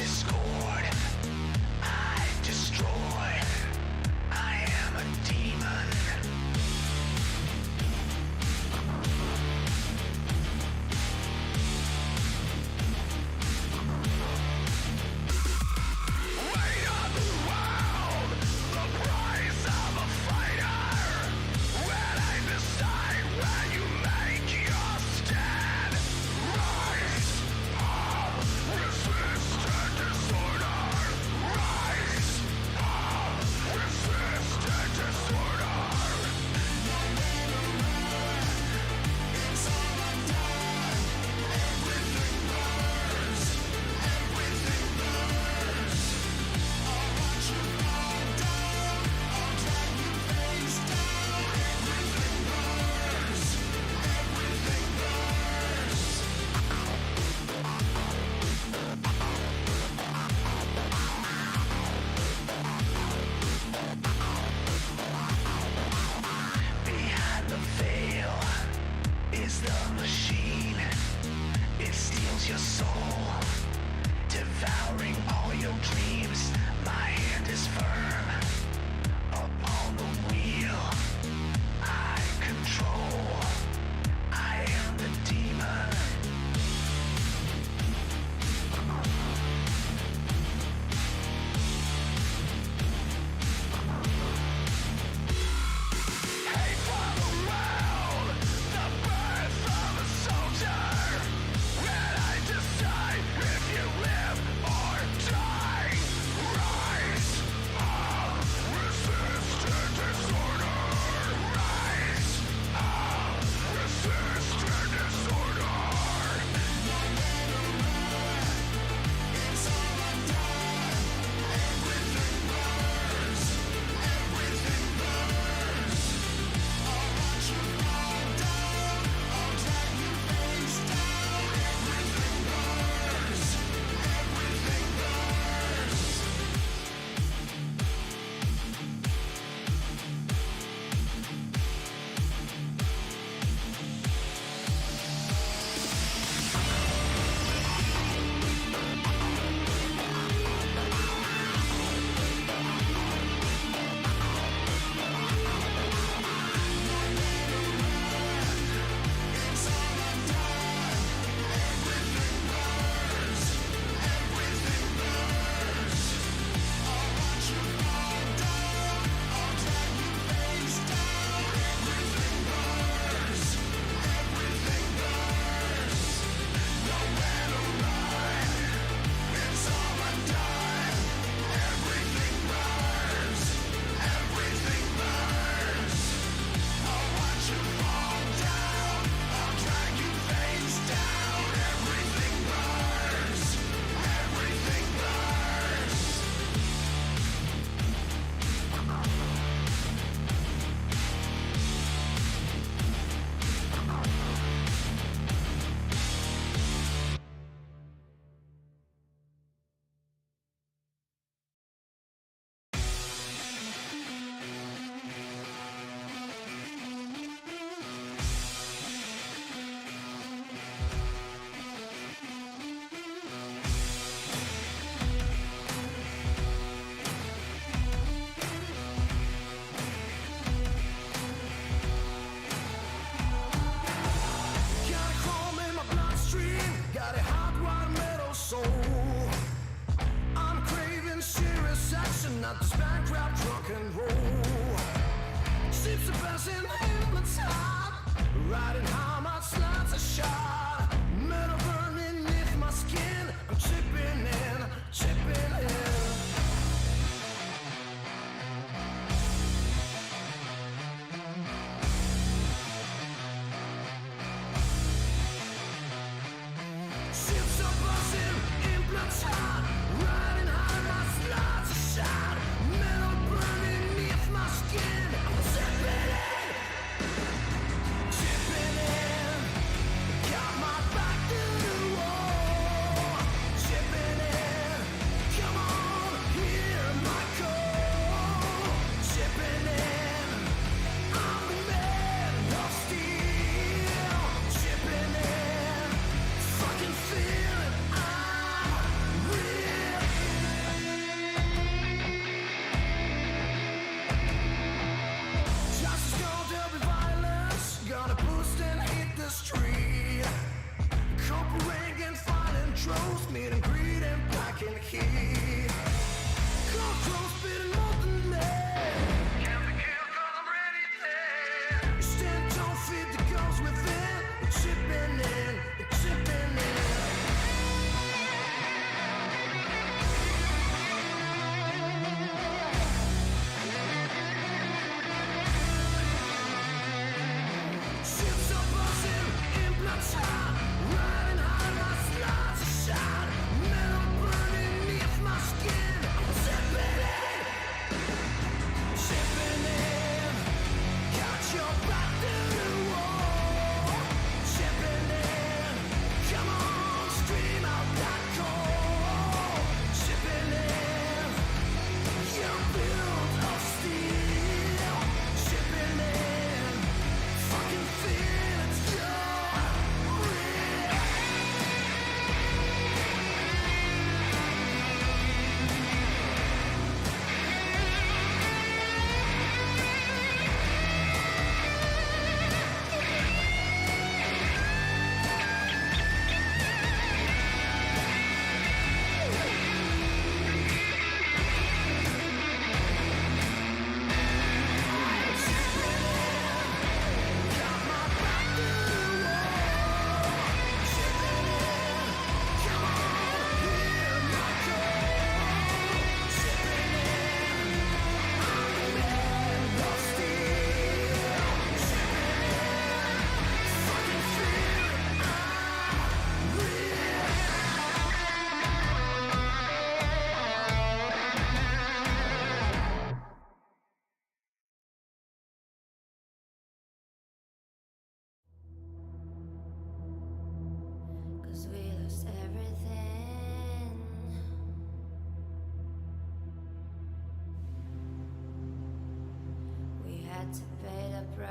discord. I destroy. I am a demon. Weight of the world, the price of a fighter. When I decide when you make your stand. Rise up, resistant disorder. Rise up, resistant disorder. It's all undone. Everything burns. Everything burns. I'll watch you fall down. I'll drag you face down. Everything burns. Everything burns. Behind the veil is the machine. It steals your soul, devouring all your dreams. My hand is firm upon the wheel. I control. I am the demon. Hate for the world, the birth of a soldier. When I decide if you live or die. Rise up, resistant disorder. Rise up, resistant disorder. It's all undone. Everything burns. Everything burns. I'll watch you fall down. I'll drag you face down. Everything burns. Everything burns. It's all undone. Everything burns. Everything burns. I'll watch you fall down. I'll drag you face down. Everything burns. Everything burns. Nowhere to run. It's all undone. Everything burns. Everything burns. I'll watch you fall down. I'll drag you face down. Everything burns. Everything burns. Got a chrome in my bloodstream, got a hardwired metal soul. I'm craving serious action, not this bankrupt rock and roll. Ships are passing in the top, riding how my slots are shot. Metal burning beneath my skin, I'm chipping in, chipping in. Ships are buzzing in blood hot, riding high, my slots are shot. Metal burning beneath my skin, I'm chipping in, chipping in. Got my back to the can hear. Cockroach spitting molten lead. Can't be killed 'cause I'm ready there. You stand tall, feed the ghosts within. You're chipping in, you're chipping in. Ships are buzzing in bloodshot, riding high, my slides are shot. Metal burning beneath my skin. I'm zipping in, chipping in. Got your back to the wall. Chipping in, come on, scream out that call. Chipping in, you're built of steel. Chipping in, fucking feel it's your real. Got my back to the wall. Chipping in, come on, hear my call. Chipping in, I'm the man of steel. Chipping in, fucking feel it, I'm real. Cause we lost everything. We had to pay the price.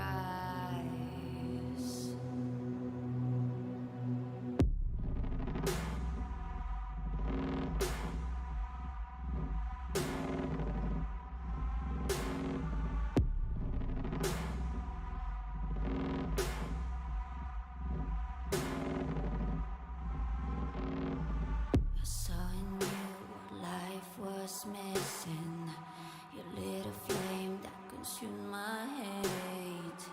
I saw in you what life was missing. You lit a flame that consumed my hate.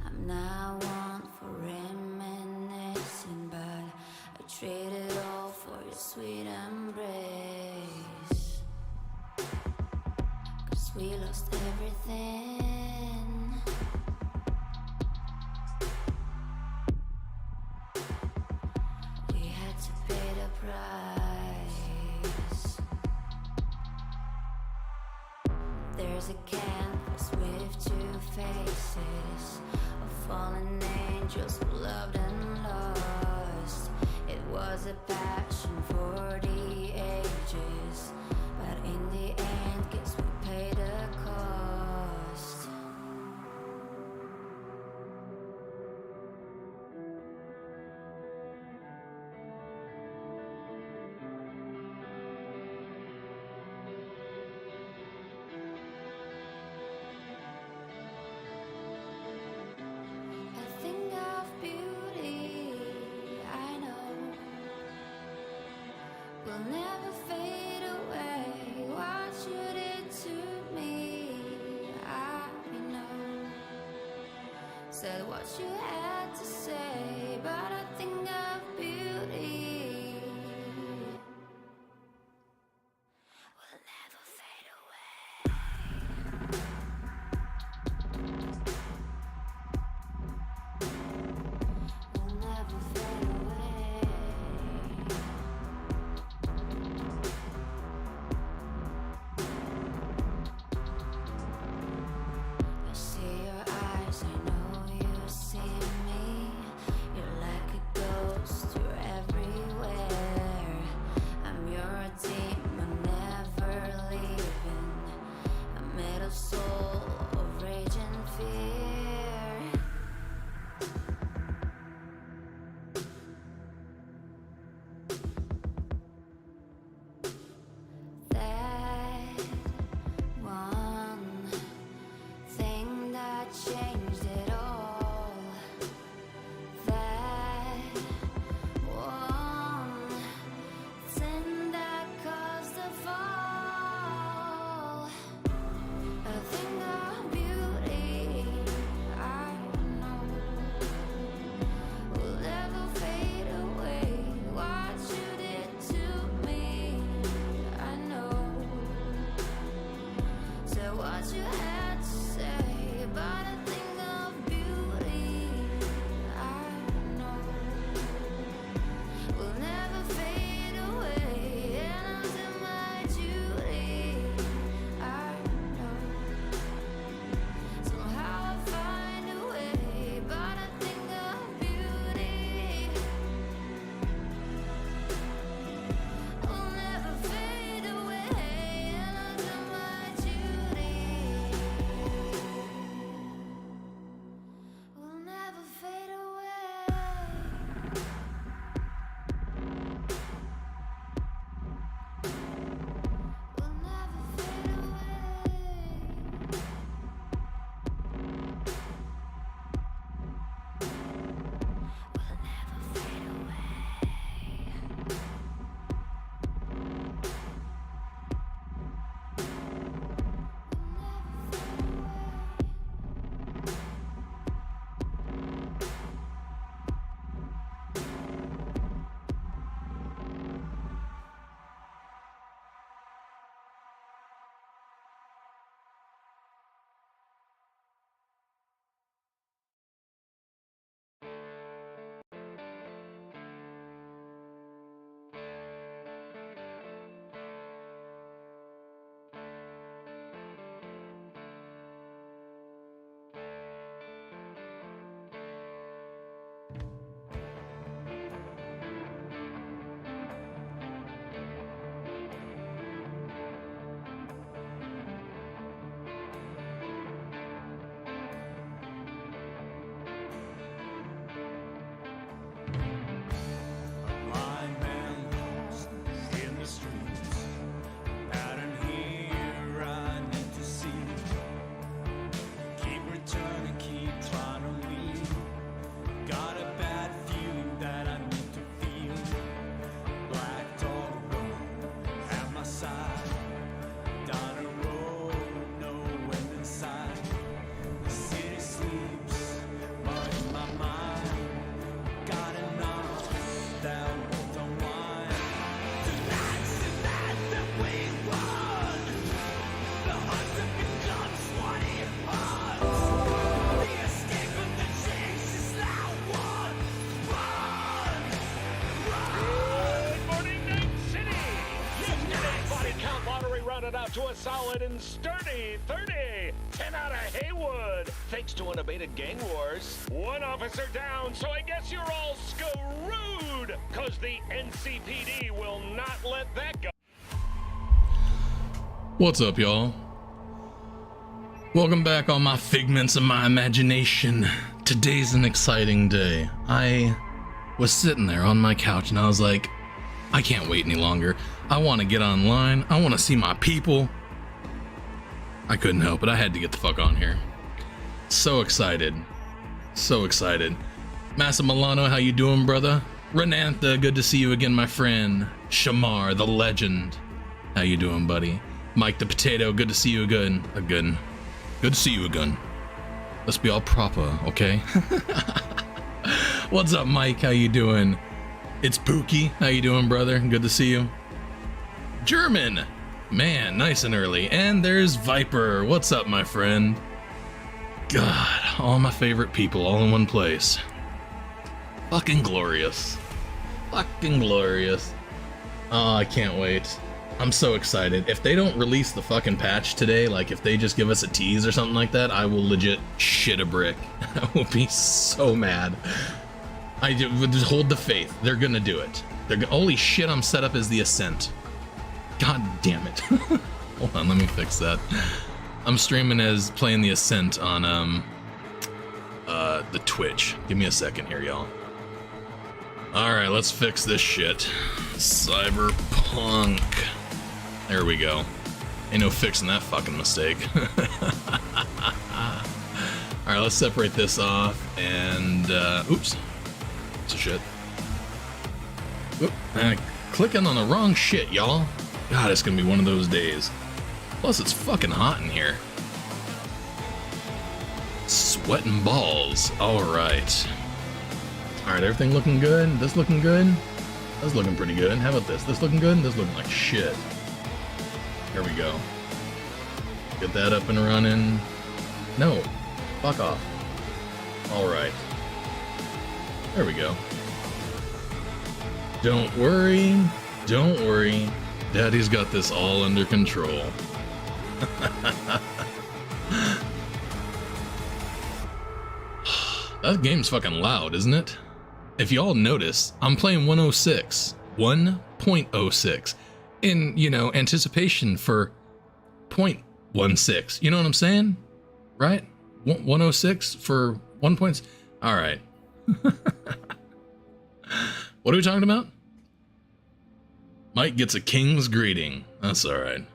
I'm now one for reminiscing, but I traded all for your sweet embrace. Cause we lost everything. We had to pay the price. There's a canvas with two faces of fallen angels who loved and lost. It was a passion for the ages, but in the end, guess we paid the cost. A thing of beauty, I know, will never fade away. What you did to me, I know. Said what you had to say, but a thing of beauty will never fade away. Will never fade away. I see your eyes, I know you see me. Out to a solid and sturdy 30. 10 out of Haywood. Thanks to unabated gang wars. One officer down, so I guess you're all screwed. Cause the NCPD will not let that go. What's up, y'all? Welcome back, all my figments of my imagination. Today's an exciting day. I was sitting there on my couch and I was like, I can't wait any longer. I want to get online. I want to see my people. I couldn't help it. I had to get the fuck on here. So excited. So excited. Massa Milano, how you doing, brother? Renantha, good to see you again, my friend. Shamar, the legend. How you doing, buddy? Mike the Potato, good to see you again. Good to see you again. Let's be all proper, okay? What's up, Mike? How you doing? It's Pookie. How you doing, brother? Good to see you. German. Man, nice and early. And there's Viper. What's up, my friend? God, all my favorite people all in one place. Fucking glorious. Fucking glorious. Oh, I can't wait. I'm so excited. If they don't release the fucking patch today, like if they just give us a tease or something like that, I will legit shit a brick. I will be so mad. I just hold the faith. They're gonna do it. Holy shit, I'm set up as the Ascent. God damn it. Hold on, let me fix that. I'm streaming as playing the Ascent on the Twitch. Give me a second here, y'all. Alright, let's fix this shit. Cyberpunk. There we go. Ain't no fixing that fucking mistake. Alright, let's separate this off and oops. It's a shit. Oop, clicking on the wrong shit, y'all. God, it's gonna be one of those days. Plus, it's fucking hot in here. Sweating balls. Alright. Alright, everything looking good? This looking good? That's looking pretty good. How about this? This looking good? This looking like shit. Here we go. Get that up and running. No. Fuck off. Alright. There we go. Don't worry. Don't worry. Daddy's got this all under control. That game's fucking loud, isn't it? If y'all notice, I'm playing 106. 1.06. In, you know, anticipation for 0.16. You know what I'm saying? Right? 106 for 1 point. Alright. What are we talking about? Mike gets a king's greeting. That's alright.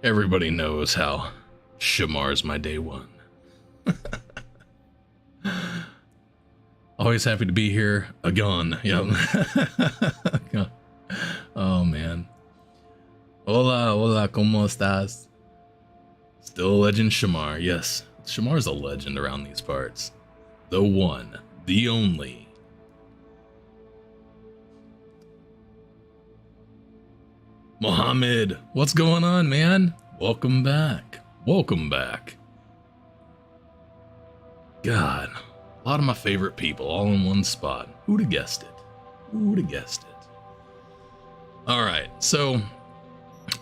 Everybody knows how Shamar's my day one. Always happy to be here. Again. Yep. Oh man. Hola, hola, ¿cómo estás? Still Legend Shamar. Yes, Shamar's a legend around these parts. The one, the only. Mohammed, what's going on, man? Welcome back. Welcome back. God, a lot of my favorite people all in one spot. Who'd have guessed it? Who'd have guessed it? Alright, so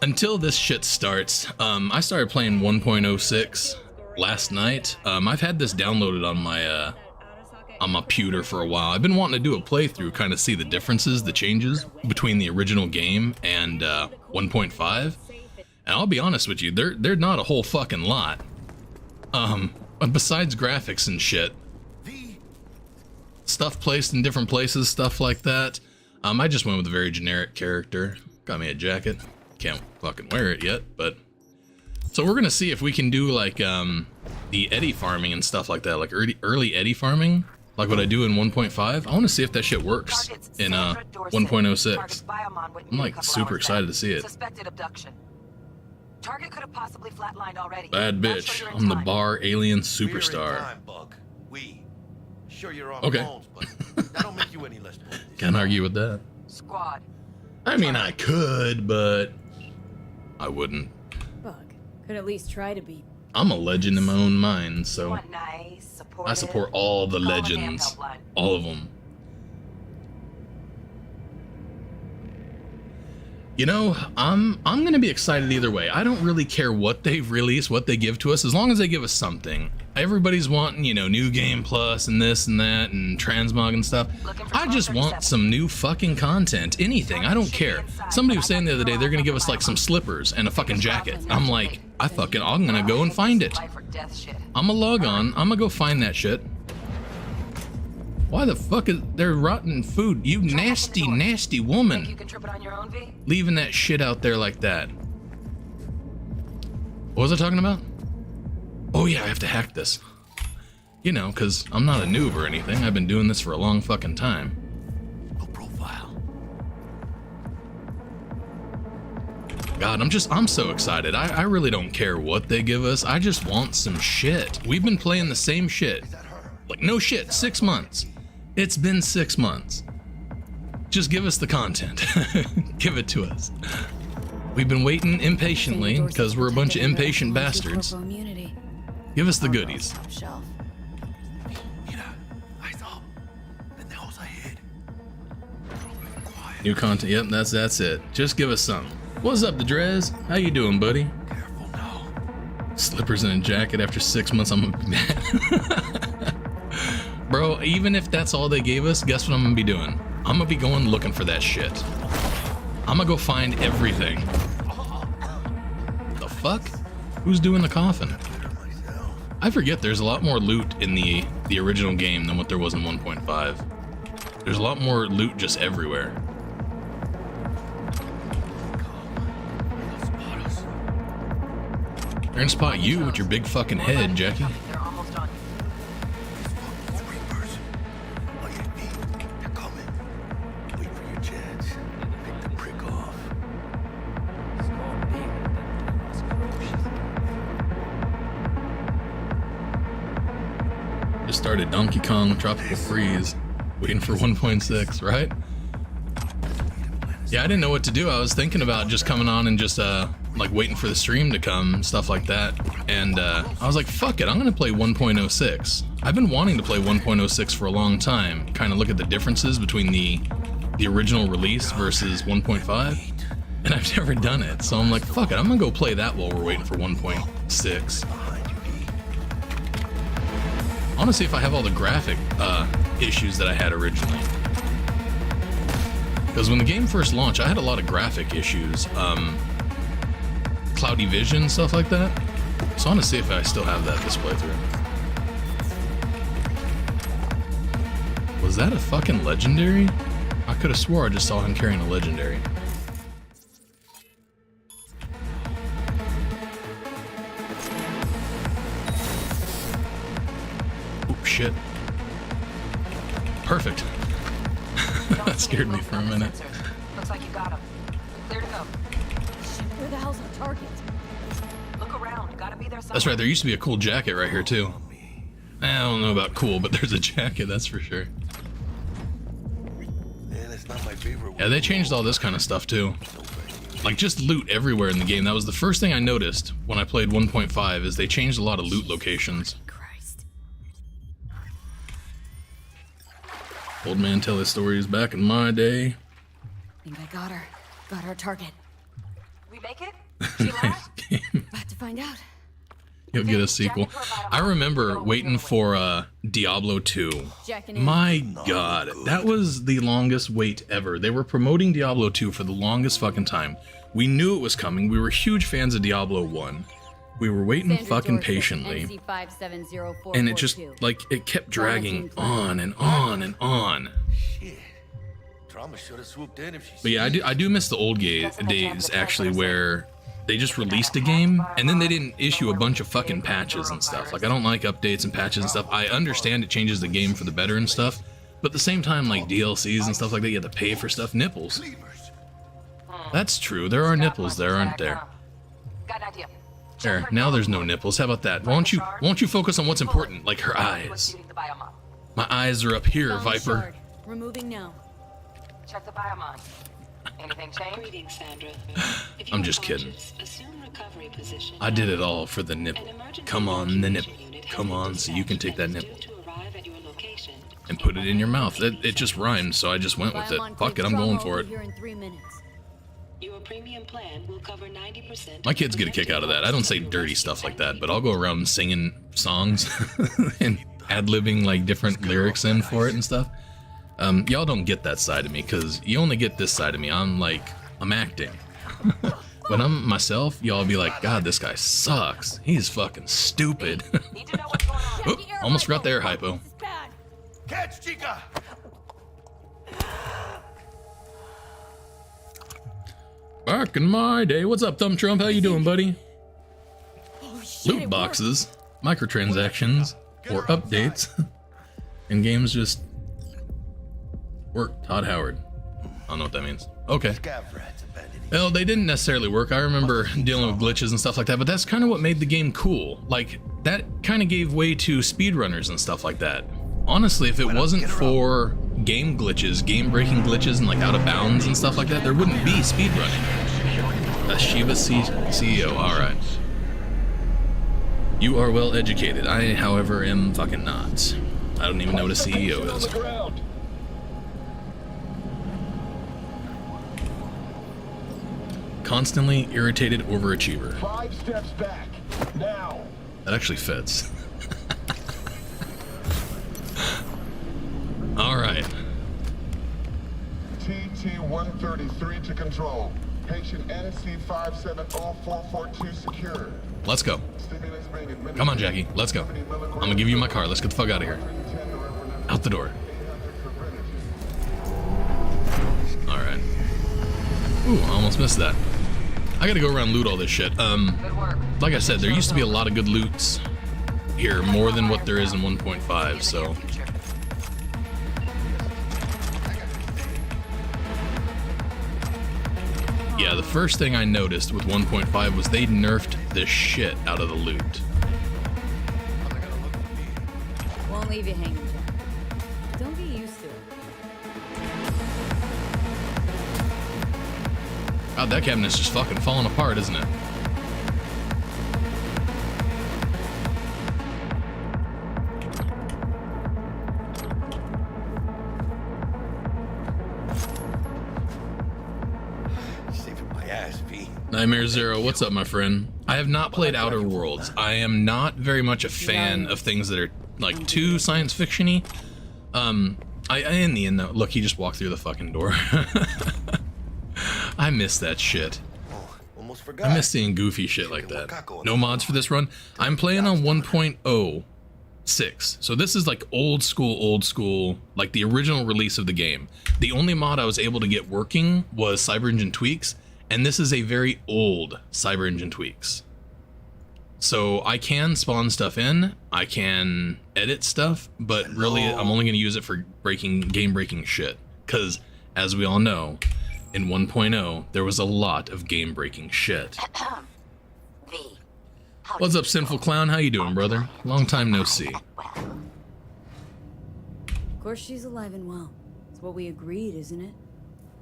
until this shit starts, I started playing 1.06 last night. I've had this downloaded on my computer for a while. I've been wanting to do a playthrough, kind of see the differences, the changes between the original game and 1.5. And I'll be honest with you, they're not a whole fucking lot. Besides graphics and shit, stuff placed in different places, stuff like that. I just went with a very generic character. Got me a jacket. Can't fucking wear it yet, but so we're gonna see if we can do like the eddy farming and stuff like that, like early eddy farming, like what I do in 1.5. I want to see if that shit works in 1.06. I'm like super excited to see it. Suspected abduction. Target could have possibly flatlined already. Bad bitch. I'm the bar alien superstar. Sure you're on Okay. phones, but that don't make you any less. Can't argue with that. Squad. I mean, I could, but I wouldn't. Bug. Could at least try to be. I'm a legend in my own mind, so Want nice, supportive. I support all the Call the legends. damn helpline. All of them. You know, I'm gonna be excited either way. I don't really care what they release, what they give to us, as long as they give us something. Everybody's wanting, you know, new game plus and this and that and transmog and stuff. I just want some new fucking content. Anything. I don't care. Somebody was saying the other day they're gonna give us like some slippers and a fucking jacket. I'm like, I'm gonna go and find it. Life or death shit. I'm gonna log on. I'm gonna go find that shit. Why the fuck is there rotten food? You nasty, nasty Think you woman. can trip it on your own, V? Leaving that shit out there like that. What was I talking about? Oh yeah, I have to hack this. You know, because I'm not a noob or anything. I've been doing this for a long fucking time. No profile. God, I'm so excited. I really don't care what they give us. I just want some shit. We've been playing the same shit. Like, no shit, 6 months. It's been 6 months. Just give us the content. Give it to us. We've been waiting impatiently because we're a bunch of impatient bastards. Give us the goodies. Shelf. Mira, eyes up. Pendejos ahead. Quiet. New content. Yep, that's it. Just give us some. What's up, the Drez? How you doing, buddy? Careful now. Slippers and a jacket after 6 months. I'm gonna be mad. Bro, even if that's all they gave us, guess what I'm gonna be doing? I'm gonna be going looking for that shit. I'm gonna go find everything. The fuck? Who's doing the coffin? I forget there's a lot more loot in the original game than what there was in 1.5. There's a lot more loot just everywhere. They're gonna spot you with your big fucking head, Jackie. They're almost on you. Reapers. On your feet. They're coming. Wait for your chance. Pick the prick off. Just started Donkey Kong Tropical Freeze, waiting for 1.6, right? Yeah, I didn't know what to do. I was thinking about just coming on and just like waiting for the stream to come, stuff like that. And I was like, fuck it, I'm gonna play 1.06. I've been wanting to play 1.06 for a long time. Kind of look at the differences between the original release versus 1.5, and I've never done it. So I'm like, fuck it, I'm gonna go play that while we're waiting for 1.6. I want to see if I have all the graphic issues that I had originally. Because when the game first launched, I had a lot of graphic issues. Cloudy vision, stuff like that. So I want to see if I still have that this playthrough. Was that a fucking legendary? I could have swore I just saw him carrying a legendary. Oh shit. Perfect. That scared me for a minute. Looks like you got him. Clear to go. Where the hell's our target? Look around. Gotta be there somewhere. That's right, there used to be a cool jacket right here too. I don't know about cool, but there's a jacket, that's for sure. Man, it's not my favorite. Yeah, they changed all this kind of stuff too. Like just loot everywhere in the game. That was the first thing I noticed when I played 1.5 is they changed a lot of loot locations. Christ. Old man tell his stories back in my day. Think I got her. Got our target. We make it? She left? About to find out. You'll get a sequel. I remember waiting for Diablo 2. Jacking in. My god, that was the longest wait ever. They were promoting Diablo 2 for the longest fucking time. We knew it was coming. We were huge fans of Diablo 1. We were waiting Sandra fucking Dorset, patiently. NC570442. And it just, like, it kept dragging on and on and on. Shit. Drama should have swooped in if she. But yeah, I do miss the old days, actually, where they just released a game, and then they didn't issue a bunch of fucking patches and stuff. Like, I don't like updates and patches and stuff. I understand it changes the game for the better and stuff, but at the same time, like, DLCs and stuff like that, you have to pay for stuff. Nipples. That's true, there are nipples there, aren't there? Got an idea. There, now there's no nipples. How about that? Won't you focus on what's important, like her eyes? My eyes are up here, Found Viper. shard. Removing now. Check the biomon. Anything change? Greetings, Sandra. If you I'm are just kidding. conscious, assume position. I did it all for the nipple. Come on, the nipple. Come on, so you can take that nipple and put it in your mouth. It just rhymed, so I just went with it. Fuck it, I'm going for it. Here in 3 minutes. Your premium plan will cover 90%. My kids get a kick out of that. I don't say dirty stuff like that, but I'll go around singing songs and ad-libbing like different lyrics in for it and stuff. Y'all don't get that side of me, because you only get this side of me. I'm acting. When I'm myself, y'all be like, God, this guy sucks. He's fucking stupid. Oop, almost forgot the air hypo. Catch, Chica! Back in my day. What's up, Thumb Trump? How you doing, buddy? Oh, shit, Loot it boxes, microtransactions, or updates. And games just work. Todd Howard. I don't know what that means. Okay. Scav rats abandoned. Well, they didn't necessarily work. I remember dealing with glitches and stuff like that, but that's kind of what made the game cool. Like, that kind of gave way to speedrunners and stuff like that. Honestly, if it wasn't for game glitches, game-breaking glitches, and like out of bounds and stuff like that, there wouldn't be speedrunning. A Shiva CEO, alright. You are well educated. I, however, am fucking not. I don't even know what a CEO is. Constantly irritated overachiever. 5 steps back. Now. That actually fits. Alright. TT-133 to control. Patient NC570442 secure. Let's go. Stimulus being administered. Come on, Jackie. Let's go. I'm gonna give you my car. Let's get the fuck out of here. Out the door. Alright. Ooh, I almost missed that. I gotta go around and loot all this shit. Like I said, there used to be a lot of good loots here, more than what there is in 1.5, so... Yeah, the first thing I noticed with 1.5 was they nerfed the shit out of the loot. Won't leave you hanging, Jack. Don't get used to it. God, that cabinet's just fucking falling apart, isn't it? Nightmare Zero, what's up, my friend? I have not played Outer Worlds. I am not very much a fan of things that are like too science fiction-y. In the end though, look, he just walked through the fucking door. I miss that shit. Almost forgot. I miss seeing goofy shit like that. No mods for this run. I'm playing on 1.06. So this is like old school, like the original release of the game. The only mod I was able to get working was Cyber Engine Tweaks. And this is a very old Cyber Engine Tweaks. So I can spawn stuff in, I can edit stuff, but really I'm only going to use it for game-breaking shit. Because, as we all know, in 1.0, there was a lot of game-breaking shit. What's up, Sinful Clown? How you doing, brother? Long time no see. Of course she's alive and well. It's what we agreed, isn't it?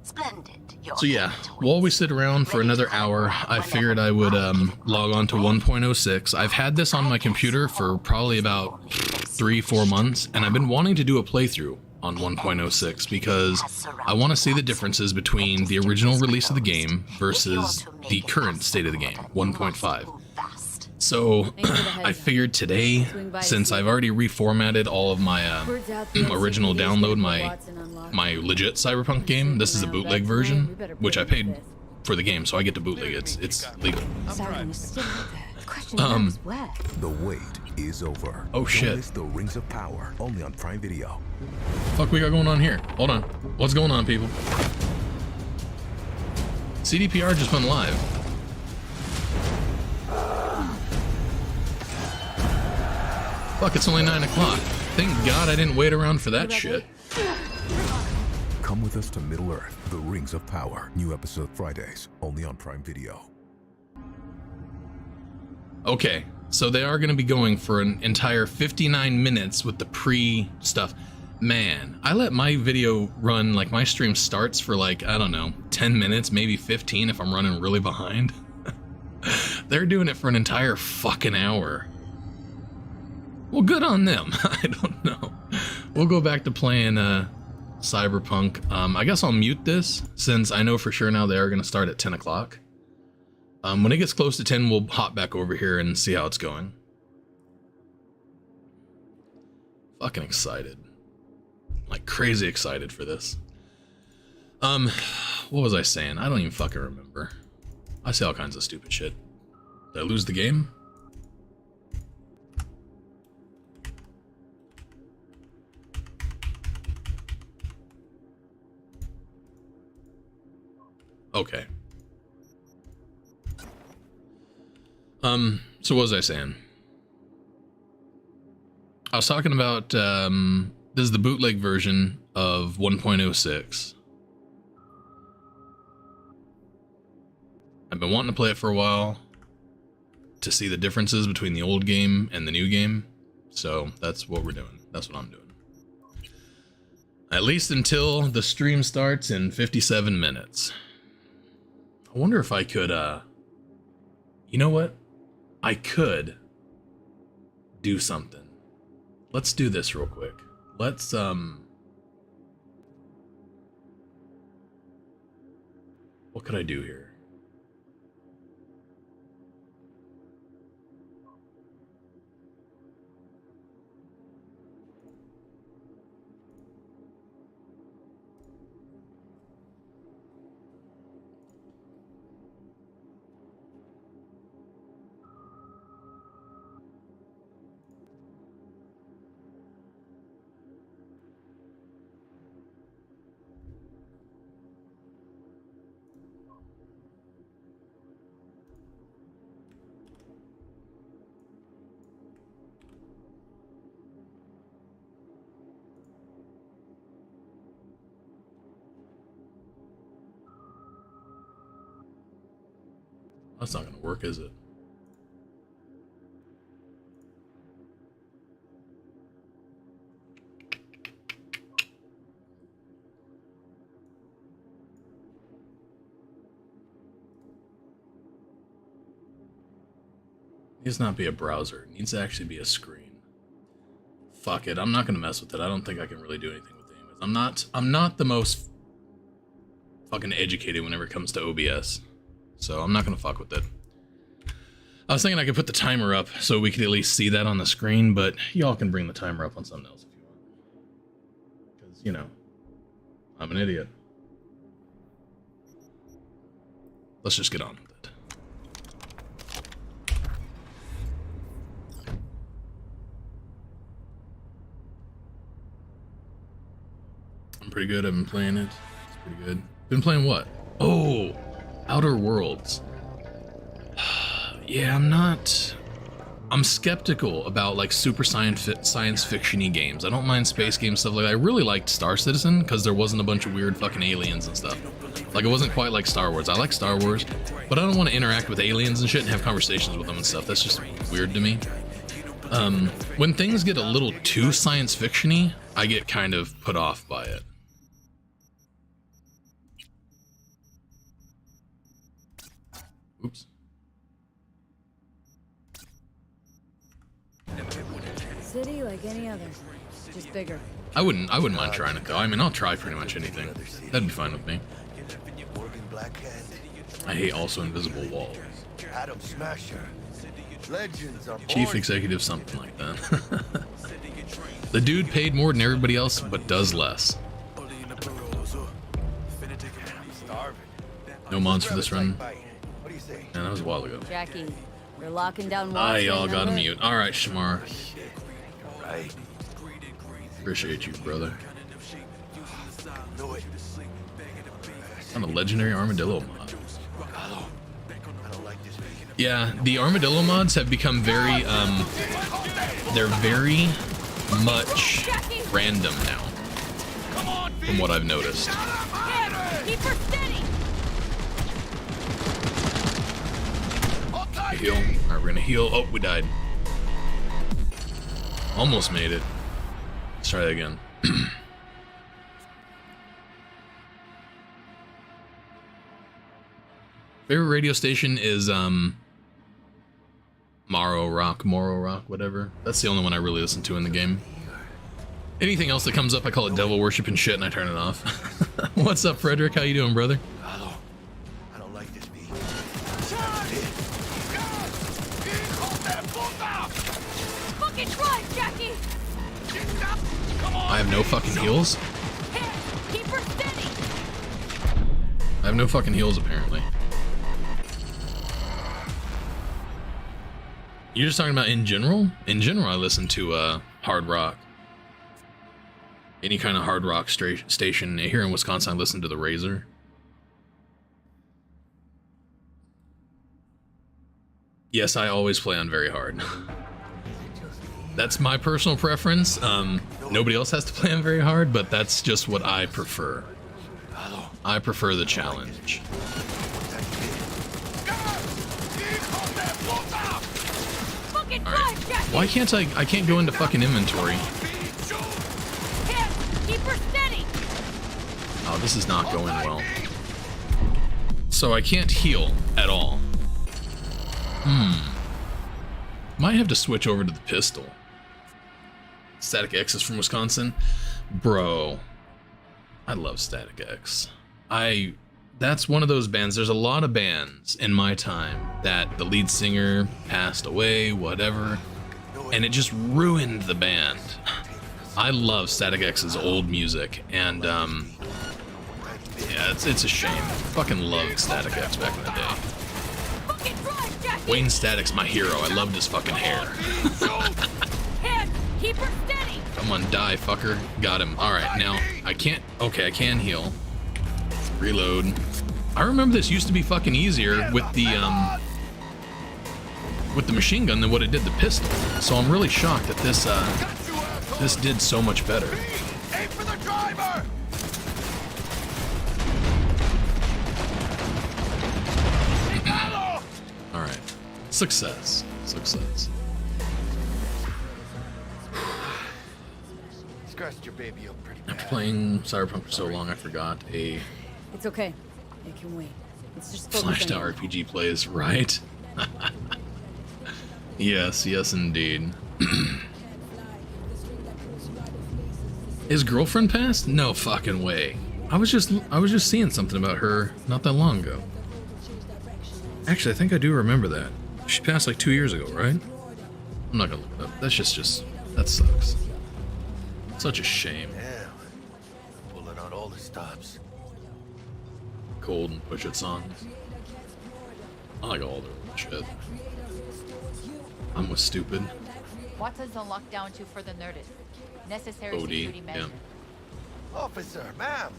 Splendid. So yeah, while we sit around for another hour, I figured I would log on to 1.06. I've had this on my computer for probably about 3-4 months, and I've been wanting to do a playthrough on 1.06 because I want to see the differences between the original release of the game versus the current state of the game, 1.5. So I figured today, since I've already reformatted all of my original download, my legit Cyberpunk game, this is a bootleg version, which I paid for the game, so I get to bootleg it. It's legal. The wait is over. Oh shit. Don't miss the Rings of Power, only on Prime Video. Fuck we got going on here? Hold on. What's going on, people? CDPR just went live. Fuck, it's only 9 o'clock. Thank God I didn't wait around for that shit. Come with us to Middle-earth, The Rings of Power. New episode Fridays, only on Prime Video. Okay, so they are going to be going for an entire 59 minutes with the pre-stuff. Man, I let my video run, like my stream starts for like, I don't know, 10 minutes, maybe 15 if I'm running really behind. They're doing it for an entire fucking hour. Well, good on them. I don't know. We'll go back to playing Cyberpunk. I guess I'll mute this since I know for sure now they are going to start at 10 o'clock. When it gets close to 10, we'll hop back over here and see how it's going. Fucking excited. Like crazy excited for this. What was I saying? I don't even fucking remember. I say all kinds of stupid shit. Did I lose the game? Okay. So what was I saying? I was talking about, this is the bootleg version of 1.06. I've been wanting to play it for a while to see the differences between the old game and the new game. So that's what we're doing. That's what I'm doing. At least until the stream starts in 57 minutes. I wonder if I could, you know what? I could do something. Let's do this real quick. Let's, what could I do here? That's not gonna work, is it? It needs not be a browser. It needs to actually be a screen. Fuck it. I'm not gonna mess with it. I don't think I can really do anything with it anyways. I'm not the most fucking educated whenever it comes to OBS. So I'm not gonna fuck with it. I was thinking I could put the timer up so we could at least see that on the screen, but y'all can bring the timer up on something else if you want. Because, you know, I'm an idiot. Let's just get on with it. I'm pretty good. I've been playing it. It's pretty good. Been playing what? Oh! Outer Worlds. Yeah, I'm skeptical about like super science fiction-y games. I don't mind space games, stuff like that. I really liked Star Citizen because there wasn't a bunch of weird fucking aliens and stuff. Like it wasn't quite like Star Wars. I like Star Wars, but I don't want to interact with aliens and shit and have conversations with them and stuff. That's just weird to me. When things get a little too science fiction-y, I get kind of put off by it. Oops. City like any other, just bigger. I wouldn't mind trying it though. I mean, I'll try pretty much anything. That'd be fine with me. I hate also invisible walls. Adam Smasher. Legends are Chief executive, something like that. The dude paid more than everybody else, but does less. No mods for this run. Man, that was a while ago. Jackie, we're locking down walls. Ah, y'all got to mute. All right, Shamar. Right. Appreciate you, brother. On a legendary armadillo mod. Yeah, the armadillo mods have become very, they're very much random now, from what I've noticed. Keep her steady. Heal. Alright, we're gonna heal. Oh, we died. Almost made it. Let's try that again. Favorite radio station is, Moro Rock, whatever. That's the only one I really listen to in the game. Anything else that comes up, I call it devil worship and shit, and I turn it off. What's up, Frederick? How you doing, brother? Hello. I don't like this beat. Fucking try, Jackie! I have no fucking heals? Keep her steady! I have no fucking heals, apparently. You're just talking about in general? In general, I listen to hard rock. Any kind of hard rock station. Here in Wisconsin, I listen to the Razor. Yes, I always play on very hard. That's my personal preference. Nobody else has to play on very hard, but that's just what I prefer. I prefer the challenge. Alright. Why can't I can't go into fucking inventory. Keep her steady! Oh, this is not going well. So I can't heal at all. Might have to switch over to the pistol. Static X is from Wisconsin. Bro. I love Static X. That's one of those bands. There's a lot of bands in my time that the lead singer passed away, whatever, and it just ruined the band. I love Static X's old music, and yeah, it's a shame. Fucking loved Static X back in the day. Wayne Static's my hero. I loved his fucking hair. Keep her steady! Come on, die, fucker. Got him. Alright, now, I can't... Okay, I can heal. Reload. I remember this used to be fucking easier with the machine gun than what it did the pistol. So I'm really shocked that this did so much better. Aim for the driver! Alright. Success. Success. Scratched your baby up pretty bad. After playing Cyberpunk for so long, I forgot a It's okay. It can wait. It's just focus Flash to on you. RPG plays, right? Yes, yes indeed. His girlfriend passed? No fucking way. I was just seeing something about her not that long ago. Actually, I think I do remember that. She passed like 2 years ago, right? I'm not gonna look it up. That's just that sucks. Such a shame. Damn. Pulling out all the stops. Cold and push it songs. I like all their shit. I'm with stupid. What does the lockdown to for the Nerdist? Necessary OD, security measure. yeah. Officer, ma'am.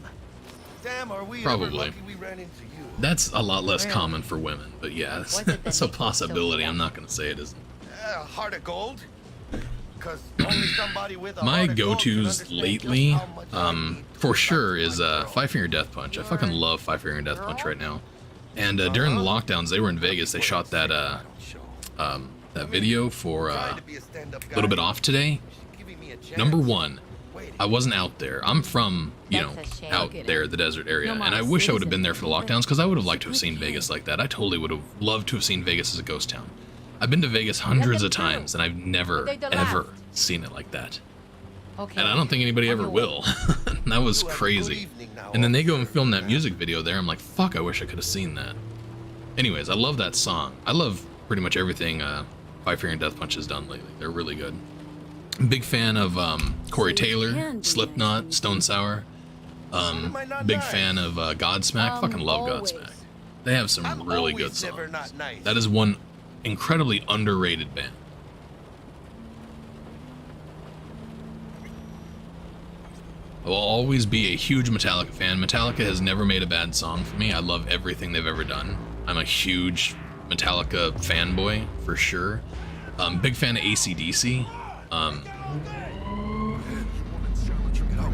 Damn, are we Probably. ever lucky we ran into you? That's a lot less Really? common for women, but yeah, What's it that it's a makes you so possibility. I'm sad? not gonna say it isn't. Heart of gold? Because only somebody with a My heart of gold can go-tos understand lately, just how much I need for to sure, fight is for myself. Five Finger Death Punch. I fucking love Five Finger Death Punch right now. And during the lockdowns, they were in Vegas. They shot that that video for Trying to be a stand-up guy. Little Bit Off Today. Giving me a chance. Number one, Waiting. I wasn't out there. I'm from, you know, That's a shame. out there, the desert area, No, and I Mom, wish I would have seriously. been there for the lockdowns because I would have liked to have seen Vegas like that. I totally would have loved to have seen Vegas as a ghost town. I've been to Vegas hundreds of times, and I've never, They're the ever last. seen it like that. Okay. And I don't think anybody ever will. That was You have a good crazy. evening now, And then they go and officer. film that music video there. I'm like, fuck, I wish I could have seen that. Anyways, I love that song. I love pretty much everything Five Finger Death Punch has done lately. They're really good. Big fan of Corey Taylor, Slipknot, Stone Sour. Big fan of Godsmack. Fucking love always. Godsmack. They have some I'm really always good never songs. not nice. That is one incredibly underrated band. I will always be a huge Metallica fan. Metallica has never made a bad song for me. I love everything they've ever done. I'm a huge Metallica fanboy, for sure. Big fan of AC/DC.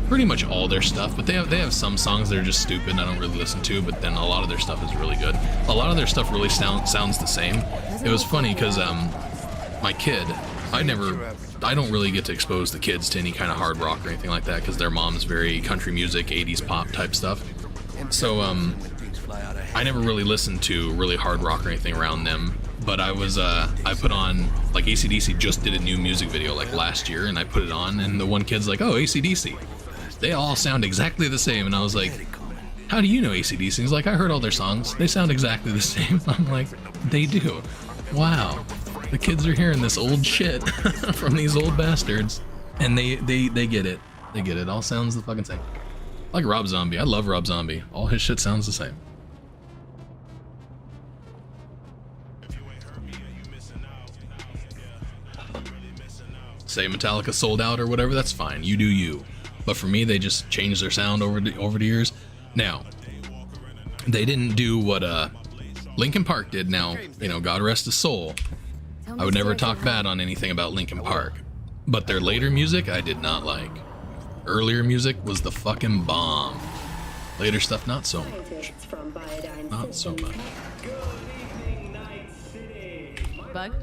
Pretty much all their stuff, but they have some songs that are just stupid and I don't really listen to, but then a lot of their stuff is really good. A lot of their stuff really sounds the same. It was funny because my kid, I don't really get to expose the kids to any kind of hard rock or anything like that because their mom's very country music, 80s pop type stuff. So I never really listened to really hard rock or anything around them. but I was I put on, like, AC/DC just did a new music video like last year, and I put it on, and the one kid's like, oh, AC/DC, they all sound exactly the same. And I was like, how do you know AC/DC? He's like, I heard all their songs, they sound exactly the same. I'm like, they do. Wow, the kids are hearing this old shit from these old bastards, and they get it. They get it. All sounds the fucking same. Like Rob Zombie. I love Rob Zombie. All his shit sounds the same. Say Metallica sold out or whatever, that's fine. You do you. But for me, they just changed their sound over the years. Now, they didn't do what Linkin Park did. Now, you know, God rest his soul. I would never talk bad on anything about Linkin Park. But their later music, I did not like. Earlier music was the fucking bomb. Later stuff, not so much. Not so much. Bug?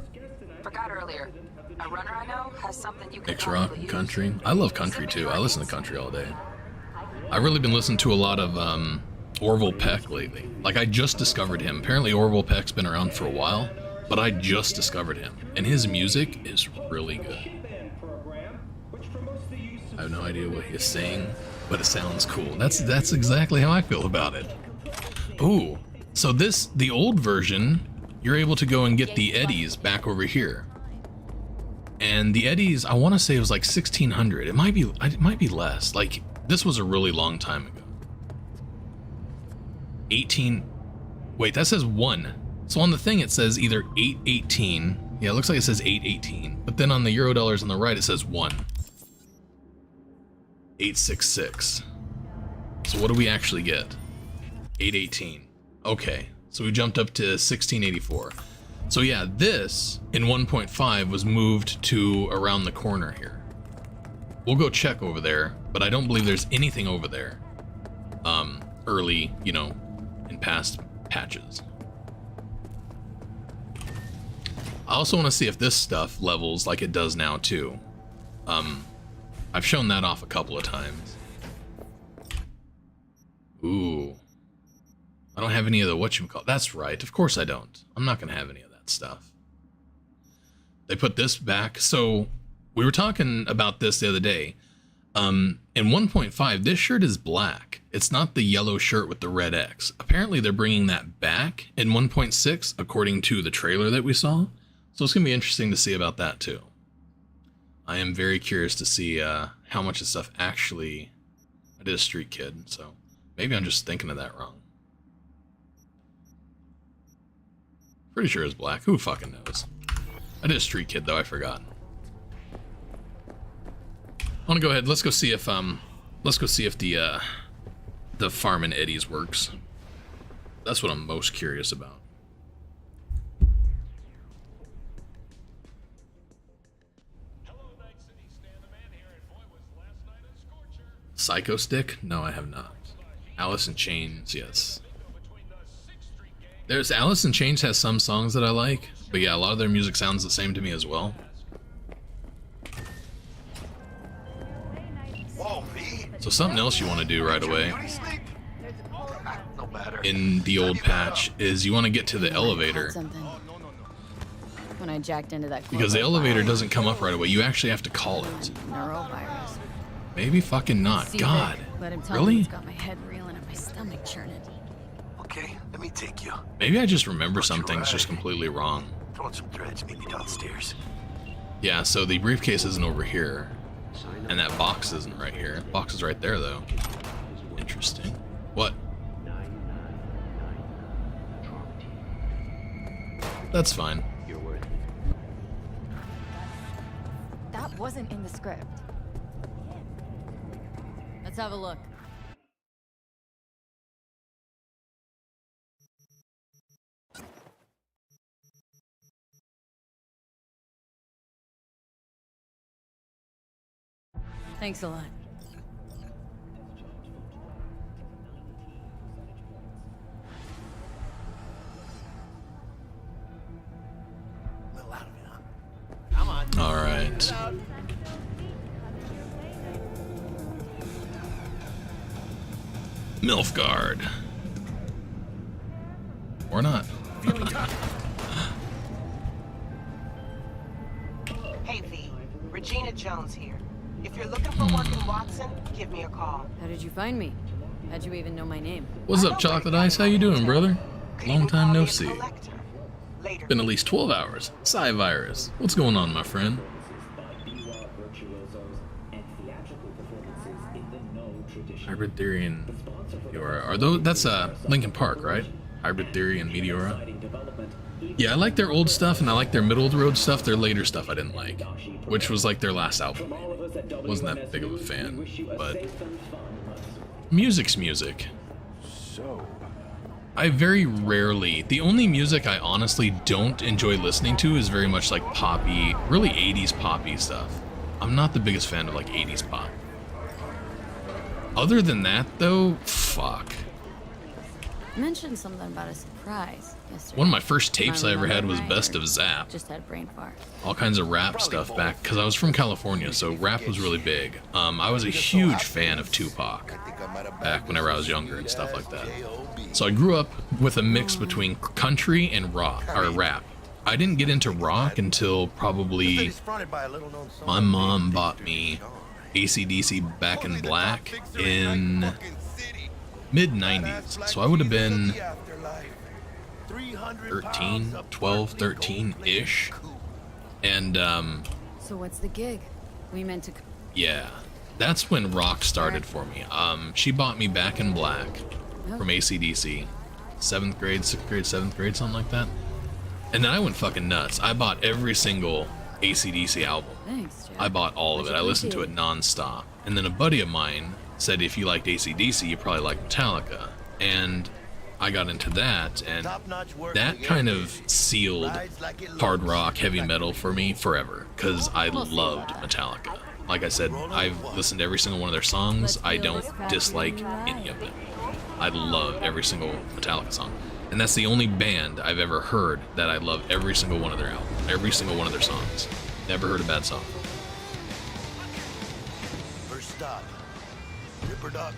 Forgot earlier. A runner I know has something you can Mix rock and country. I love country too. I listen to country all day. I've really been listening to a lot of Orville Peck lately. Like, I just discovered him. Apparently Orville Peck's been around for a while, but I just discovered him. And his music is really good. I have no idea what he's saying, but it sounds cool. That's exactly how I feel about it. Ooh, so the old version, you're able to go and get the Eddies back over here. And the Eddies, I want to say it was like 1600. It might be less. Like, this was a really long time ago. 18. Wait, that says 1. So on the thing it says either 818. Yeah, it looks like it says 818. But then on the Eurodollars on the right it says 1. 866. So what do we actually get? 818. Okay, so we jumped up to 1684. So yeah, this in 1.5 was moved to around the corner here. We'll go check over there, but I don't believe there's anything over there early, you know, in past patches. I also want to see if this stuff levels like it does now too. I've shown that off a couple of times. Ooh. I don't have any of the whatchamacallit. That's right, of course I don't. I'm not gonna have any of that stuff. They put this back. So we were talking about this the other day. In 1.5, this shirt is black. It's not the yellow shirt with the red X. Apparently they're bringing that back in 1.6, according to the trailer that we saw. So it's gonna be interesting to see about that too. I am very curious to see how much this stuff actually... I did a Street Kid, so maybe I'm just thinking of that wrong. Pretty sure it's black. Who fucking knows? I did a Street Kid though, I forgot. I want to go ahead. Let's go see if the Farmin' Eddies works. That's what I'm most curious about. Psycho Stick? No, I have not. Alice in Chains, yes. There's Alice in Chains has some songs that I like, but yeah, a lot of their music sounds the same to me as well. So something else you want to do right away in the old patch is you want to get to the elevator. When I jacked into that because the elevator doesn't come up right away. You actually have to call it. Neurovirus. Maybe fucking not. God. Let him tell Really? me it's got my head reeling and my stomach churning. Okay, let me take you. Maybe I just remember some things just completely wrong. Throw on some threads, meet me downstairs. Yeah, so the briefcase isn't over here. And that box isn't right here. Box is right there, though. Interesting. What? That's fine. That wasn't in the script. Let's have a look. Thanks a lot. All right. Milfgard. Or not. Jones here. If you're looking for work in Watson, give me a call. How did you find me? How'd you even know my name? What's up, Chocolate Ice? How you doing, brother? Long time no see. Later. Been at least 12 hours. Virus. What's going on, my friend? Hybrid Theory and Meteora. Are those, that's Linkin Park, right? Hybrid Theory and Meteora. Yeah, I like their old stuff and I like their middle of the road stuff. Their later stuff I didn't like, which was like their last album. Wasn't that big of a fan, but music's music. I very rarely, the only music I honestly don't enjoy listening to is very much like poppy, really 80s poppy stuff. I'm not the biggest fan of like 80s pop. Other than that though, fuck. You mentioned something about a surprise yesterday. One of my first tapes I ever had was Right, Best of Zap. Just had brain fart. All kinds of rap stuff back, because I was from California, so rap was really big. I was a huge fan of Tupac back whenever I was younger and stuff like that. So I grew up with a mix between country and rock, or rap. I didn't get into rock until probably my mom bought me AC/DC Back in Black in mid-90s. So I would have been 13, 12, 13-ish. And, So what's the gig? We meant to... yeah, that's when rock started for me. She bought me Back in Black from AC/DC. 7th grade, 6th grade, 7th grade, something like that. And then I went fucking nuts. I bought every single AC/DC album. Thanks, Jack. I bought all of it. I listened to it non-stop. And then a buddy of mine said if you liked AC/DC, you probably like Metallica. And I got into that, and that kind of sealed hard rock, heavy metal for me forever, because I loved Metallica. Like I said, I've listened to every single one of their songs. I don't dislike any of it. I love every single Metallica song. And that's the only band I've ever heard that I love every single one of their albums, every single one of their songs. Never heard a bad song. First stop. Ripper Duck.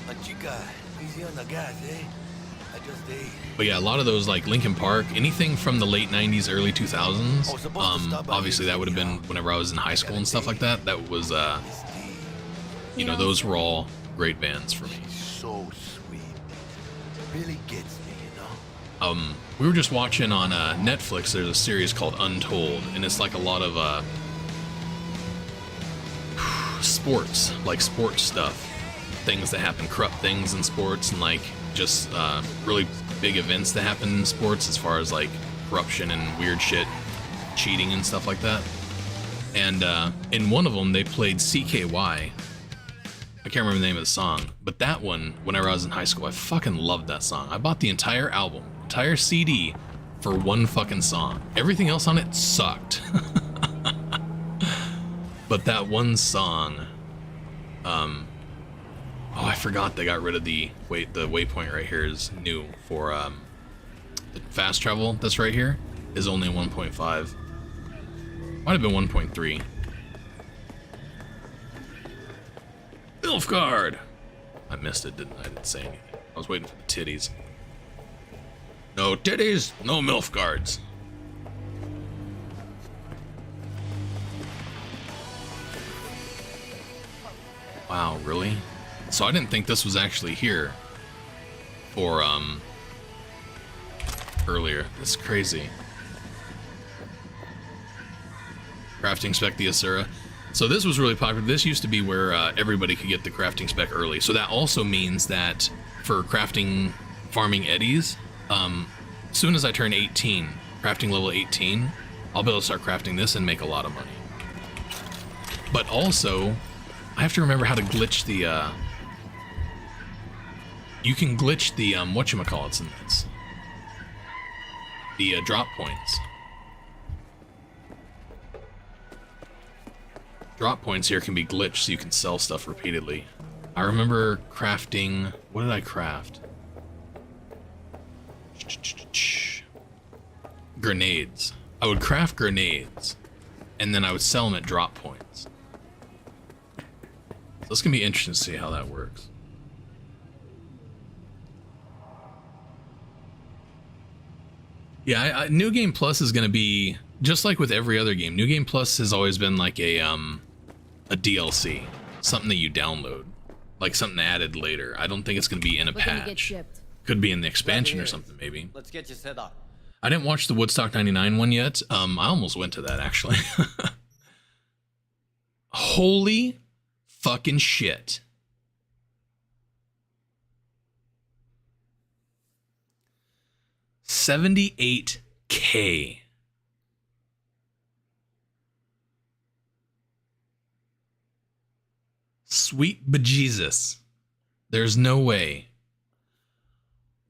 A chica. Easy on the gas, eh? I just ate. But yeah, a lot of those, like Linkin Park, anything from the late 90s, early 2000s, obviously that would have been whenever I was in high school and stuff like that. That was, you know, those were all great bands for me. So sweet. Really gets me, you know? We were just watching on Netflix, there's a series called Untold, and it's like a lot of sports, like sports stuff, things that happen, corrupt things in sports, and like just really big events that happen in sports as far as like corruption and weird shit, cheating and stuff like that. And in one of them, they played CKY. I can't remember the name of the song, but that one, whenever I was in high school, I fucking loved that song. I bought the entire album, entire CD, for one fucking song. Everything else on it sucked. But that one song, oh, I forgot they got rid of the waypoint right here is new for the fast travel that's right here is only 1.5. Might have been 1.3. Nilfgaard! I missed it, didn't I? I didn't say anything. I was waiting for the titties. No titties, no Nilfgaards. Wow, really? So I didn't think this was actually here for earlier. That's crazy. Crafting spec the Asura. So this was really popular. This used to be where everybody could get the crafting spec early. So that also means that for crafting farming eddies, soon as I turn 18, crafting level 18, I'll be able to start crafting this and make a lot of money. But also, I have to remember how to glitch the you can glitch the whatchamacallits in this. The drop points. Drop points here can be glitched so you can sell stuff repeatedly. I remember crafting, what did I craft? Grenades. I would craft grenades and then I would sell them at drop points. So it's gonna be interesting to see how that works. Yeah, New Game Plus is gonna be just like with every other game, New Game Plus has always been like a DLC, something that you download, like something added later. I don't think it's going to be in a patch. Could be in the expansion or something, maybe. Let's get you set up. I didn't watch the Woodstock 99 one yet. I almost went to that, actually. Holy fucking shit. $78K. Sweet bejesus. There's no way.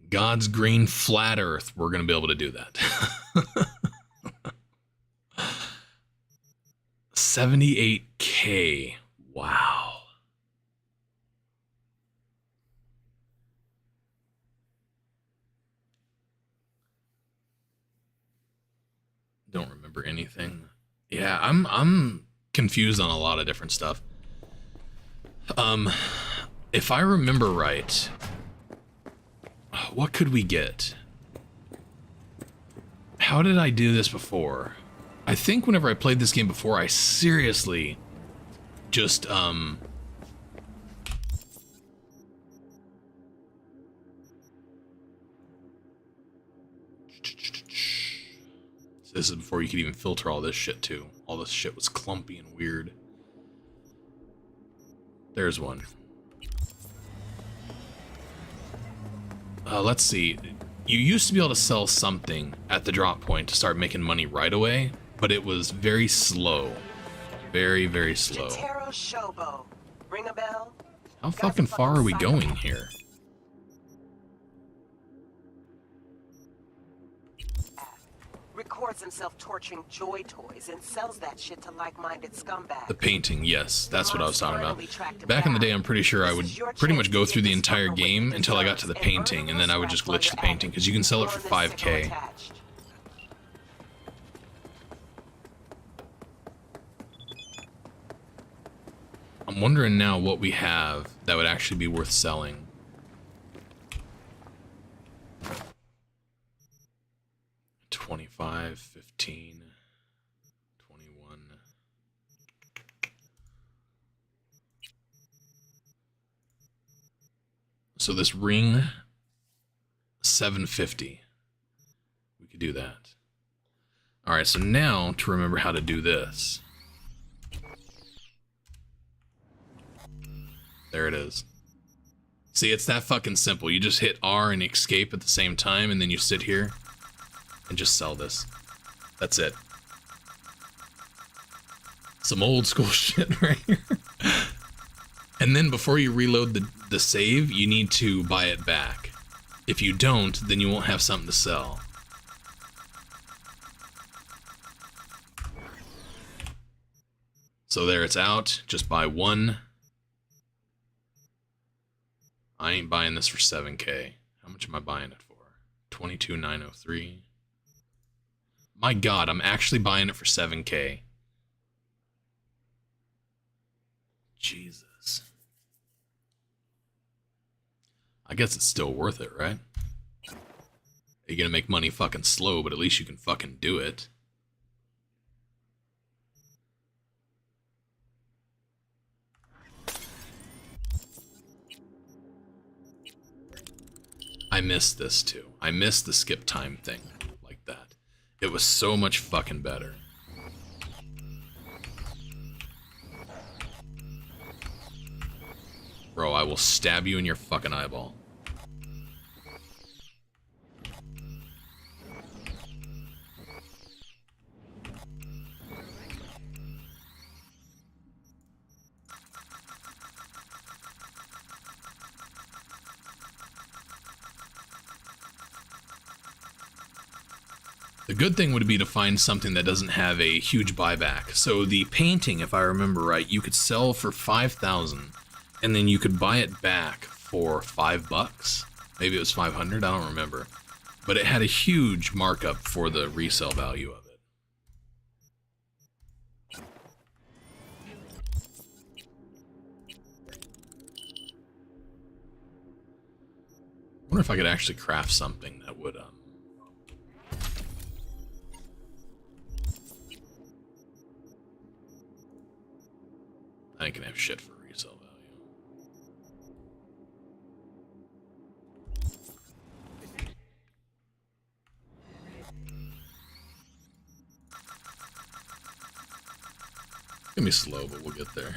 God's green flat earth, we're going to be able to do that. 78K. Wow. Don't remember anything. Yeah, I'm confused on a lot of different stuff. If I remember right, what could we get? How did I do this before? I think whenever I played this game before, I seriously just, so this is before you could even filter all this shit too. All this shit was clumpy and weird. There's one. Let's see. You used to be able to sell something at the drop point to start making money right away, but it was very slow. Very, very slow. Ring a bell? How fucking far are we going here? Records himself torturing joy toys and sells that shit to like-minded scumbags. The painting, yes, that's what I was talking about. Back in the day, I'm pretty sure I would pretty much go through the entire game until I got to the painting, and then I would just glitch the painting, because you can sell it for 5K. I'm wondering now what we have that would actually be worth selling. $25, $15, $21. So this ring, $750. We could do that. All right, so now to remember how to do this. There it is. See, it's that fucking simple. You just hit R and escape at the same time, and then you sit here and just sell this. That's it. Some old school shit right here. And then before you reload the save, you need to buy it back. If you don't, then you won't have something to sell. So there, it's out. Just buy one. I ain't buying this for 7K. How much am I buying it for? 22,903. My God, I'm actually buying it for 7K. Jesus. I guess it's still worth it, right? You're gonna make money fucking slow, but at least you can fucking do it. I missed this too. I missed the skip time thing like that. It was so much fucking better. Bro, I will stab you in your fucking eyeball. The good thing would be to find something that doesn't have a huge buyback. So the painting, if I remember right, you could sell for 5,000, and then you could buy it back for $5. Maybe it was 500, I don't remember. But it had a huge markup for the resale value of it. I wonder if I could actually craft something that would I ain't gonna have shit for resale value. It's gonna be slow, but we'll get there.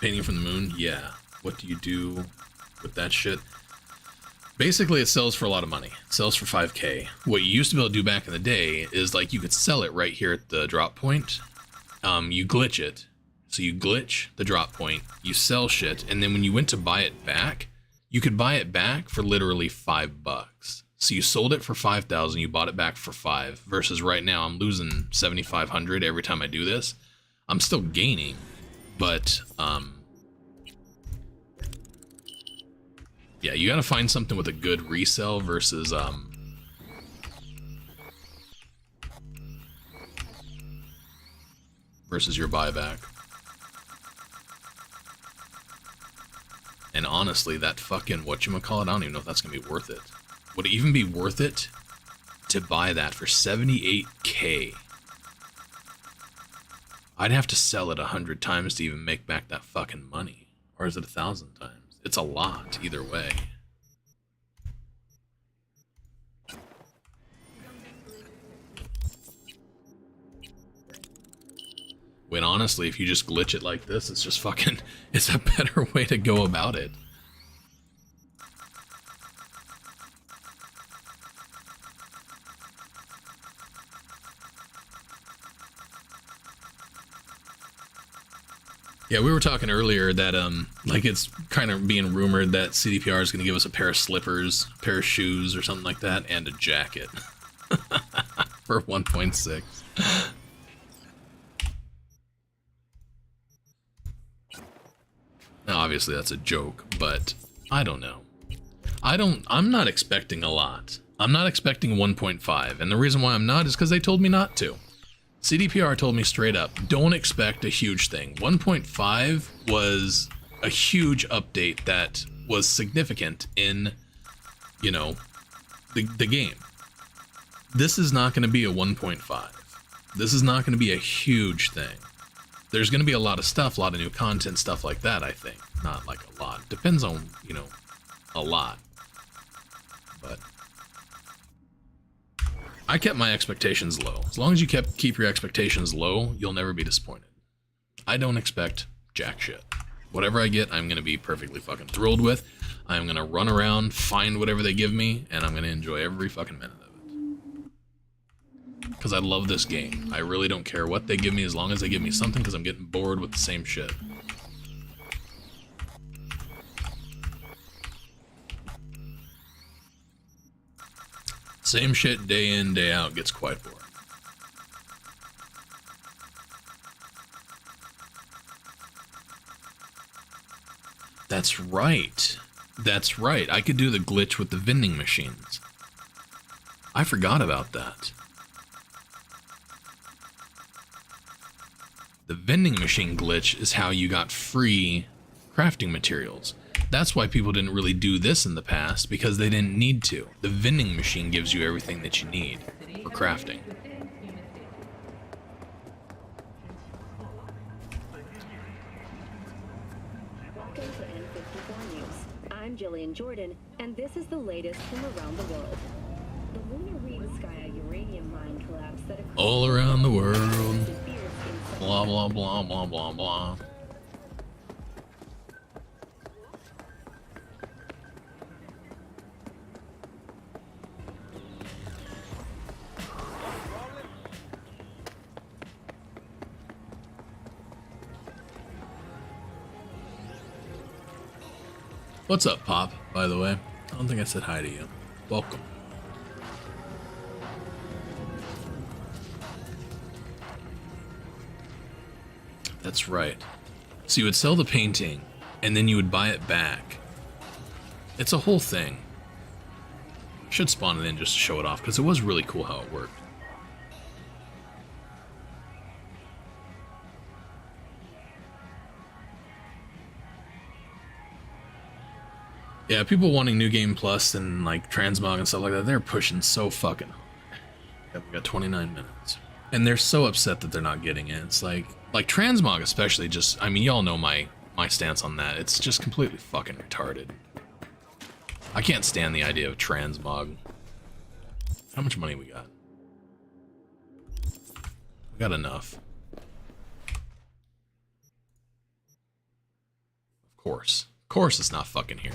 Painting from the moon? Yeah. What do you do with that shit? Basically, it sells for a lot of money. It sells for 5K. What you used to be able to do back in the day is, like, you could sell it right here at the drop point. You glitch it. So you glitch the drop point, you sell shit, and then when you went to buy it back, you could buy it back for literally $5. So you sold it for 5,000, you bought it back for 5, versus right now I'm losing 7,500 every time I do this. I'm still gaining, but yeah, you gotta find something with a good resell versus versus your buyback. And honestly, that fucking whatchamacallit, I don't even know if that's gonna be worth it. Would it even be worth it to buy that for 78K? I'd have to sell it 100 times to even make back that fucking money. Or is it 1,000 times? It's a lot, either way. When honestly, if you just glitch it like this, it's just fucking, it's a better way to go about it. Yeah, we were talking earlier that like it's kind of being rumored that CDPR is going to give us a pair of slippers, a pair of shoes or something like that, and a jacket for 1.6. Now, obviously that's a joke, but I don't know. I'm not expecting a lot. I'm not expecting 1.5, and the reason why I'm not is because they told me not to. CDPR told me straight up, don't expect a huge thing. 1.5 was a huge update that was significant in, you know, the game. This is not going to be a 1.5. This is not going to be a huge thing. There's going to be a lot of stuff, a lot of new content, stuff like that, I think. Not like a lot. Depends on, you know, a lot. But I kept my expectations low. As long as you keep your expectations low, you'll never be disappointed. I don't expect jack shit. Whatever I get, I'm going to be perfectly fucking thrilled with. I'm going to run around, find whatever they give me, and I'm going to enjoy every fucking minute of it. Because I love this game. I really don't care what they give me as long as they give me something, because I'm getting bored with the same shit. Same shit day in, day out gets quite boring. That's right. That's right. I could do the glitch with the vending machines. I forgot about that. The vending machine glitch is how you got free crafting materials. That's why people didn't really do this in the past, because they didn't need to. The vending machine gives you everything that you need for crafting. Welcome to N54 News. I'm Jillian Jordan, and this is the latest from around the world. The lunar Reed Sky uranium mine collapse that occurred All around the world. Blah, blah, blah, blah, blah, blah. What's up, Pop, by the way? I don't think I said hi to you. Welcome. That's right. So you would sell the painting, and then you would buy it back. It's a whole thing. Should spawn it in just to show it off, because it was really cool how it worked. Yeah, people wanting New Game Plus and like Transmog and stuff like that, they're pushing so fucking hard. Yep, we got 29 minutes. And they're so upset that they're not getting it. It's like transmog especially just, I mean, y'all know my stance on that. It's just completely fucking retarded. I can't stand the idea of transmog. How much money we got? We got enough. Of course. Of course it's not fucking here.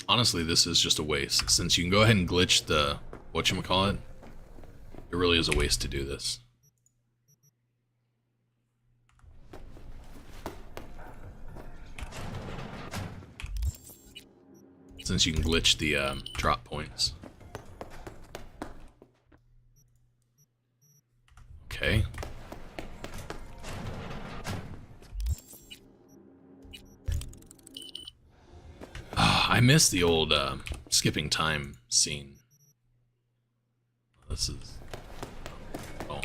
Honestly, this is just a waste. Since you can go ahead and glitch the whatchamacallit, it really is a waste to do this. Since you can glitch the drop points. Okay. I miss the old skipping time scene. This is... Oh.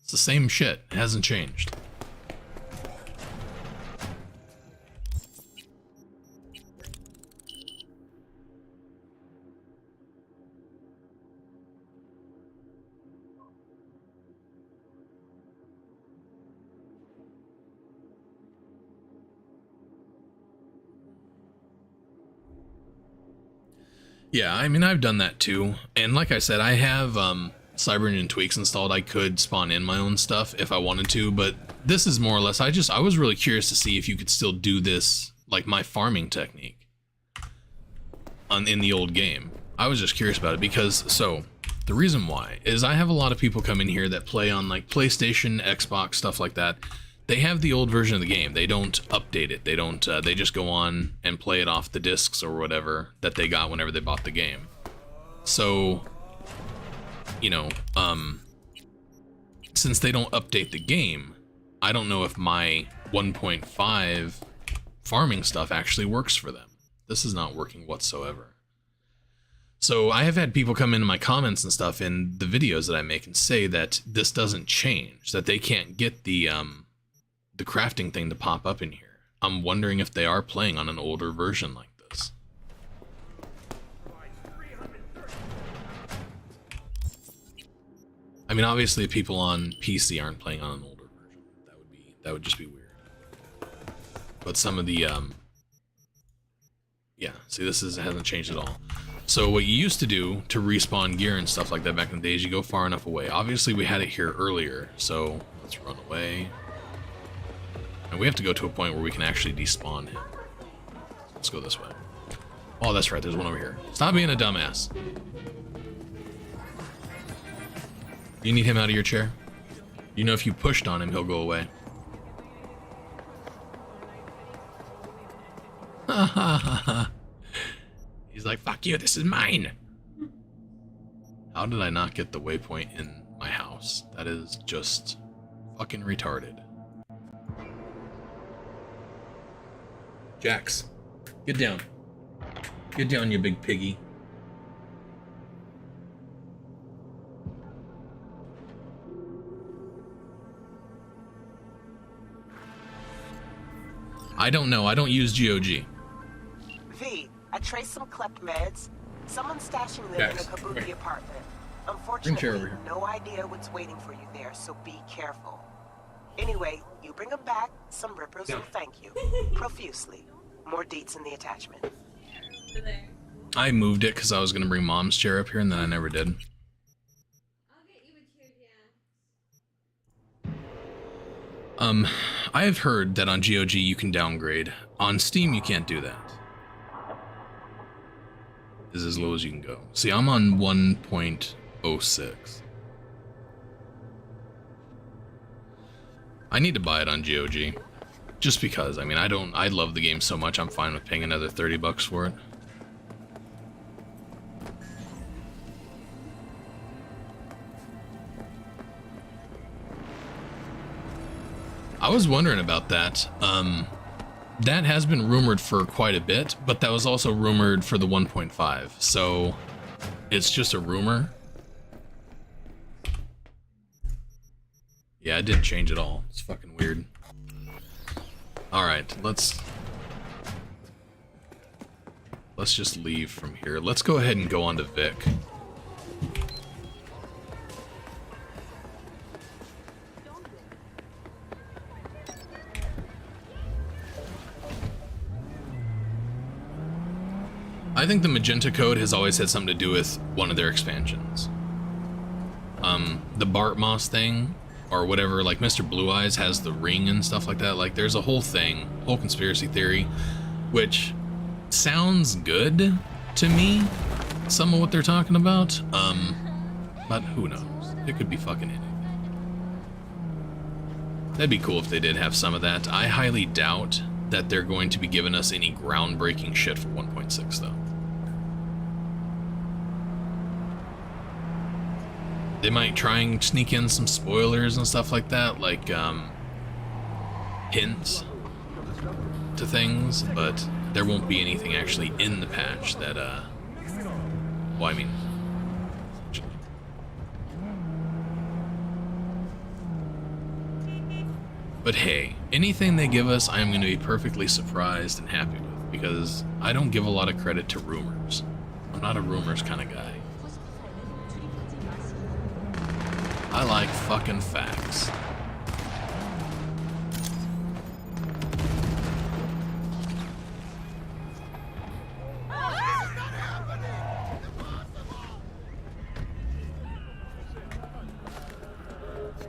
It's the same shit. It hasn't changed. Yeah, I mean, I've done that too. And like I said, I have Cyberpunk tweaks installed. I could spawn in my own stuff if I wanted to, but this is more or less, I was really curious to see if you could still do this, like my farming technique in the old game. I was just curious about it because, so, the reason why is I have a lot of people come in here that play on like PlayStation, Xbox, stuff like that. They have the old version of the game. They don't update it. They don't, they just go on and play it off the discs or whatever that they got whenever they bought the game. So, you know, since they don't update the game, I don't know if my 1.5 farming stuff actually works for them. This is not working whatsoever. So I have had people come into my comments and stuff in the videos that I make and say that this doesn't change, that they can't get the crafting thing to pop up in here. I'm wondering if they are playing on an older version like this. I mean, obviously people on PC aren't playing on an older version. That would just be weird. But some of the yeah, see, this hasn't changed at all. So what you used to do to respawn gear and stuff like that back in the days, you go far enough away. Obviously we had it here earlier, so let's run away. And we have to go to a point where we can actually despawn him. Let's go this way. Oh, that's right, there's one over here. Stop being a dumbass. You need him out of your chair? You know if you pushed on him, he'll go away. Ha ha ha ha. He's like, fuck you, this is mine. How did I not get the waypoint in my house? That is just fucking retarded. Jax, get down. Get down, you big piggy. I don't know. I don't use GOG. V, I traced some cleft meds. Someone's stashing them in a Kabuki apartment. Unfortunately, no idea what's waiting for you there, so be careful. Anyway, you bring them back, some rippers will thank you. Profusely. More deets in the attachment. I moved it because I was going to bring Mom's chair up here, and then I never did. I have heard that on GOG you can downgrade. On Steam you can't do that. This is as low as you can go. See, I'm on 1.06. I need to buy it on GOG. Just because, I mean, I love the game so much, I'm fine with paying another $30 for it. I was wondering about that. That has been rumored for quite a bit, but that was also rumored for the 1.5, so it's just a rumor. Yeah, it didn't change at all. It's fucking weird. Alright, let's just leave from here. Let's go ahead and go on to Vic. I think the Magenta Code has always had something to do with one of their expansions. The Bart Moss thing, or whatever, like Mr. Blue Eyes has the ring and stuff like that. Like, there's a whole thing, whole conspiracy theory, which sounds good to me, some of what they're talking about, but who knows? It could be fucking anything. That'd be cool if they did have some of that. I highly doubt that they're going to be giving us any groundbreaking shit for 1.6, though. They might try and sneak in some spoilers and stuff like that, like hints to things, but there won't be anything actually in the patch that, well, I mean, but hey, anything they give us, I'm going to be perfectly surprised and happy with, because I don't give a lot of credit to rumors. I'm not a rumors kind of guy. I like fucking facts.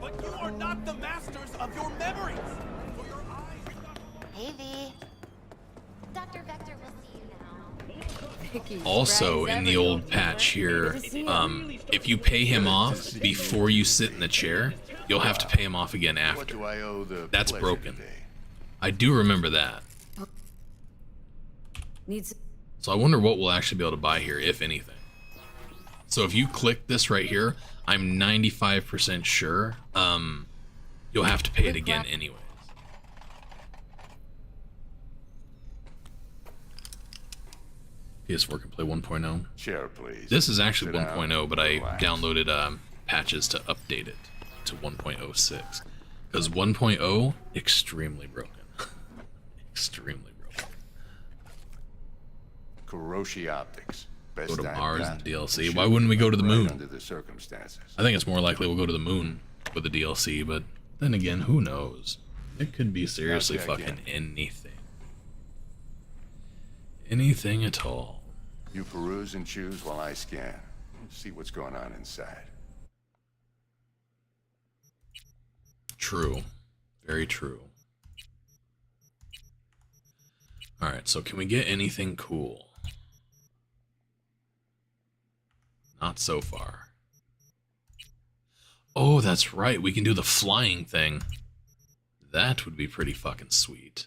But you are not the masters of your memories. For your eyes. Hey, V. Dr. Vector will see you now. Also, in the old patch here, if you pay him off before you sit in the chair, you'll have to pay him off again after. That's broken. I do remember that. So I wonder what we'll actually be able to buy here, if anything. So if you click this right here, I'm 95% sure you'll have to pay it again anyway. PS4 can play 1.0. Chair, please. This is actually 1.0, but I downloaded patches to update it to 1.06. Because 1.0, extremely broken. Extremely broken. Kuroshi Optics. Best Go to I've Mars got. and DLC. Why wouldn't we go to the moon? Under the circumstances. I think it's more likely we'll go to the moon with the DLC, but then again, who knows? It could be seriously fucking anything. Anything at all. You peruse and choose while I scan. See what's going on inside. True. Very true. Alright, so can we get anything cool? Not so far. Oh, that's right. We can do the flying thing. That would be pretty fucking sweet.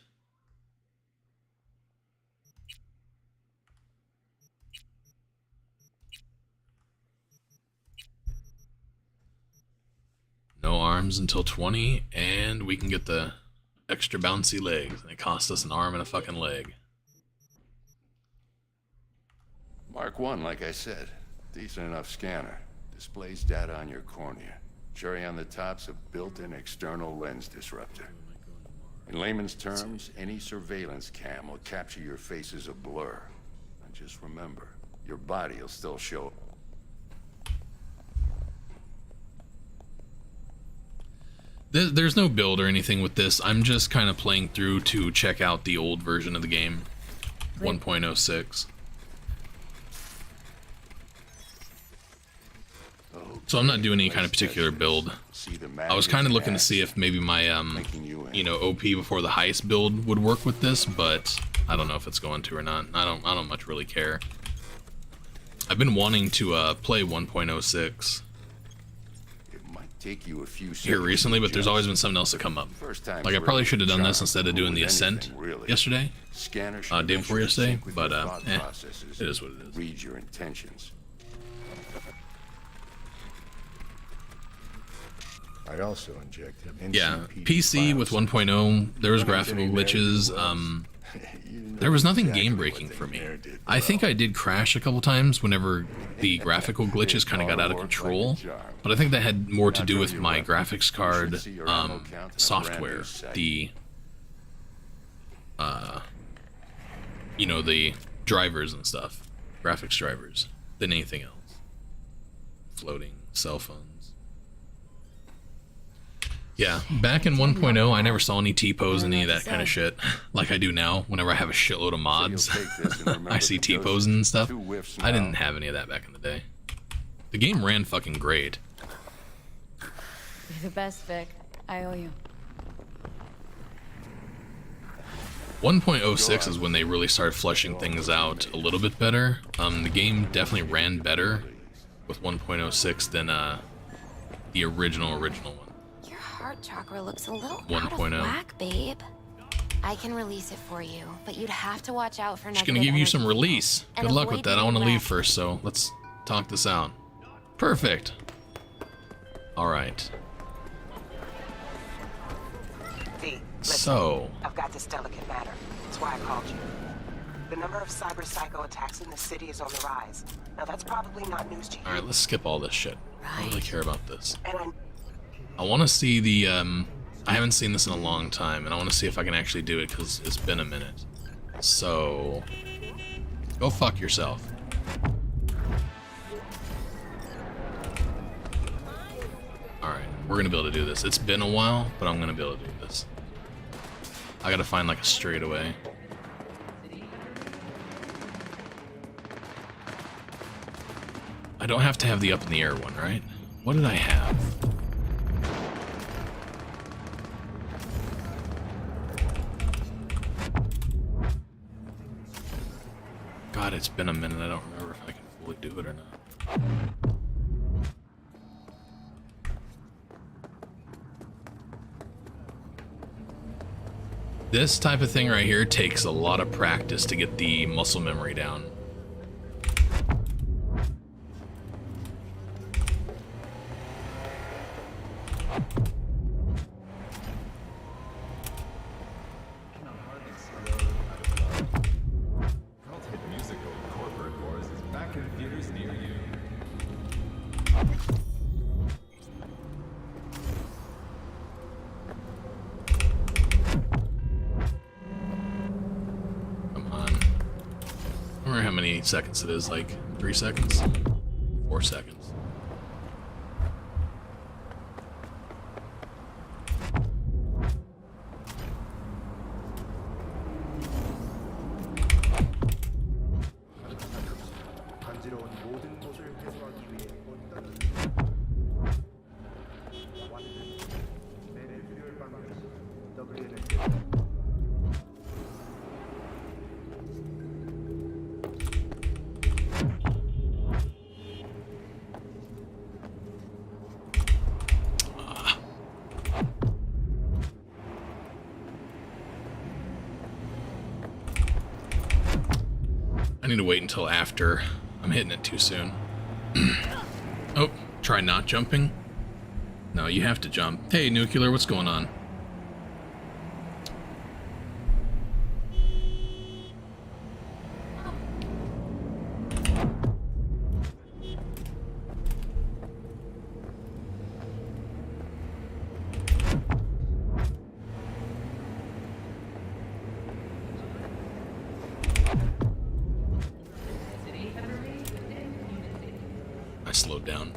No arms until 20, and we can get the extra bouncy legs, and it costs us an arm and a fucking leg. Mark 1, like I said. Decent enough scanner. Displays data on your cornea. Cherry on the top's a built-in external lens disruptor. In layman's terms, any surveillance cam will capture your face as a blur. And just remember, your body will still show. There's no build or anything with this. I'm just kind of playing through to check out the old version of the game, 1.06. So I'm not doing any kind of particular build. I was kind of looking to see if maybe my, you know, OP before the heist build would work with this, but I don't know if it's going to or not. I don't much really care. I've been wanting to play 1.06 Take you a few here recently, but there's always been something else to come up. Like, I probably should have done this instead of doing the Ascent yesterday, day before yesterday, but it is what it is. Read your intentions. I also injected yeah, PC with 1.0, there was graphical glitches. There was nothing game-breaking for me. I think I did crash a couple times whenever the graphical glitches kind of got out of control, but I think that had more to do with my graphics card software, the you know, the drivers and stuff, graphics drivers, than anything else. Floating cell phones. Yeah, back in 1.0, I never saw any T-pose and any of that kind of shit, like I do now. Whenever I have a shitload of mods, I see T-pose and stuff. I didn't have any of that back in the day. The game ran fucking great. You're the best, Vic. I owe you. 1.06 is when they really started fleshing things out a little bit better. The game definitely ran better with 1.06 than the original one. Your heart chakra looks a little 1.0. out of whack, babe. I can release it for you, but you'd have to watch out for Just gonna give you some release. Good luck with that. I want to leave first, so let's talk this out. Perfect. All right. V, listen, So I've got this delicate matter. That's why I called you. The number of cyber psycho attacks in the city is on the rise. Now that's probably not news to you. all right, let's skip all this shit. I don't really care about this. And I want to see the I haven't seen this in a long time, and I want to see if I can actually do it because it's been a minute. So go fuck yourself. Alright, we're gonna be able to do this. It's been a while, but I'm gonna be able to do this. I gotta find like a straightaway. I don't have to have the up in the air one, right? What did I have? God, it's been a minute. I don't remember if I can fully do it or not. This type of thing right here takes a lot of practice to get the muscle memory down. Seconds it is, like 3 seconds, 4 seconds. I need to wait until after. I'm hitting it too soon. Oh, try not jumping? No, you have to jump. Hey, Nuclear, what's going on? Slowed down.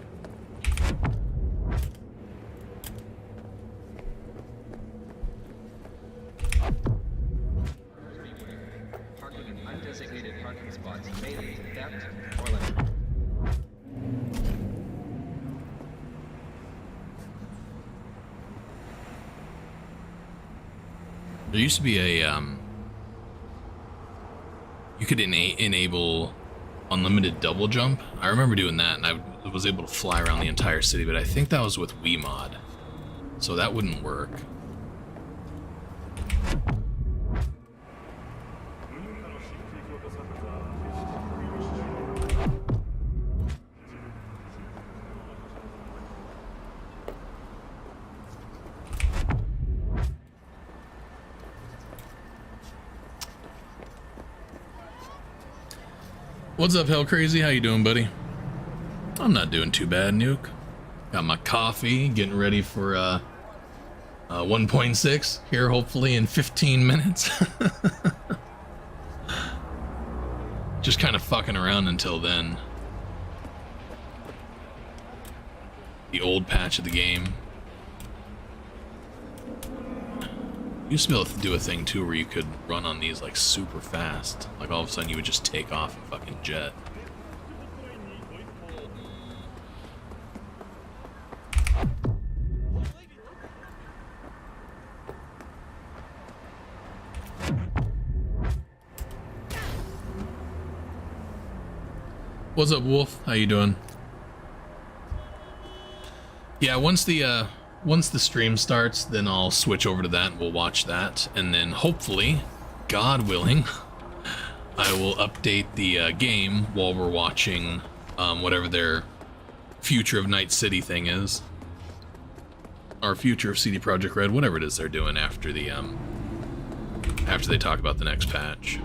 Parking in undesignated parking spots may lead to theft or litter. There used to be a you could enable unlimited double jump. I remember doing that, and I was able to fly around the entire city, but I think that was with Wiimod, so that wouldn't work. What's up, Hell Crazy? How you doing, buddy? I'm not doing too bad, Nuke. Got my coffee, getting ready for 1.6 here, hopefully in 15 minutes. Just kind of fucking around until then. The old patch of the game. You used to be able to do a thing too where you could run on these like super fast. Like all of a sudden you would just take off and fucking jet. What's up, Wolf? How you doing? Yeah, once the stream starts, then I'll switch over to that and we'll watch that, and then hopefully, God willing, I will update the game while we're watching whatever their Future of Night City thing is, or Future of CD Projekt Red, whatever it is they're doing after the after they talk about the next patch.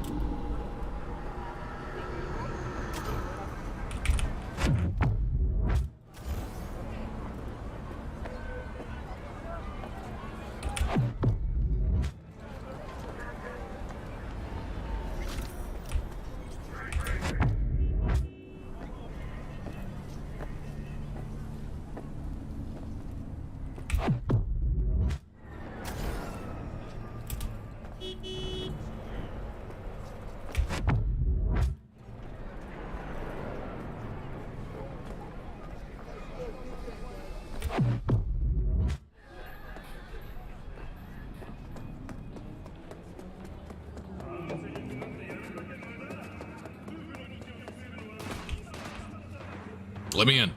Let me in.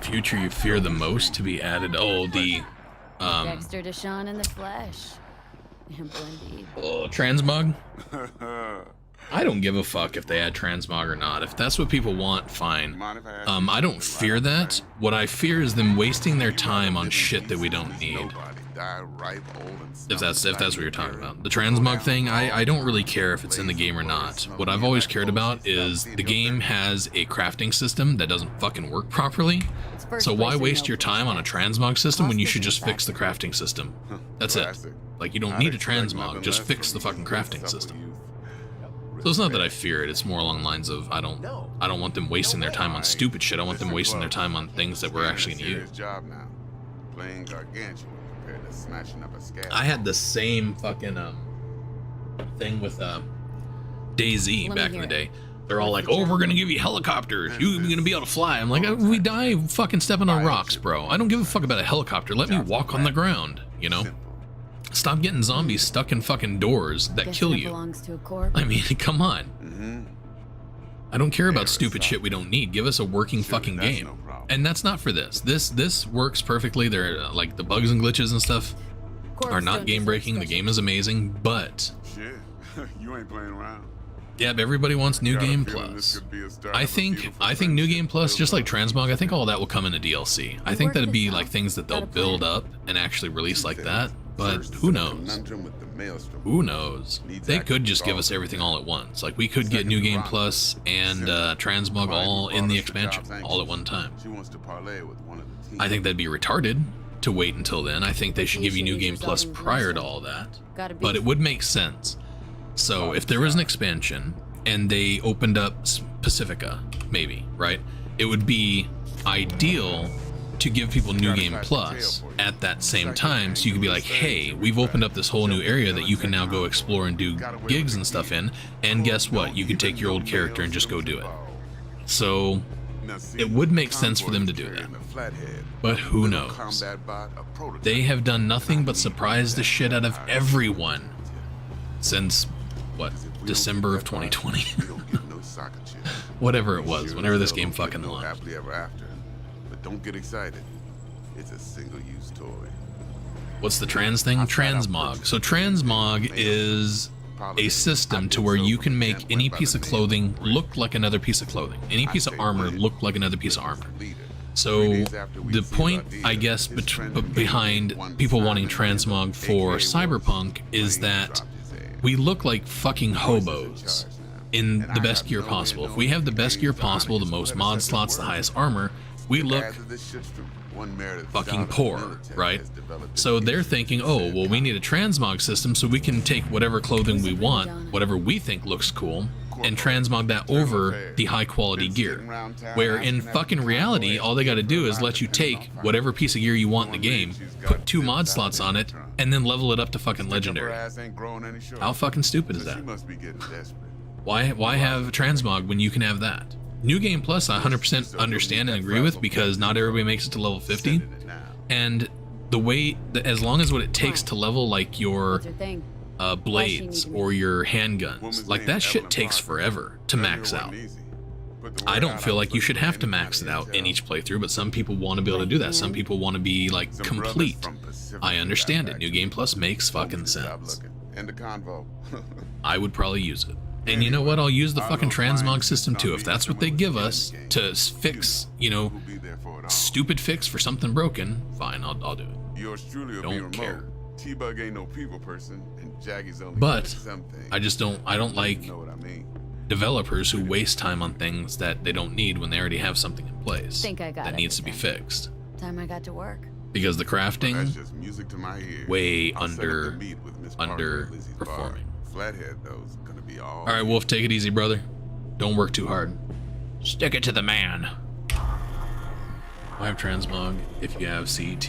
Future you fear the most to be added. Oh, the Dexter Deshawn in the flesh. Ample indeed. Oh, transmog? I don't give a fuck if they add transmog or not. If that's what people want, fine. I don't fear that. What I fear is them wasting their time on shit that we don't need. If that's what you're talking about. The transmog thing, I don't really care if it's in the game or not. What I've always cared about is the game has a crafting system that doesn't fucking work properly. So why waste your time on a transmog system when you should just fix the crafting system? That's it. Like, you don't need a transmog, just fix the fucking crafting system. So it's not that I fear it, it's more along the lines of I don't want them wasting their time on stupid shit. I want them wasting their time on things that we're actually gonna use. I had the same fucking thing with DayZ back in the day. They're all like, "Oh, we're gonna give you helicopters. You're gonna be able to fly." I'm like, "If we die fucking stepping on rocks, bro. I don't give a fuck about a helicopter. Let me walk on the ground, you know? Stop getting zombies stuck in fucking doors that kill you. I mean, come on. I don't care about stupid shit we don't need. Give us a working fucking game." And that's not for this. This works perfectly. They're like the bugs and glitches and stuff are not game breaking. The game is amazing, but You ain't playing around. yeah, but everybody wants New Game Plus. I think New Game Plus, just like Transmog, I think all that will come in a DLC. I think that'd be like things that they'll build up and actually release like that. But who knows? Who knows? They could just give us everything all at once. Like, we could get New Game Plus and Transmog all in the expansion, all at one time. I think that'd be retarded to wait until then. I think they should give you New Game Plus prior to all that. But it would make sense. So if there was an expansion and they opened up Pacifica, maybe, right? It would be ideal to give people New Game Plus at that same time, so you could be like, hey, we've opened up this whole new area that you can now go explore and do gigs and stuff in, and guess what? You can take your old character and just go do it. So it would make sense for them to do that. But who knows? They have done nothing but surprise the shit out of everyone since, what, December of 2020? Whatever it was, whenever this game fucking launched. Don't get excited. It's a single-use toy. What's the trans thing? Transmog. So transmog is a system to where you can make any piece of clothing look like another piece of clothing. Any piece of armor look like another piece of armor. So the point, I guess, behind people wanting transmog for Cyberpunk is that we look like fucking hobos in the best gear possible. If we have the best gear possible, the most mod slots, the highest armor, we look fucking poor, right? So they're thinking, oh, well, we need a transmog system so we can take whatever clothing we want, whatever we think looks cool, and transmog that over the high quality gear. Where in fucking reality, all they gotta do is let you take whatever piece of gear you want in the game, put 2 mod slots on it, and then level it up to fucking legendary. How fucking stupid is that? Why have transmog when you can have that? New Game Plus I 100% understand and agree with, because not everybody makes it to level 50, and the way that, as long as what it takes to level like your blades or your handguns, like that shit takes forever to max out. I don't feel like you should have to max it out in each playthrough, but some people want to be able to do that. Some people want to be like complete. I understand it. New Game Plus makes fucking sense. I would probably use it. And you know what? I'll use the fucking transmog system too. If that's what they give us to fix, you know, stupid fix for something broken, fine, I'll do it. Don't care. T-Bug ain't no people person, and Jaggy's only but I don't like developers who waste time on things that they don't need when they already have something in place that needs to be fixed. Time I got to work. Because the crafting way underperforming. Flathead though is gonna be all right, Wolf, take it easy, brother. Don't work too hard. Stick it to the man. I have transmog if you have CET.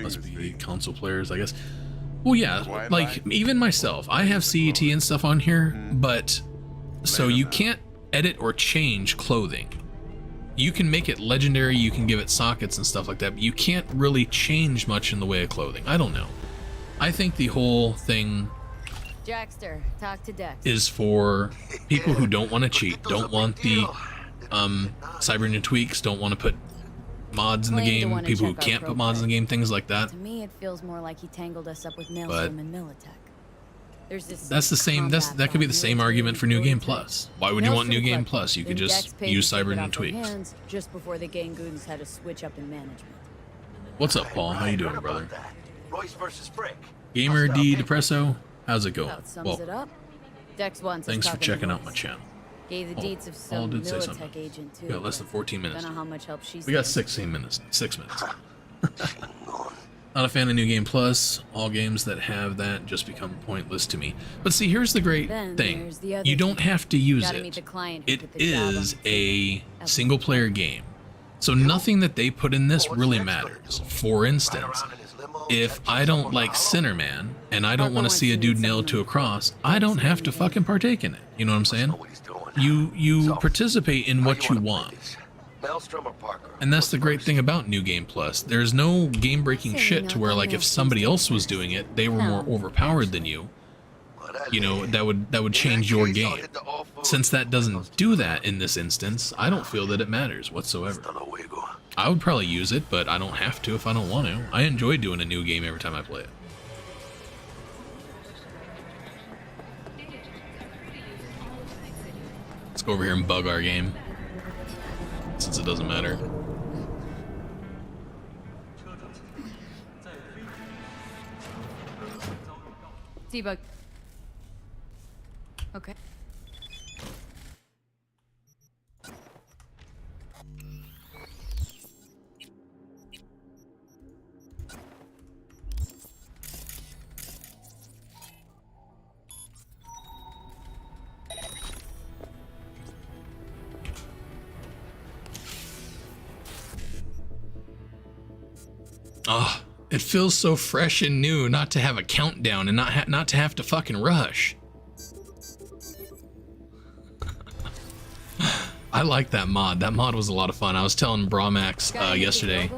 Must be console players, I guess. Well, yeah, like even myself, I have CET and stuff on here, but so you can't edit or change clothing. You can make it legendary, you can give it sockets and stuff like that, but you can't really change much in the way of clothing. I don't know. I think the whole thing Jackster, talk to Dex. is for people who don't want to cheat, don't want the Cyberpunk tweaks, don't want to put mods in the game, people who can't put mods in the game, things like that. To me, it feels more like he tangled us up with Maelstrom and Militech. There's this that's the same. That could be the same argument for New Game Plus. Why would you want New Game Plus? You could just use Cyberpunk tweaks. Just before the Gangoons had a switch up in management. What's up, Paul? How you doing, brother? Royce versus Brick. Gamer D Depresso, how's it going? Well, it up. Dex wants thanks for checking out my channel. Gave the deeds of some Militech agent too. We got less than 14 minutes. Don't know how much help she's. We got 16 minutes. 6 minutes. Not a fan of New Game Plus. All games that have that just become pointless to me. But see, here's the great thing. You don't have to use it. It is a single-player game. So nothing that they put in this really matters. For instance, if I don't like Sinnerman, and I don't want to see a dude nailed to a cross, I don't have to fucking partake in it. You know what I'm saying? You participate in what you want. And that's the great thing about New Game Plus. There's no game-breaking shit to where, like, if somebody else was doing it, they were more overpowered than you. You know, that would change your game. Since that doesn't do that in this instance, I don't feel that it matters whatsoever. I would probably use it, but I don't have to if I don't want to. I enjoy doing a new game every time I play it. Let's go over here and bug our game, since it doesn't matter. T-Bug. Okay. Oh, it feels so fresh and new not to have a countdown and not to have to fucking rush. I like that mod. That mod was a lot of fun. I was telling Bramax yesterday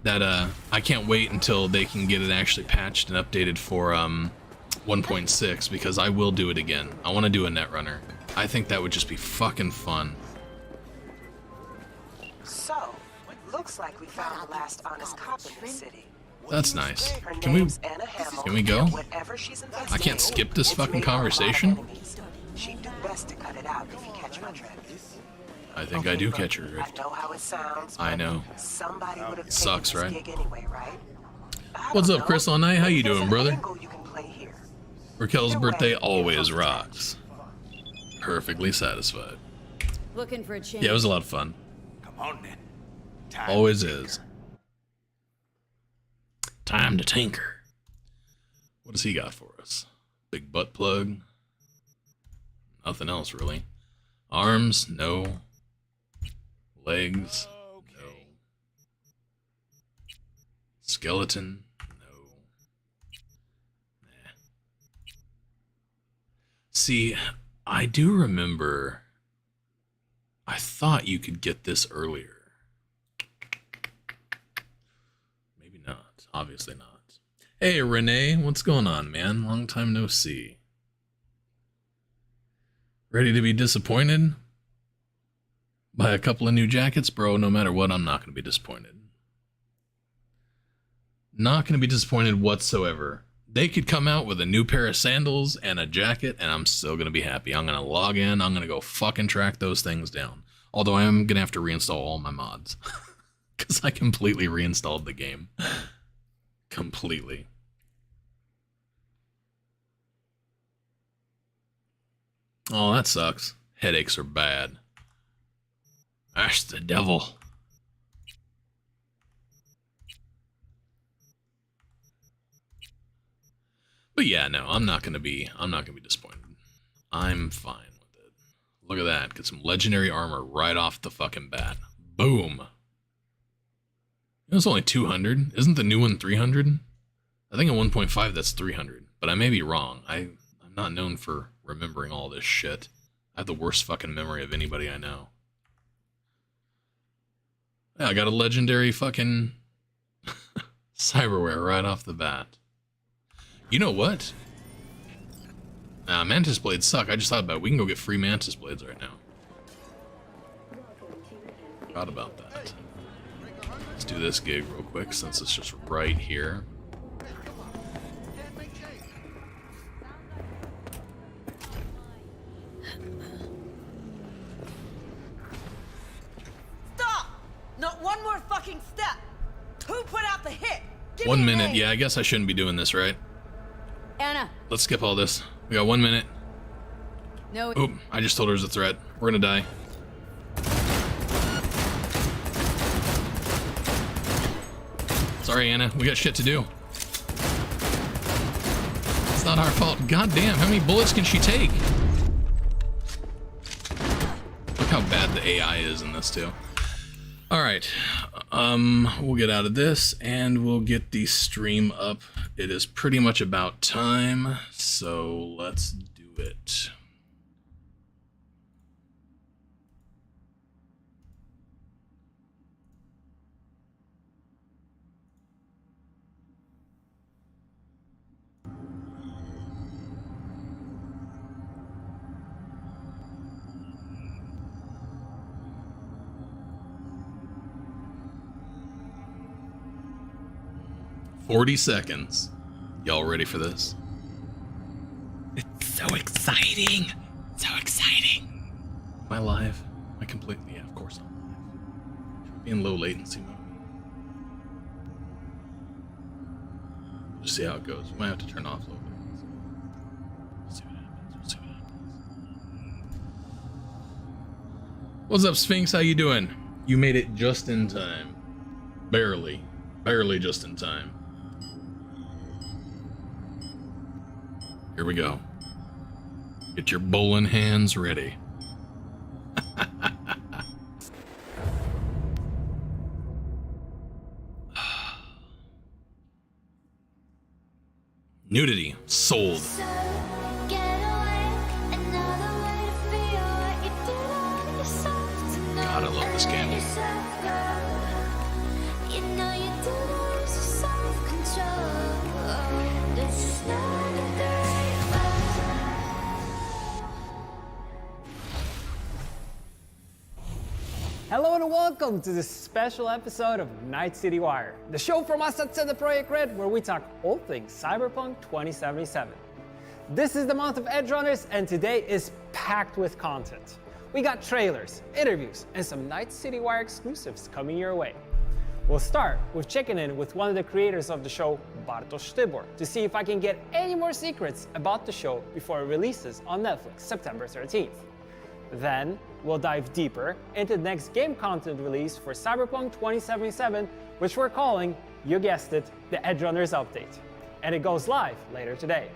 that I can't wait until they can get it actually patched and updated for 1.6 because I will do it again. I want to do a Netrunner. I think that would just be fucking fun. So, looks like we found the last honest cop in the city. That's nice. Can we go? I can't skip this fucking conversation. She'd do best to cut it out if you catch my drift. I think I do catch your I drift. know how it sounds. I know. Somebody would have Sucks, taken right? this gig anyway, right? What's up, Chris All Night? How you doing, brother? You can play here. Raquel's birthday always rocks. Perfectly satisfied. Looking for a change. Yeah, it was a lot of fun. Come on then. Always is. Time to tinker. What does he got for us? Big butt plug? Nothing else, really. Arms? No. Legs? No. Skeleton? No. Nah. See, I do remember... I thought you could get this earlier. Maybe not. Obviously not. Hey, Renee. What's going on, man? Long time no see. Ready to be disappointed? By a couple of new jackets? Bro, no matter what, I'm not going to be disappointed. Not going to be disappointed whatsoever. They could come out with a new pair of sandals and a jacket, and I'm still going to be happy. I'm going to log in. I'm going to go fucking track those things down. Although I am going to have to reinstall all my mods. Because I completely reinstalled the game. Completely. Oh, that sucks. Headaches are bad. That's the devil. But yeah, no, I'm not gonna be disappointed. I'm fine with it. Look at that. Get some legendary armor right off the fucking bat. Boom. It was only 200. Isn't the new one 300? I think at 1.5 that's 300. But I may be wrong. I'm not known for remembering all this shit. I have the worst fucking memory of anybody I know. Yeah, I got a legendary fucking cyberware right off the bat. You know what? Mantis blades suck. I just thought about it. We can go get free mantis blades right now. Forgot about that. Let's do this gig real quick since it's just right here. Stop! Not one more fucking step! Who put out the hit? Give 1 me a minute. name. Yeah, I guess I shouldn't be doing this, right? Anna. Let's skip all this. We got 1 minute. No. Oop, I just told her it's a threat. We're gonna die. Sorry, Anna. We got shit to do. It's not our fault. God damn, how many bullets can she take? Look how bad the AI is in this, too. Alright. We'll get out of this, and we'll get the stream up. It is pretty much about time, so let's do it. $40 seconds. Y'all ready for this? It's so exciting. So exciting. Am I live? Am I completely? Yeah, of course I'm live. Should be in low latency mode. We'll just see how it goes. We might have to turn off low latency. We'll see what happens. We'll see what happens. What's up, Sphinx? How you doing? You made it just in time. Barely. Barely just in time. Here we go. Get your bowling hands ready. Nudity sold. God, I love this game. Hello and welcome to this special episode of Night City Wire, the show from us at CD Projekt Red where we talk all things Cyberpunk 2077. This is the month of Edge Runners and today is packed with content. we got trailers, interviews, and some Night City Wire exclusives coming your way. We'll start with checking in with one of the creators of the show, Bartosz Tybor, to see if I can get any more secrets about the show before it releases on Netflix September 13th. Then, we'll dive deeper into the next game content release for Cyberpunk 2077, which we're calling, you guessed it, the Edgerunners Update. And it goes live later today.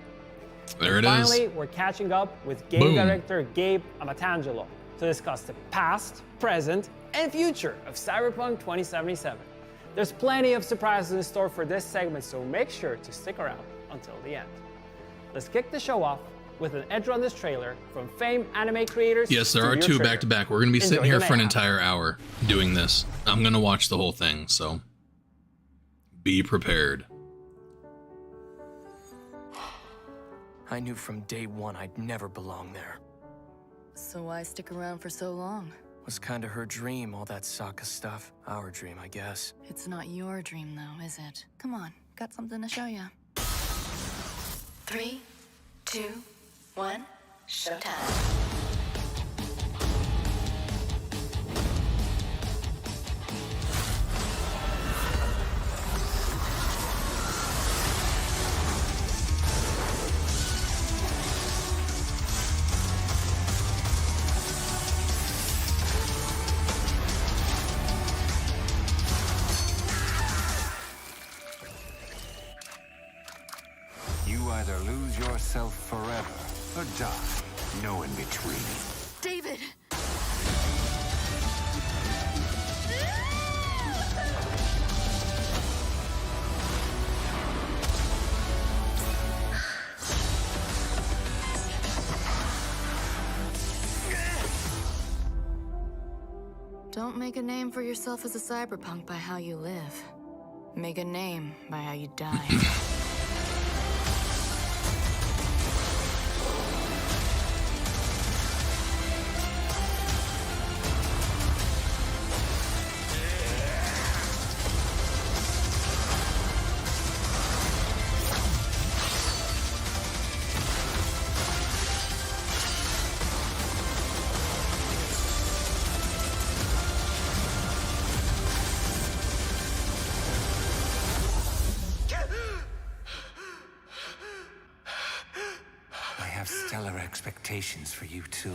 There it is. Finally, we're catching up with game director Gabe Amatangelo to discuss the past, present, and future of Cyberpunk 2077. There's plenty of surprises in store for this segment, so make sure to stick around until the end. Let's kick the show off with an Edgerunners trailer from famed anime creators. Yes, there are two back to back. We're going to be sitting here for an entire hour doing this. I'm going to watch the whole thing, so be prepared. I knew from day one I'd never belong there. So why stick around for so long? Was kinda her dream, all that Sokka stuff. Our dream, I guess. It's not your dream, though, is it? Come on, got something to show you. 3, 2, 1, showtime. Either lose yourself forever or die. No in between. David! Don't make a name for yourself as a cyberpunk by how you live. Make a name by how you die. Stellar expectations for you too.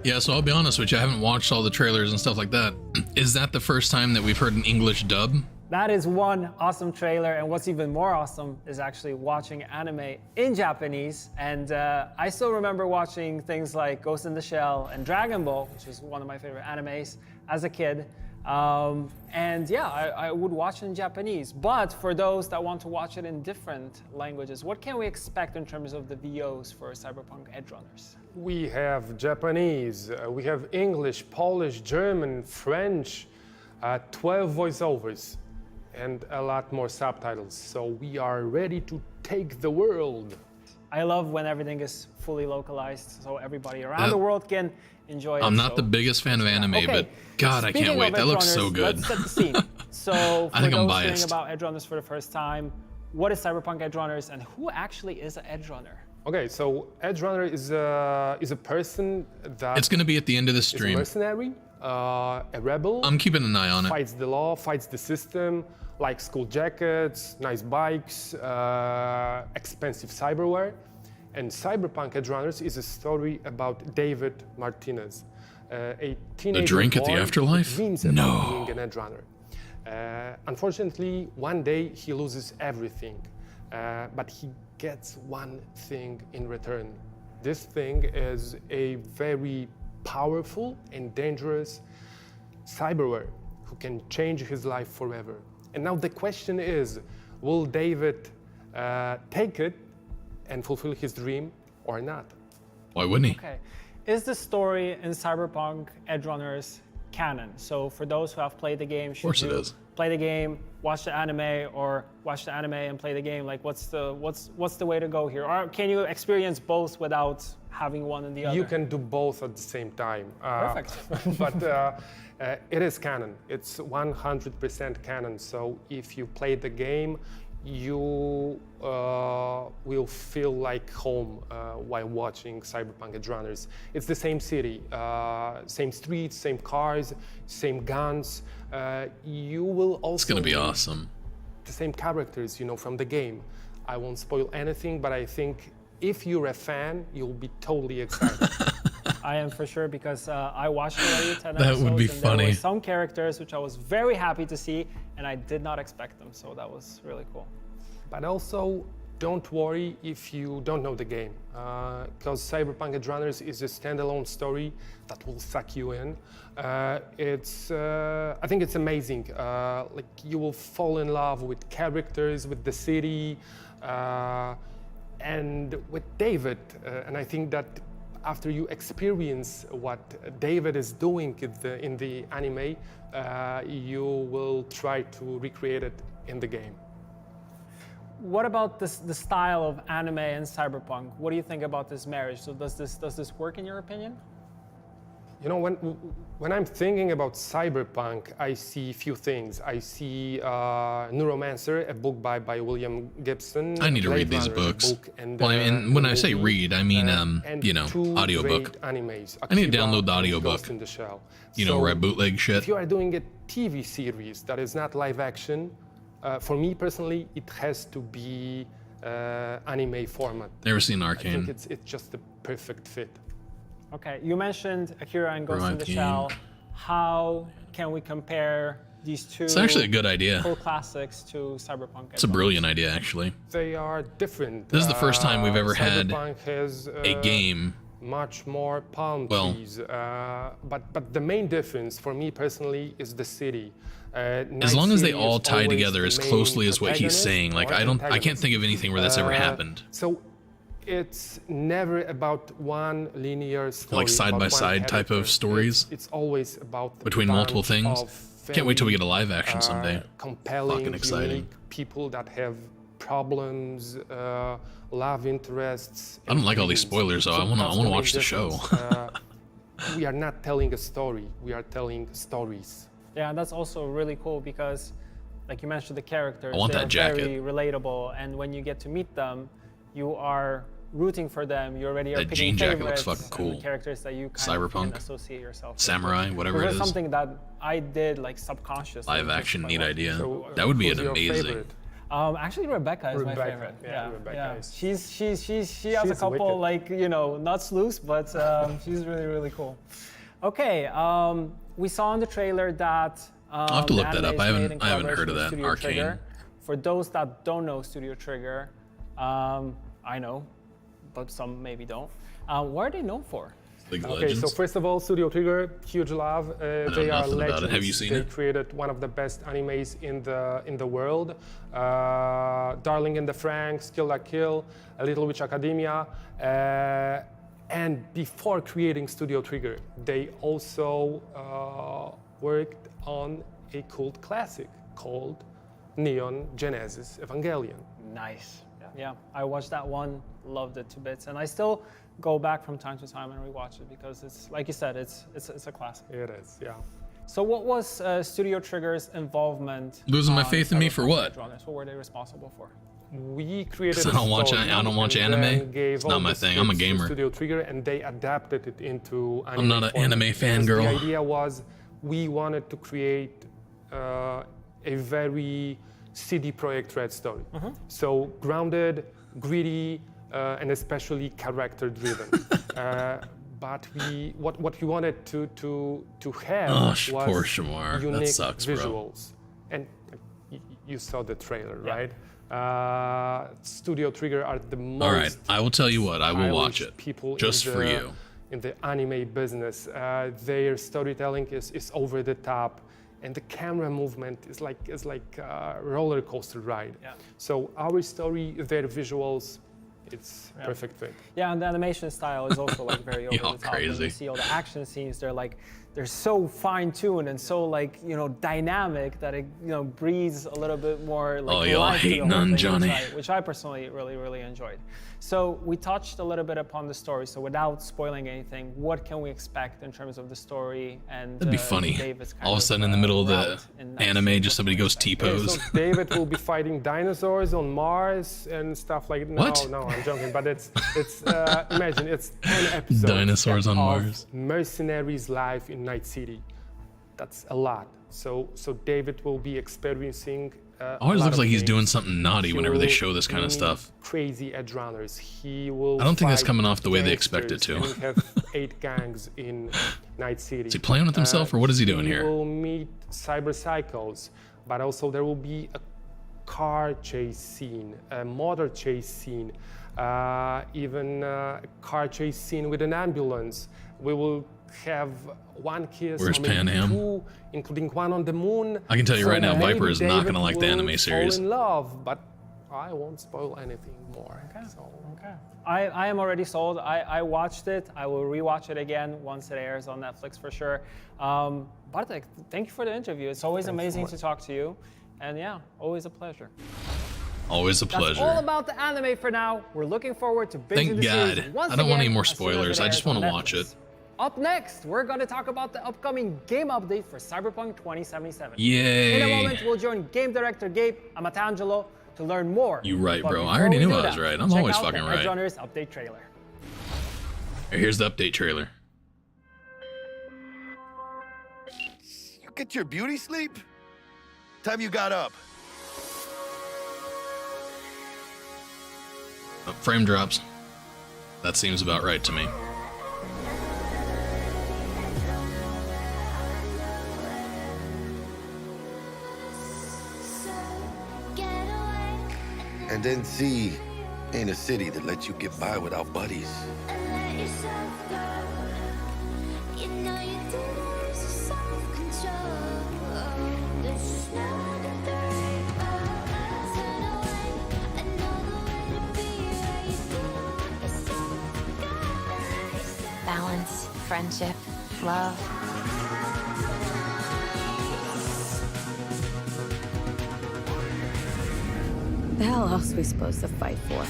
Yeah, so I'll be honest with you, I haven't watched all the trailers and stuff like that. Is that the first time that we've heard an English dub? That is one awesome trailer, and what's even more awesome is actually watching anime in Japanese. And I still remember watching things like Ghost in the Shell and Dragon Ball, which is one of my favorite animes as a kid. And yeah, I would watch it in Japanese. But for those that want to watch it in different languages, what can we expect in terms of the VOs for Cyberpunk Edgerunners? We have Japanese, we have English, Polish, German, French, 12 voiceovers, and a lot more subtitles. So we are ready to take the world. I love when everything is fully localized, so everybody around the world can enjoy it. I'm not the biggest fan of anime, but God, I can't wait. That looks so good. Let's set the scene. So I think I'm those biased. about Edgerunners for the first time, what is Cyberpunk Edgerunners and who actually is an Edgerunner? Okay, so Edgerunner is a person that it's going to be at the end of the stream. Is a mercenary, a rebel. I'm keeping an eye on it. Fights the law, fights the system, likes cool jackets, nice bikes, expensive cyberware. And Cyberpunk Edgerunners is a story about David Martinez, a teenager. The drink at the afterlife? Dreams about being an Edgerunner. Unfortunately, one day he loses everything, but he gets one thing in return. This thing is a very powerful and dangerous cyberware who can change his life forever. And now the question is, will David take it and fulfill his dream or not? Why wouldn't he? Okay. Is the story in Cyberpunk Edgerunners canon? So for those who have played the game, should you play the game, watch the anime, or watch the anime and play the game? Like, what's the way to go here? Or can you experience both without having one and the other? You can do both at the same time. Perfect. But it is canon. It's 100% canon. So if you play the game, you will feel like home while watching Cyberpunk Edge Runners. It's the same city, same streets, same cars, same guns. You will also It's gonna be awesome. The same characters, from the game. I won't spoil anything, but I think if you're a fan, you'll be totally excited. I am for sure, because I watched already 10 That episodes. would be and funny. There were some characters which I was very happy to see, and I did not expect them, so that was really cool. But also, don't worry if you don't know the game, because Cyberpunk Edge Runners is a standalone story that will suck you in. I think it's amazing. Like, you will fall in love with characters, with the city, and with David. And I think that after you experience what David is doing in the anime, you will try to recreate it in the game. What about the style of anime and cyberpunk? What do you think about this marriage? So does this work in your opinion? When I'm thinking about Cyberpunk, I see a few things. I see Neuromancer, a book by William Gibson. I need to read these books. Well, I mean, when I say read, I mean, audiobook. Animes, I need to download the audiobook. Ghost in the Shell. Red bootleg shit. If you are doing a TV series that is not live action, for me personally, it has to be anime format. Never seen Arcane. I think it's just the perfect fit. Okay, you mentioned Akira and Ghost in the Shell. How can we compare these two It's actually a good idea. Cool classics to Cyberpunk? It's a brilliant idea, actually. They are different. This is the first time we've ever had Cyberpunk has, a game. Much more palm trees, but the main difference for me personally is the city. As long as they all tie together as closely as what he's saying, like I can't think of anything where that's ever happened. So it's never about one linear story. Like side-by-side type of stories? It's always about between multiple things. Can't wait till we get a live action someday. Compelling, fucking exciting. unique people that have problems, love interests. I don't like all these spoilers, though. I want to watch the show. We are not telling a story. We are telling stories. Yeah, and that's also really cool because, like you mentioned, the characters, I want that jacket. Very relatable, and when you get to meet them, you are rooting for them. You already are That picking jean jacket looks favorites fucking cool. and the characters that you kind Cyberpunk, of can associate yourself with. Samurai, whatever it is. Something that I did like subconsciously. Live action, neat idea. So, that would be who's an your amazing. favorite? Actually, Rebecca is my favorite. Yeah, Rebecca is. She has a couple wicked. nuts loose, but she's really, really cool. Okay, we saw in the trailer that I'll have to look that up. I haven't heard of collaboration with that. Studio Arcane. Trigger. For those that don't know Studio Trigger, I know, but some maybe don't. What are they known for? League of Okay, Legends. so first of all, Studio Trigger, huge love. They are nothing about it. legends. Have you seen they it? created one of the best animes in the world. Darling in the Franxx, Kill la Kill, A Little Witch Academia. And before creating Studio Trigger, they also worked on a cult classic called Neon Genesis Evangelion. Nice. Yeah, I watched that one, loved it to bits, and I still go back from time to time and rewatch it because it's, like you said, it's a classic. It is, yeah. So what was Studio Trigger's involvement? Losing my faith in me for what? What were they responsible for? We created. 'Cause I don't watch and anime. then gave It's all not my the thing. I'm a scripts to gamer. Studio Trigger, and they adapted it into anime. I'm not an format. anime Because fangirl. The idea was we wanted to create a very CD Projekt Red story. So grounded, gritty, and especially character-driven. But what we wanted to have Oh, was poor Shamar. That unique sucks, bro. visuals. And you saw the trailer, right? Studio Trigger are the most. All right, I will tell you what. I will watch it People just for you. In the anime business, their storytelling is over the top, and the camera movement is like a roller coaster ride. Yeah. So our story, their visuals, It's perfect fit. Yeah, and the animation style is also like very over the top. Crazy. When you see all the action scenes, they're so fine-tuned and so like, you know, dynamic that it, you know, breathes a little bit more like y'all life to the hating whole on thing, Johnny. which I personally really enjoyed. So we touched a little bit upon the story. So without spoiling anything, what can we expect in terms of the story and That'd be funny. David's kind All of a sudden in the middle of the route in Night anime, City? just somebody goes T-pose. So David will be fighting dinosaurs on Mars and stuff like that. What? No, I'm joking. But it's imagine it's 10 episodes. Dinosaurs on of Mars. Mercenaries' life in Night City. That's a lot. So David will be experiencing. Always looks like he's doing things. something naughty He whenever they will show this kind of meet stuff. Crazy edge runners. He will. I don't think that's fight coming off the way they expect it gangsters, to. and we have 8 gangs in Night City. Is he playing with himself, or what is he doing here? He will meet cyberpsychos, but also there will be a car chase scene, a motor chase scene, even a car chase scene with an ambulance. We will have one kiss, Where's or maybe Pan Am? 2, including one on the moon. I can tell you right now, maybe Viper is not David gonna like the will anime series. Fall in love, but I won't spoil anything more. Okay. I am already sold. I watched it. I will rewatch it again once it airs on Netflix for sure. Bartek, thank you for the interview. It's always amazing to talk to you. And yeah, always a pleasure. Always a That's all pleasure. about the anime for now. We're looking forward to binging Thank the series God. once I don't want again any more as soon as spoilers. it I just airs want to on watch Netflix. it. Up next, we're going to talk about the upcoming game update for Cyberpunk 2077. Yay. In a moment, we'll join game director Gabe Amatangelo to learn more. You right, But bro. I before already we knew do I was that, right. I'm check always out fucking the right. Edge Runners update trailer. Here's the update trailer. You get your beauty sleep? Time you got up. Frame drops. That seems about right to me. And then see, ain't a city that lets you get by without buddies. Balance, friendship, love. The hell else are we supposed to fight for?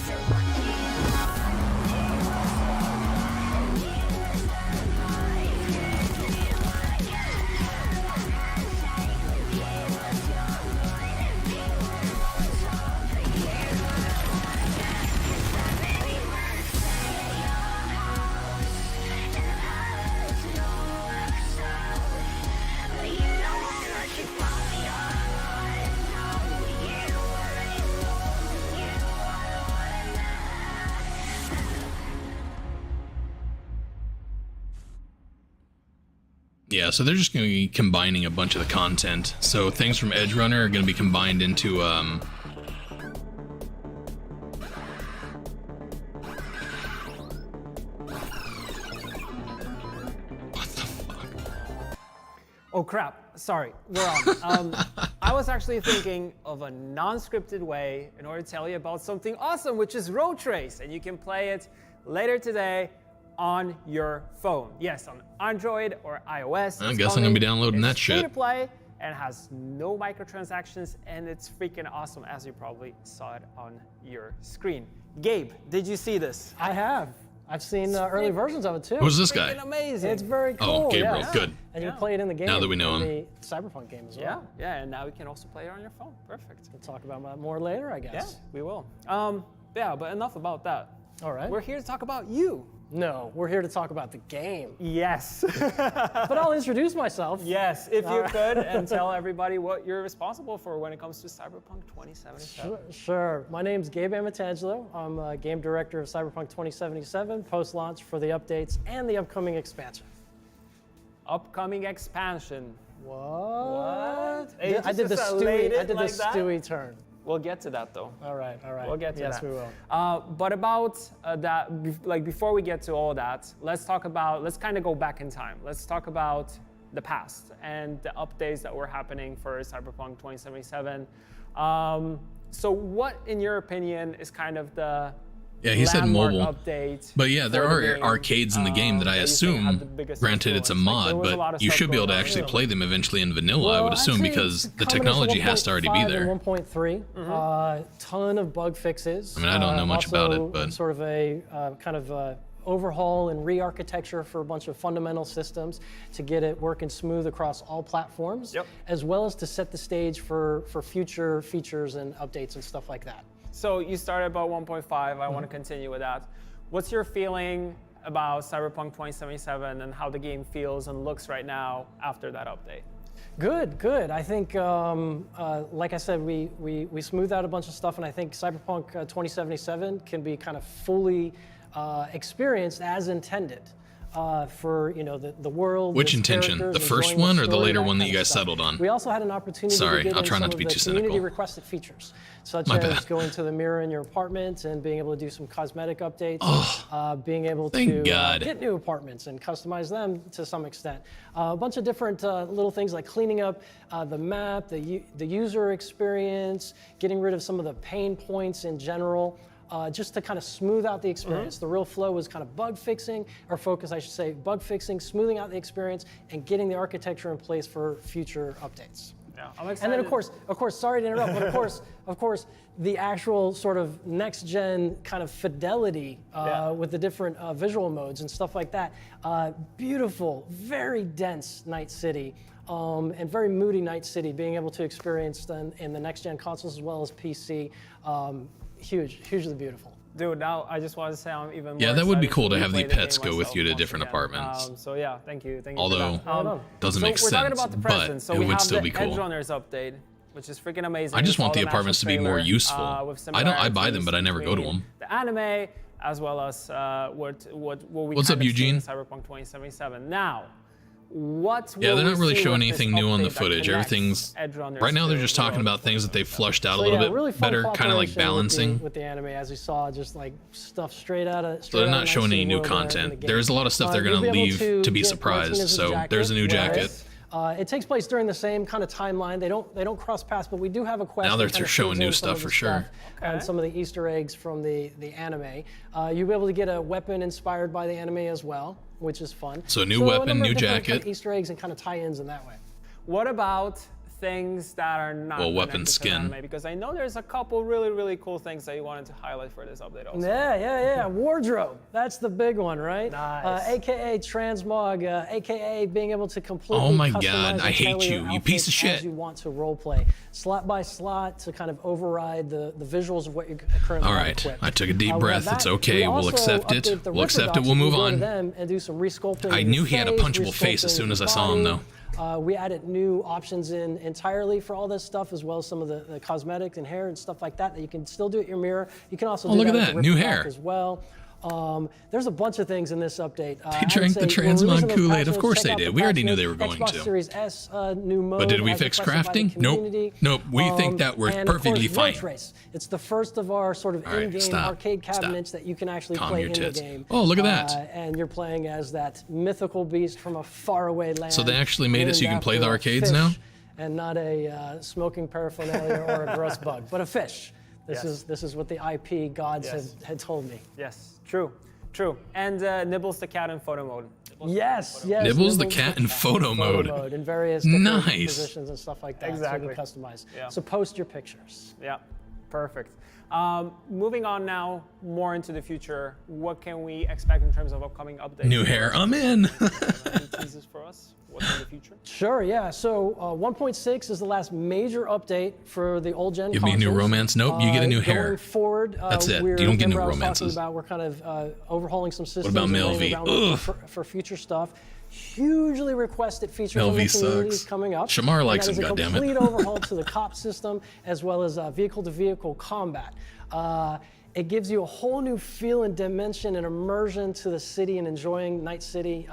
Yeah, so they're just going to be combining a bunch of the content. So things from Edge Runner are going to be combined into Oh crap, sorry, we're on. I was actually thinking of a non-scripted way in order to tell you about something awesome, which is Road Trace, and you can play it later today on your phone. Yes, on Android or iOS. I guess I'm going to be downloading that shit. It's free to play and has no microtransactions, and it's freaking awesome, as you probably saw it on your screen. Gabe, did you see this? I have. I've seen early versions of it too. Who's this guy? Freaking amazing. It's very cool. Oh, Gabriel, yeah. good. And you play it in the game. Now that we know in him. the Cyberpunk game as Yeah, well. yeah, and now we can also play it on your phone. Perfect. We'll talk about that more later, I guess. Yeah, we will. Yeah, but enough about that. All right. We're here to talk about you. No, we're here to talk about the game. Yes. But I'll introduce myself. Yes, if you All right. could, and tell everybody what you're responsible for when it comes to Cyberpunk 2077. Sure. My name's Gabe Amatangelo. I'm a game director of Cyberpunk 2077, post-launch for the updates and the upcoming expansion. Upcoming expansion. What? Hey, I did the just laid it like that? Stewie turn. We'll get to that though. All right. We'll get to that. Yes, we will. But about that, like before we get to all that, let's kind of go back in time. Let's talk about the past and the updates that were happening for Cyberpunk 2077. So what, in your opinion, is kind of the Yeah, he said landmark mobile. update. But yeah, there for the are game, arcades in the game that I that you think had assume, the biggest granted it's a influence. Like, there mod, was a lot but of you stuff should be able to going on. actually play them eventually in vanilla, I Well, would assume, actually, because the coming into technology has to already be 1.5 there. and 1.3, ton of bug fixes. I mean, I don't know much about it, also but- sort of a kind of overhaul and re-architecture for a bunch of fundamental systems to get it working smooth across all platforms, as well as to set the stage for future features and updates and stuff like that. So you started about 1.5. I want to continue with that. What's your feeling about Cyberpunk 2077 and how the game feels and looks right now after that update? Good. I think, like I said, we smoothed out a bunch of stuff, and I think Cyberpunk 2077 can be kind of fully experienced as intended. For the world. Which intention? The first one or the later one that you guys settled on? We also had an opportunity Sorry, to get I'll in try some not to of be the too cynical. community requested features, such My as bad. going to the mirror in your apartment and being able to do some cosmetic updates, being able thank to God. get new apartments and customize them to some extent. A bunch of different little things like cleaning up the map, the user experience, getting rid of some of the pain points in general. Just to kind of smooth out the experience. The real flow was kind of bug fixing, or focus, I should say, bug fixing, smoothing out the experience, and getting the architecture in place for future updates. Yeah, I'm excited. And then of course, sorry to interrupt, but of course, the actual sort of next gen kind of fidelity with the different visual modes and stuff like that. Beautiful, very dense Night City. And very moody Night City, being able to experience in the next gen consoles as well as PC. Hugely beautiful. Dude, now I just wanted to say I'm even more Yeah, that would be excited cool to have the replay game pets go with myself you to once different again. apartments. So yeah, thank you. Although, for that. doesn't so make we're talking sense, about the but present. So it we would have still the be cool. Edge Runners update, which is freaking amazing. I just want the All apartments to be natural more trailer, useful. with I buy them, similarities but I never go to between them. The anime, as well as what we What's kind up, of see in Eugene? Cyberpunk 2077. Now, what Yeah, will they're we not really see showing with this anything new on the update that footage. connects Everything's Edge Runners right now. They're to just the talking world? about things that they've flushed out a So little yeah, bit really fun better, kind of like cooperation balancing. with the anime, as we saw, just like stuff straight out of. So they're not showing any new content. There's a lot of stuff they're gonna leave to be surprised. So there's a new jacket. It takes place during the same kind of timeline. They don't cross paths, but we do have a quest. Now they're that kind of showing fills new in some stuff of for the sure. And some of the Easter eggs from the anime. You'll be able to get a weapon inspired by the anime as well, which is fun. So a new weapon, number of new different jacket. kind of Easter eggs and kind of tie-ins in that way. What about things that are not Well, weapon connected to the skin. anime? Because I know there's a couple really cool things that you wanted to highlight for this update also. Yeah. Wardrobe. That's the big one, right? Nice. AKA transmog, AKA being able to completely Oh my customize God, and I hate tailor your you piece of outfits shit. as you want to roleplay, slot by slot, to kind of override the visuals of what you're currently All right, equipped. I took a deep We breath. have It's that. okay. We We'll also accept it. updated the We'll accept it. Ripper We'll docs. move We go to on. them and do some resculpting. I of knew your he had a face, punchable face as resculpting soon as I your saw him, body. though. We added new options in entirely for all this stuff, as well as some of the cosmetics and hair and stuff like that you can still do at your mirror. You can also Oh, do look at with that. the New Ripper hair. doc as well. There's a bunch of things in this update. They drank the transmog Kool-Aid. Of course they did. We already knew they were going Xbox to. Series S new mode. But did we as fix requested by the crafting? community. Nope. We think that worked and of perfectly course, fine. Road Race. It's the first of our sort of All right, in-game stop. arcade Stop. cabinets that you can actually Calm play your in tits. the game. Oh, look at that. And you're playing as that mythical beast from a faraway land. So they actually made it so you named can play after the a arcades fish, now? And not a smoking paraphernalia or a gross bug, but a fish. This is what the IP gods had told me. Yes, true. And Nibbles the cat in photo mode. Yes. Nibbles the cat in photo mode. In various different Nice. positions and stuff like that. Exactly. So you can customize. Yeah. So post your pictures. Yeah, perfect. Moving on now, more into the future. What can we expect in terms of upcoming updates? New hair. I'm in. Any teasers for us? What's in the future? Sure, yeah. So 1.6 is the last major update for the old gen Give me a consoles. new romance. Nope, you get a new hair. Going forward, That's it. We're, You don't get new remember I was romances. talking about we're kind of overhauling some systems. about and Male laying the V? groundwork Ugh. for future stuff. Hugely requested features Male in the V community sucks. coming up. Shamar likes and him, that is a goddammit. complete overhaul to the cop system, as well as vehicle-to-vehicle combat. It gives you a whole new feel and dimension and immersion to the city and enjoying Night City.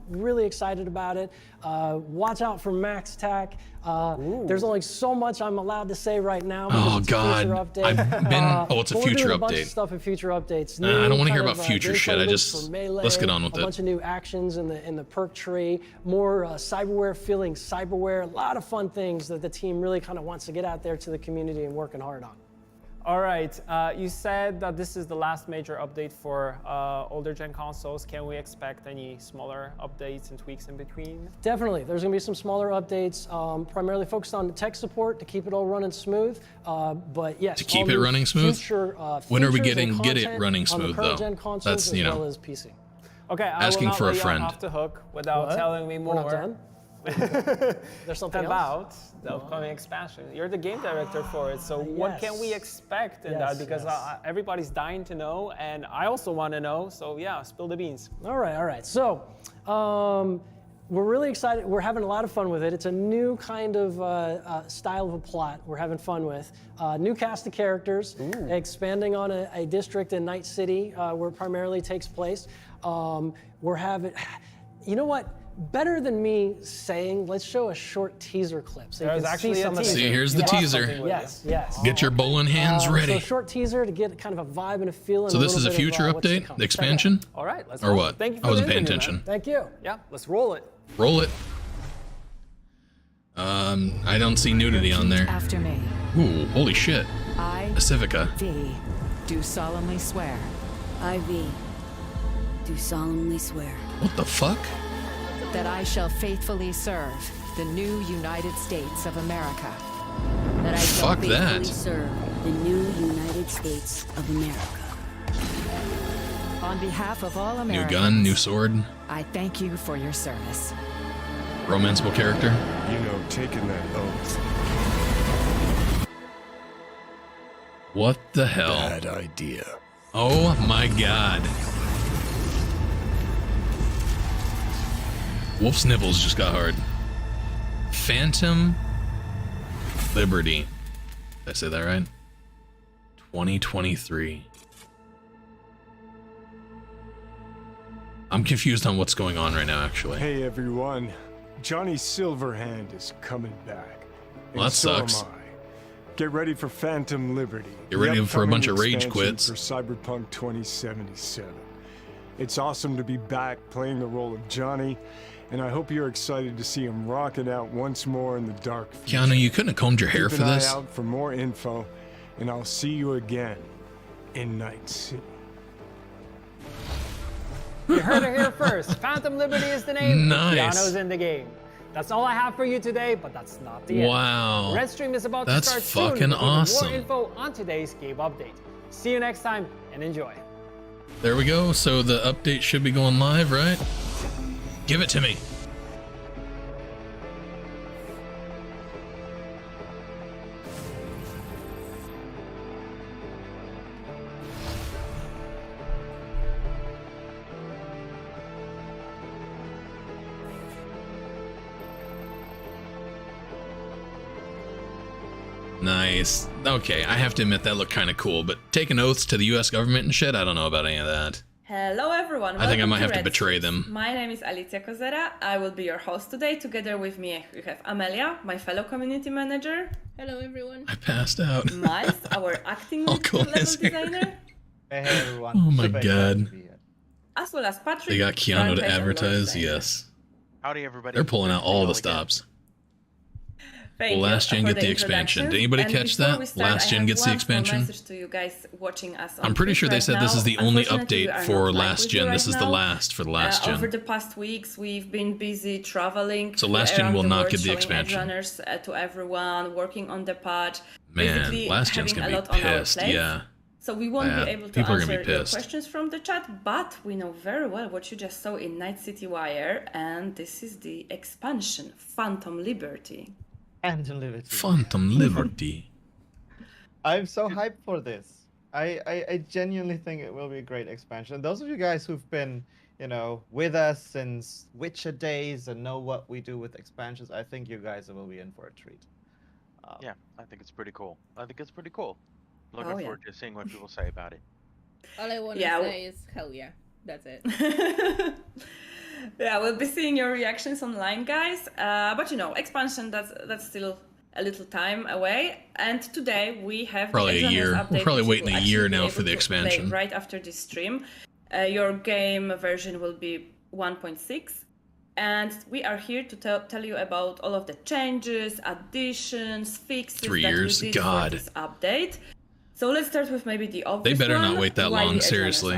Really excited about it. Watch out for Max Tac. There's only so much I'm allowed to say right now. Oh, It's God. A future update. I've been. Oh, it's a but we're future doing a bunch of update. stuff in future updates. Nah, I don't wanna New hear kind about of, future gameplay shit. I loops just- for Melee, let's get on with a it. bunch of new actions in the perk tree. More cyberware feeling cyberware. A lot of fun things that the team really kind of wants to get out there to the community and working hard on. All right, you said that this is the last major update for older gen consoles. Can we expect any smaller updates and tweaks in between? Definitely, there's gonna be some smaller updates, primarily focused on tech support to keep it all running smooth. But yes, to keep it running smooth. When are we get it running smooth though? That's well as PC. Okay, asking for a friend. Off the hook without telling me more. We're not done? There's something about the upcoming expansion. You're the game director for it, so what can we expect in that? Because everybody's dying to know, and I also want to know. So yeah, spill the beans. All right. So we're really excited. We're having a lot of fun with it. It's a new kind of style of a plot we're having fun with. New cast of characters, expanding on a district in Night City where it primarily takes place. We're having, you know what? Better than me saying, let's show a short teaser clip so you can see some of it. See, here's the teaser. Yes. Get your bowling hands ready. So a short teaser to get kind of a vibe and a feeling. So this is a future update, the expansion? All right, let's or roll. what? Thank you for I wasn't the paying interview, attention. man. Thank you. Yeah, let's roll it. Roll it. I don't see nudity on there. After me. Ooh, holy shit. I, a Civica. V, do solemnly swear. I, V, do solemnly swear. What the fuck? That I shall faithfully serve the new United States of America. That I shall Fuck faithfully that. serve the new United States of America. On behalf of all New Americans, gun, new sword. I thank you for your service. Romanceable character. You know, taking that oath. What the hell? Bad idea. Oh my god. Wolf's nipples just got hard. Phantom Liberty. Did I say that right? 2023. I'm confused on what's going on right now, actually. Hey everyone, Johnny Silverhand is coming back. Well, that sucks. Am I. Get ready for Phantom Liberty. Get ready for a bunch of rage expansion quits. For Cyberpunk 2077. It's awesome to be back playing the role of Johnny, and I hope you're excited to see him rock it out once more in the dark future. Keanu, you couldn't have combed your hair Keep for an this? eye out for more info, and I'll see you again in Night City. You heard it here first. Phantom Liberty is the name. Nice. Keanu's in the game. That's all I have for you today, but that's not the end. Wow. Red Stream is about That's to start fucking soon. awesome. More info on today's game update. See you next time and enjoy. There we go. So the update should be going live, right? Give it to me. Nice. Okay, I have to admit that looked kind of cool, but taking oaths to the US government and shit, I don't know about any of that. Hello everyone. I think I Welcome might have to Red betray Streams. them. My name is Alicia Kozera. I will be your host today. Together with me we have Amelia, my fellow community manager. Hello everyone. I passed out. Miles, our acting level designer. Hey everyone. Oh my Super god. excited to be here. As well as Patrick. They got Keanu to franchise and lore advertise? designer. Yes. Howdy everybody. They're pulling out all the stops. Thank Will you Last Gen for get the expansion? introduction. Did anybody And catch before that? we start, Last I Gen have gets the one small expansion? message to you guys watching us on I'm pretty sure Twitch they right said this now. is the only Unfortunately, we update are for not live Last with you Gen. right This is the now. last for the Last Gen. Over the past weeks, we've been busy traveling. So Last Gen around will the not world, get the showing expansion. Edgerunners, to everyone, working on the pod. Man, basically Last Gen's having gonna a be lot on our pissed. plate. Yeah. So we won't Yeah, be able to people are gonna answer be your pissed. questions from the chat, but we know very well what you just saw in Night City Wire, and this is the expansion, Phantom Liberty. Phantom Liberty. Phantom Liberty. I'm so hyped for this. I genuinely think it will be a great expansion. Those of you guys who've been, you know, with us since Witcher days and know what we do with expansions, I think you guys will be in for a treat. Yeah, I think it's pretty cool. Looking Oh, yeah. forward to seeing what people say about it. All I want to Yeah, say is hell yeah. That's it. Yeah, we'll be seeing your reactions online, guys. But you know, expansion, that's still a little time away. And today we have Probably the a year. update, We're probably which you waiting will a year actually be now for able the to expansion. play right after this stream. Your game version will be 1.6. And we are here to tell you about all of the changes, additions, fixes 3 that years, we did God. for this update. So let's start with maybe the obvious They better one, not wait that why long, the Edge Runners seriously.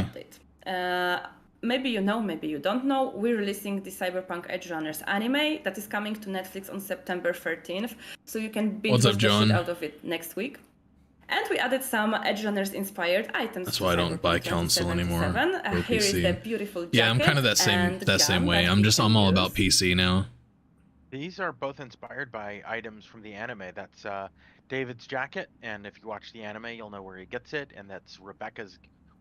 update. Maybe you know, maybe you don't know, we're releasing the Cyberpunk Edge Runners anime that is coming to Netflix on September 13th, so you can binge What's up, watch the shit John? out of it next week. And we added some Edge Runners inspired items. That's to why I don't Cyberpunk buy console anymore. 2077. Or Here is PC. the beautiful jacket Yeah, I'm kind of that and same gun way. that I'm you can all use. about PC now. These are both inspired by items from the anime. That's David's jacket, and if you watch the anime, you'll know where he gets it. And that's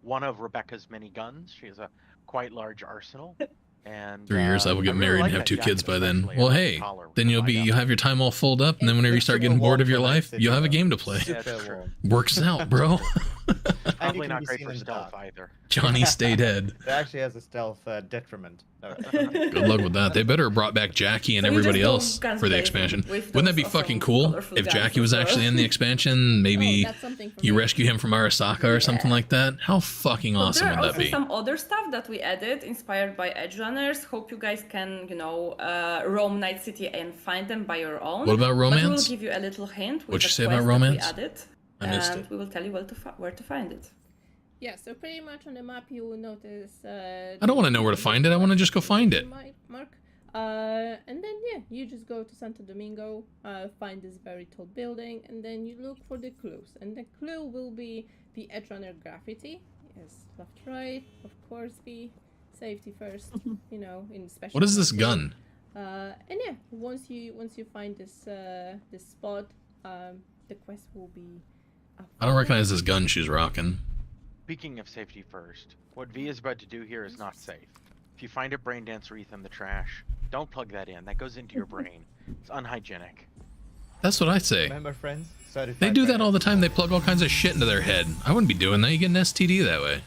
one of Rebecca's many guns. She has a quite large arsenal. And 3 years, I will get really married like and have that 2 kids jacket by then. especially. Well, I like hey, the collar then you'll have your time all filled up, and then whenever you start getting bored of your life, you'll have a game to play. Yeah, that's true. Works out, bro. Probably not great for stealth either. Johnny, stay dead. It actually has a stealth detriment. Good luck with that. They better have brought back Jackie and So you everybody just go else guns for the blazing expansion. with Wouldn't that be those fucking awesome cool colorful if guns Jackie was as well. actually in the expansion? Maybe that's something for you me. rescue him from Arasaka or something like that. How fucking So awesome there are would that also be? some other stuff that we added, inspired by Edge Runners. Hope you guys can, roam Night City and find them by your own. What about But we will romance? give you a little hint. With What'd you the say about quest that romance? We added, I missed and it. we will tell you where to find it. Yeah, so pretty much on the map you will notice. I don't want to know where to find it. I want to just go find it. Mark. And then yeah, you just go to Santo Domingo, find this very tall building, and then you look for the clues. And the clue will be the Edge Runner graffiti. Yes, left, right, of course. Be safety first. In special. What is this gun? And yeah, once you find this this spot, the quest will be. I don't recognize this gun she's rocking. Speaking of safety first, what V is about to do here is not safe. If you find a brain dance wreath in the trash, don't plug that in. That goes into your brain. It's unhygienic. That's what I say. Remember, friends? They do that all the time. They plug all kinds of shit into their head. I wouldn't be doing that. You get an STD that way.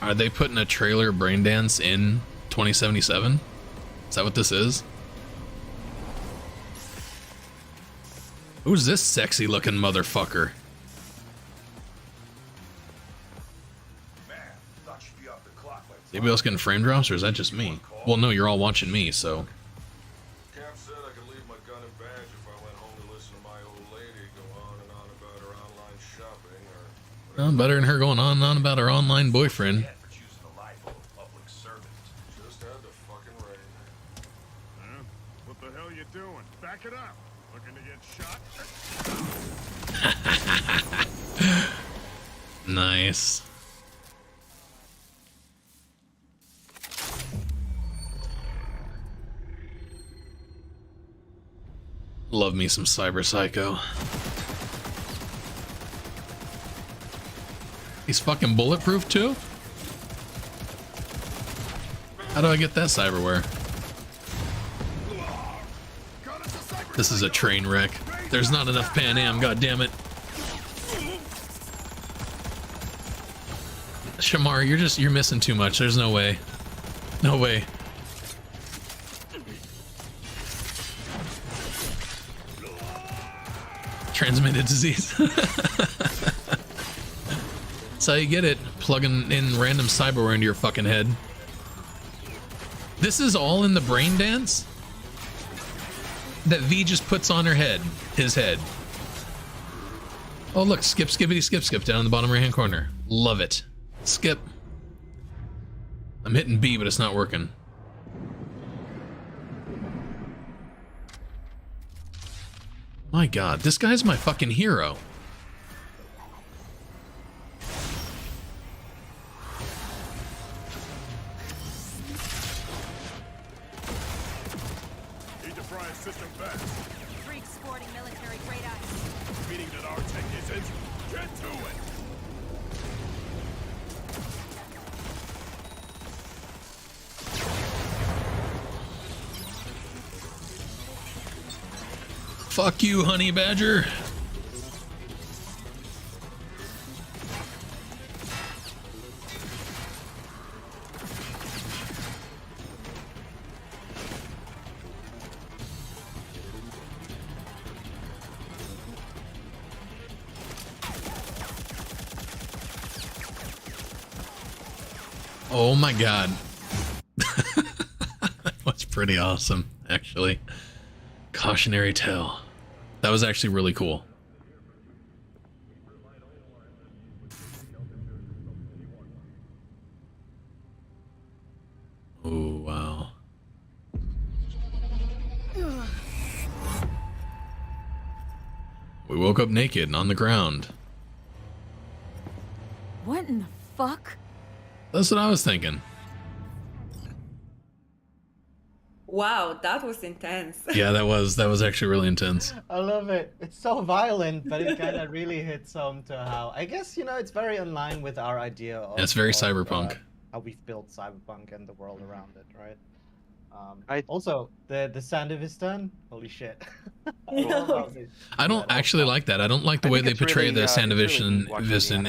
Are they putting a trailer brain dance in 2077? Is that what this is? Who's this sexy looking motherfucker? Anybody else getting frame drops, or is that just me? Well, no, you're all watching me, so. Cap said I could leave my gun and badge if I went home to listen to my old lady go on and on about her online shopping or... Well, better than her going on and on about her online boyfriend. Just had to fucking rain. Huh? What the hell you doing? Back it up. Looking to get shot? Nice. Love me some Cyber Psycho. He's fucking bulletproof too? How do I get that cyberware? This is a train wreck. There's not enough Pan Am, goddammit. Shamar, you're missing too much. There's no way. No way. Transmitted disease. That's how you get it. Plugging in random cyberware into your fucking head. This is all in the brain dance that V just puts on her head. His head. Oh look, skip, skippity, skip, skip down in the bottom right hand corner. Love it. Skip. I'm hitting B, but it's not working. My god, this guy's my fucking hero. Need to pry a system fast. Freak sporting military great eyes. Meaning that our tech isn't. Get to it. Fuck you, honey badger. Oh my god. That was pretty awesome, actually. Cautionary tale. That was actually really cool. Oh, wow. We woke up naked and on the ground. What in the fuck? That's what I was thinking. Wow, that was intense. Yeah, that was actually really intense. I love it. It's so violent, but it kind of really hits home to how, I guess, you know, it's very in line with our idea of... It's very cyberpunk. How we've built Cyberpunk and the world around it, right? Also, the Sandevistan, holy shit. I don't actually like that. I don't like the way they portray the Sandevistan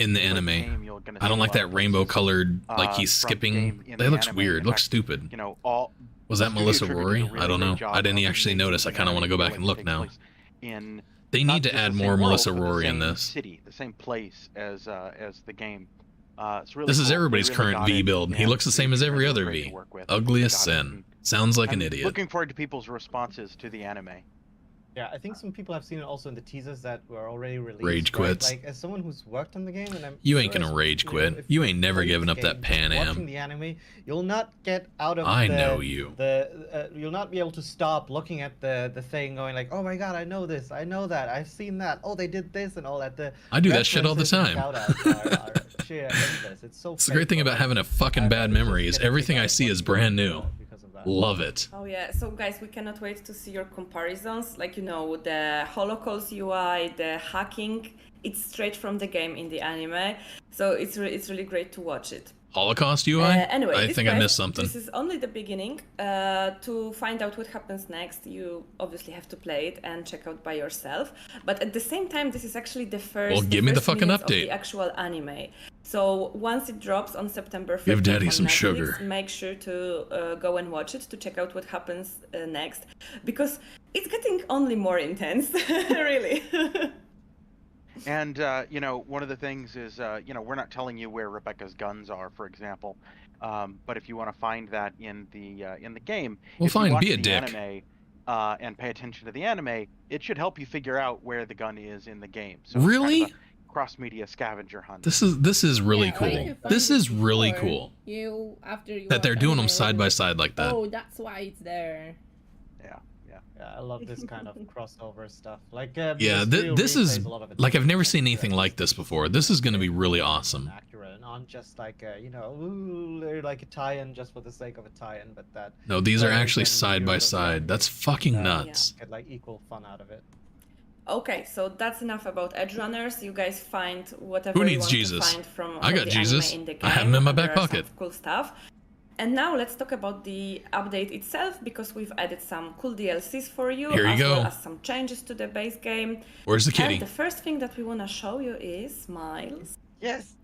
in the anime. I don't like that rainbow-colored, like he's skipping. That looks weird. Looks stupid. You know, all was that Melissa Rory? I don't know. I didn't actually notice. I kind of want to go back and look now. They need to add more Melissa Rory in this. City, the same place as the game. This is everybody's current V build. He looks the same as every other V. Ugly as sin. Sounds like an idiot. Looking forward to people's responses to the anime. Yeah, I think some people have seen it also in the teasers that were already released. Rage quits. Like, as someone who's worked on the game, and you ain't gonna rage quit. You ain't never giving up that Pan Am. Watching the anime, you'll not get out of I know you. You'll not be able to stop looking at the thing, going like, oh my god, I know this, I know that, I've seen that. Oh, they did this and all that. I do that shit all the time. It's so. It's the great thing about having a fucking bad memory is everything I see is brand new. Love it. Oh yeah, so guys, we cannot wait to see your comparisons. Like, you know, the Holocaust UI, the hacking, it's straight from the game in the anime. So it's really great to watch it. Holocaust UI? Anyway, I think I missed something. This is only the beginning. To find out what happens next, you obviously have to play it and check out by yourself. But at the same time, this is actually the first. Well, give me the fucking update. Of update. the actual anime. So once it drops on September 15th, give Daddy some Netflix, sugar. Make sure to go and watch it to check out what happens next, because it's getting only more intense, really. And you know, one of the things is, you know, we're not telling you where Rebecca's guns are, for example. But if you want to find that in the game, well, if you fine, watch be a the dick. Anime, and pay attention to the anime, it should help you figure out where the gun is in the game. So really? It's kind of a cross-media scavenger hunt. This is really cool. This is really cool. That they're doing them side by side like that. Oh, that's why it's there. Yeah, I love this kind of crossover stuff. Like, yeah, this is like I've never seen anything like this before. This is going to be really awesome. Accurate, not just like you know, ooh, like a tie-in just for the sake of a tie-in, but that. No, these are actually side by side. That's fucking nuts. Get like equal fun out of it. Okay, so that's enough about Edge Runners. You guys find whatever Who you needs want Jesus? to find from I got the Jesus. anime in the game. I have him in my back There are pocket. some cool stuff. And now let's talk about the update itself, because we've added some cool DLCs for you, Here you as go. well as some changes to the base game. Where's the kitty? And the first thing that we want to show you is Miles. Yes.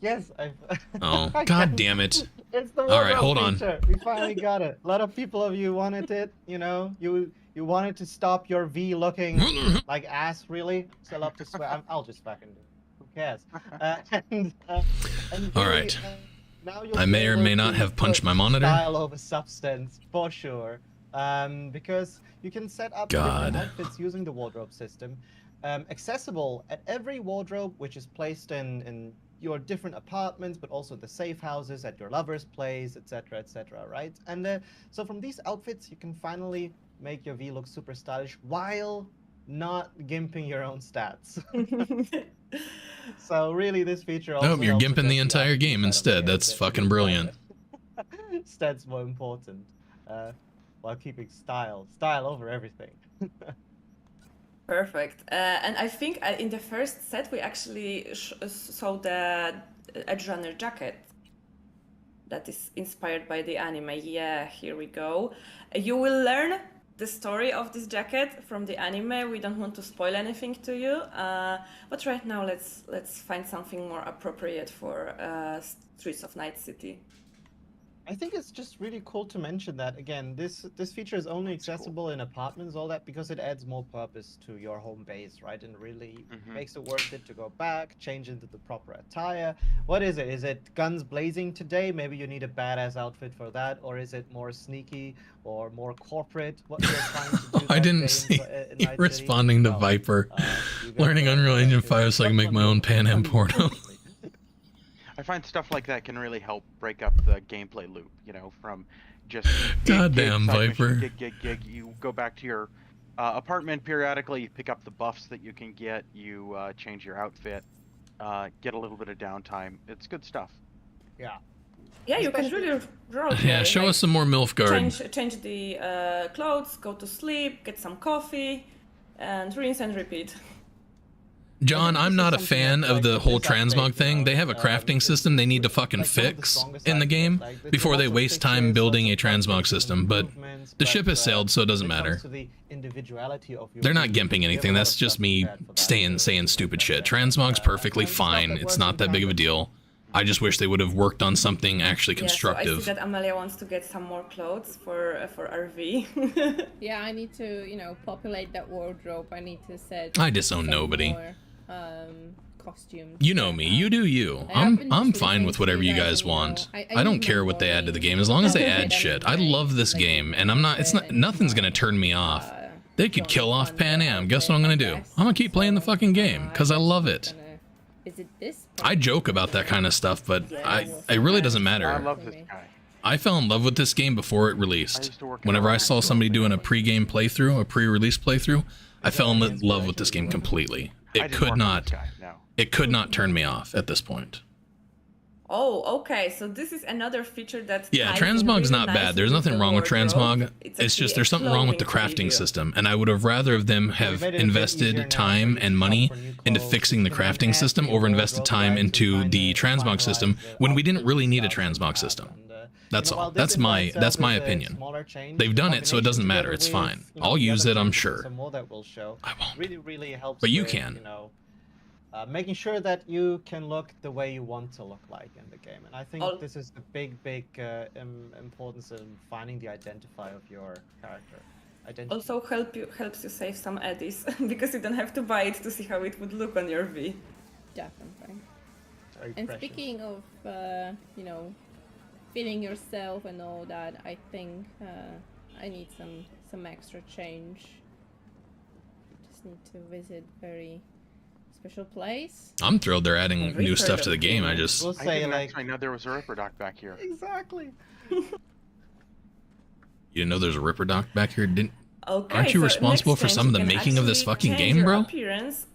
Oh, god damn it. It's the all right, hold on. feature. We finally got it. A lot of people of you wanted it, you know. You wanted to stop your V looking like ass, really. So I love to swear. I'll just fucking do it. Who cares? And all right. Now you'll I be may or able may not to have punched put my monitor. Style over substance, for sure. Because you can set up different outfits using the wardrobe system. Accessible at every wardrobe, which is placed in your different apartments, but also the safe houses at your lover's place, etc., right? And so from these outfits, you can finally make your V look super stylish while not gimping your own stats. So really, this feature also Nope, you're helps gimping the with entire game instead. That's fucking brilliant. Stats more important, while keeping style over everything. Perfect. And I think in the first set we actually saw the Edge Runner jacket that is inspired by the anime. Yeah, here we go. You will learn the story of this jacket from the anime. We don't want to spoil anything to you, but right now let's find something more appropriate for Streets of Night City. I think it's just really cool to mention that again. This feature is only accessible in apartments, all that, because it adds more purpose to your home base, right? And really makes it worth it to go back, change into the proper attire. What is it? Is it guns blazing today? Maybe you need a badass outfit for that, or is it more sneaky or more corporate? What you're trying to do? I didn't see you responding to Viper. Learning Unreal Engine 5 so I can make my own Pan Am porno. I find stuff like that can really help break up the gameplay loop, you know, from just Goddamn Viper. Gig. You go back to your apartment periodically, you pick up the buffs that you can get, you change your outfit, get a little bit of downtime. It's good stuff. Yeah. Yeah, you can really roll. Yeah, show us some more Milfgard. Change the clothes, go to sleep, get some coffee, and rinse and repeat. John, I'm not a fan of the whole transmog thing. They have a crafting system they need to fucking fix in the game before they waste time building a transmog system, but the ship has sailed, so it doesn't matter. They're not gimping anything, that's just me saying stupid shit. Transmog's perfectly fine, it's not that big of a deal. I just wish they would have worked on something actually constructive. Yeah, so I see that Amelia wants to get some more clothes for RV. Yeah, I need to, you know, populate that wardrobe. I need to set. I disown nobody. More, costumes. You know me. You do you. I'm fine with whatever you guys want. I don't care what they add to the game as long as they add shit. I love this game, and I'm not. It's not. Nothing's gonna turn me off. They could kill off Pan Am. Guess what I'm gonna do? I'm gonna keep playing the fucking game because I love it. Is it this? I joke about that kind of stuff, but it really doesn't matter. I love this guy. I fell in love with this game before it released. Whenever I saw somebody doing a pre-game playthrough, a pre-release playthrough, I fell in love with this game completely. It could not turn me off at this point. Oh, okay. So this is another feature that. Yeah, transmog's not bad. There's nothing wrong with transmog. It's just there's something wrong with the crafting system, and I would have rather of them have invested time and money into fixing the crafting system over invested time into the transmog system when we didn't really need a transmog system. That's all. That's my opinion. They've done it, so it doesn't matter. It's fine. I'll use it, I'm sure. I won't. Really helps. But you with, can. You know, making sure that you can look the way you want to look like in the game, and I think this is the big importance in finding the identifier of your character. Also helps you save some eddies because you don't have to buy it to see how it would look on your V. Definitely. And speaking of, you know, feeling yourself and all that, I think I need some extra change. Just need to visit very special place. I'm thrilled they're adding new stuff to the game. I just I know there was a Ripper Doc back here. Exactly. You didn't know there's a Ripper Doc back here? Okay, Aren't you so responsible for some of the making of this fucking game, bro?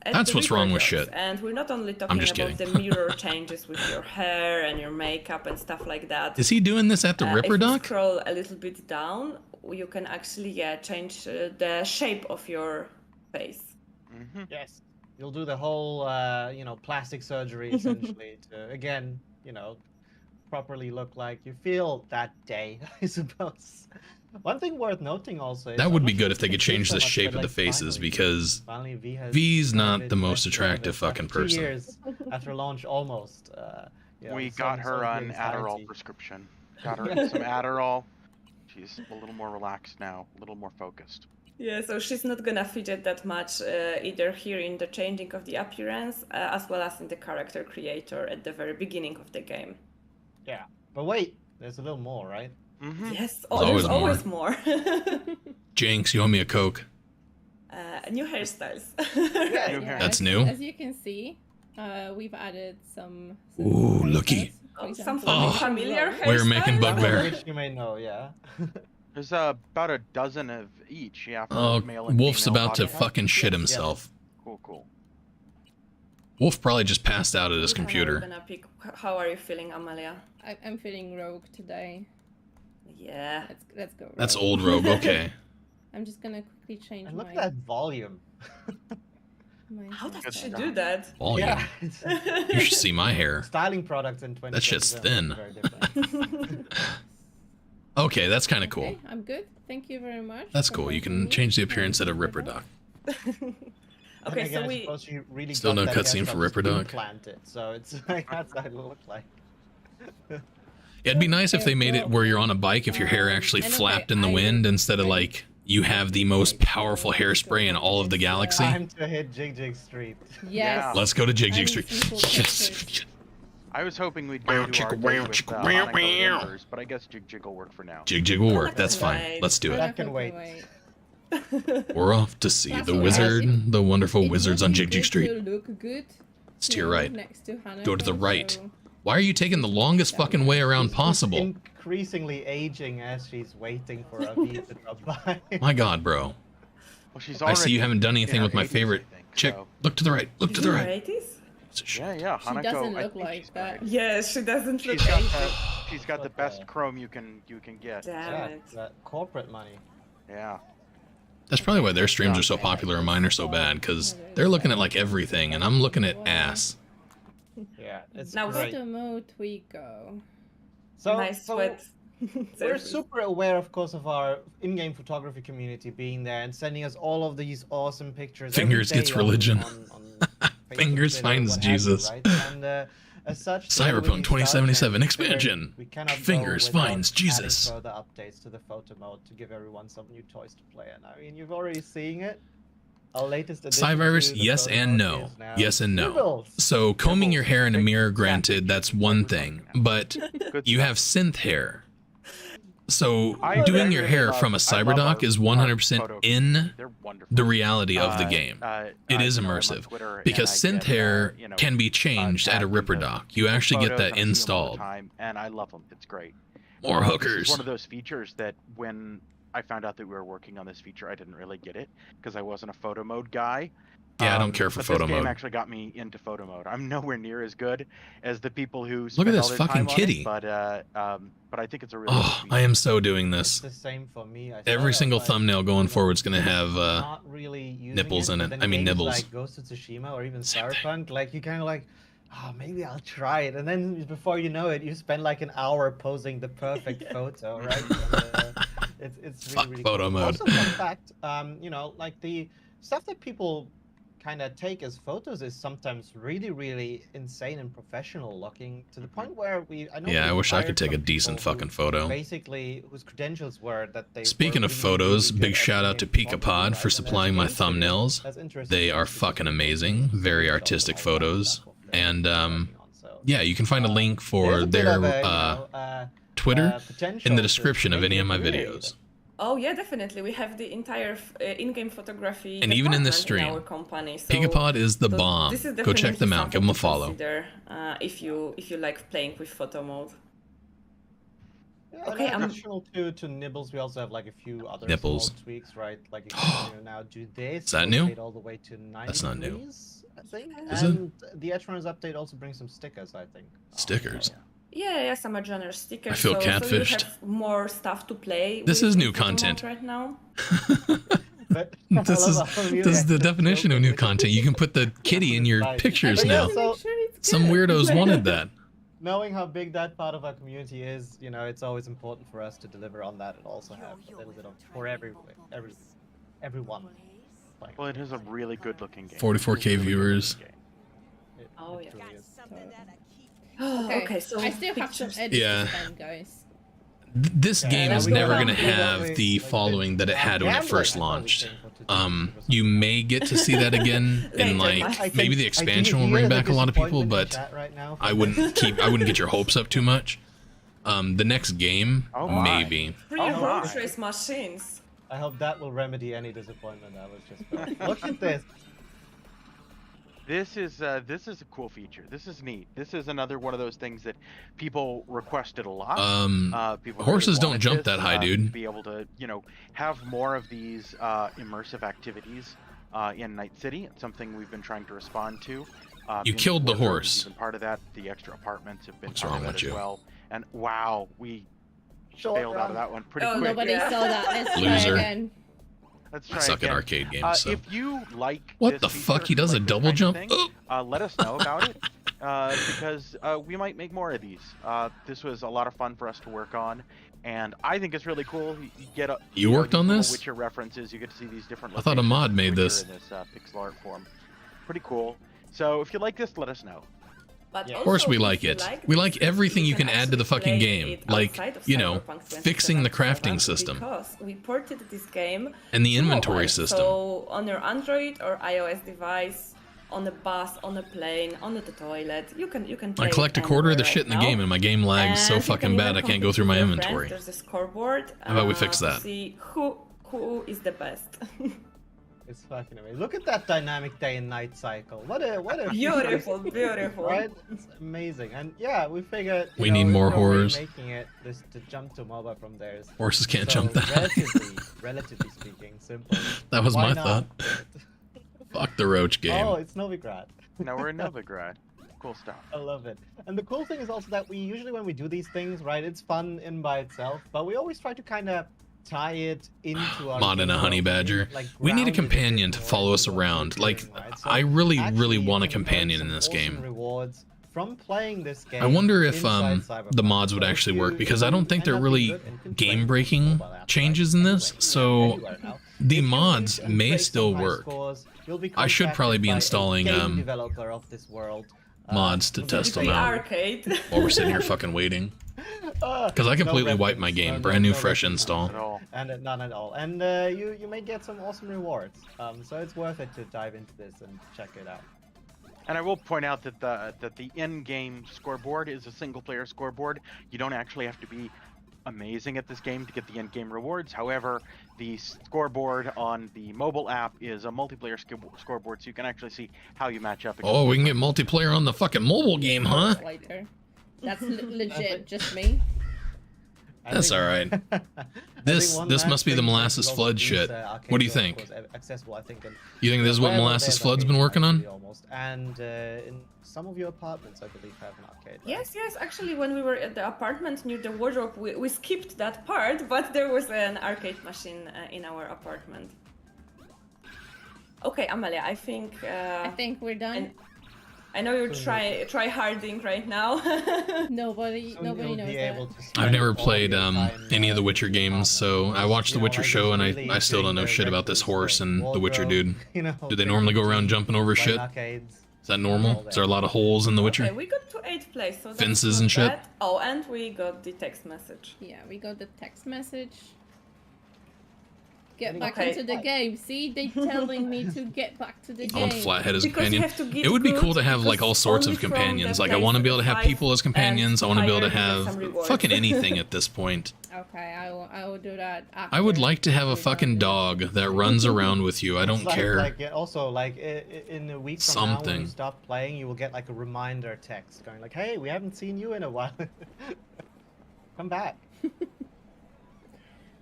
That's what's wrong with shit. And we're not only talking about the mirror changes with your hair and your makeup and stuff like that. Is he doing this at the Ripper Doc? If you scroll a little bit down, you can actually change the shape of your face. Yes. You'll do the whole, you know, plastic surgery essentially to, again, you know, properly look like you feel that day, I suppose. One thing worth noting also is that would be good if they could change the shape of the faces because V's not the most attractive fucking person. 2 years after launch, almost. You know, We got her on Adderall prescription. Got her some Adderall. She's a little more relaxed now, a little more focused. Yeah, so she's not gonna fidget that much either here in the changing of the appearance as well as in the character creator at the very beginning of the game. Yeah, but wait, there's a little more, right? Yes, There's always more. Jinx, you owe me a Coke. New hairstyles. That's new. As you can see, we've added some Ooh, looky. Some familiar hairstyles. We're making Bugbear. Which you may know, yeah. There's about a dozen of each, yeah. Oh, male and Wolf's female about to body. fucking shit himself. Cool. Wolf probably just passed out at his computer. How are you feeling, Amalia? I'm feeling rogue today. Yeah. Let's go. Rogue. That's old rogue, okay. I'm just gonna quickly change And look my. at that volume. How does she do that? Volume. Yeah. You should see my hair. Styling products in 20. That shit's thin. Okay, that's kind of cool. Okay, I'm good. Thank you very much. That's cool. You can change the appearance of a Ripper Doc. Okay, so we really still no cutscene for Ripper Doc. Planted, so it's like that's what it looked like. It'd be nice if they made it where you're on a bike if your hair actually flapped in the wind instead of like you have the most powerful hairspray in all of the galaxy. Time to hit Jig Jig Street. Yes. Let's go to Jig Jig Street. Yes. I was hoping we'd go to our date with Hanako Embers, but I guess Jig Jig will work for now. Jig Jig will work. That's fine. Let's do That it. can wait. We're off to see the wizard, the wonderful wizards on Jig Jig Street. Look good. It's to your right. Next to Go to the Hanako, right. so- Why are you taking the longest fucking way around possible? Increasingly aging as she's waiting for Avi to drop by. My God, bro. Well, she's I see you haven't done in anything her with my 80s, favorite I think, chick. so- Look to the right. Look to the right. Yeah, She Hanako. doesn't I look think like she's that. Yeah, she doesn't look She's got like the, she's got the best chrome you can get. Damn it. That corporate money. Yeah. That's probably why their streams are so popular and mine are so bad, because they're looking at like everything, and I'm looking at ass. Yeah, it's Now great. Photo mode we go. So, Nice so sweat. we're super aware, of course, of our in-game photography community being there and sending us all of these awesome pictures. every Fingers day gets on- religion. on Facebook, Fingers Twitter, finds what have you, Jesus. right? And as such, Cyberpunk 2077 expansion. We cannot go Fingers without finds adding Jesus. Further updates to the photo mode to give everyone some new toys to play. And I mean, you've already seen it. Our latest addition Cyvirus, to the yes photo and mode no. is now Yes and no. Nibbles. So combing your hair in a mirror, granted, that's one thing, but you have synth hair. So doing your hair from a Cyberdoc is 100% in the reality of the game. It is immersive because synth hair can be changed at a Ripper dock. You actually get that installed. And I love them. It's great. More This hookers. is one of those features that when I found out that we were working on this feature, I didn't really get it because I wasn't a photo mode guy. Yeah, I don't care for but photo this game mode. actually got me into photo mode. I'm nowhere near as good as the people who Look spend at this all their fucking time on it, kitty. but I think it's a really Oh, I am so doing this. It's the same for me. I Every started single off, thumbnail going forward is going to have not really using nipples in but it. then I mean games nibbles. Like Ghost of Tsushima or even Cyberpunk, like you kind of like, oh, maybe I'll try it, and then before you know it, you spend like an hour posing the perfect photo, right? And, it's really, really photo cool. mode. Also, fun fact, you know, like the stuff that people kind of take as photos is sometimes really, really insane and professional looking to the point where I know Yeah, I we wish I hired could take a some decent people who fucking photo. Basically, whose credentials were that they. Speaking were of really, photos, really big good at shout out to creating photography, Pike.Pod right? for And supplying my that's interesting. thumbnails. That's interesting. They are fucking amazing, very artistic photos. And yeah, you can find a link for There's a bit their of a, you know, Twitter potential in the to description of make any it of my really videos. Oh yeah, definitely. We have the entire in-game photography And even in this department stream, our company. So, Pike.Pod is the bomb. this is Go check definitely them out. Give them a something to follow. consider, if you like playing with photo mode. Yeah, Okay, and additional to nibbles, we also have like a few other Nipples. small tweaks, right? Like you can now do this. Is that new? rotate all the way to 90 That's not new. degrees, I think. Is it? And the Edgerunners update also brings some stickers, I think. Stickers. Yeah, some genre stickers. I feel so catfished. you have more stuff to play. This with is new photo mode content. right now. This is the definition of new content. You can put the kitty in your pictures But yeah, now. so Some weirdos wanted that. knowing how big that part of our community is, you know, it's always important for us to deliver on that and also have a little bit of for everyone. Like, Well, it is a really good looking game. 44K viewers. Oh yeah. Okay, Okay, so I still have some edits Yeah. to spend, guys. This game is we go never down going to to have like the following that it had when it gambling, first I thought we launched. came for You may get to see that again in like maybe the expansion will bring back a lot of people, but I wouldn't get your hopes up too much. The next game, maybe. Free horse race machines. I hope that will remedy any disappointment I was just felt. Look at this. This is a cool feature. This is neat. This is another one of those things that people requested a lot. People horses really don't wanted jump this, that high, dude. Be able to, have more of these immersive activities in Night City. It's something we've been trying to respond to. You in killed the Wardrobe horse. has been part of that. The extra apartments have been What's part wrong of with it you? as well. And wow, we bailed out of that one pretty quick. Nobody saw that. Let's try Loser. again. Let's I try suck at again. arcade games, so. If you like What this the feature, fuck? He if you does a like this double kind of jump? thing, let us know about it because we might make more of these. This was a lot of fun for us to work on, and I think it's really cool. You get You worked these on little this? Witcher references. You get to see these different. I thought a locations mod of made Witcher this. in this pixel art form. Pretty cool. So if you like this, let us know. But Of course also, we if like you it. like We this like game, everything you can can add to the actually fucking play game. it Like, outside of you know, Cyberpunk fixing the 2077 crafting system. Because we ported this game And the to inventory mobile. system. So on your Android or iOS device, on a bus, on a plane, on the toilet, you can play I collect a it quarter of the anywhere shit in the right now. game and my game lags so And you fucking can bad even I can't go compete through my with your friends. inventory. There's a scoreboard. How about we fix to that? see who is the best. It's fucking amazing. Look at that dynamic day and night cycle. What a Beautiful, beautiful. Right? It's amazing. And yeah, we figured We need more horrors. Making it this to jump to mobile from there is Horses can't so jump that. relatively speaking, simple. That was Why my not? thought. Fuck the roach game. Oh, it's Novigrad. No, we're in Novigrad. Cool stuff. I love it. And the cool thing is also that we usually when we do these things, right, it's fun in by itself, but we always try to kind of tie it into our Mod and a honey badger. like, We need a ground it companion to follow us around. Like, I really, really want a companion in this game. rewards from playing this game. I wonder if inside the Cyberpunk. mods would So if actually you- work, because I don't think end they're up really being good and can play game-breaking mobile apps, changes right? in this, so Anywhere now. the If you mods reach and may break still some high work. scores, you'll be I should probably be contacted by a installing game developer of this world. mods to test them out Arcade. while we're sitting here fucking waiting. Because I completely wiped my game, brand new fresh install. And none at all. And you may get some awesome rewards. So it's worth it to dive into this and check it out. And I will point out that the in-game scoreboard is a single-player scoreboard. You don't actually have to be amazing at this game to get the in-game rewards. However, the scoreboard on the mobile app is a multiplayer scoreboard, so you can actually see how you match up. Oh, we can get multiplayer on the fucking mobile game, huh? Later. That's legit, just me. That's alright. This must be the Molasses Flood shit. What do you think? Accessible, I think. You think this is what Molasses Flood's been working on? Almost. And in some of your apartments, I believe, have an arcade. Yes, yes. Actually, when we were at the apartment near the wardrobe, we skipped that part, but there was an arcade machine in our apartment. Okay, Amalia, I think we're done. I know you're try harding right now. nobody knows that. I've never played any of the Witcher games, so I watched the Witcher show and I still don't know shit about this horse and the Witcher dude. Do they normally go around jumping over shit? Is that normal? Is there a lot of holes in the Witcher? Okay, we got to 8th place, so that's Fences not and shit? bad. Oh, and we got the text message. Yeah, we got the text message. Get back Okay. into the game. See, they telling me to get back to the I want game. Flathead as a Because you companion. have to get It would be good, cool to have like all because sorts of only from companions. the Like I want to be able to have place people as companions. I want to be able to higher you get have some rewards. fucking anything at this point. Okay, I will do that after. I would like to have a fucking dog that runs around with you. I don't It's like, care. Like, also, like in a week from now, when Something. you stop playing, you will get like a reminder text going like, "Hey, we haven't seen you in a while. Come back."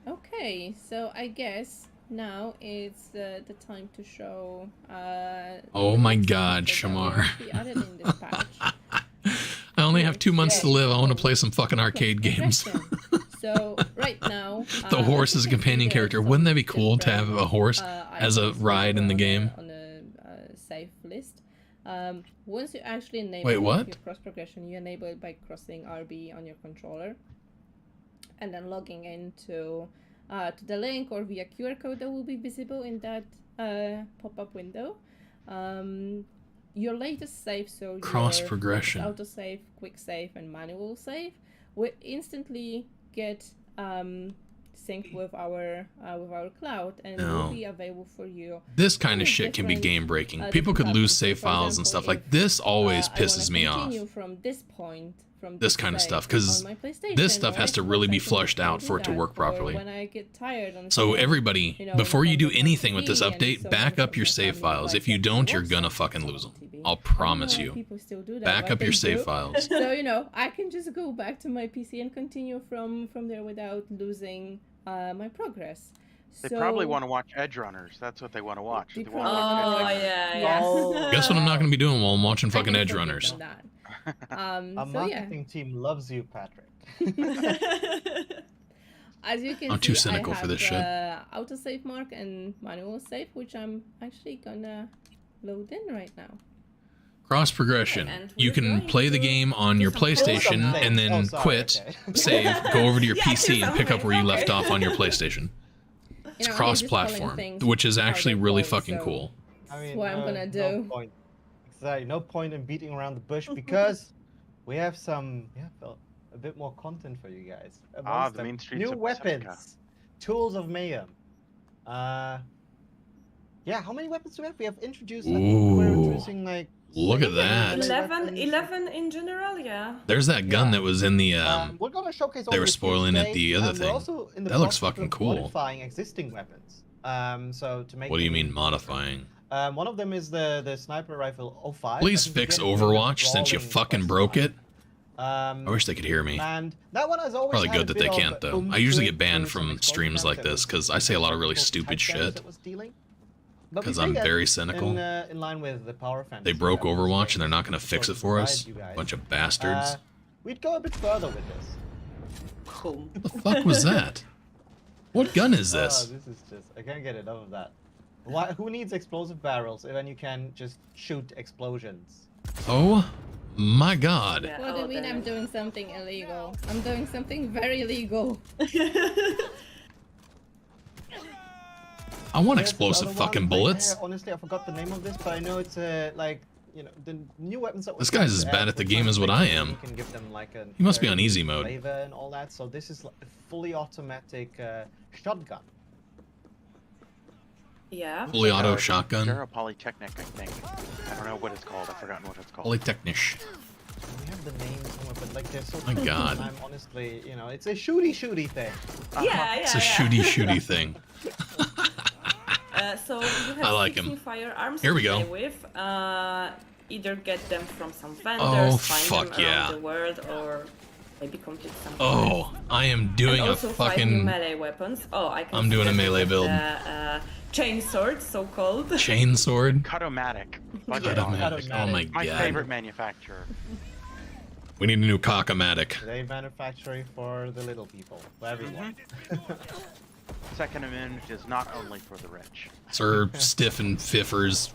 Okay, so I guess now it's the time to show. Oh my God, Shamar. The added in this patch. I only have 2 months to live. I want to play some fucking arcade games. So right now, The horse is a companion character. Wouldn't that be cool to have a horse as a ride in the game? On a safe list. Once you actually enable Wait, what? your cross progression, you enable it by crossing RB on your controller, and then logging into to the link or via QR code that will be visible in that pop-up window. Your latest save, so Cross your progression. auto save, quick save, and manual save, will instantly get synced with our cloud, and will be available for you. This kind of shit can be game breaking. People could lose save files and stuff like this. Always pisses me off. From this point, from This kind of stuff, because this stuff has to really be flushed out for it to work properly. When I get tired on So screen, everybody, you know, before you do sometimes anything with this TV and update, so back on, up your save sometimes files. like If you don't, you're gonna fucking lose them. I'll promise you. people still do that, Back but up your they save do. files. So you know, I can just go back to my PC and continue from there without losing my progress. They So, probably want to watch Edge Runners. That's what they want to watch. They wanna Oh, watch Edge yeah, yeah. yeah. Guess what I'm not gonna be doing while I'm watching fucking Edge Runners. Runners. Our So yeah, marketing team loves you, Patrick. as you can I'm see, too cynical I for have this shit. autosave mark and manual save, which I'm actually gonna load in right now. Cross progression. You can play the game on your PlayStation and then quit, save, go over to your PC and pick up where you left off on your PlayStation. It's cross-platform, which is actually really fucking cool. I mean, what I'm gonna do. point. necessary. No point in beating around the bush because we have a bit more content for you guys. Amongst the them, main streets new of Pacifica. weapons, tools of mayhem. Yeah, how many weapons do we have? We have introduced. I think we're introducing like. Look at that. 11 in general, yeah. There's that gun that was in the We're gonna showcase all they were this here spoiling today, at the other and we're thing. also in the That looks process fucking of cool. Modifying existing weapons. So to make. What do you them mean even modifying? better. One of them is the sniper rifle 05. Please I think fix again, it's a Overwatch since you brawling fucking broke it. I I wish they could hear me. And that one has always Probably had good a that they bit of can't though. oomph I usually to get it, banned with some from explosive streams like effects this and because I say a lot of really type stupid damage shit. it was dealing. But we 'Cause think I'm that very cynical. In line with the power fantasy They broke that was Overwatch going and they're not gonna to fix it sort of for us. provide you guys. Bunch of bastards. We'd go a bit further with this. Cool. What the fuck was that? What gun is this? This is just, I can't get enough of that. Who needs explosive barrels when you can just shoot explosions? Oh my god. What do you mean I'm doing something illegal? I'm doing something very illegal. I want There's explosive another one fucking right bullets. there. Honestly, I forgot the name of this, but I know it's like, you know, the new weapons that This guy's as bad at the game as what I am. You can give them like a He must be on very easy mode. flavor and all that. So this is like a fully automatic shotgun. Yeah. Fully auto shotgun. They're a Polytechnic, I think. I don't know what it's called. I've forgotten what it's called. Polytechnish. We have the name somewhere, but like they're so. My cool, God. and I'm honestly, you know, it's a shooty thing. Yeah, It's a shooty thing. So you have I like 16 him. firearms Here we to play go. with. Either get them from some vendors, Oh, find fuck them yeah. around the world, or maybe complete some. Oh, I am doing and a also 5 new fucking melee weapons. Oh, I can. I'm doing a suggest melee the, build. Chain sword, so called. Chain sword. Cutomatic. Cutomatic. Oh my My god. favorite manufacturer. We need a new cockomatic. They manufacture for the little people, for everyone. Second Amendment is not only for the rich. Sir Stiffen Pfiffer's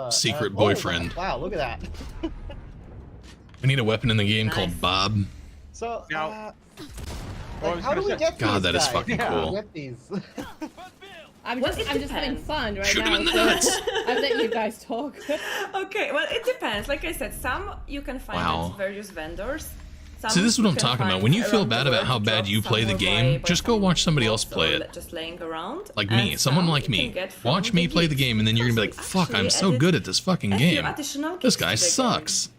secret oh, boyfriend. Wow, look at that. We need a weapon in the game called Bob. So, Now, like, how do we get God, these that is guys? fucking How do we cool. get these? I'm Well, just it having depends. fun right Shoot now. him in the so nuts. I'll let you guys talk. Okay, well, it depends. Like I said, some you can find Wow. at various vendors. Some See, this is what you I'm can talking about. find When you feel around the bad about world, how bad dropped you play the somewhere game, by just go some watch somebody else bots play or it. Just laying around. Like And me, someone some like you can me. get from Watch me play the game and then you're gonna be like, fuck, I'm so good at this fucking a few game. additional This keys guy to the sucks.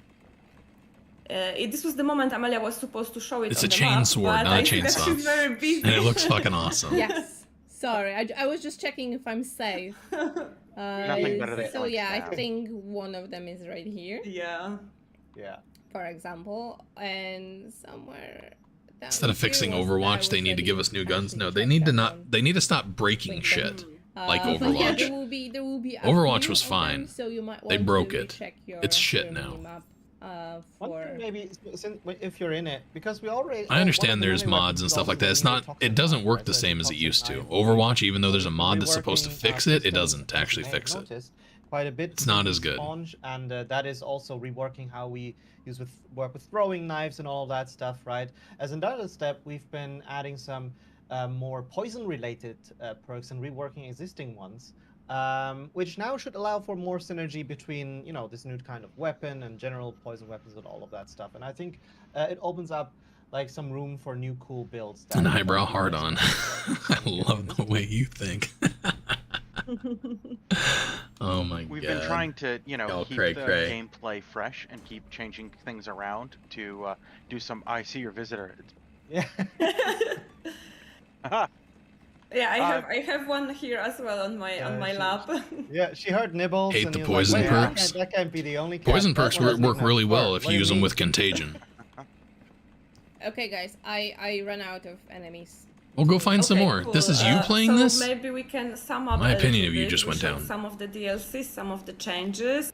This was the moment Amelia was supposed to show it. It's on a the chain map, sword, but not a I see that chainsaw. she's very busy. And it looks fucking awesome. Yes. Sorry, I was just checking if I'm safe. Nothing better than So like yeah, I that. think one of them is right here, Yeah. Yeah. for example, and somewhere. down Instead of here fixing was where I Overwatch, was they need to ready give us new guns. actually No, they check need to that not. one. They need to stop breaking shit like But yeah, Overwatch. there will be. A Overwatch few was of fine. them, so you might They want broke to it. recheck your, It's shit your now. minimap, One for thing maybe, if you're in it, because we already. I understand there's mods and stuff like that. It's not. It doesn't work the same as it used to. Overwatch, even though there's a mod that's supposed to fix it, it doesn't actually fix it. Quite a bit. It's not as good. Sponge, and that is also reworking how we work with throwing knives and all of that stuff, right? As another step, we've been adding some more poison-related perks and reworking existing ones, which now should allow for more synergy between, you know, this new kind of weapon and general poison weapons and all of that stuff. And I think it opens up like some room for new cool builds. An eyebrow hard on. I love the way you think. Oh my We've god. been trying to, you know, Oh, keep cray, the cray. gameplay fresh and keep changing things around to do some. I see your visitor. Yeah. Yeah, I have one here as well on my lap. Yeah, she heard nibbles. Hate and the he was poison like, "Wait, perks." That can't be the only. Poison cat. perks That one work doesn't really have well fur. if What you do use them mean?" with contagion. Okay, guys, I ran out of enemies. Well, go find some Okay, more. cool. This is you playing so this? Maybe we can sum up. My a opinion little of you bit. just We went showed down. Some of the DLCs, some of the changes.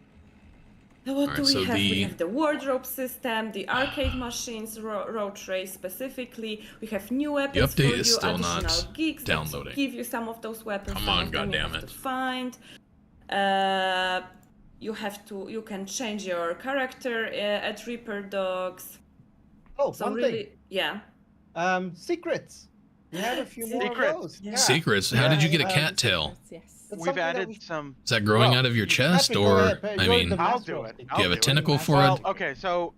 What do Alright, we so have? We the- have the wardrobe system, the arcade machines, road race specifically. We have new weapons update for is you, still not additional geeks that downloading. give you some of those weapons. Come some on, of them you have goddammit. to find. You can change your character at Reaper Dogs. Oh, So one really, thing. yeah. Secrets. We have a few more of Secrets. those. Yeah. Secrets. How did you get a Yeah, cattail? Yes. That's We've something that added we- some. Is that growing Well, out of your chest, Patrick, go or ahead, I you're mean, the I'll master do of it. secrets. do you have a I'll do tentacle for Well, it? okay, so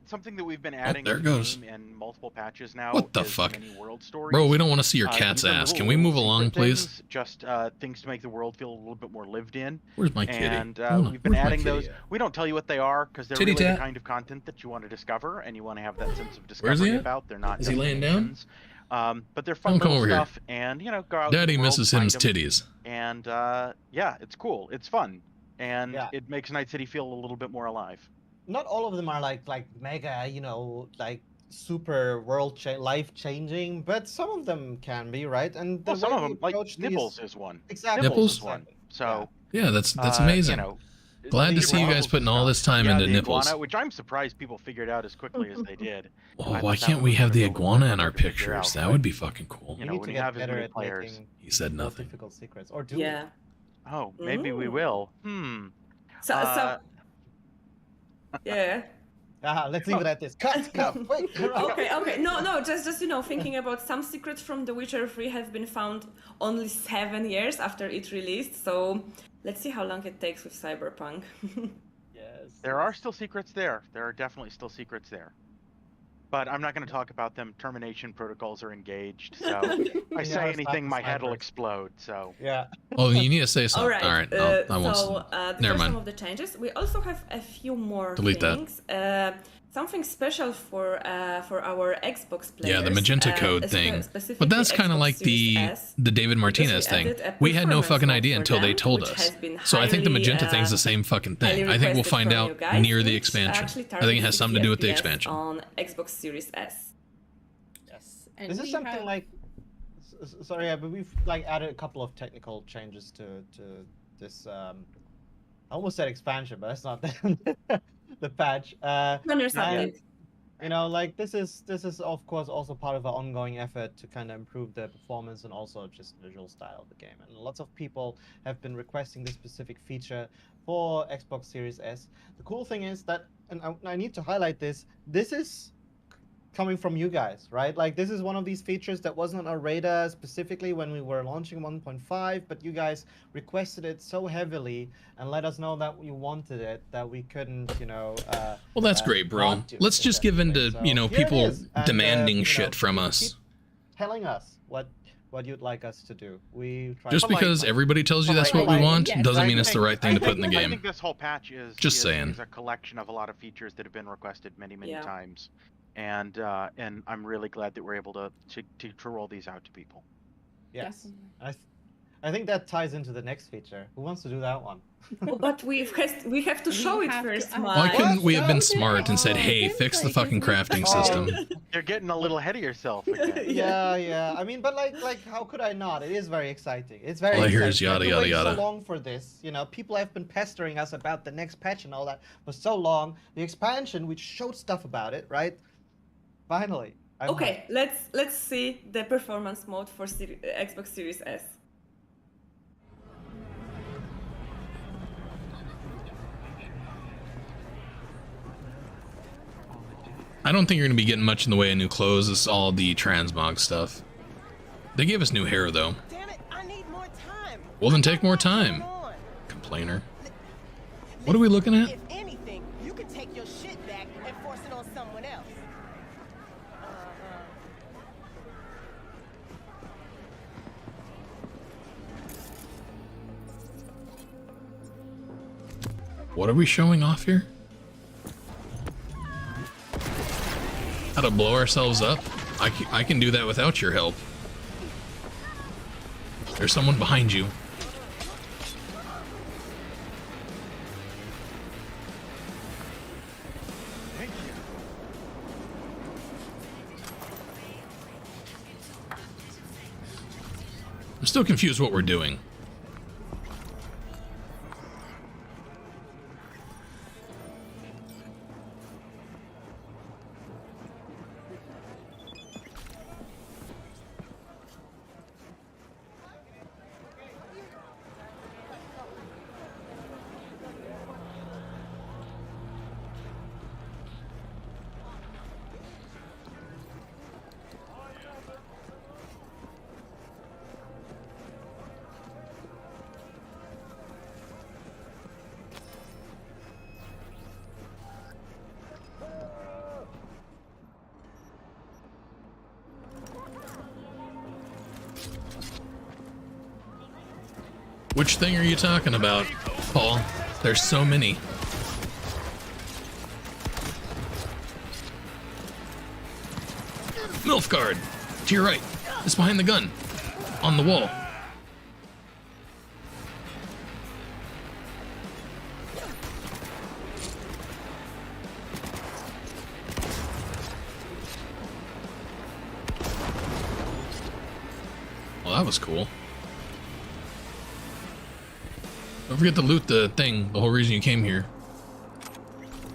something that we've been adding there to it the goes. game in multiple patches now. What the is fuck? mini world stories. Bro, we don't want to see your These cat's are ass. little Can we move secret along, please? things, just things to make the world feel a little bit more lived in. Where's my kitty? And Hold on, we've been where's my adding kitty those. at? We don't tell you what they are because they're Titty really tat. the kind of content that you want to discover and you want to have that sense of Where's he discovery at? about. They're not Is he laying down? destinations. But they're fun Don't come little over here. stuff, and you know, go out. Daddy in the world, misses find him's 'em, titties. And yeah, it's cool. It's fun, and Yeah. it makes Night City feel a little bit more alive. Not all of them are like mega, you know, like super life changing, but some of them can be, right? And the Well, some way of we them, like approach Nibbles these... is one. Exactly. Nipples? is one. So Yeah, that's you amazing. know, Glad to the see you guys iguanas putting and all stuff. this time Yeah, into the nipples. iguana, which I'm surprised people figured out as quickly as they did. Oh, I why thought that can't we was have the gonna go a little iguana bit in our harder to figure pictures? out, That but, would be fucking cool. You know, need when to you get have as better many at players. making He said more nothing. difficult secrets, or do Yeah. Oh, maybe we Mm. will. So yeah. Let's leave it at this. Cut. Wait. Okay. No. Just you know, thinking about some secrets from The Witcher 3 have been found only 7 years after it released. So let's see how long it takes with Cyberpunk. Yes. There are still secrets there. There are definitely still secrets there. But I'm not going to talk about them. Termination protocols are engaged. So if I say anything, my head will explode. So yeah. Oh, you need to say something. All right. I won't. So these Never are some mind. of the changes. We also have a few more Delete that. things. Something special for our Xbox players. Yeah, the magenta code thing. But that's kind of like the David Martinez thing. We had no fucking idea until they told us. So I think the magenta thing's the same fucking thing. I think we'll find out near the expansion. I think it has something to do with the expansion. On Xbox Series S. Yes. And This is we something have- like... Sorry, yeah, but we've like added a couple of technical changes to this... I almost said expansion, but that's not the patch. And, you know, like this is of course also part of our ongoing effort to kind of improve the performance and also just visual style of the game. And lots of people have been requesting this specific feature for Xbox Series S. The cool thing is that, and I need to highlight this, this is coming from you guys, right? Like this is one of these features that wasn't on our radar specifically when we were launching 1.5, but you guys requested it so heavily and let us know that you wanted it that we couldn't, you know. Well, that's great, bro. not do it, Let's just give in to, essentially. you know, So here it people is. And, demanding you know, shit from keep us. telling us what you'd like us to do. We try Just to because everybody tells you that's what we want doesn't mean it's the right thing to put in the I game. think this whole patch is Just saying. is a collection of a lot of features that have been requested many Yeah. times, and I'm really glad that we're able to roll these out to people. Yes. I think that ties into the next feature. Who wants to do that one? But we have to show it first, Mike. Why couldn't we have been smart and said, hey, fix the fucking crafting system? You're getting a little ahead of yourself again. Yeah. I mean, but like, how could I not? It is very exciting. It's very. All I hear exciting. is yada, We've yada, waited yada. So long for this, you know, people have been pestering us about the next patch and all that for so long. The expansion, which showed stuff about it, right? Finally. I'm Okay, let's see the performance mode for Xbox Series S. I don't think you're going to be getting much in the way of new clothes. It's all the transmog stuff. They gave us new hair, though. Damn it, I need more time. Well, then take more time. Complainer. What are we looking at? If anything, you can take your shit back and force it on someone else. What are we showing off here? How to blow ourselves up? I can do that without your help. There's someone behind you. I'm still confused what we're doing. Which thing are you talking about, Paul? There's so many. Milfgard, to your right. It's behind the gun. On the wall. Well, that was cool. Don't forget to loot the thing, the whole reason you came here.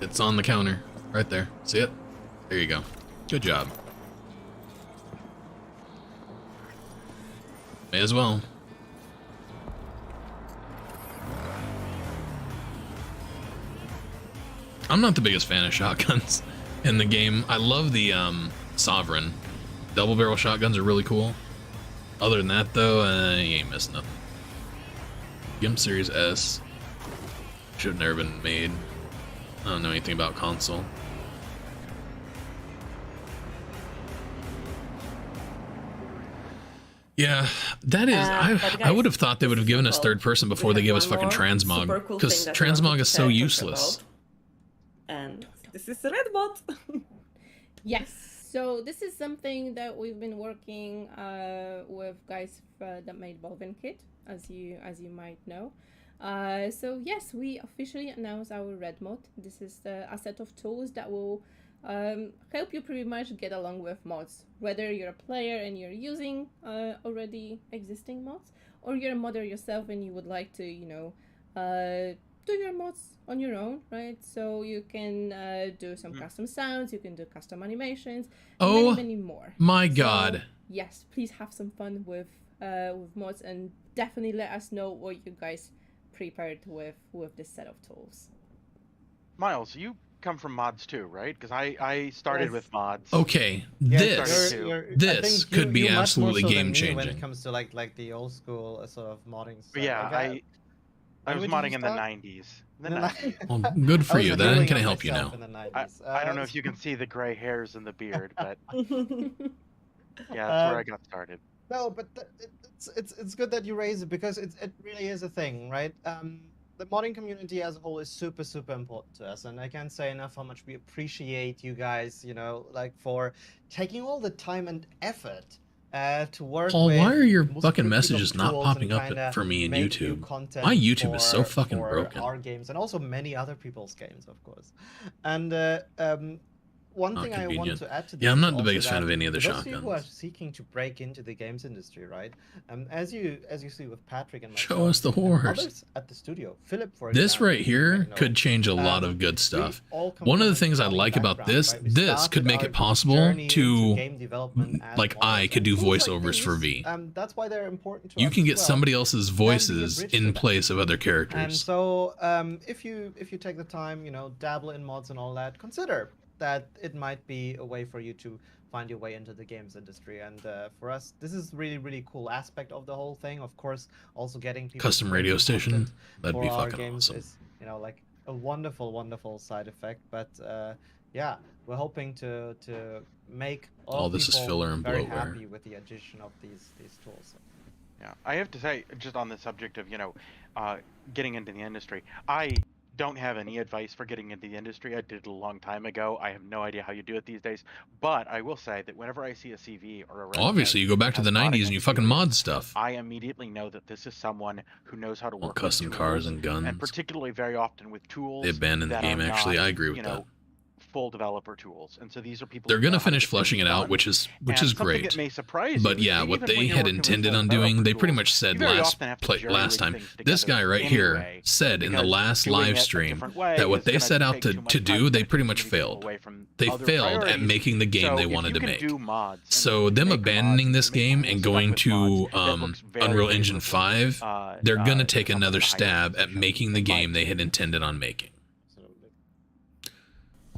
It's on the counter, right there. See it? There you go. Good job. May as well. I'm not the biggest fan of shotguns in the game. I love the Sovereign. Double barrel shotguns are really cool. Other than that, though, you ain't missing nothing. Gimp Series S should have never been made. I don't know anything about console. Yeah, that is. I would have thought they would have given us third person before they gave us fucking transmog, because transmog is so useless. And this is Red Mod. Yes. So this is something that we've been working with guys that made Bovin Kit, as you might know. So yes, we officially announced our Red Mod. This is a set of tools that will help you pretty much get along with mods, whether you're a player and you're using already existing mods, or you're a modder yourself and you would like to, you know, do your mods on your own, right? So you can do some custom sounds, you can do custom animations, many more. My God. So, yes, please have some fun with mods, and definitely let us know what you guys prepared with this set of tools. Miles, you come from mods too, right? Because I started with mods. Okay, Yes, this could be absolutely game changing when it comes to like the old school sort of modding stuff. Yeah, I was modding in the 90s. Well, good for you. Then can I help you now? I don't know if you can see the gray hairs and the beard, but yeah, that's where I got started. No, but it's good that you raise it, because it really is a thing, right? The modding community as a whole is super important to us, and I can't say enough how much we appreciate you guys, you know, like for taking all the time and effort to work Paul, with. why are your fucking messages not popping up for me in YouTube? My YouTube is so fucking broken. Our games, and also many other people's games, of course. And one thing I want to add to this, yeah, I'm not the biggest fan of any of the shotguns. Those who are shotguns. seeking to break into the games industry, right? As you see with Patrick and myself, Show us the horrors. others at the studio, Philip, for This example, right here you know, could change a lot of good stuff. all come One of from the a things I modding like about background, this, right? We this could started make our it possible journey into to, game development as like, modders, I could and do things like voiceovers for these, V. That's why they're important to You us can as get well, somebody else's and be a voices bridge to in them. place of other And characters. so, if you take the time, you know, dabble in mods and all that, consider that it might be a way for you to find your way into the games industry. And for us, this is really cool aspect of the whole thing. Of course, also getting people Custom radio station, that'd be fucking games awesome. is, you know, like a wonderful side effect. But yeah, we're hoping to make All this is people filler and very bloatware. happy with the addition of these tools. Yeah, I have to say, just on the subject of, you know, getting into the industry, I don't have any advice for getting into the industry. I did it a long time ago. I have no idea how you do it these days. But I will say that whenever I see a CV or a resume Obviously, you go back to the 90s and you fucking mod stuff. I immediately know that this is someone who knows how to work custom with cars tools, and guns. and particularly very often with tools They abandoned the that game, are actually. not, I agree with you that. know, full developer tools. And so these are people They're who gonna know how to finish get fleshing it things out, done. which is And something great. that may surprise But you yeah, is what even they when you're had working with intended full on doing, developer they pretty tools, much said you very often have to last jury time. things This guy together right here anyway, said in the because last doing it live a stream different way that what is they gonna set out take to too much do, time, they it's pretty gonna much move people failed. away from They other failed at priorities. making the game So they if wanted you to can make. do mods and So them abandoning this game and going to Unreal Engine 5, they're gonna take another stab at making the game they had intended on making.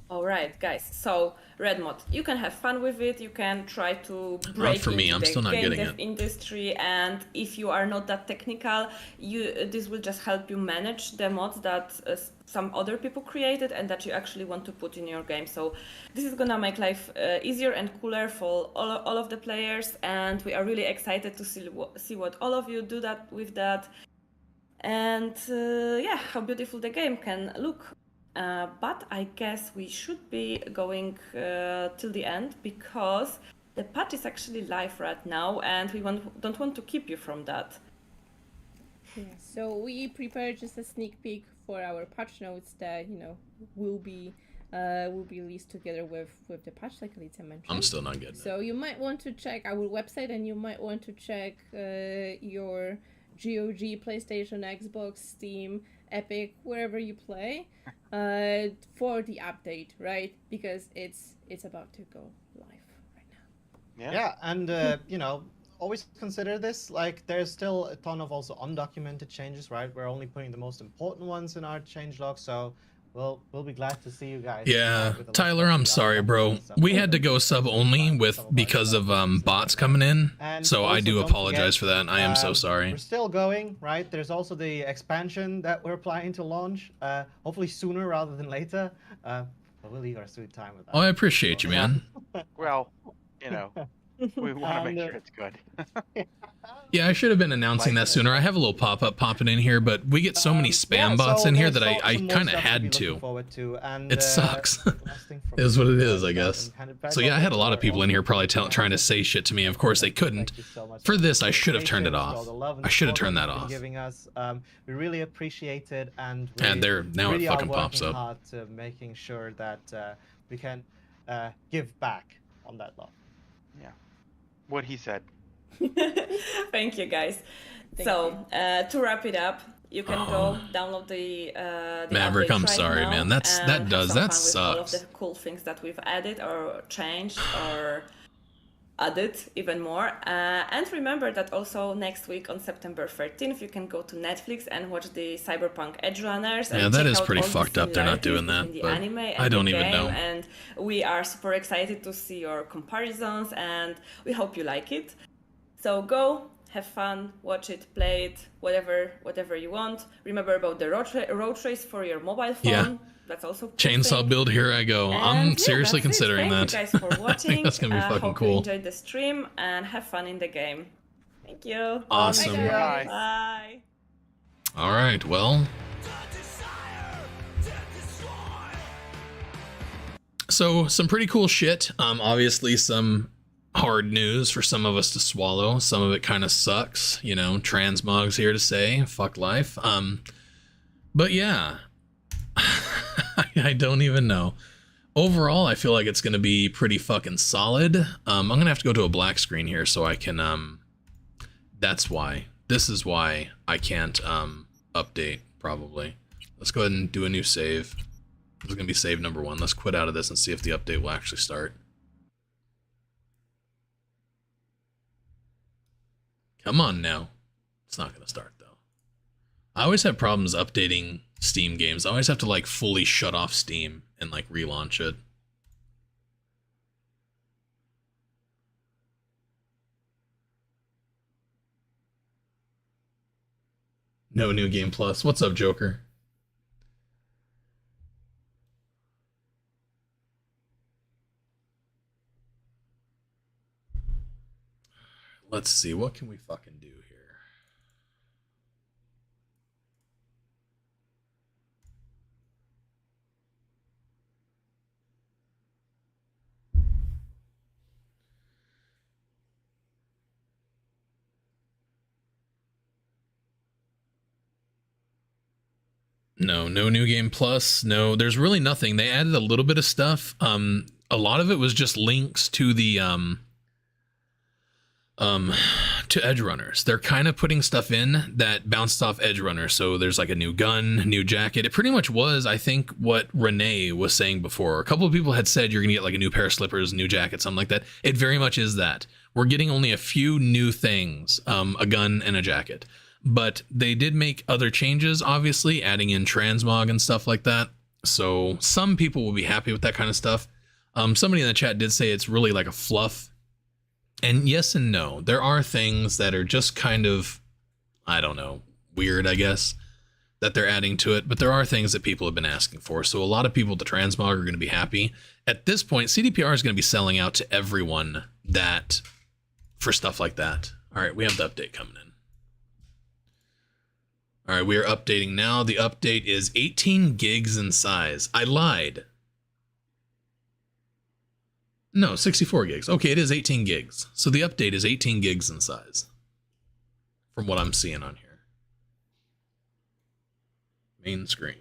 Alright, guys, so Red Mod, you can have fun with it, you can try to break for me, into I'm the still not game getting dev it. industry, and if you are not that technical, this will just help you manage the mods that some other people created and that you actually want to put in your game. So this is gonna make life easier and cooler for all of the players, and we are really excited to see what all of you do that with that. and yeah, how beautiful the game can look. But I guess we should be going till the end because the patch is actually live right now, and we don't want to keep you from that. Yeah, so we prepared just a sneak peek for our patch notes that will be released together with the patch, like Alicia mentioned. I'm still not getting it. So you might want to check our website, and you might want to check your GOG, PlayStation, Xbox, Steam, Epic, wherever you play, for the update, right? Because it's about to go live right now. Yeah, and always consider this, like there's still a ton of also undocumented changes, right? We're only putting the most important ones in our changelog, so we'll be glad to see you guys. Yeah, Tyler, I'm sorry, bro. We had to go sub only because of bots coming in, so I do apologize for that. I am so sorry. We're still going, right? There's also the expansion that we're planning to launch, hopefully sooner rather than later. But we'll leave our sweet time with that. Oh, I appreciate you, man. Well, we want to make sure it's good. Yeah, I should have been announcing that sooner. I have a little pop-up popping in here, but we get so many spam bots in here that I kind of had to. It sucks. It is what it is, I guess. So yeah, I had a lot of people in here probably trying to say shit to me. Of course, they couldn't. For this, I should have turned it off. I should have turned that off. We really appreciate it, and there now really it fucking are pops working up. hard to making sure that we can give back on that love. Yeah, what he said. Thank you, guys. To wrap it up, you can go download the Maverick, update I'm right sorry, now man. That and does have that some fun with all of sucks. the cool things that we've added or changed or added even more. And remember that also next week on September 13th, you can go to Netflix and watch the Cyberpunk Edge Runners. Yeah, and that check is out pretty all the fucked up. They're not doing that, similarities but between the anime I and don't the even game, know. And we are super excited to see your comparisons, and we hope you like it. So go, have fun, watch it, play it, whatever you want. Remember about the road race for your mobile phone. Yeah. That's also cool Chainsaw thing. build, here I go. I'm And seriously that's it. considering Thank that. you guys for I watching. think that's gonna be fucking hope cool. you enjoyed the stream and have fun in the game. Thank you. Awesome. Bye. Bye. Bye. All right, well. So some pretty cool shit. Obviously some hard news for some of us to swallow. Some of it kind of sucks, transmog's here to say, fuck life. But yeah, I don't even know. Overall, I feel like it's going to be pretty fucking solid. I'm going to have to go to a black screen here so I can, that's why. This is why I can't update, probably. Let's go ahead and do a new save. This is going to be save number 1. Let's quit out of this and see if the update will actually start. Come on now. It's not going to start, though. I always have problems updating Steam games. I always have to, like, fully shut off Steam and, like, relaunch it. No New Game Plus. What's up, Joker? Let's see, what can we fucking do here? No New Game Plus. No, there's really nothing. They added a little bit of stuff. A lot of it was just links to the to Edge Runners. They're kind of putting stuff in that bounced off Edge Runners. So there's like a new gun, new jacket. It pretty much was, I think, what Renee was saying before. A couple of people had said you're gonna get like a new pair of slippers, new jacket, something like that. It very much is that. We're getting only a few new things, a gun and a jacket. But they did make other changes, obviously, adding in transmog and stuff like that. So some people will be happy with that kind of stuff. Somebody in the chat did say it's really like a fluff. And yes and no. There are things that are just kind of, I don't know, weird, I guess, that they're adding to it. But there are things that people have been asking for. So a lot of people with the transmog are going to be happy. At this point, CDPR is going to be selling out to everyone that for stuff like that. All right, we have the update coming in. All right, we are updating now. The update is 18 gigs in size. I lied. No, 64 gigs. Okay, it is 18 gigs. So the update is 18 gigs in size. From what I'm seeing on here. Main screen.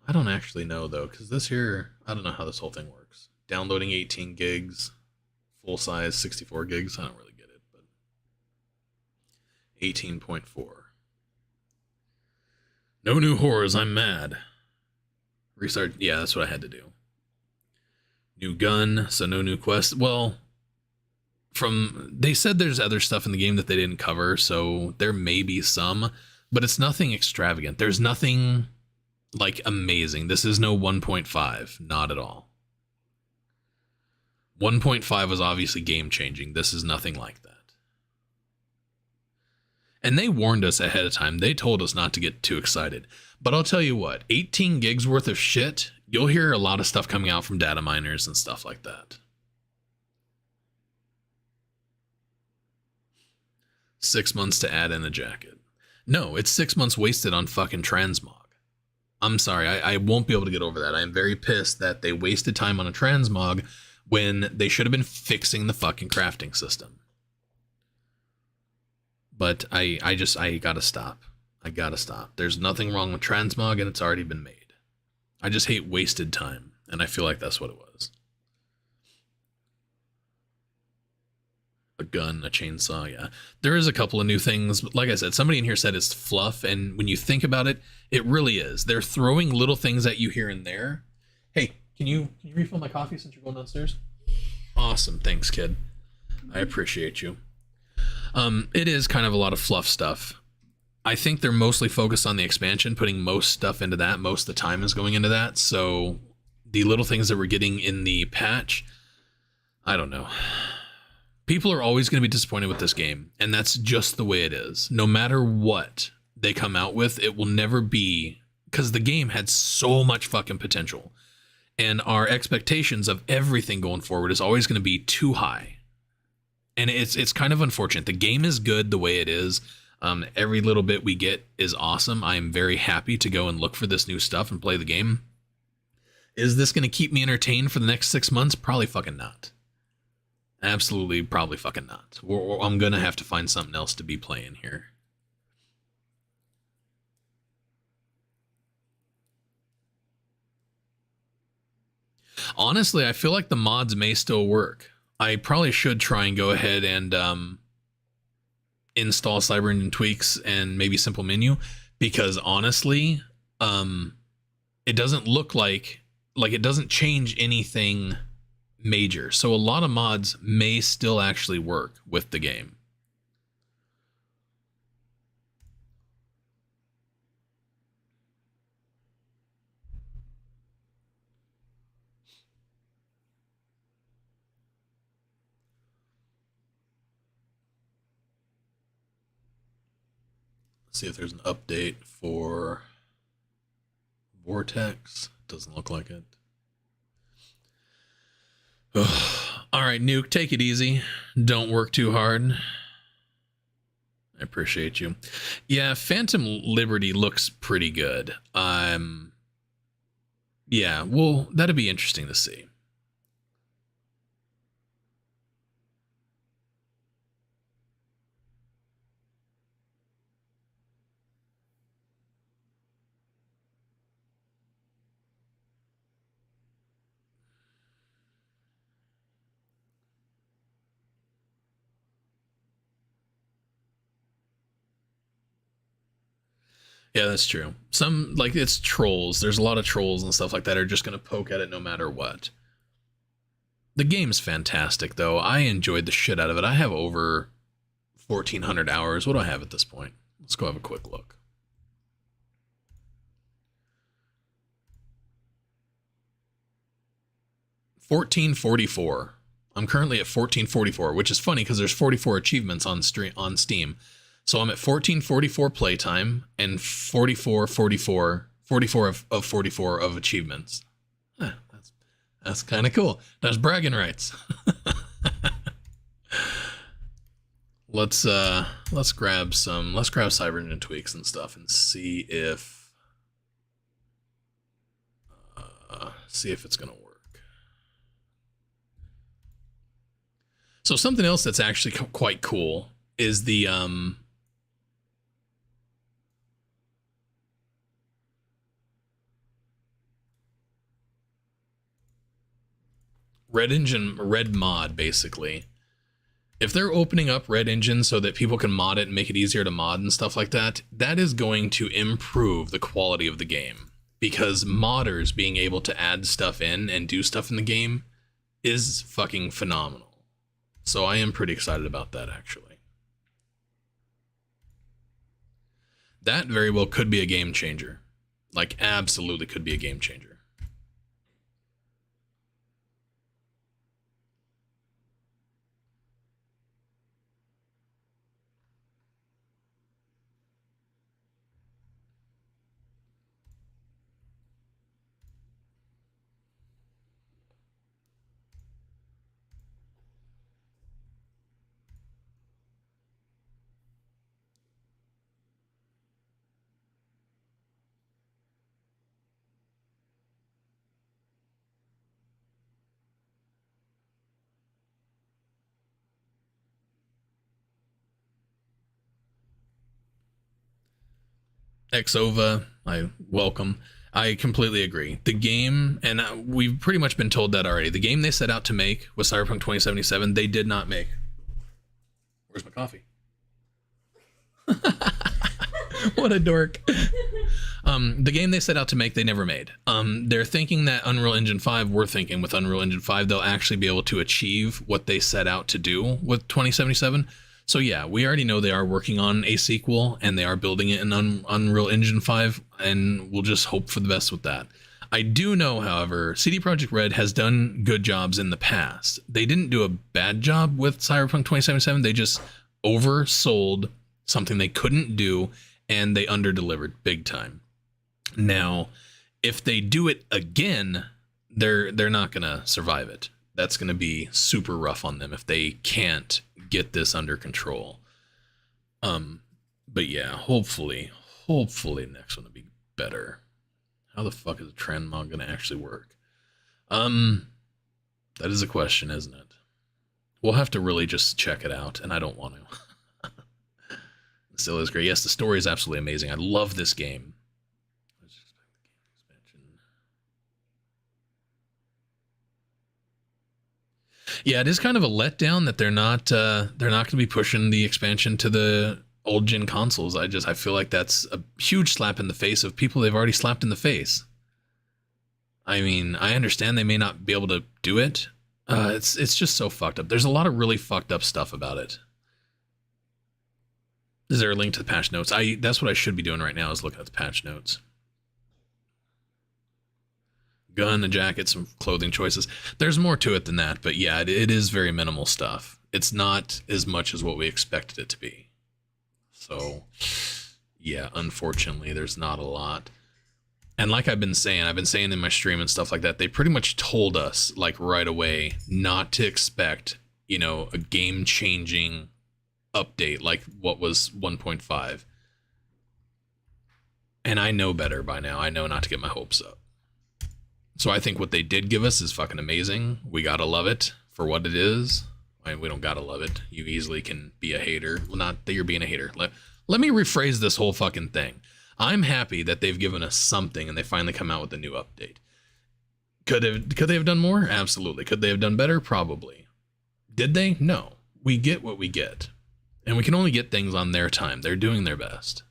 I don't actually know though, because this here, I don't know how this whole thing works. Downloading 18 gigs, full size 64 gigs, I don't really get it, but 18.4. No new horrors, I'm mad. Restart, yeah, that's what I had to do. New gun, so no new quest. Well, they said there's other stuff in the game that they didn't cover, so there may be some, but it's nothing extravagant. There's nothing like amazing. This is no 1.5, not at all. 1.5 was obviously game changing. This is nothing like that. And they warned us ahead of time. They told us not to get too excited. But I'll tell you what, 18 gigs worth of shit, you'll hear a lot of stuff coming out from data miners and stuff like that. 6 months to add in a jacket. No, it's 6 months wasted on fucking transmog. I'm sorry, I won't be able to get over that. I am very pissed that they wasted time on a transmog when they should have been fixing the fucking crafting system. But I gotta stop. I gotta stop. There's nothing wrong with transmog and it's already been made. I just hate wasted time, and I feel like that's what it was. A gun, a chainsaw, yeah. There is a couple of new things, but like I said, somebody in here said it's fluff, and when you think about it, it really is. They're throwing little things at you here and there. Hey, can you refill my coffee since you're going downstairs? Awesome, thanks, kid. I appreciate you. It is kind of a lot of fluff stuff. I think they're mostly focused on the expansion, putting most stuff into that. Most of the time is going into that, so the little things that we're getting in the patch, I don't know. People are always going to be disappointed with this game, and that's just the way it is. No matter what they come out with, it will never be, because the game had so much fucking potential, and our expectations of everything going forward is always going to be too high. And it's kind of unfortunate. The game is good the way it is. Every little bit we get is awesome. I am very happy to go and look for this new stuff and play the game. Is this going to keep me entertained for the next 6 months? Probably fucking not. Absolutely, probably fucking not. Or I'm going to have to find something else to be playing here. Honestly, I feel like the mods may still work. I probably should try and go ahead and install Cyber Engine tweaks and maybe Simple Menu, because honestly, it doesn't look like it doesn't change anything major. So a lot of mods may still actually work with the game. Let's see if there's an update for Vortex. Doesn't look like it. All right, Nuke, take it easy. Don't work too hard. I appreciate you. Yeah, Phantom Liberty looks pretty good. Yeah, well, that'd be interesting to see. Yeah, that's true. Some, like, it's trolls. There's a lot of trolls and stuff like that are just going to poke at it no matter what. The game's fantastic, though. I enjoyed the shit out of it. I have over 1,400 hours. What do I have at this point? Let's go have a quick look. $1444. I'm currently at 1444, which is funny because there's 44 achievements on Steam. So I'm at 1444 playtime and 4444 44 of 44 of achievements. That's kind of cool. That's bragging rights. Let's grab Cyberpunk tweaks and stuff and see if it's gonna work. So something else that's actually quite cool is the Red mod, basically. If they're opening up Red Engine so that people can mod it and make it easier to mod and stuff like that, that is going to improve the quality of the game. Because modders being able to add stuff in and do stuff in the game is fucking phenomenal. So I am pretty excited about that, actually. That very well could be a game changer. Like, absolutely could be a game changer. Xova, I welcome. I completely agree. The game, and we've pretty much been told that already, the game they set out to make with Cyberpunk 2077, they did not make. Where's my coffee? What a dork. The game they set out to make, they never made. They're thinking that Unreal Engine 5, we're thinking with Unreal Engine 5, they'll actually be able to achieve what they set out to do with 2077. So yeah, we already know they are working on a sequel and they are building it in Unreal Engine 5, and we'll just hope for the best with that. I do know, however, CD Projekt Red has done good jobs in the past. They didn't do a bad job with Cyberpunk 2077. They just oversold something they couldn't do, and they underdelivered big time. Now, if they do it again, they're not gonna survive it. That's gonna be super rough on them if they can't get this under control. But yeah, hopefully the next one will be better. How the fuck is a trend mod gonna actually work? That is a question, isn't it? We'll have to really just check it out, and I don't want to. It still is great. Yes, the story is absolutely amazing. I love this game. Yeah, it is kind of a letdown that they're not going to be pushing the expansion to the old gen consoles. I feel like that's a huge slap in the face of people they've already slapped in the face. I mean, I understand they may not be able to do it. It's just so fucked up. There's a lot of really fucked up stuff about it. Is there a link to the patch notes? That's what I should be doing right now, is looking at the patch notes. Gun, a jacket, some clothing choices. There's more to it than that, but yeah, it is very minimal stuff. It's not as much as what we expected it to be. So, yeah, unfortunately, there's not a lot. And like I've been saying in my stream and stuff like that, they pretty much told us, like, right away not to expect, you know, a game-changing update like what was 1.5. And I know better by now. I know not to get my hopes up. So I think what they did give us is fucking amazing. We gotta love it for what it is. I mean, we don't gotta love it. You easily can be a hater. Well, not that you're being a hater. Let me rephrase this whole fucking thing. I'm happy that they've given us something and they finally come out with a new update. Could they have done more? Absolutely. Could they have done better? Probably. Did they? No. We get what we get. And we can only get things on their time. They're doing their best.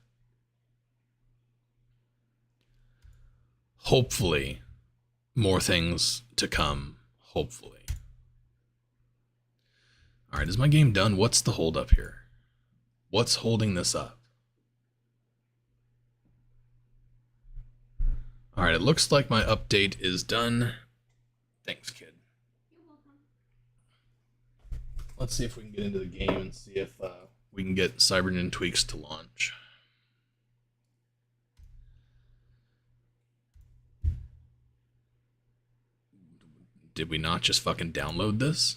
Hopefully, more things to come. Hopefully. All right, is my game done? What's the hold up here? What's holding this up? All right, it looks like my update is done. Thanks, kid. You're welcome. Let's see if we can get into the game and see if we can get Cyberpunk tweaks to launch. Did we not just fucking download this?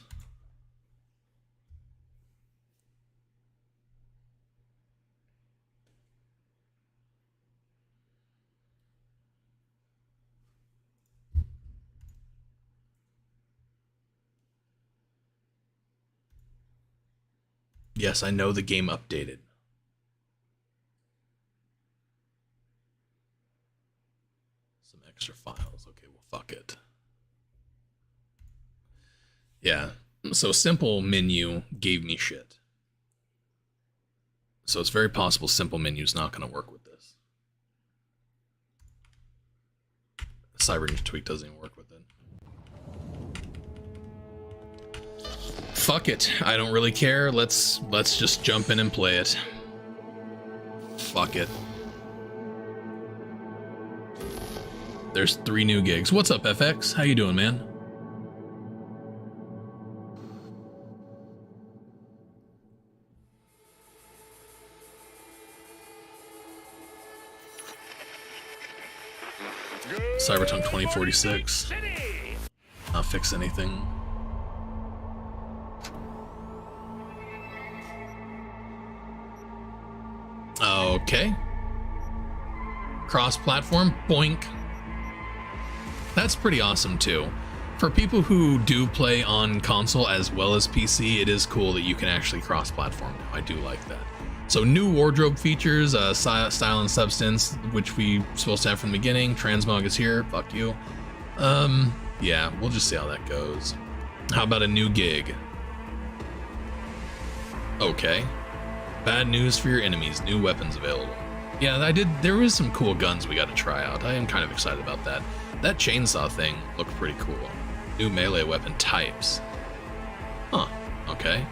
Yes, I know the game updated. Some extra files. Okay, well, fuck it. Yeah, so simple menu gave me shit. So it's very possible simple menu's not going to work with this. Cyber Tweak doesn't even work with it. Fuck it. I don't really care. Let's just jump in and play it. Fuck it. There's 3 new gigs. What's up, FX? How you doing, man? Cyberpunk 2046. Not fix anything. Okay. Cross-platform, boink. That's pretty awesome too. For people who do play on console as well as PC, it is cool that you can actually cross-platform now. I do like that. So new wardrobe features, style and substance, which we supposed to have from the beginning. Transmog is here. Fuck you. Yeah, we'll just see how that goes. How about a new gig? Okay. Bad news for your enemies. New weapons available. Yeah, there was some cool guns we got to try out. I am kind of excited about that. That chainsaw thing looked pretty cool. New melee weapon types. Huh. Okay.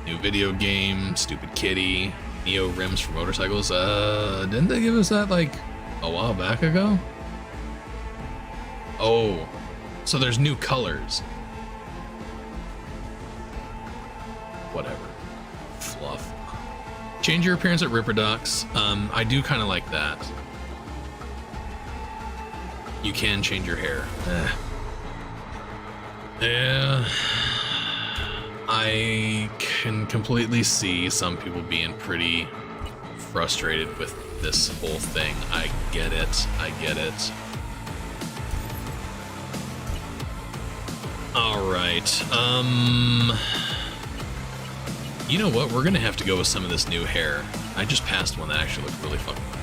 New video game, Stupid Kitty, Neo rims for motorcycles. Didn't they give us that like a while back ago? Oh, so there's new colors. Whatever. Fluff. Change your appearance at Ripper Ducks. I do kind of like that. You can change your hair. Yeah. I can completely see some people being pretty frustrated with this whole thing. I get it. I get it. Alright. You know what? We're gonna have to go with some of this new hair. I just passed one that actually looked really fucking good.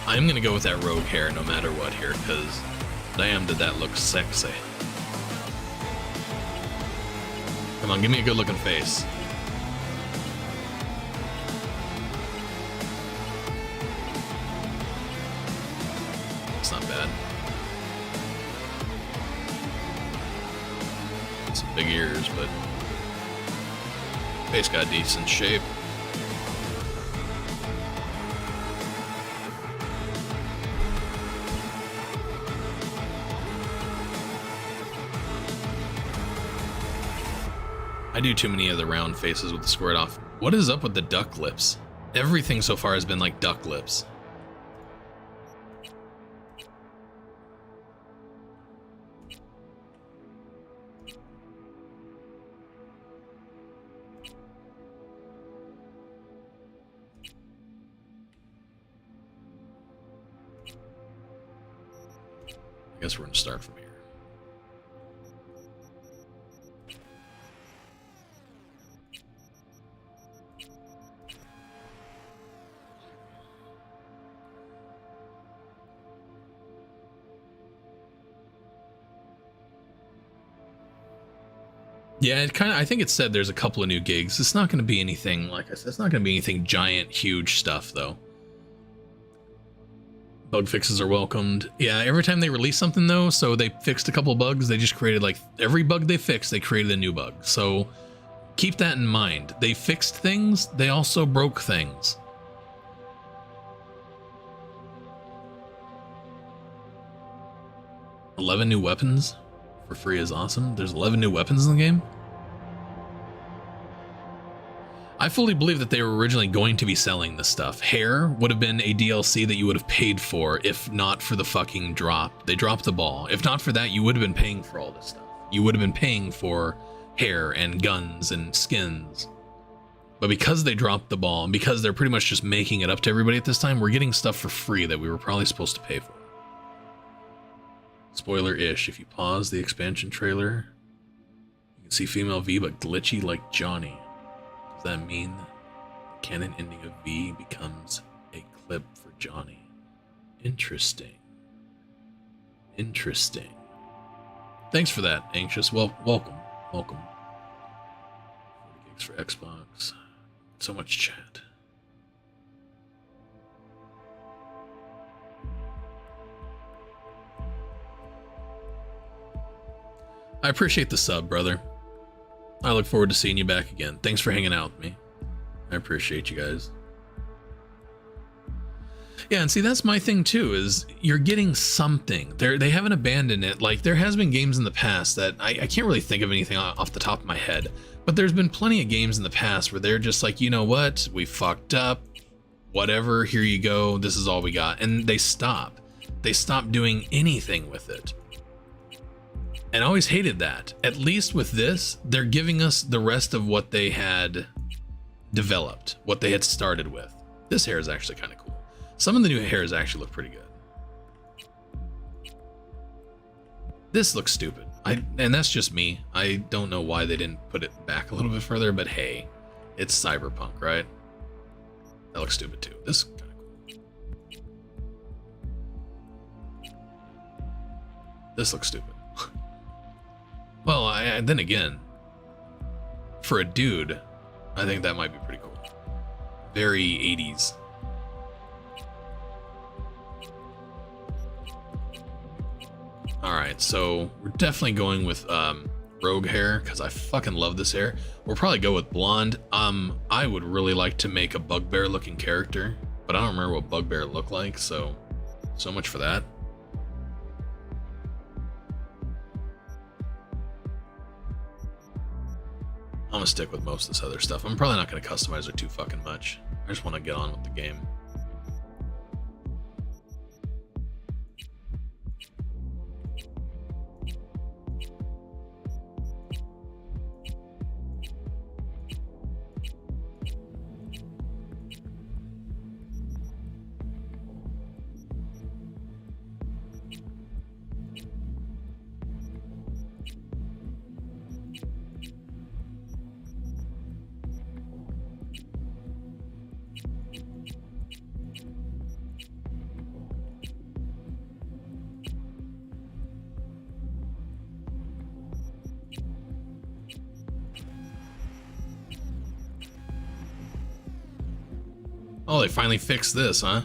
I'm gonna go with that rogue hair no matter what here, because damn did that look sexy. Come on, give me a good looking face. It's not bad. Some big ears, but face got decent shape. I do too many of the round faces with the squared off. What is up with the duck lips? Everything so far has been like duck lips. I guess we're gonna start from here. Yeah, I think it said there's a couple of new gigs. It's not going to be anything, like I said, it's not going to be anything giant, huge stuff, though. Bug fixes are welcomed. Yeah, every time they release something, though, so they fixed a couple bugs, they just created, like, every bug they fixed, they created a new bug. So keep that in mind. They fixed things, they also broke things. $11 new weapons for free is awesome. There's 11 new weapons in the game. I fully believe that they were originally going to be selling this stuff. Hair would have been a DLC that you would have paid for if not for the fucking drop. They dropped the ball. If not for that, you would have been paying for all this stuff. You would have been paying for hair and guns and skins. But because they dropped the ball and because they're pretty much just making it up to everybody at this time, we're getting stuff for free that we were probably supposed to pay for. Spoiler-ish, if you pause the expansion trailer, you can see female V but glitchy like Johnny. Does that mean the canon ending of V becomes a clip for Johnny? Interesting. Interesting. Thanks for that, Anxious. Well, welcome. 40 gigs for Xbox. So much chat. I appreciate the sub, brother. I look forward to seeing you back again. Thanks for hanging out with me. I appreciate you guys. Yeah, and see, that's my thing too, is you're getting something. They haven't abandoned it. Like, there has been games in the past that I can't really think of anything off the top of my head, but there's been plenty of games in the past where they're just like, you know what, we fucked up, whatever, here you go, this is all we got. And they stop doing anything with it. And I always hated that. At least with this, they're giving us the rest of what they had developed, what they had started with. This hair is actually kind of cool. Some of the new hairs actually look pretty good. This looks stupid. And that's just me. I don't know why they didn't put it back a little bit further, but hey, it's Cyberpunk, right? That looks stupid too. This is kind of cool. This looks stupid. Well, then again, for a dude, I think that might be pretty cool. Very 80s. Alright, so we're definitely going with rogue hair, because I fucking love this hair. We'll probably go with blonde. I would really like to make a bugbear looking character, but I don't remember what bugbear looked like, so much for that. I'm gonna stick with most of this other stuff. I'm probably not gonna customize it too fucking much. I just want to get on with the game. Oh, they finally fixed this, huh?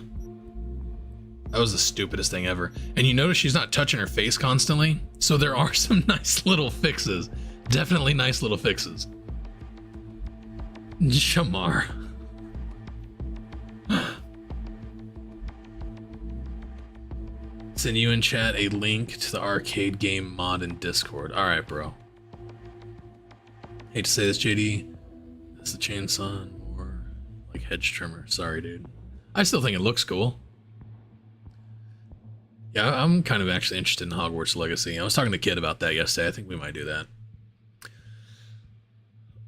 That was the stupidest thing ever. And you notice she's not touching her face constantly? So there are some nice little fixes. Definitely nice little fixes. Shamar. Send you in chat a link to the arcade game mod in Discord. Alright, bro. Hate to say this, JD. That's the chainsaw and more like hedge trimmer. Sorry, dude. I still think it looks cool. Yeah, I'm kind of actually interested in Hogwarts Legacy. I was talking to Kid about that yesterday. I think we might do that.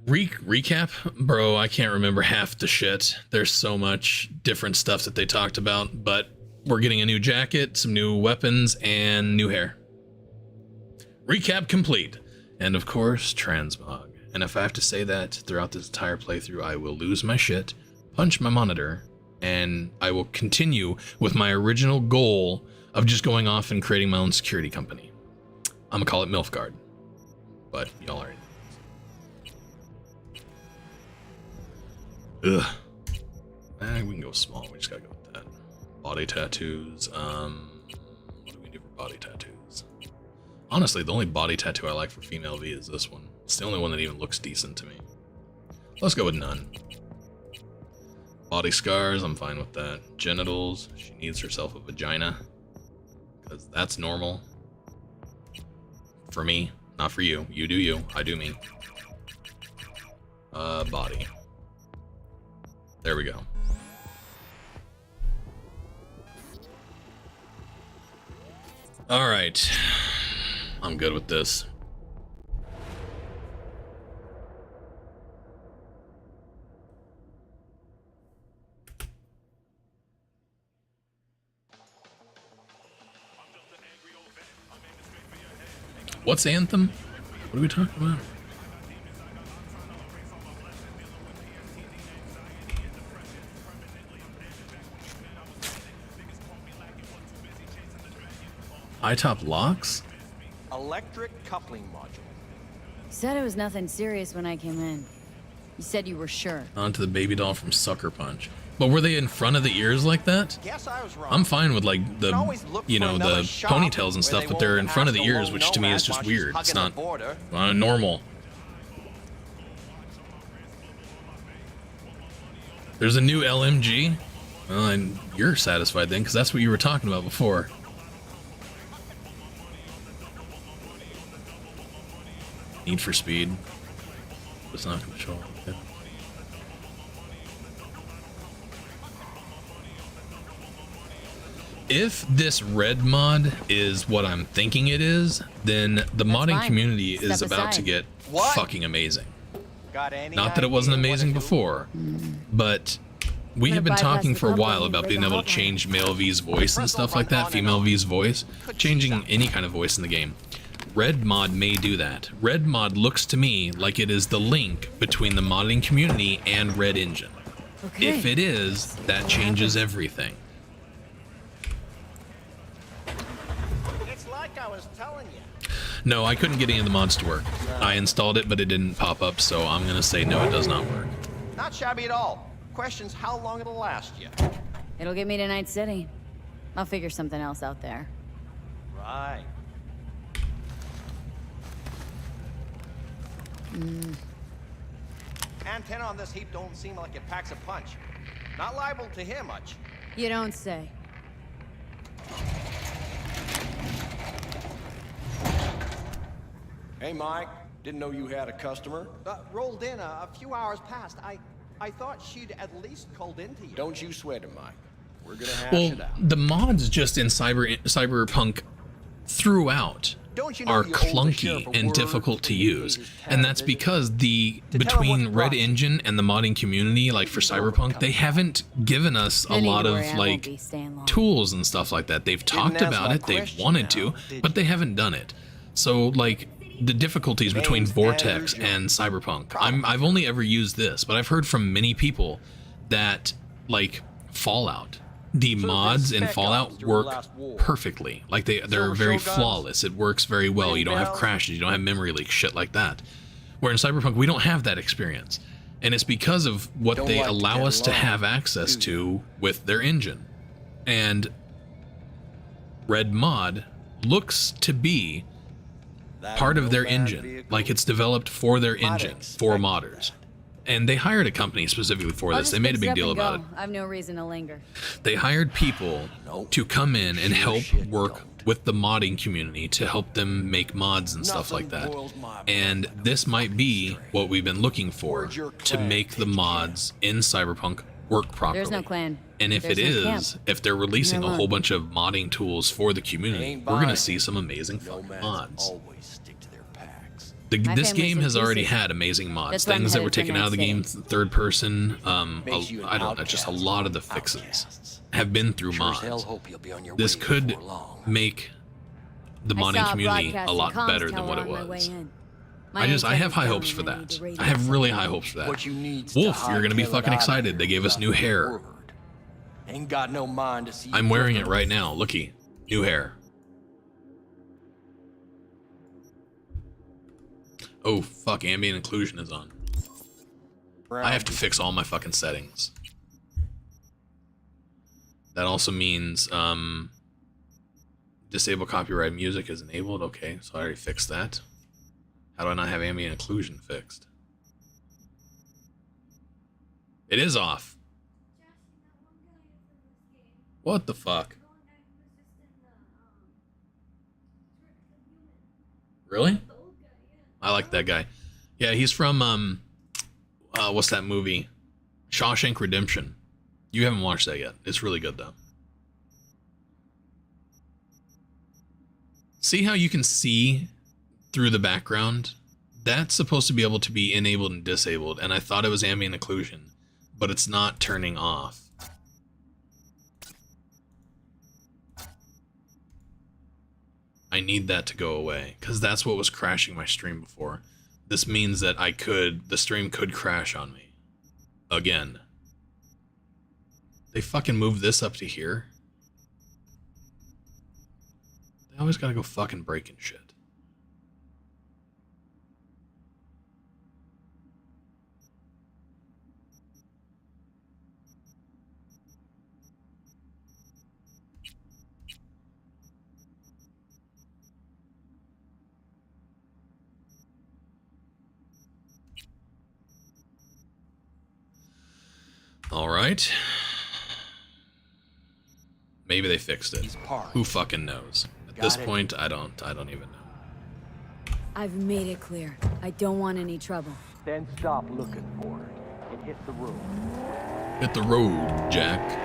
Recap? Bro, I can't remember half the shit. There's so much different stuff that they talked about, but we're getting a new jacket, some new weapons, and new hair. Recap complete. And of course, transmog. And if I have to say that throughout this entire playthrough, I will lose my shit, punch my monitor, and I will continue with my original goal of just going off and creating my own security company. I'm gonna call it Milfgard. But y'all already know. Ugh. We can go small, we just gotta go with that. Body tattoos, what do we do for body tattoos? Honestly, the only body tattoo I like for female V is this one. It's the only one that even looks decent to me. Let's go with none. Body scars, I'm fine with that. Genitals, she needs herself a vagina. Because that's normal. For me, not for you. You do you, I do me. Body. There we go. All right. I'm good with this. What's Anthem? What are we talking about? iTop locks? Electric coupling module. You said it was nothing serious when I came in. You said you were sure. Onto the baby doll from Sucker Punch. But were they in front of the ears like that? Guess I was wrong. I'm fine with like the, you know, the another shop ponytails and stuff, where but they they're in won't front of the have to ears, load which to me is Nomad just while she's weird. It's hugging not the border. normal. There's a new LMG. Well, and you're satisfied then, because that's what you were talking about before. Need for Speed. It's not control. Okay. If this red mod is what I'm thinking it is, then the modding fine. community Step is about to aside. get What? fucking amazing. Got any Not that it wasn't idea what amazing to do? before, but we I'm have gonna been bypass talking the for a while coupling about and being rig the able to hotline. change male V's voice and stuff like that, female V's voice, changing any kind of voice in the game. Red mod may do that. Red mod looks to me like it is the link between the modding community and Red Engine. Okay. If it is, that changes everything. It's like I was telling you. No, I couldn't get any of the mods to work. I installed it, but it didn't pop up, so I'm gonna say no, it does not work. Not shabby at all. Question's how long it'll last you. It'll get me to Night City. I'll figure something else out there. Right. Antenna on this heap don't seem like it packs a punch. Not liable to hear much. You don't say. Hey, Mike. Didn't know you had a customer. Rolled in a few hours past. I thought she'd at least called into you. Don't you sweat it, Mike. We're gonna hash Well, it out. the mods just in Cyberpunk throughout Don't you know are you owe the sheriff clunky a and word difficult to to indicate use, his and that's town because the tell him between what's Red right. Engine and the modding community, like for Cyberpunk, they haven't given us a No need lot to of worry, I won't like be staying long. tools and stuff like that. They've talked answer about my it, they've question wanted now, to, did but they haven't done it. So like the difficulties between Name's Vortex Andrew and Jones. Cyberpunk. I've only ever used this, but I've heard from many people that like Fallout, the mods in spec Fallout ops during the work last war. perfectly. Like they're Silver very Shoguns, flawless. It works very well. You don't have bells. crashes, you don't have memory leaks, shit like that. Where in Cyberpunk we don't have that experience. And it's because of what Don't they like to allow get us to along, have access do you? to with their engine. And Red Mod looks to be That part of their Nomad engine, vehicle? like it's developed for their Might engine, expect for modders. And they hired a company specifically for I'll this. just They made a fix big up deal and about it. go. I have no reason to linger. They hired people to come in and Sure help shit work don't. with the modding community to help them make mods and stuff like Nothing that. boils my And blood like a this might be what we've been looking for Where'd your to clan make the take you? mods in Cyberpunk work properly. There's no clan. And if There's it no is, camp. if they're releasing a You're whole alone. bunch of modding tools for the community, Ain't we're gonna buying see some amazing No fucking man's mods. always stick to their packs. My This family's game in has already pieces. had amazing mods. That's why I'm Things that headed were for taken out of the Night game, City. third person. Makes you an I don't know. Just a outcast. lot of the fixes Outcasts. have been through Sure as hell mods. hope you'll be on your This way could before long. make the I modding saw a community a broadcast lot and comms better than tower what it on my way was. in. My I have antenna's high down hopes for and I need that. to radio I have really something. high hopes for that. What you need's Wolf, to you're gonna be hightail it fucking out of excited. here They gave us without new a hair. word. Ain't got no mind to see you I'm wearing it drifting right with now. Looky, new hair. Oh fuck! Ambient occlusion is on. I have to fix all my fucking settings. That also means disable copyright music is enabled. Okay, so I already fixed that. How do I not have ambient occlusion fixed? It is off. What the fuck? Really? I like that guy. Yeah, he's from what's that movie? Shawshank Redemption. You haven't watched that yet. It's really good though. See how you can see through the background? That's supposed to be able to be enabled and disabled, and I thought it was ambient occlusion, but it's not turning off. I need that to go away, because that's what was crashing my stream before. This means that the stream could crash on me. Again. They fucking moved this up to here? They always gotta go fucking breaking shit. All right. Maybe they fixed it. Who fucking knows? At this point, I don't even know. I've made it clear. I don't want any trouble. Then stop looking for it and hit the road. Hit the road, Jack.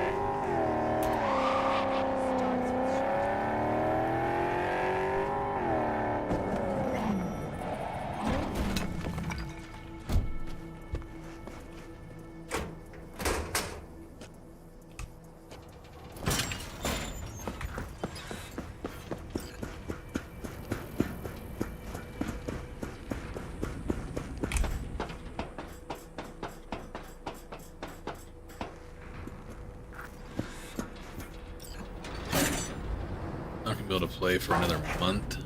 Play for another month.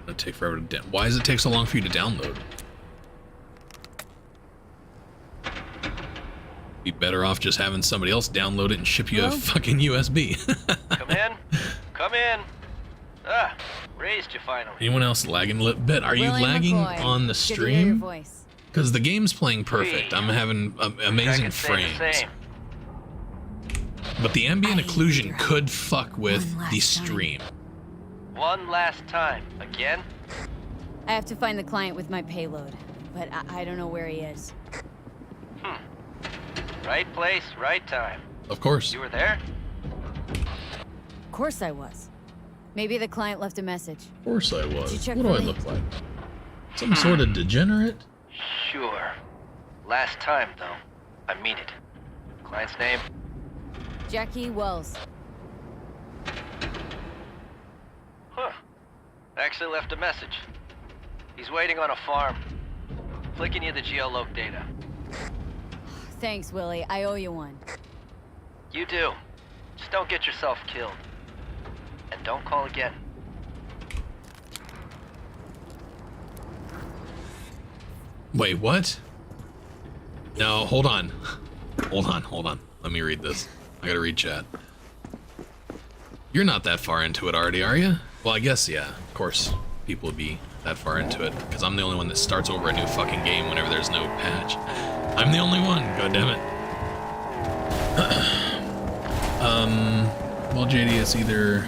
It'll take forever to download. Why does it take so long for you to download? Be better off just having somebody else download it and ship you a fucking USB. Come in. Come in. Ah, raised you finally. Anyone else lagging a little bit? Are you lagging on the stream? Because the game's playing perfect. I'm having amazing frames. But the ambient occlusion could fuck with the stream. One last time. Again? I have to find the client with my payload, but I don't know where he is. Right place, right time. Of course. You were there? Of course I was. Maybe the client left a message. Of course I was. Did you check What do I look like? Some sort of degenerate? Sure. Last time, though. I mean it. Client's name? Jackie Wells. Huh. Actually left a message. He's waiting on a farm. Flicking you the geoloc data. Thanks, Willie. I owe you one. You do. Just don't get yourself killed. And don't call again. Wait, what? No, hold on. Hold on. Let me read this. I gotta read chat. You're not that far into it already, are you? Well, I guess, yeah. Of course, people would be that far into it, because I'm the only one that starts over a new fucking game whenever there's no patch. I'm the only one, goddammit. Well, JD, it's either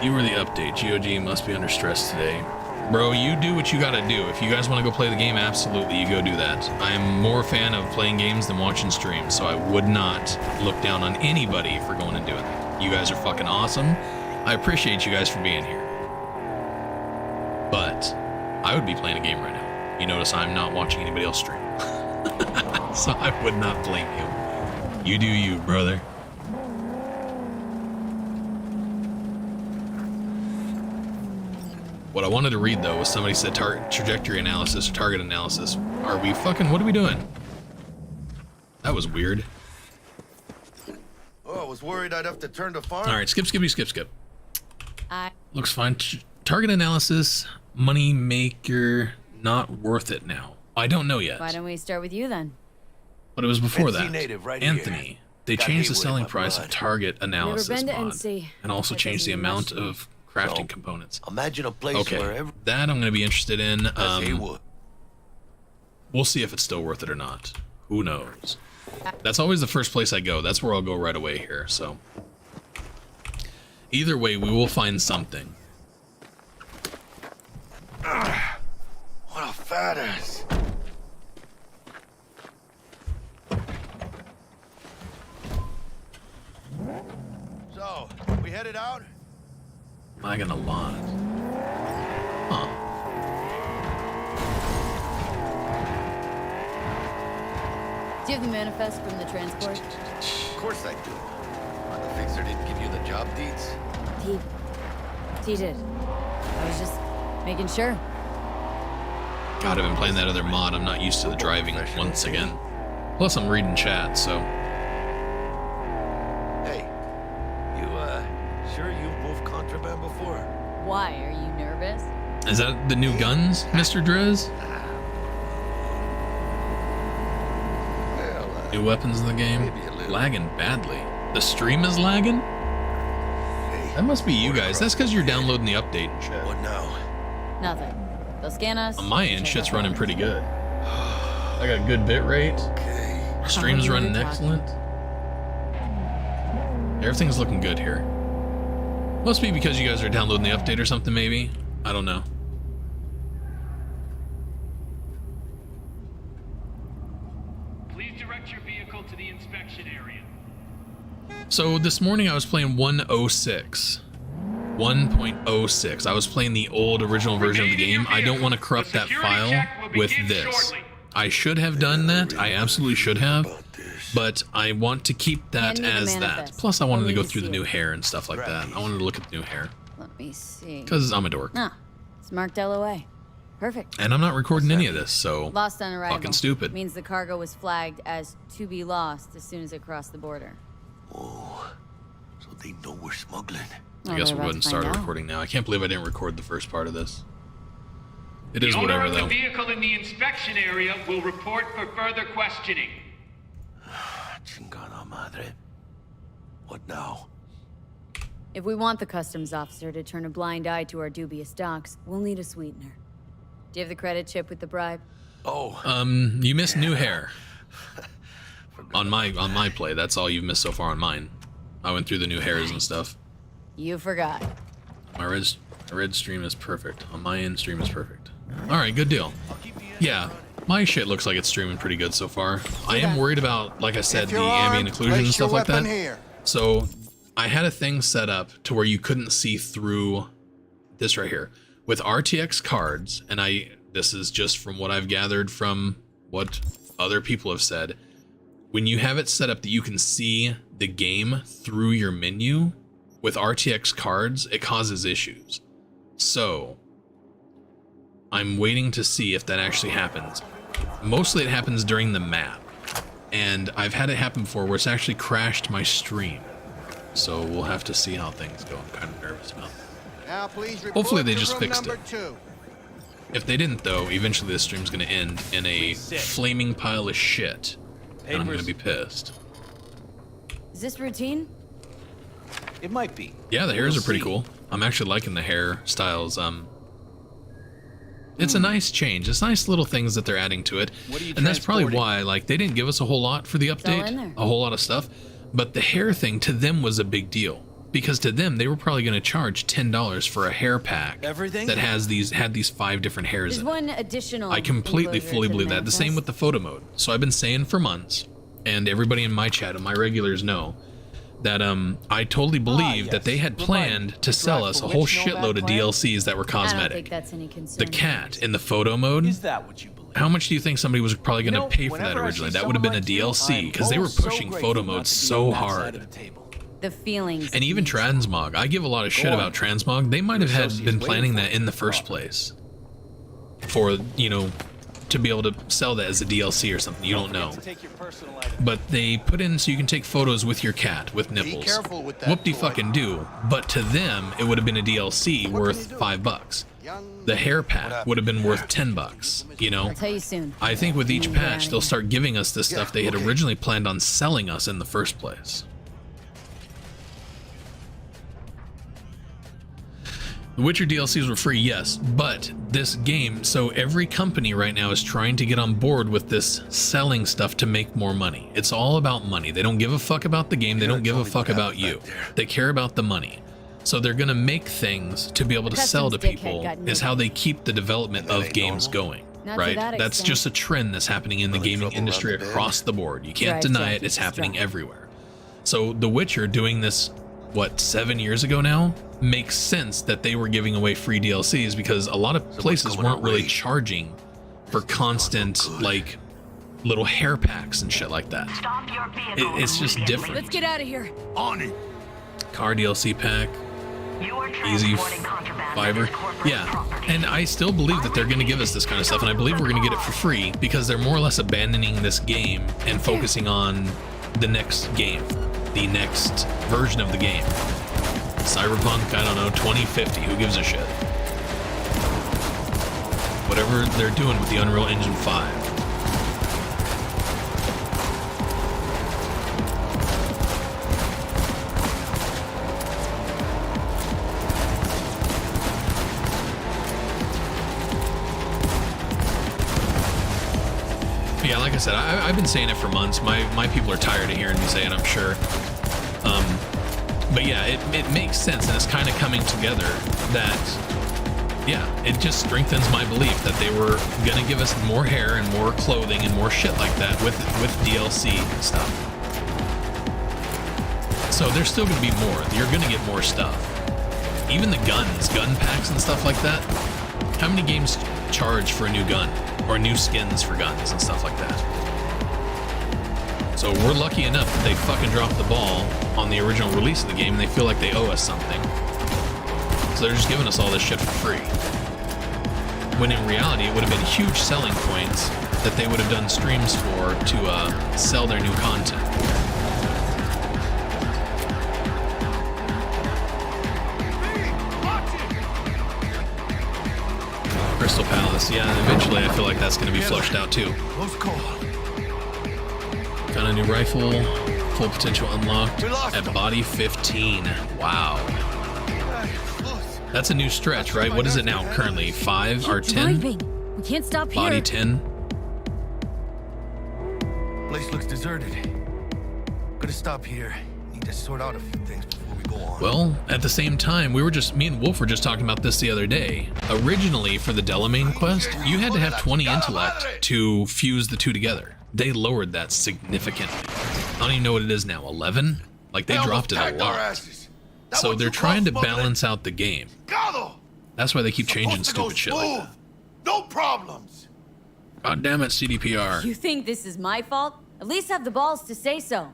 you or the update. GOG must be under stress today. Bro, you do what you gotta do. If you guys want to go play the game, absolutely, you go do that. I am more a fan of playing games than watching streams, so I would not look down on anybody for going and doing that. You guys are fucking awesome. I appreciate you guys for being here. But I would be playing a game right now. You notice I'm not watching anybody else stream. So I would not blame you. You do you, brother. What I wanted to read, though, was somebody said trajectory analysis or target analysis. Are we fucking... What are we doing? That was weird. Oh, I was worried I'd have to turn to farm. All right, skip. Looks fine. Target analysis, money maker, not worth it now. I don't know yet. Why don't we start with you, then? But it was before NC that. native right Anthony. here. They Got changed the Haywood in selling my price blood. of target analysis Never been to mod, NC. and also That changed the doesn't amount mention. of crafting components. Imagine a place Okay, where every that I'm going to be interested in. Haywood. We'll see if it's still worth it or not. Who knows? That's always the first place I go. That's where I'll go right away here. So either way, we will find something. What a fat ass. So, we headed out? Lagging a lot. Huh. Do you have the manifest from the transport? Of course I do. The fixer didn't give you the job deeds? He did. I was just making sure. God, I've been playing that other mod. I'm not used to the driving once again. Plus, I'm reading chat, so. Hey, you, sure you've moved contraband before? Why? Are you nervous? Is that the new guns, Mr. Drez? New weapons in the game? Lagging badly. The stream is lagging? That must be you guys. That's because you're downloading the update and shit. What now? Nothing. They'll scan us. On my end, shit's running pretty good. I got good bit rate. Stream's running excellent. Everything's looking good here. Must be because you guys are downloading the update or something, maybe. I don't know. Please direct your vehicle to the inspection area. So this morning I was playing 1.06. 1.06. I was playing the old original version of the game. I don't want to corrupt that file with this. I should have done that. I absolutely should have. But I want to keep that as that. Plus I wanted to go through the new hair and stuff like that. I wanted to look at the new hair. Let me see. Because I'm a dork. Ah, it's marked LOA. Perfect. And I'm not recording any of this, so Lost on arrival. fucking stupid. Means the cargo was flagged as to be lost as soon as it crossed the border. Oh, so they know we're smuggling. I guess we'll go ahead and start recording now. I can't believe I didn't record the first part of this. It is whatever, though. The owner of the vehicle in the inspection area will report for further questioning. Chingada madre. What now? If we want the customs officer to turn a blind eye to our dubious docks, we'll need a sweetener. Do you have the credit chip with the bribe? Oh. You missed new hair. on my play, that's all you've missed so far on mine. I went through the new hairs and stuff. You forgot. My red stream is perfect. On my end, stream is perfect. Alright, good deal. Yeah, my shit looks like it's streaming pretty good so far. I am worried about, like I said, the ambient occlusion and stuff like that. So, I had a thing set up to where you couldn't see through this right here. With RTX cards, and this is just from what I've gathered from what other people have said, when you have it set up that you can see the game through your menu, with RTX cards, it causes issues. So, I'm waiting to see if that actually happens. Mostly it happens during the map. And I've had it happen before where it's actually crashed my stream. So we'll have to see how things go. I'm kind of nervous about that. Now please report Hopefully they to just room fixed number it. 2. If they didn't though, eventually this stream's gonna end in a flaming pile of shit. And I'm gonna be pissed. Is this routine? It might be. Yeah, the hairs are pretty cool. I'm actually liking the hairstyles. It's a nice change. It's nice little things that they're adding to it. And that's probably why, like, they didn't give us a whole lot for the update, a whole lot of stuff. But the hair thing to them was a big deal. Because to them, they were probably going to charge $10 for a hair pack that had these 5 different hairs There's in one additional. it. I completely, enclosure fully to believe that. The same with the photo mode. So I've been saying for months, and everybody in my chat and my regulars know, that I totally believe that they had planned to sell us a whole shitload of DLCs that were I don't cosmetic. think that's any concern. The cat in the photo mode. Is that what you believe? How much do you think somebody was probably going to pay for that whenever I originally? see That would have been a someone like you, DLC because they were so pushing grateful photo not mode to be so on that side hard. of the table. The feelings. And even Transmog, I give a lot of shit about Transmog. They might have been planning that in the first place. For, you know, to be able to sell that as a DLC or something. You don't know. But they put in so you can take photos with your cat with nipples. Whoop-de-fucking do. But to them, it would have been a DLC worth $5. The hair pack would have been worth $10, you know? I'll tell you soon. I think with each patch, they'll start giving us this stuff they had originally planned on selling us in the first place. The Witcher DLCs were free, yes, but this game, so every company right now is trying to get on board with this selling stuff to make more money. It's all about money. They don't give a fuck about the game. They don't give a fuck about you. They care about the money. So they're gonna make things to be able to sell to people is how they keep the development of games going, right? That's just a trend that's happening in the gaming industry across the board. You can't deny it. It's happening everywhere. So The Witcher doing this what, 7 years ago now, makes sense that they were giving away free DLCs because a lot of places weren't really charging for constant, like, little hair packs and shit like that. It's just different. Let's get out of here. On it. Car DLC pack, easy fiber. Yeah, and I still believe that they're going to give us this kind of stuff, and I believe we're going to get it for free because they're more or less abandoning this game and focusing on the next game, the next version of the game. Cyberpunk, I don't know, 2050, who gives a shit? Whatever they're doing with the Unreal Engine 5. Yeah, like I said, I've been saying it for months. My people are tired of hearing me say it, I'm sure. But yeah, it makes sense, and it's kind of coming together that, yeah, it just strengthens my belief that they were gonna give us more hair and more clothing and more shit like that with DLC stuff. So there's still gonna be more. You're gonna get more stuff. Even the guns, gun packs and stuff like that. How many games charge for a new gun? Or new skins for guns and stuff like that. So we're lucky enough that they fucking dropped the ball on the original release of the game and they feel like they owe us something. So they're just giving us all this shit for free. When in reality, it would have been huge selling points that they would have done streams for to sell their new content. Crystal Palace, yeah, eventually I feel like that's going to be flushed out too. Got a new rifle, full potential unlocked at body 15. Wow. That's a new stretch, right? What is it now currently? 5 or 10? We can't stop here. Body 10. Place looks deserted. Gonna stop here. Need to sort out a few things before we go on. Well, at the same time, me and Wolf were just talking about this the other day. Originally, for the Delamain quest, you had to have 20 intellect to fuse the two together. They lowered that significantly. I don't even know what it is now, 11? Like, they dropped it a lot. So they're trying to balance out the game. That's why they keep changing stupid shit like that. No problems. God damn it, CDPR. You think this is my fault? At least have the balls to say so.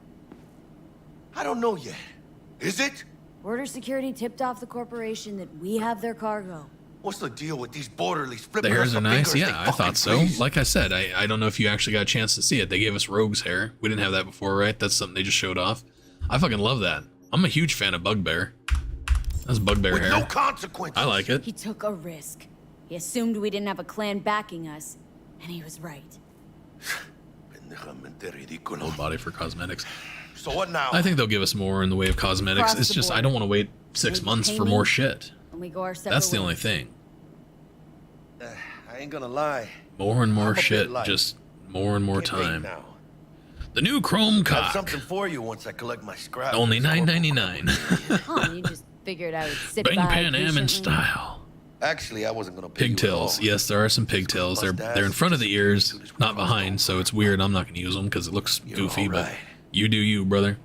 I don't know yet. Is it? Border security tipped off the corporation that we have their cargo. What's the deal with these borderlies The flipping hairs us are for nice. fingers? Yeah, They I thought so. fucking Like I said, I don't know if you actually got a chance to see it. They gave us Rogue's hair. We didn't have that before, right? That's something they just showed off. I fucking love that. I'm a huge fan of Bugbear. That's Bugbear hair. No consequences. I like it. He took a risk. He assumed we didn't have a clan backing us, and he was right. Whole body for cosmetics. So what now? I think they'll give us more in the way of cosmetics. Across It's the just board. I don't want to wait 6 months for more shit. And we go our separate That's the only ways. thing. I ain't gonna lie. More and I'm more a bit shit, light. just more and more Can't wait time. now. The new Chrome Have cock, something for you once I collect my scrap. only $9.99. Huh, you just figured I would sit Bang by Pan Am in patiently? style. Actually, I wasn't gonna pay you at Pigtails. all. Yes, there are some pigtails. They're in front of the ears, not behind, so it's weird. I'm not going to use them because it looks goofy, but you do you, brother.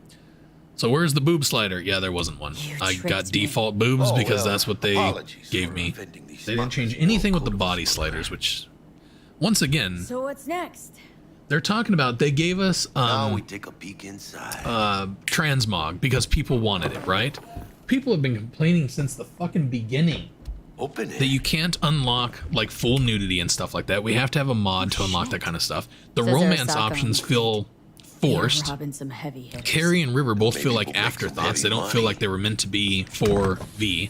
So where's the boob slider? Yeah, there wasn't one. I got default boobs because that's what they gave me. They didn't change anything with the body sliders, which, once again, So what's next? they're talking about, they gave us Now we take a peek inside. transmog because people wanted it, right? People have been complaining since the fucking beginning Open it. that you can't unlock like full nudity and stuff like that. We have to have a mod to unlock that kind of stuff. The Says romance Arasaka. options feel forced. Yeah, we're having some heavy hitters. Carrie and River both feel like afterthoughts. They don't feel like they were meant to be for V.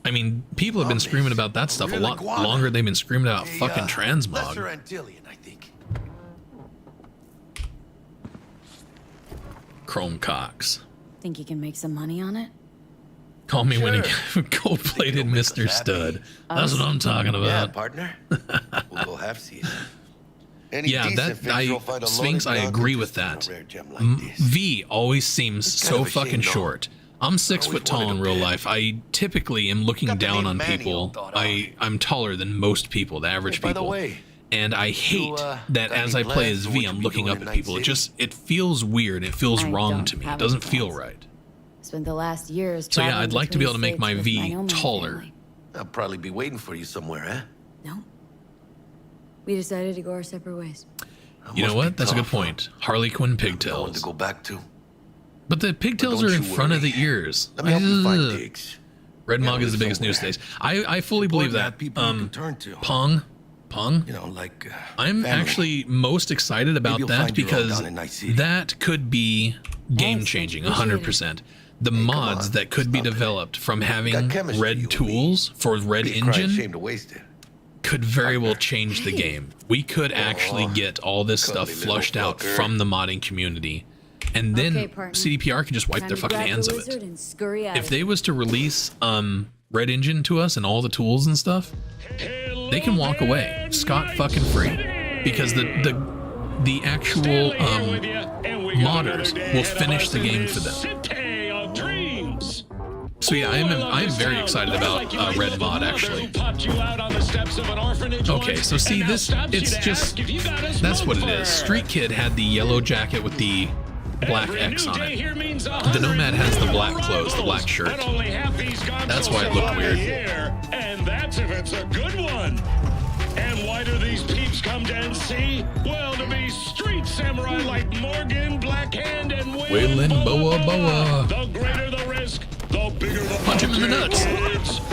I mean, people have been screaming about that stuff a lot longer. They've been screaming about fucking transmog. Lesser Antillean, I think. Chrome cocks. Think you can make some money on it? Call me when you gold-plated Mr. Stud. That's what I'm talking Yeah, about. partner. We'll go half see it. Yeah, that Sphinx, I agree with that. V always seems so fucking short. I'm 6 foot tall in real life. I typically am looking down on people. I'm taller than most people, the average people. And I hate that as I play as V, I'm looking up at people. It feels weird. It feels wrong to me. It doesn't feel right. spent the last years. So yeah, I'd like to be able to make my V nomad taller. family. I'll probably be waiting for you somewhere, eh? No. We decided to go our separate ways. You know what? That's a good point. Harley Quinn pigtails. To go back to. But the pigtails But are don't in you front of worry. the ears. Let me help you find Ugh. digs. Red Yeah, Mog is the live biggest news somewhere. days. I fully believe that. People you can turn to. Pong. You know, like. I'm family. actually most excited about you'll that find your own because down in Night City. that could be game changing 100%. The mods that could be developed from having red tools for red Be a crying engine shame to waste it. could very well change the game. We could actually get all this stuff cuddly little flushed out fucker. from the modding community, and then Okay, partner. CDPR can just wipe Time their to fucking grab the hands of wizard it. and scurry out If of they was to release red engine to us and all the tools and stuff, they can walk away scot fucking free because the actual modders will finish the game for them. So yeah, I am very excited about Red Mod actually. Okay, so see this, it's just, that's what it is. Street Kid had the yellow jacket with the black X on it. The Nomad has the black clothes, the black shirt. That's why it looked weird. And that's if it's a good one. And why do these peeps come to NC? Well, to be street samurai like Morgan, Blackhand, and Waylon Boa. The greater the risk, the bigger the Punch him in the nuts.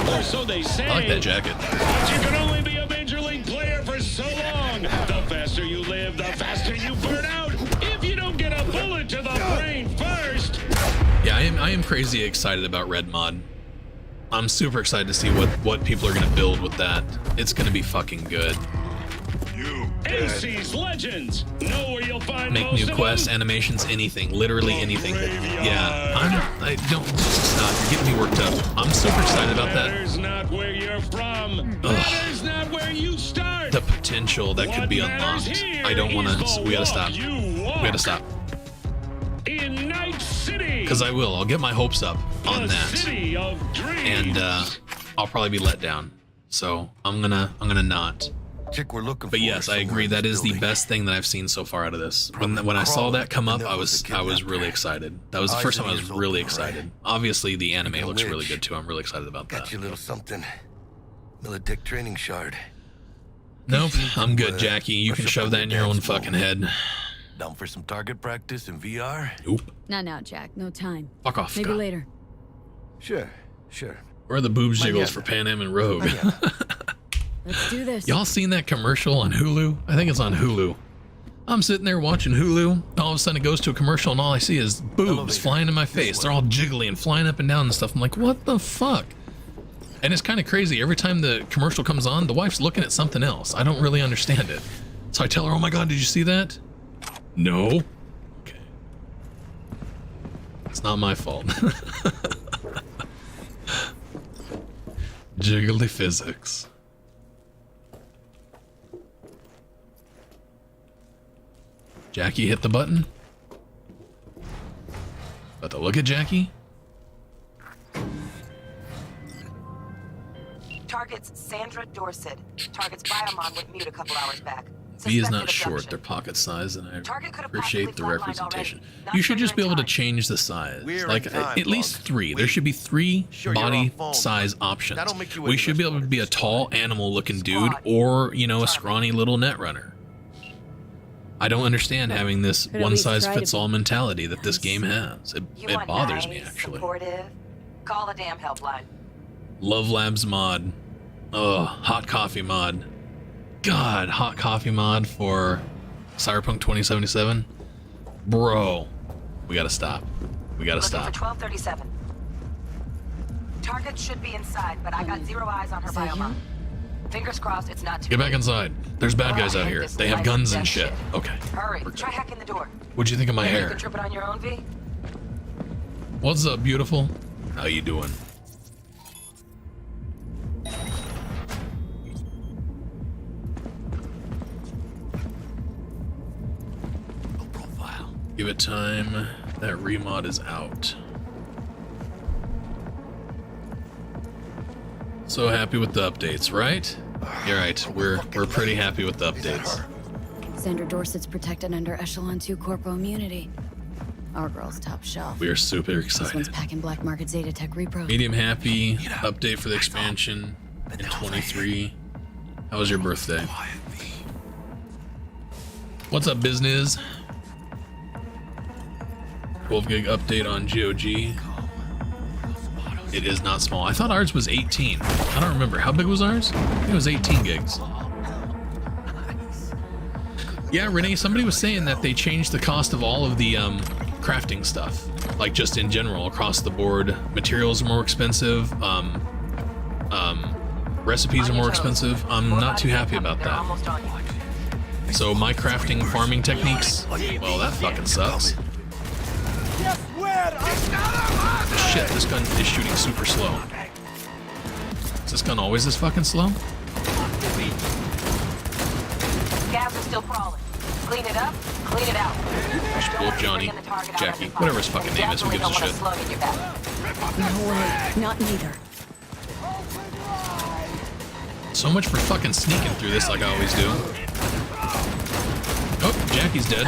Or so they say. I like that jacket. But you can only be a major league player for so long. The faster you live, the faster you burn out. If you don't get a bullet to the brain first. Yeah, I am crazy excited about Red Mod. I'm super excited to see what people are gonna build with that. It's gonna be fucking good. NC's legends. Know where you'll find Make most new of quests, animations, anything, literally anything. Yeah, I don't stop. You're getting me worked up. I'm super excited about that. Matters not where you're from. Matters not where you start. The potential that could be unlocked. I don't want to. We gotta stop. We gotta stop. In Night City. Because I will. I'll get my hopes up on that, City of dreams. and I'll probably be let down. So I'm gonna not. Chick we're looking But for yes, I agree. That is the best thing that I've seen so far out of this. When I saw that come up, I was really excited. That was the first time I was really excited. Obviously, the anime looks really good too. I'm really excited about that. Got you a little something. Militech training shard. Nope, I'm good, Jackie. You can shove that in your own fucking head. Down for some target practice in VR? Nope. Not now, Jack. No time. Fuck off, Maybe Scott. later. Sure. Where are the boobs jiggles for Pan Am and Rogue? Let's do this. Y'all seen that commercial on Hulu? I think it's on Hulu. I'm sitting there watching Hulu. All of a sudden it goes to a commercial and all I see is boobs flying in my face. They're all jiggly and flying up and down and stuff. I'm like, what the fuck? And it's kind of crazy. Every time the commercial comes on, the wife's looking at something else. I don't really understand it. So I tell her, oh my God, did you see that? No. Okay. It's not my fault. Jiggly physics. Jackie hit the button. About to look at Jackie. Targets Sandra Dorset. Targets Biomon went mute a couple hours back. V is not Suspected short, abduction. they're pocket size, and I Target could have appreciate the possibly flatlined representation. already. Not You should for just be your able to time. change the size. We're Like in time, at least Log. 3. There should be 3 Sure, you're body off phone, size but options. that'll make you We into should a be able to be a tall animal looking dude or, you know, a scrawny little netrunner. I don't understand having this Could at one least size try to fits be all mentality that this game has. You It want bothers me nice, actually. Supportive? Call a damn helpline. Love Labs mod. Ugh, hot coffee mod. God, hot coffee mod for Cyberpunk 2077. Bro, we gotta stop. We gotta Looking stop. for 1237. Target should be inside, but I got 0 eyes on her Is that Biomon. him? Fingers crossed it's not too Get back late. inside. There's bad guys out here. They have guns and shit. Okay. Hurry, try hacking the door. What'd you think of my Maybe you hair? can trip it on your own, V? What's up, beautiful? How you doing? Give it time. That remod is out. So happy with the updates, right? You're right. We're pretty happy with the updates. Sandra Dorset's protected under Echelon 2 Corpo immunity. Our girl's top shelf. We are super This excited. one's packing black market Zeta Tech repro. Medium happy. Update for the expansion in 23. How was your birthday? What's up, business? 12 gig update on GOG. It is not small. I thought ours was 18. I don't remember. How big was ours? I think it was 18 gigs. Yeah, Renee, somebody was saying that they changed the cost of all of the crafting stuff. Like just in general, across the board. Materials are more expensive. Recipes are more expensive. I'm not too happy about that. So my crafting farming techniques, well, that fucking sucks. Shit, this gun is shooting super slow. Is this gun always this fucking slow? Gas is still crawling. Clean it up, clean it out. I should blow up Johnny, Jackie, whatever his fucking name is, who gives a shit. No way, not neither. So much for fucking sneaking through this like I always do. Oh, Jackie's dead.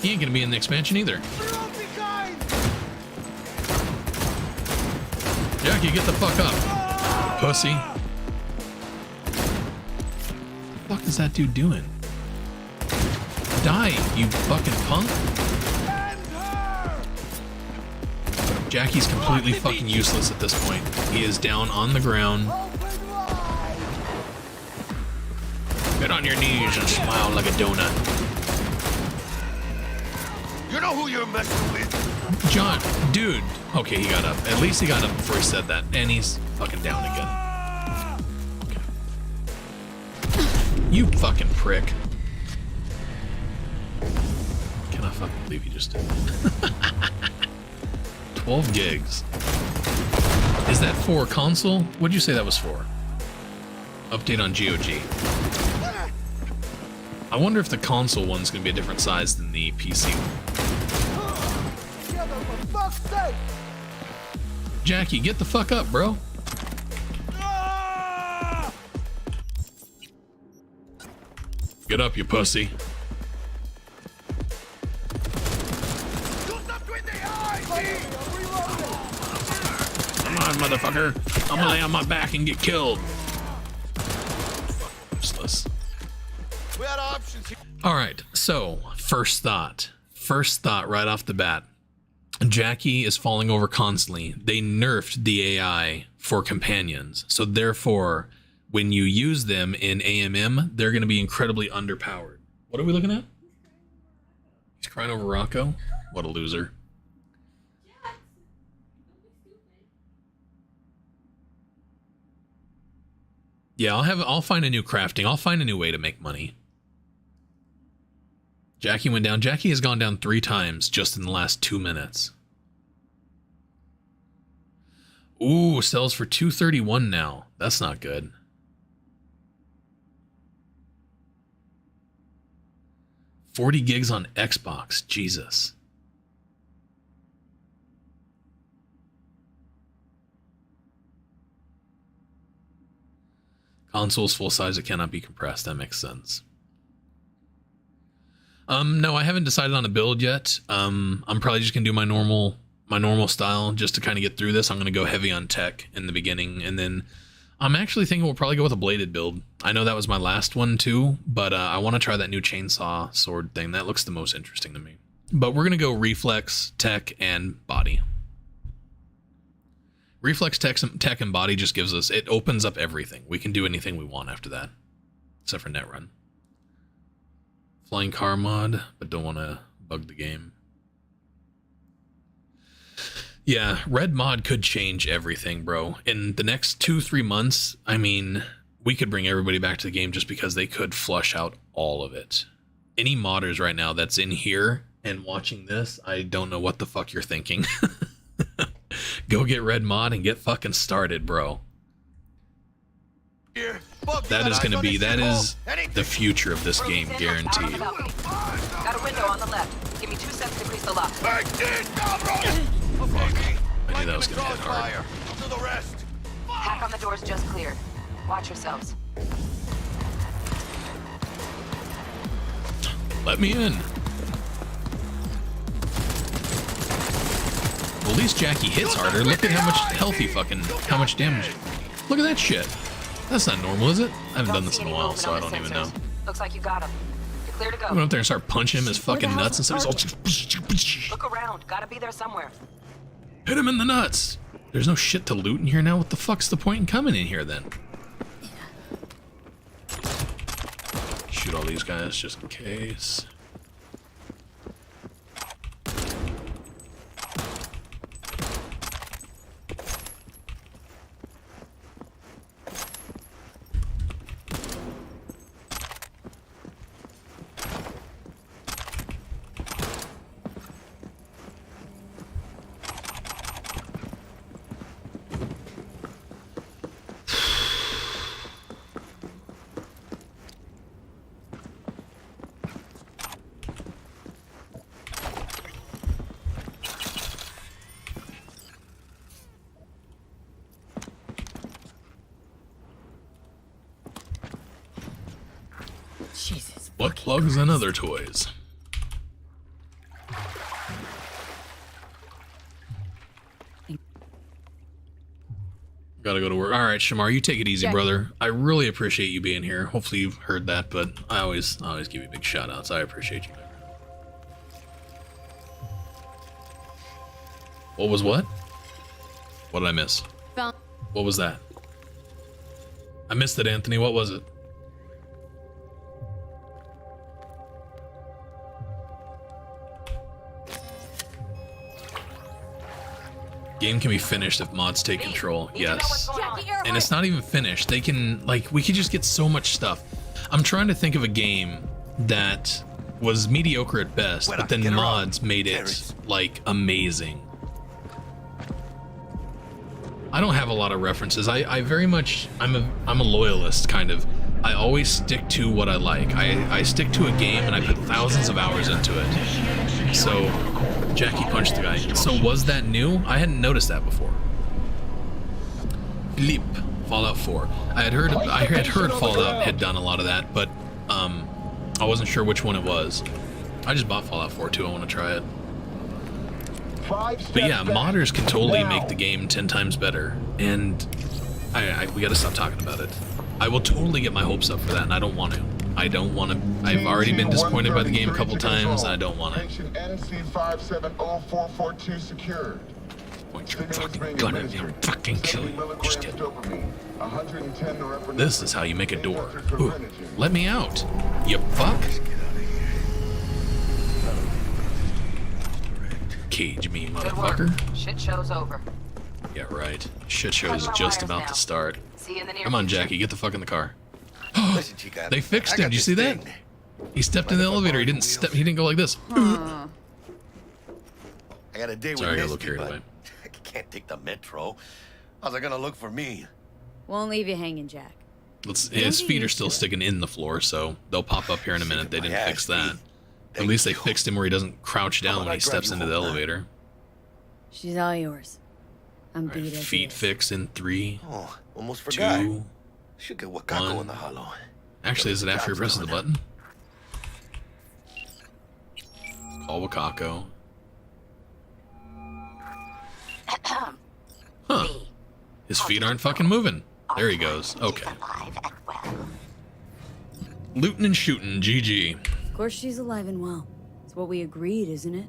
He ain't gonna be in the expansion either. Jackie, get the fuck up, pussy. What the fuck is that dude doing? Die, you fucking punk. Jackie's completely fucking useless at this point. He is down on the ground. Get on your knees and smile like a donut. You know who you're messing with? John, dude. Okay, he got up. At least he got up before he said that. And he's fucking down again. Okay. You fucking prick. Cannot fucking believe he just did. 12 gigs. Is that for console? What'd you say that was for? Update on GOG. I wonder if the console one's gonna be a different size than the PC one. Jackie, get the fuck up, bro. Get up, you pussy. Come on, motherfucker. I'm gonna lay on my back and get killed. Useless. We had options here. All right, so first thought right off the bat. Jackie is falling over constantly. They nerfed the AI for companions. So therefore, when you use them in AMM, they're going to be incredibly underpowered. What are we looking at? He's crying over Rocco? What a loser. Yeah, I'll find a new crafting. I'll find a new way to make money. Jackie went down. Jackie has gone down 3 times just in the last 2 minutes. Ooh, sells for $231 now. That's not good. $40 gigs on Xbox. Jesus. Console's full size. It cannot be compressed. That makes sense. No, I haven't decided on a build yet. I'm probably just gonna do my normal style just to kind of get through this. I'm gonna go heavy on tech in the beginning, and then I'm actually thinking we'll probably go with a bladed build. I know that was my last one too, but I want to try that new chainsaw sword thing. That looks the most interesting to me. But we're gonna go reflex, tech, and body. Reflex, tech, and body just gives us, it opens up everything. We can do anything we want after that, except for Netrun. Flying car mod, but don't want to bug the game. Yeah, red mod could change everything, bro. In the next 2-3 months, I mean, we could bring everybody back to the game just because they could flush out all of it. Any modders right now that's in here and watching this, I don't know what the fuck you're thinking. Go get red mod and get fucking started, bro. That is going to be, that is the future of this game, guaranteed. Got a window on the left. Give me 2 seconds to grease the lock. I knew that was going to hit hard. Hack on the doors just cleared. Watch yourselves. Let me in. Well, at least Jackie hits harder. Look at how much health he how much damage. Look at that shit. That's not normal, is it? I haven't done this in a while, so I don't even know. Looks like you got him. You're clear to go. I'm going up there and start punching him in his fucking nuts and stuff. Look around. Gotta be there somewhere. Hit him in the nuts. There's no shit to loot in here now. What the fuck's the point in coming in here then? Shoot all these guys just in case. Jesus. What plugs and other toys? Gotta go to work. All right, Shamar, you take it easy, brother. I really appreciate you being here. Hopefully you've heard that, but I always give you big shout outs. I appreciate you. What was what? What did I miss? What was that? I missed it, Anthony. What was it? Game can be finished if mods take control. Yes. And it's not even finished. They can, like, we could just get so much stuff. I'm trying to think of a game that was mediocre at best, but then mods made it, like, amazing. I don't have a lot of references. I very much, I'm a loyalist, kind of. I always stick to what I like. I stick to a game and I put thousands of hours into it. So, Jackie punched the guy. So was that new? I hadn't noticed that before. Leap, Fallout 4. I had heard Fallout had done a lot of that, but I wasn't sure which one it was. I just bought Fallout 4 too. I want to try it. But yeah, modders can totally make the game 10 times better, and we got to stop talking about it. I will totally get my hopes up for that, and I don't want to. I've already been disappointed by the game a couple times, and I don't want to. Point your fucking gun at me, I'll fucking kill you. Just kidding. This is how you make a door. Ooh, let me out, you fuck. Cage me, motherfucker. Shit show's over. Yeah, right. Shit show's just about to start. See you in the near Come on, future. Jackie, get the fuck in the car. They fixed him. Did you see that? He stepped in the elevator. He didn't step. He didn't go like this. I got a day with Sorry, I got a little Misty, carried but away. I can't take the metro. How's it gonna look for me? Won't leave you hanging, Jack. His feet are still sticking in the floor, so they'll pop up here in a minute. They didn't fix that. At least they fixed him where he doesn't crouch down when he steps into the elevator. She's all yours. I'm beat as Feet fix in 3, Oh, almost forgot. 2, Should get Wakako in the hollow. Actually, is it after you press the button? Call Wakako. Huh. His feet aren't fucking moving. There he goes. Okay. Looting and shooting. GG. Of course she's alive and well. It's what we agreed, isn't it?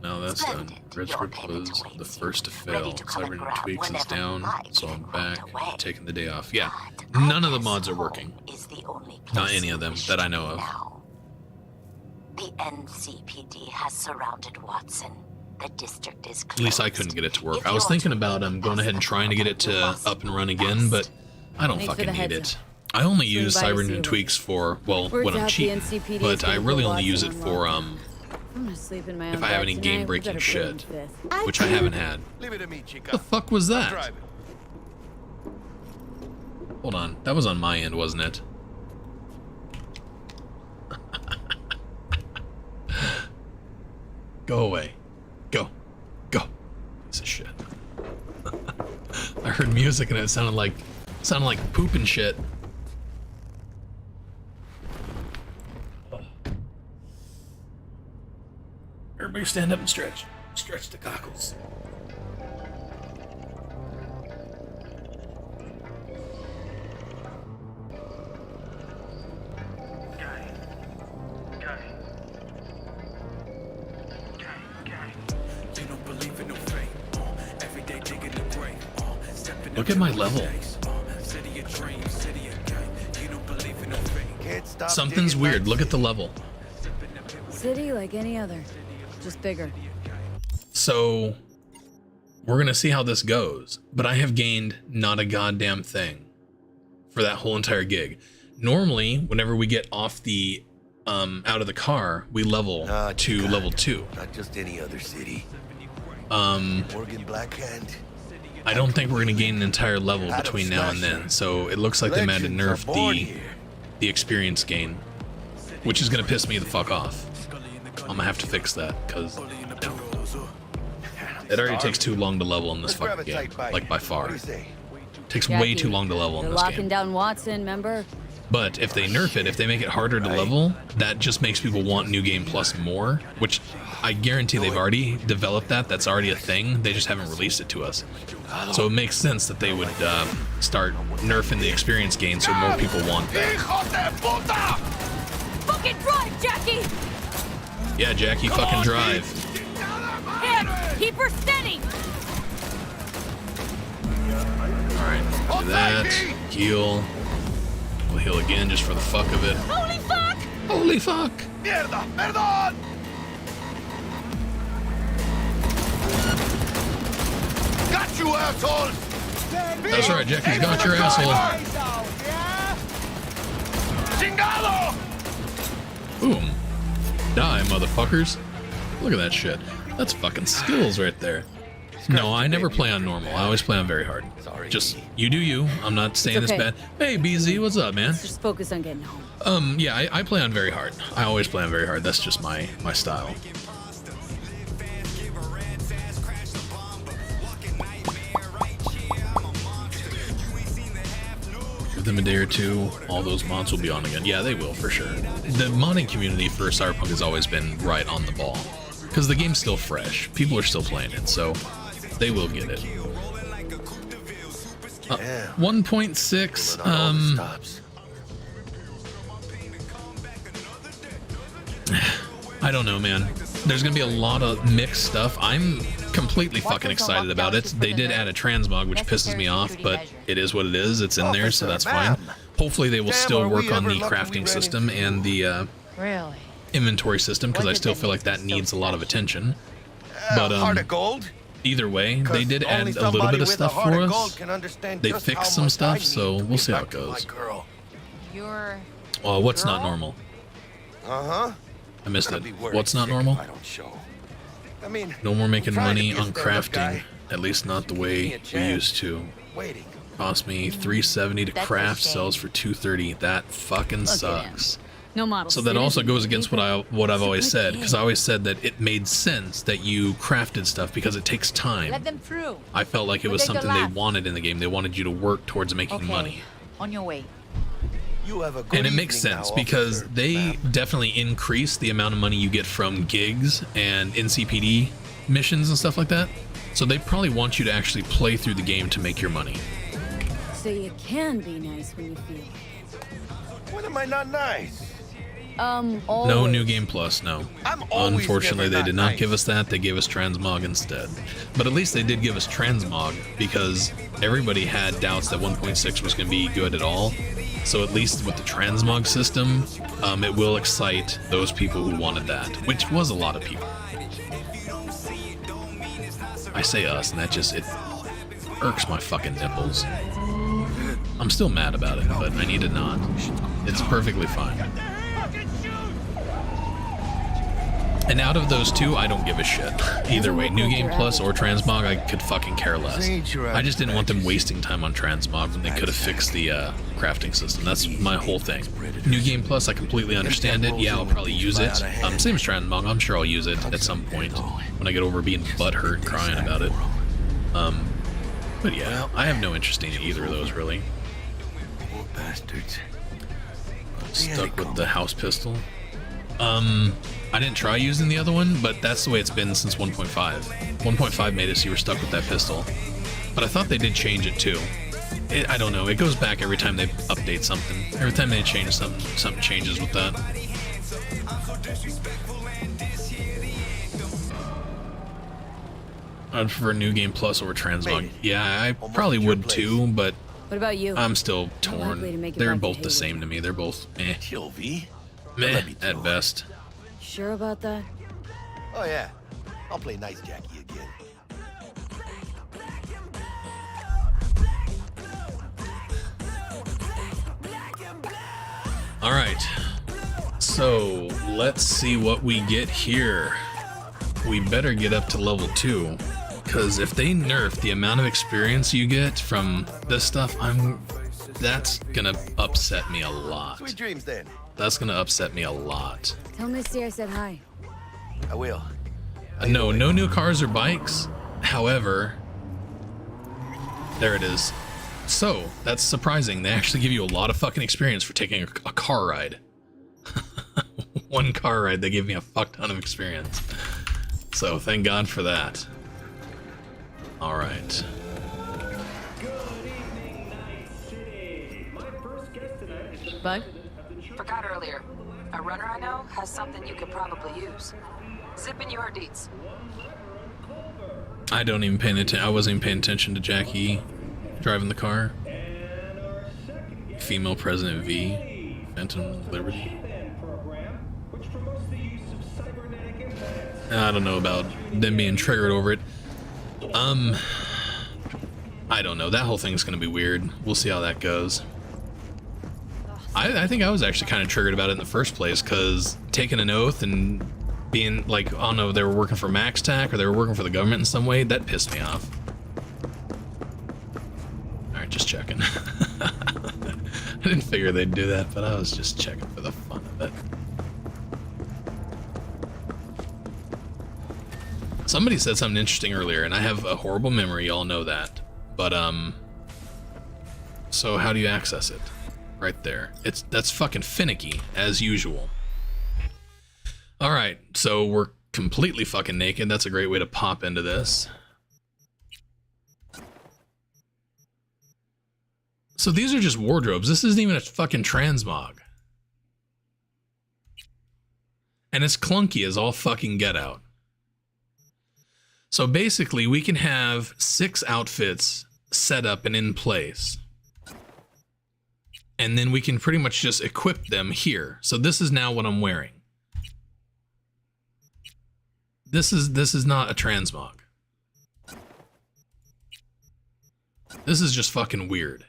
Now that's done. Red script was the first to fail. Cyberpunk tweaks is down, so I'm back. Taking the day off. Yeah. None of the mods are working. Not any of them that I know of. The NCPD has surrounded Watson. The district is closed. At least I couldn't get it to work. I was thinking about going ahead and trying to get it to up and run again, but I don't fucking need it. I only use Cyberpunk tweaks for, well, when I'm cheap, but I really only use it for, I'm gonna sleep in my own if I have any bed tonight. game-breaking We shit, better put in which I haven't had. Leave it to me, Chica. The fuck was that? Hold on, that was on my end, wasn't it? Go away. Go. Go. Piece of shit. I heard music and it sounded like poop and shit. Everybody stand up and stretch. Stretch the cockles. Look at my level. Something's weird. Look at the level. City like any other, just bigger. So we're gonna see how this goes, but I have gained not a goddamn thing for that whole entire gig. Normally, whenever we get off the out of the car, we level to level 2. Not just any other city. Morgan Blackhand. I don't think we're gonna gain an entire level between now and then. So it looks like they might have nerfed the experience gain, which is gonna piss me the fuck off. I'm gonna have to fix that because it already takes too long to level in this fucking game, like by far. It takes way too long to level in They're this locking game. down Watson, remember? But if they nerf it, if they make it harder to level, that just makes people want New Game Plus more, which I guarantee they've already developed that. That's already a thing. They just haven't released it to us. So it makes sense that they would start nerfing the experience gain so more people want that. Fucking drive, Jackie! Yeah, Jackie, fucking drive. Him! Keep her steady! Alright, do that. Heal. We'll heal again just for the fuck of it. Holy fuck! Holy fuck! Mierda, perdón! Got you, assholes! That's right, Jackie's got your asshole. Chingado! Boom. Die, motherfuckers. Look at that shit. That's fucking skills right there. No, I never play on normal. I always play on very hard. Just, you do you. I'm not saying It's this okay. bad. Hey, BZ, what's up, man? Let's just focus on getting home. Yeah, I play on very hard. I always play on very hard. That's just my style. Within a day or two, all those mods will be on again. Yeah, they will, for sure. The modding community for Cyberpunk has always been right on the ball. Because the game's still fresh. People are still playing it, so they will get it. 1.6, I don't know, man. There's gonna be a lot of mixed stuff. I'm completely fucking excited about it. They did add a transmog, which pisses me off, but it is what it is. It's in there, so that's fine. Hopefully they will still work on the crafting system and the inventory system, because I still feel like that needs a lot of attention. But either way, they did add a little bit of stuff for us. They fixed some stuff, so we'll see how it goes. Well, what's not normal? I missed it. What's not normal? No more making money on crafting, at least not the way we used to. Cost me $370 to craft, sells for $230. That fucking sucks. No model. So that also goes against what I've always said, because I always said that it made sense that you crafted stuff because it takes time. Let them through. I felt like it was something they wanted in the game. They wanted you to work towards making money. On your way. And it makes sense because they definitely increase the amount of money you get from gigs and NCPD missions and stuff like that. So they probably want you to actually play through the game to make your money. So you can be nice when you feel it. When am I not nice? No New Game Plus, no. Unfortunately, they did not give us that. They gave us Transmog instead. But at least they did give us Transmog because everybody had doubts that 1.6 was going to be good at all. So at least with the Transmog system, it will excite those people who wanted that, which was a lot of people. I say us, and that just, it irks my fucking nipples. I'm still mad about it, but I need to not. It's perfectly fine. And out of those two, I don't give a shit. Either way, New Game Plus or Transmog, I could fucking care less. I just didn't want them wasting time on Transmog when they could have fixed the crafting system. That's my whole thing. New Game Plus, I completely understand it. Yeah, I'll probably use it. Same as Transmog, I'm sure I'll use it at some point when I get over being butthurt and crying about it. But yeah, I have no interest in either of those, really. Bastards. Stuck with the house pistol. I didn't try using the other one, but that's the way it's been since 1.5. 1.5 made it so you were stuck with that pistol. But I thought they did change it too. I don't know, it goes back every time they update something. Every time they change something, something changes with that. I'd prefer New Game Plus over Transmog. Maybe. Yeah, I Almost probably at your would place. too, but What about you? I'm still Not likely to torn. make it They're back to both the Haywood. same to me. They're both meh. Chill, V. Meh Let me at through. best. Sure about that? Oh, yeah. I'll play nice Jackie again. Alright. So, let's see what we get here. We better get up to level 2. Because if they nerf the amount of experience you get from this stuff, that's gonna upset me a lot. Sweet dreams, then. That's gonna upset me a lot. Tell Misty I said hi. I will. No new cars or bikes. However, there it is. So, that's surprising. They actually give you a lot of fucking experience for taking a car ride. One car ride, they give me a fuck ton of experience. So, thank God for that. Alright. Bug? Forgot earlier. A runner I know has something you could probably use. Zip in your deets. I don't even pay attention. I wasn't even paying attention to Jackie driving the car. Female President V. Phantom Liberty. I don't know about them being triggered over it. I don't know. That whole thing's gonna be weird. We'll see how that goes. I think I was actually kind of triggered about it in the first place, because taking an oath and being like, I don't know, they were working for MaxTac or they were working for the government in some way, that pissed me off. Alright, just checking. I didn't figure they'd do that, but I was just checking for the fun of it. Somebody said something interesting earlier, and I have a horrible memory, y'all know that. But, so how do you access it? Right there. That's fucking finicky, as usual. Alright, so we're completely fucking naked. That's a great way to pop into this. So these are just wardrobes. This isn't even a fucking transmog. And it's clunky as all fucking get out. So basically, we can have 6 outfits set up and in place. And then we can pretty much just equip them here. So this is now what I'm wearing. This is not a transmog. This is just fucking weird.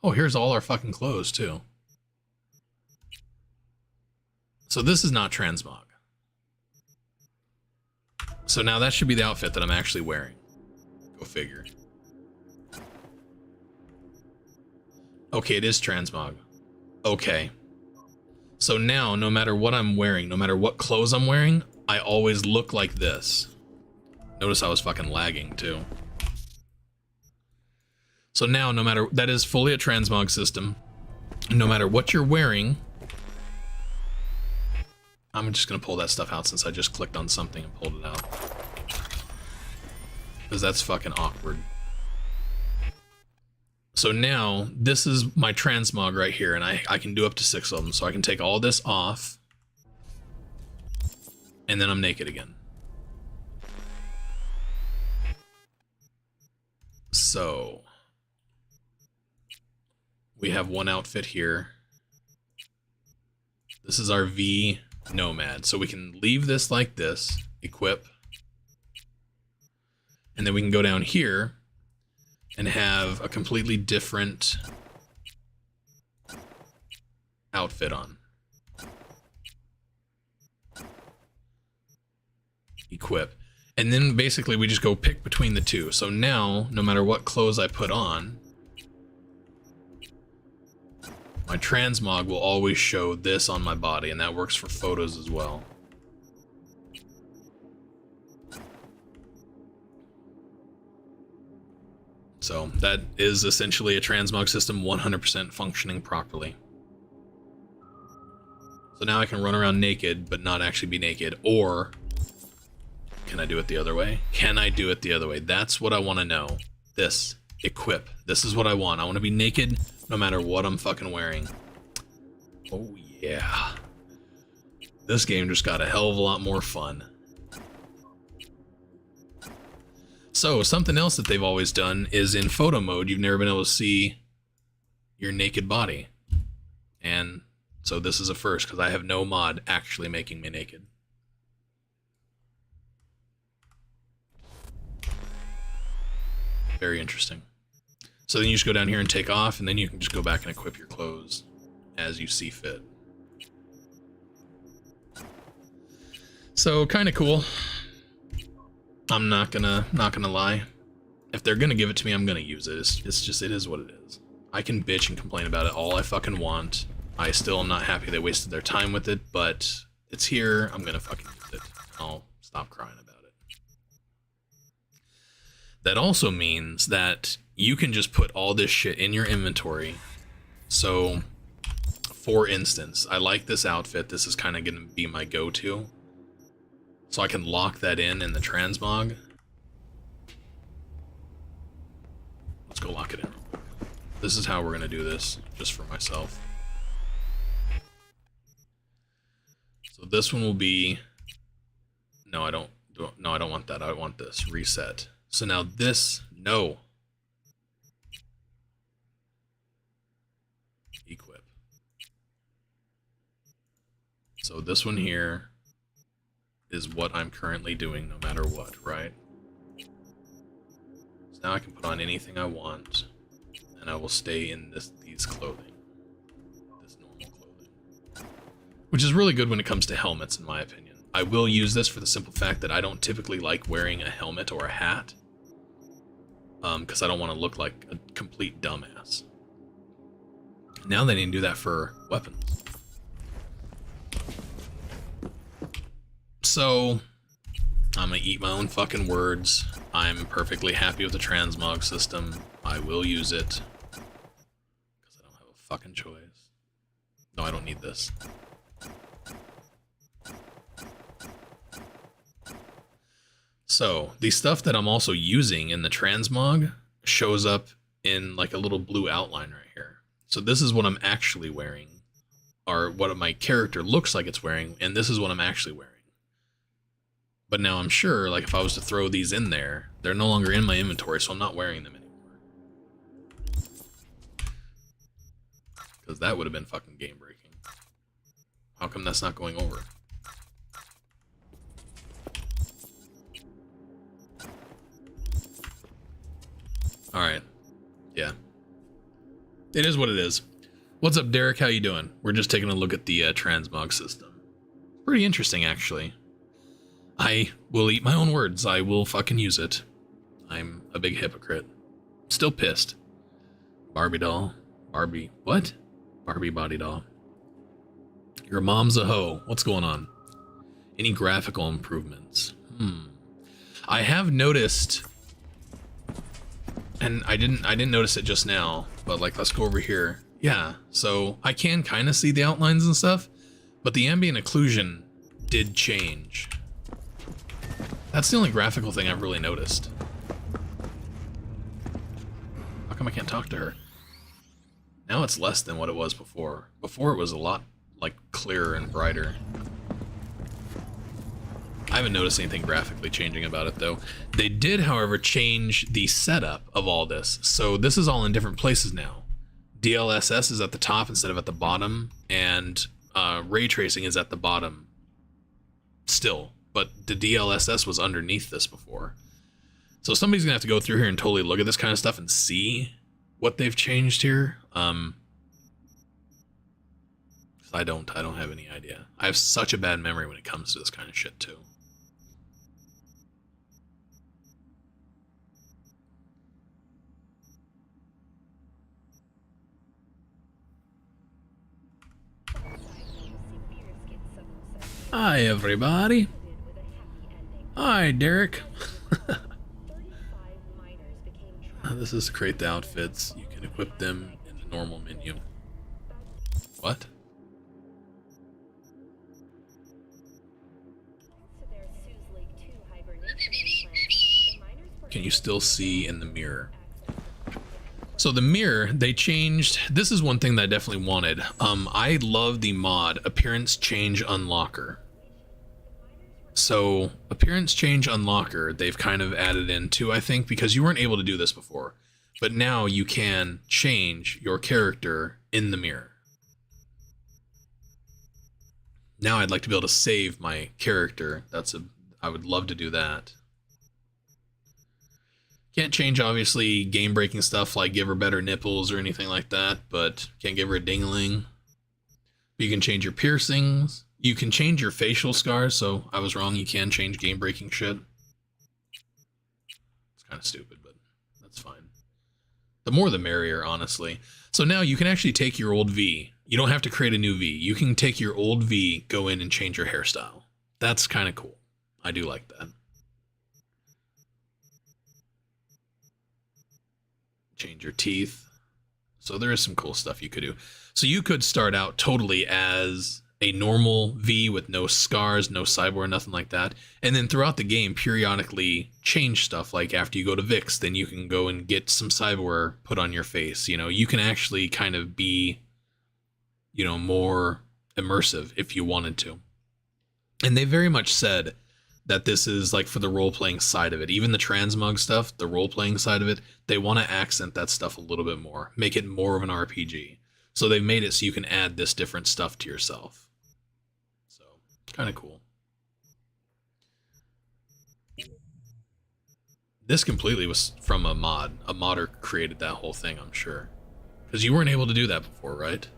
Oh, here's all our fucking clothes too. So this is not transmog. So now that should be the outfit that I'm actually wearing. Go figure. Okay, it is transmog. Okay. So now, no matter what I'm wearing, no matter what clothes I'm wearing, I always look like this. Notice I was fucking lagging too. So now, no matter, that is fully a transmog system. No matter what you're wearing, I'm just gonna pull that stuff out since I just clicked on something and pulled it out. Because that's fucking awkward. So now, this is my transmog right here, and I can do up to 6 of them. So I can take all this off, and then I'm naked again. So we have one outfit here. This is our V Nomad. So we can leave this like this, equip, and then we can go down here and have a completely different outfit on. Equip. And then basically we just go pick between the two. So now, no matter what clothes I put on, my transmog will always show this on my body, and that works for photos as well. So that is essentially a transmog system 100% functioning properly. So now I can run around naked, but not actually be naked. Or can I do it the other way? Can I do it the other way? That's what I want to know. This. Equip. This is what I want. I want to be naked no matter what I'm fucking wearing. Oh yeah. This game just got a hell of a lot more fun. So, something else that they've always done is in photo mode, you've never been able to see your naked body. And so this is a first, because I have no mod actually making me naked. Very interesting. So then you just go down here and take off, and then you can just go back and equip your clothes as you see fit. So kind of cool. I'm not gonna lie. If they're gonna give it to me, I'm gonna use it. It's just, it is what it is. I can bitch and complain about it all I fucking want. I still am not happy they wasted their time with it, but it's here. I'm gonna fucking use it. I'll stop crying about it. That also means that you can just put all this shit in your inventory. So, for instance, I like this outfit. This is kind of gonna be my go-to. So I can lock that in the transmog. Let's go lock it in. This is how we're gonna do this, just for myself. So this one will be, no, I don't want that. I want this, reset. So now this, no. Equip. So this one here is what I'm currently doing no matter what, right? So now I can put on anything I want, and I will stay in these clothing. This normal clothing. Which is really good when it comes to helmets, in my opinion. I will use this for the simple fact that I don't typically like wearing a helmet or a hat. Because I don't want to look like a complete dumbass. Now they need to do that for weapons. So, I'm gonna eat my own fucking words. I'm perfectly happy with the transmog system. I will use it. Because I don't have a fucking choice. No, I don't need this. So, the stuff that I'm also using in the transmog shows up in like a little blue outline right here. So this is what I'm actually wearing, or what my character looks like it's wearing, and this is what I'm actually wearing. But now I'm sure, like, if I was to throw these in there, they're no longer in my inventory, so I'm not wearing them anymore. Because that would have been fucking game breaking. How come that's not going over? Alright. Yeah. It is what it is. What's up, Derek? How you doing? We're just taking a look at the transmog system. Pretty interesting, actually. I will eat my own words. I will fucking use it. I'm a big hypocrite. Still pissed. Barbie doll. Barbie. What? Barbie body doll. Your mom's a hoe. What's going on? Any graphical improvements? I have noticed, and I didn't notice it just now, but like, let's go over here. Yeah, so I can kind of see the outlines and stuff, but the ambient occlusion did change. That's the only graphical thing I've really noticed. How come I can't talk to her? Now it's less than what it was before. Before it was a lot, like, clearer and brighter. I haven't noticed anything graphically changing about it, though. They did, however, change the setup of all this. So this is all in different places now. DLSS is at the top instead of at the bottom, and ray tracing is at the bottom still. But the DLSS was underneath this before. So somebody's gonna have to go through here and totally look at this kind of stuff and see what they've changed here. I don't have any idea. I have such a bad memory when it comes to this kind of shit too. Hi everybody. Hi Derek. This is to create the outfits. You can equip them in the normal menu. What? Can you still see in the mirror? So the mirror, they changed. This is one thing that I definitely wanted. I love the mod Appearance Change Unlocker. So Appearance Change Unlocker, they've kind of added in too, I think, because you weren't able to do this before. But now you can change your character in the mirror. Now I'd like to be able to save my character. I would love to do that. Can't change, obviously, game-breaking stuff like give her better nipples or anything like that, but can't give her a ding-a-ling. You can change your piercings. You can change your facial scars, so I was wrong. You can change game-breaking shit. It's kind of stupid, but that's fine. The more the merrier, honestly. So now you can actually take your old V. You don't have to create a new V. You can take your old V, go in and change your hairstyle. That's kind of cool. I do like that. Change your teeth. So there is some cool stuff you could do. So you could start out totally as a normal V with no scars, no cyborg, nothing like that. And then throughout the game, periodically change stuff. Like after you go to Vix, then you can go and get some cyborg put on your face. You know, you can actually kind of be, you know, more immersive if you wanted to. And they very much said that this is like for the role-playing side of it. Even the transmog stuff, the role-playing side of it, they want to accent that stuff a little bit more. Make it more of an RPG. So they've made it so you can add this different stuff to yourself. So, kind of cool. This completely was from a mod. A modder created that whole thing, I'm sure. Because you weren't able to do that before, right?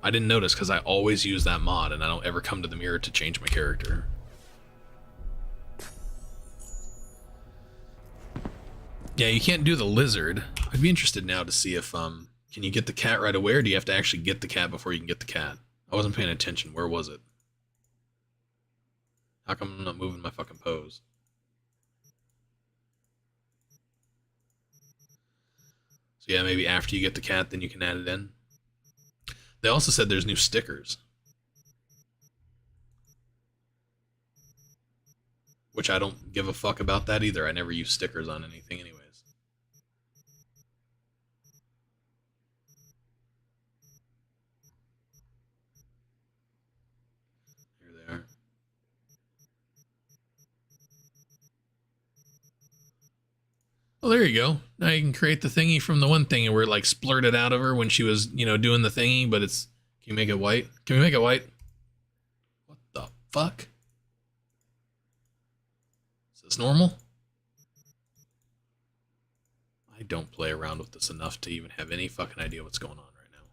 I didn't notice because I always use that mod and I don't ever come to the mirror to change my character. Yeah, you can't do the lizard. I'd be interested now to see if, can you get the cat right away, or do you have to actually get the cat before you can get the cat? I wasn't paying attention. Where was it? How come I'm not moving my fucking pose? So yeah, maybe after you get the cat, then you can add it in. They also said there's new stickers. Which I don't give a fuck about that either. I never use stickers on anything anyways. Here they are. Well, there you go. Now you can create the thingy from the one thingy where it like splurted out of her when she was, you know, doing the thingy, but it's... Can you make it white? Can we make it white? What the fuck? Is this normal? I don't play around with this enough to even have any fucking idea what's going on right now.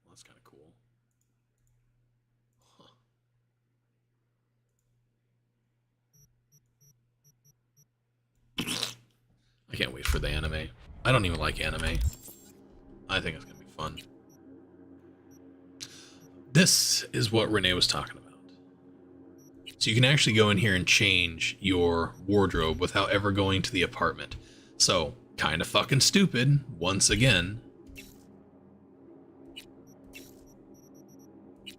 Well, that's kind of cool. Huh. I can't wait for the anime. I don't even like anime. I think it's going to be fun. This is what Renee was talking about. So you can actually go in here and change your wardrobe without ever going to the apartment. So, kind of fucking stupid, once again. I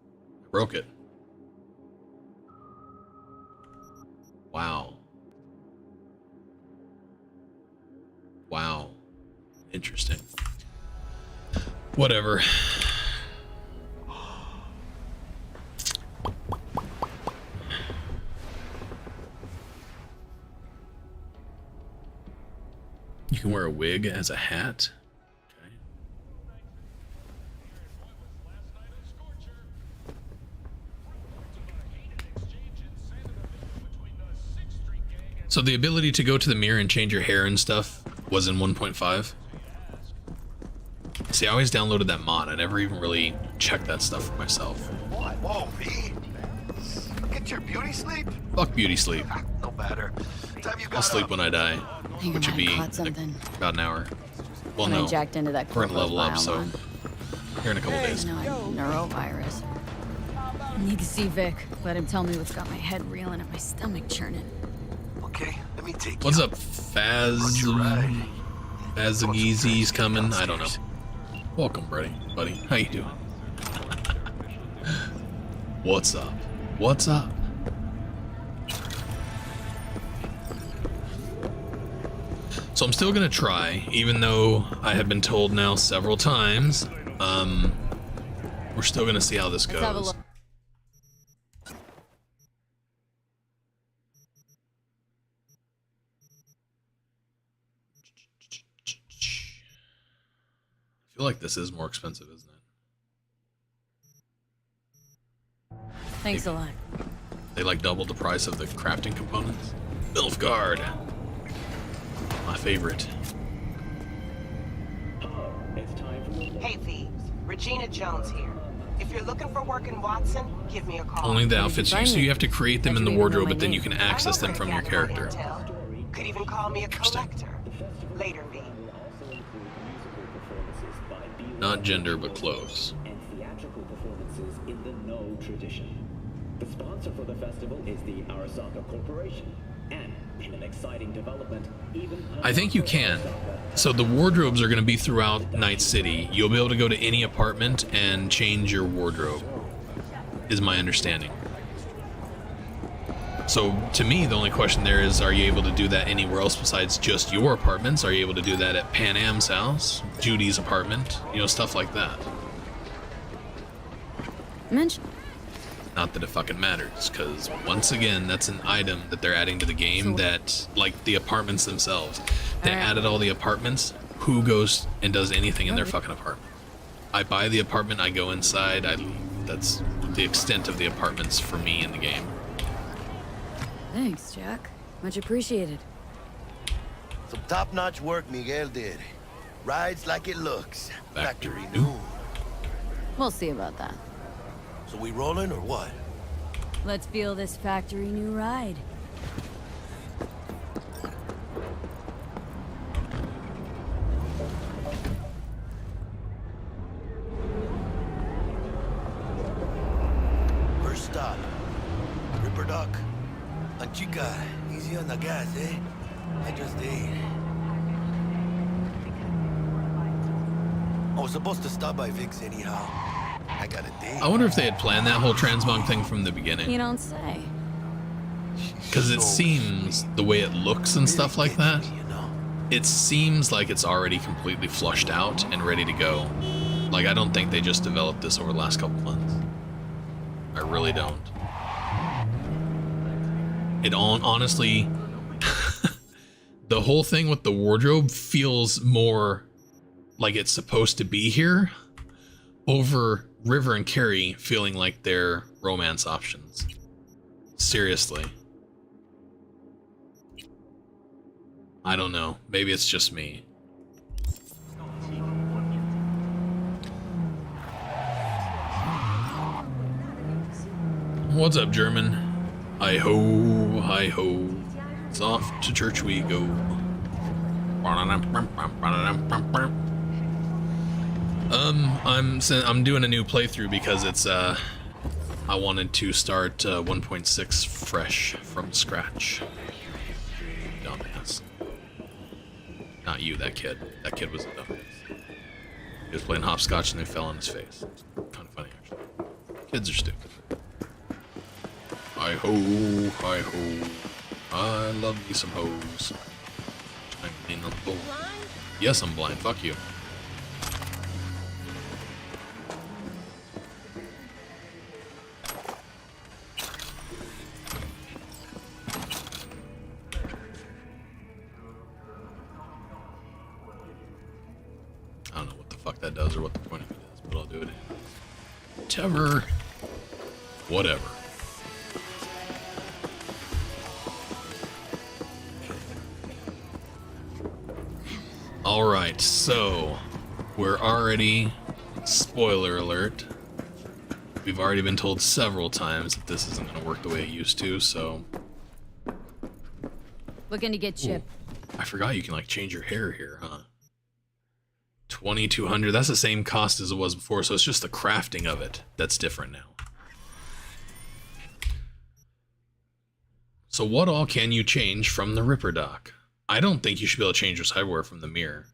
broke it. Wow. Wow. Interesting. Whatever. You can wear a wig as a hat. Okay. So the ability to go to the mirror and change your hair and stuff was in 1.5. See, I always downloaded that mod. I never even really checked that stuff for myself. Whoa, V. Get your beauty sleep? Fuck beauty sleep. No matter. I'll sleep when I die, which would be about an hour. Well, no, I jacked into that we're gonna level up, so here in a couple days. No, neurovirus. I need to see Vic. Let him tell me what's got my head reeling and my stomach churning. Okay, let me take What's up, Fazageezy's coming? I don't know. Welcome, buddy. How you doing? What's up? What's up? So I'm still gonna try, even though I have been told now several times. We're still gonna see how this goes. Let's have a look. I feel like this is more expensive, isn't it? Thanks a lot. They like doubled the price of the crafting components. Nilfgaard, my favorite. Hey thieves, Regina Jones here. If you're looking for work in Watson, give me a call. Only the outfits, so you have to create them in the wardrobe, but then you can access them from your character. Could even call me a collector. Later, V. Not gender, but clothes. And theatrical performances in the No tradition. The sponsor for the festival is the Arasaka Corporation. And in an exciting development, even I think you can. So the wardrobes are going to be throughout Night City. You'll be able to go to any apartment and change your wardrobe, is my understanding. So to me, the only question there is, are you able to do that anywhere else besides just your apartments? Are you able to do that at Pan Am's house, Judy's apartment, you know, stuff like that? Mention. Not that it fucking matters, because once again, that's an item that they're adding to the game that, like the apartments themselves, they added all the apartments. Who goes and does anything in their fucking apartment? I buy the apartment, I go inside, I leave. That's the extent of the apartments for me in the game. Thanks, Jack. Much appreciated. Some top-notch work Miguel did. Rides like it looks. Factory new. We'll see about that. So we rolling or what? Let's feel this factory new ride. First stop. Ripper Dock. Chica, easy on the gas, eh? I just ate. I was supposed to stop by Vic's anyhow. I got a date. I wonder if they had planned that whole transmog thing from the beginning. You don't say. Because it seems, the way it looks and stuff like that, it seems like it's already completely flushed out and ready to go. Like, I don't think they just developed this over the last couple months. I really don't. It honestly, the whole thing with the wardrobe feels more like it's supposed to be here over River and Carrie feeling like they're romance options. Seriously. I don't know. Maybe it's just me. What's up, German? Hi-ho, hi-ho. It's off to church we go. I'm doing a new playthrough because it's I wanted to start 1.6 fresh from scratch. Dumbass. Not you, that kid. That kid was a dumbass. He was playing hopscotch and they fell on his face. Kind of funny, actually. Kids are stupid. Hi-ho, hi-ho. I love me some hoes. I mean, I'm blind. Yes, I'm blind. Fuck you. I don't know what the fuck that does or what the point of it is, but I'll do it anyway. Whatever. Whatever. Alright, so we're already, spoiler alert, we've already been told several times that this isn't going to work the way it used to, so... Looking to get Chip. I forgot you can like change your hair here, huh? 2,200, that's the same cost as it was before, so it's just the crafting of it that's different now. So what all can you change from the Ripper Dock? I don't think you should be able to change your cyberware from the mirror.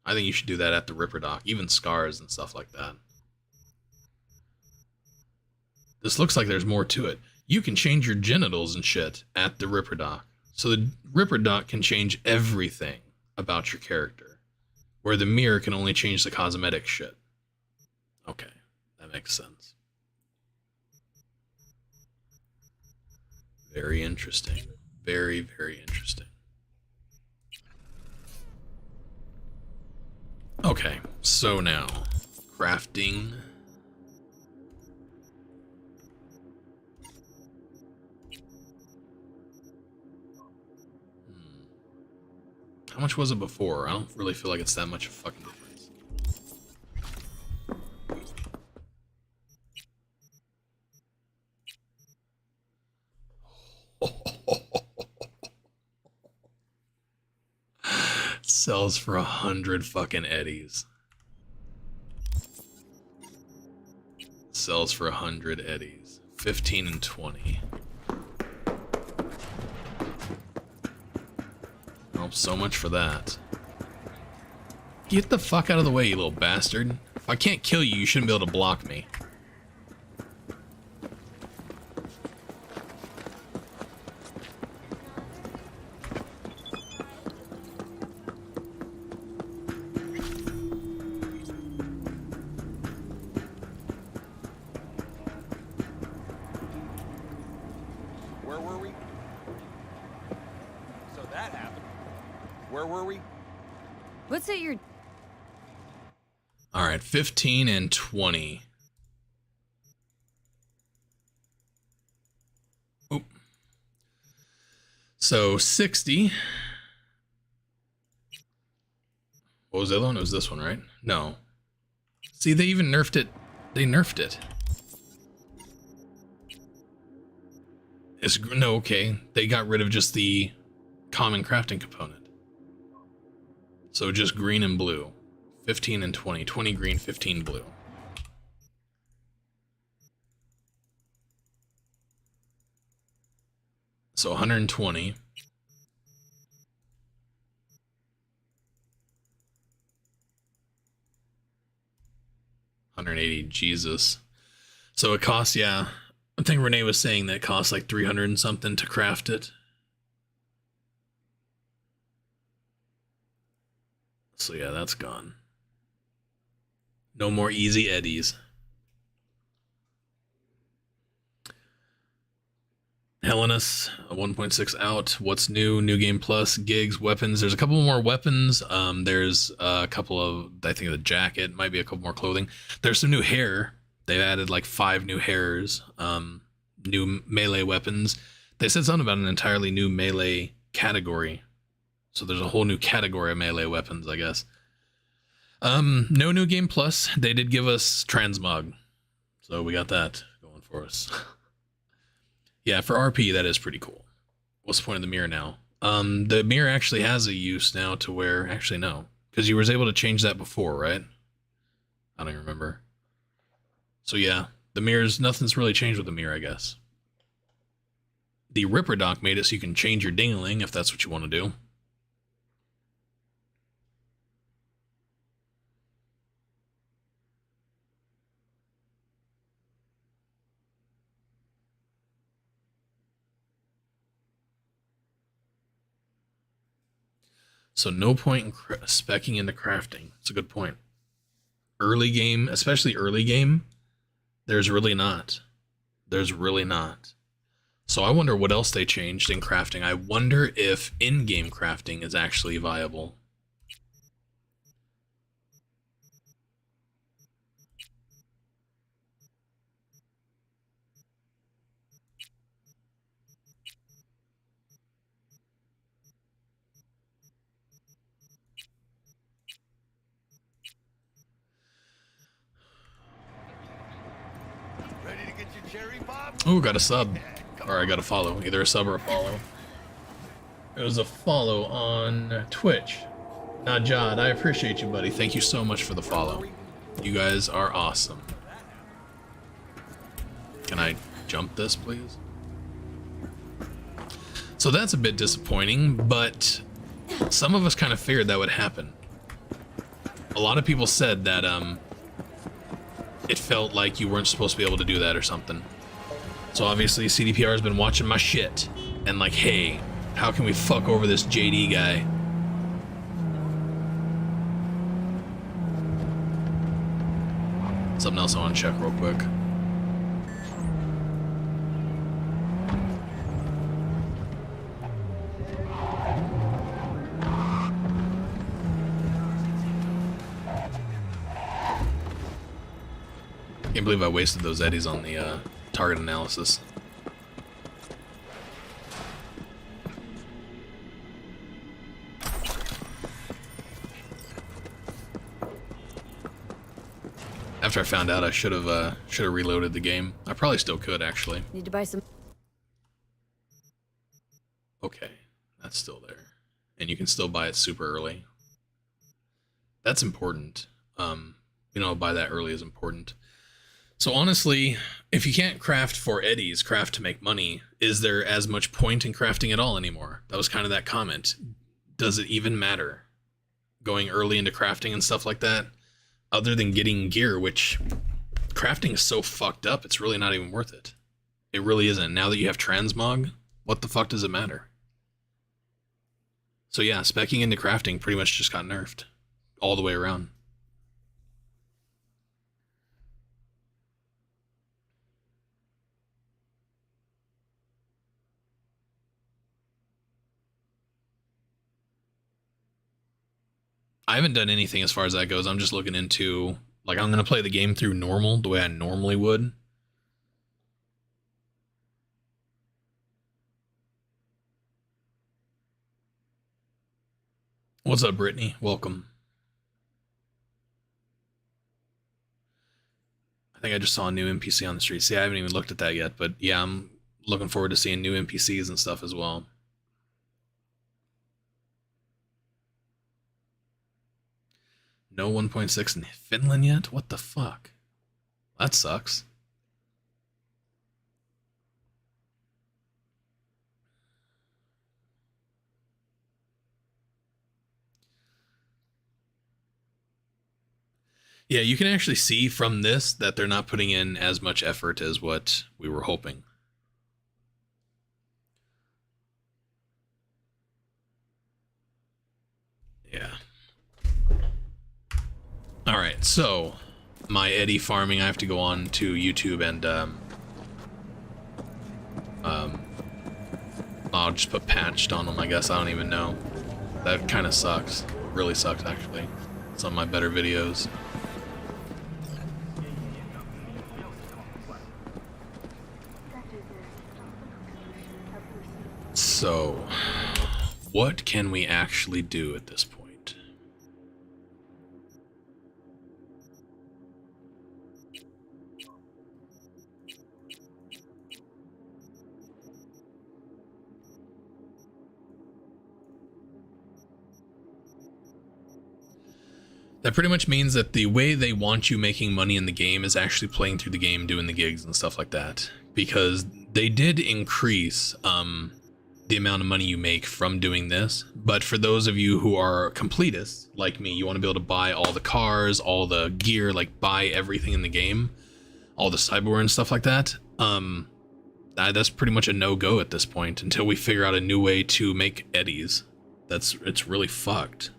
I think you should do that at the Ripper Dock, even scars and stuff like that. This looks like there's more to it. You can change your genitals and shit at the Ripper Dock. So the Ripper Dock can change everything. about your character, where the mirror can only change the cosmetic shit. Okay, that makes sense. Very interesting. Very, very interesting. Okay, so now, crafting. How much was it before? I don't really feel like it's that much of a fucking difference. Sells for 100 fucking eddies. Sells for 100 eddies. 15 and 20. Oh, so much for that. Get the fuck out of the way, you little bastard. If I can't kill you, you shouldn't be able to block me. Where were we? So that happened. Where were we? What's at your... Alright, 15 and 20. Oh. So 60. What was the other one? It was this one, right? No. See, they even nerfed it. They nerfed it. No, okay. They got rid of just the common crafting component. So just green and blue. 15 and 20. 20 green, 15 blue. So 120. $180, Jesus. So it costs, yeah. I think Renee was saying that it costs like 300 and something to craft it. So yeah, that's gone. No more easy eddies. Hellenus, 1.6 out. What's new? New game plus, gigs, weapons. There's a couple more weapons. There's a couple of, I think the jacket, might be a couple more clothing. There's some new hair. They've added like 5 new hairs. New melee weapons. They said something about an entirely new melee category. So there's a whole new category of melee weapons, I guess. No new game plus. They did give us transmog. So we got that going for us. Yeah, for RP, that is pretty cool. What's the point of the mirror now? The mirror actually has a use now to where... Actually, no. Because you was able to change that before, right? I don't even remember. So yeah, the mirrors... Nothing's really changed with the mirror, I guess. The Ripper Doc made it so you can change your dingling if that's what you want to do. So no point in speccing into crafting. It's a good point. Early game, especially early game, there's really not. There's really not. So I wonder what else they changed in crafting. I wonder if in-game crafting is actually viable. Oh, got a sub. Or I got a follow. Either a sub or a follow. It was a follow on Twitch. Najad, I appreciate you, buddy. Thank you so much for the follow. You guys are awesome. Can I jump this, please? So that's a bit disappointing, but some of us kind of feared that would happen. A lot of people said that it felt like you weren't supposed to be able to do that or something. So obviously CDPR has been watching my shit and like, hey, how can we fuck over this JD guy? Something else I want to check real quick. Can't believe I wasted those eddies on the target analysis. After I found out, I should have reloaded the game. I probably still could, actually. Need to buy some. Okay, that's still there, and you can still buy it super early. That's important. Buy that early is important. So honestly, if you can't craft for eddies, craft to make money, is there as much point in crafting at all anymore? That was kind of that comment. Does it even matter? Going early into crafting and stuff like that? Other than getting gear, which crafting is so fucked up, it's really not even worth it. It really isn't. Now that you have transmog, what the fuck does it matter? So yeah, speccing into crafting pretty much just got nerfed all the way around. I haven't done anything as far as that goes. I'm just looking into, like, I'm going to play the game through normal, the way I normally would. What's up, Brittany? Welcome. I think I just saw a new NPC on the street. See, I haven't even looked at that yet, but yeah, I'm looking forward to seeing new NPCs and stuff as well. No 1.6 in Finland yet? What the fuck? That sucks. Yeah, you can actually see from this that they're not putting in as much effort as what we were hoping. Yeah. Alright, so my eddy farming, I have to go on to YouTube and I'll just put patched on them, I guess. I don't even know. That kind of sucks. Really sucks, actually. Some of my better videos. So, what can we actually do at this point? That pretty much means that the way they want you making money in the game is actually playing through the game, doing the gigs and stuff like that. Because they did increase the amount of money you make from doing this. But for those of you who are completists, like me, you want to be able to buy all the cars, all the gear, like buy everything in the game, all the cyberware and stuff like that. That's pretty much a no-go at this point until we figure out a new way to make eddies. It's really fucked.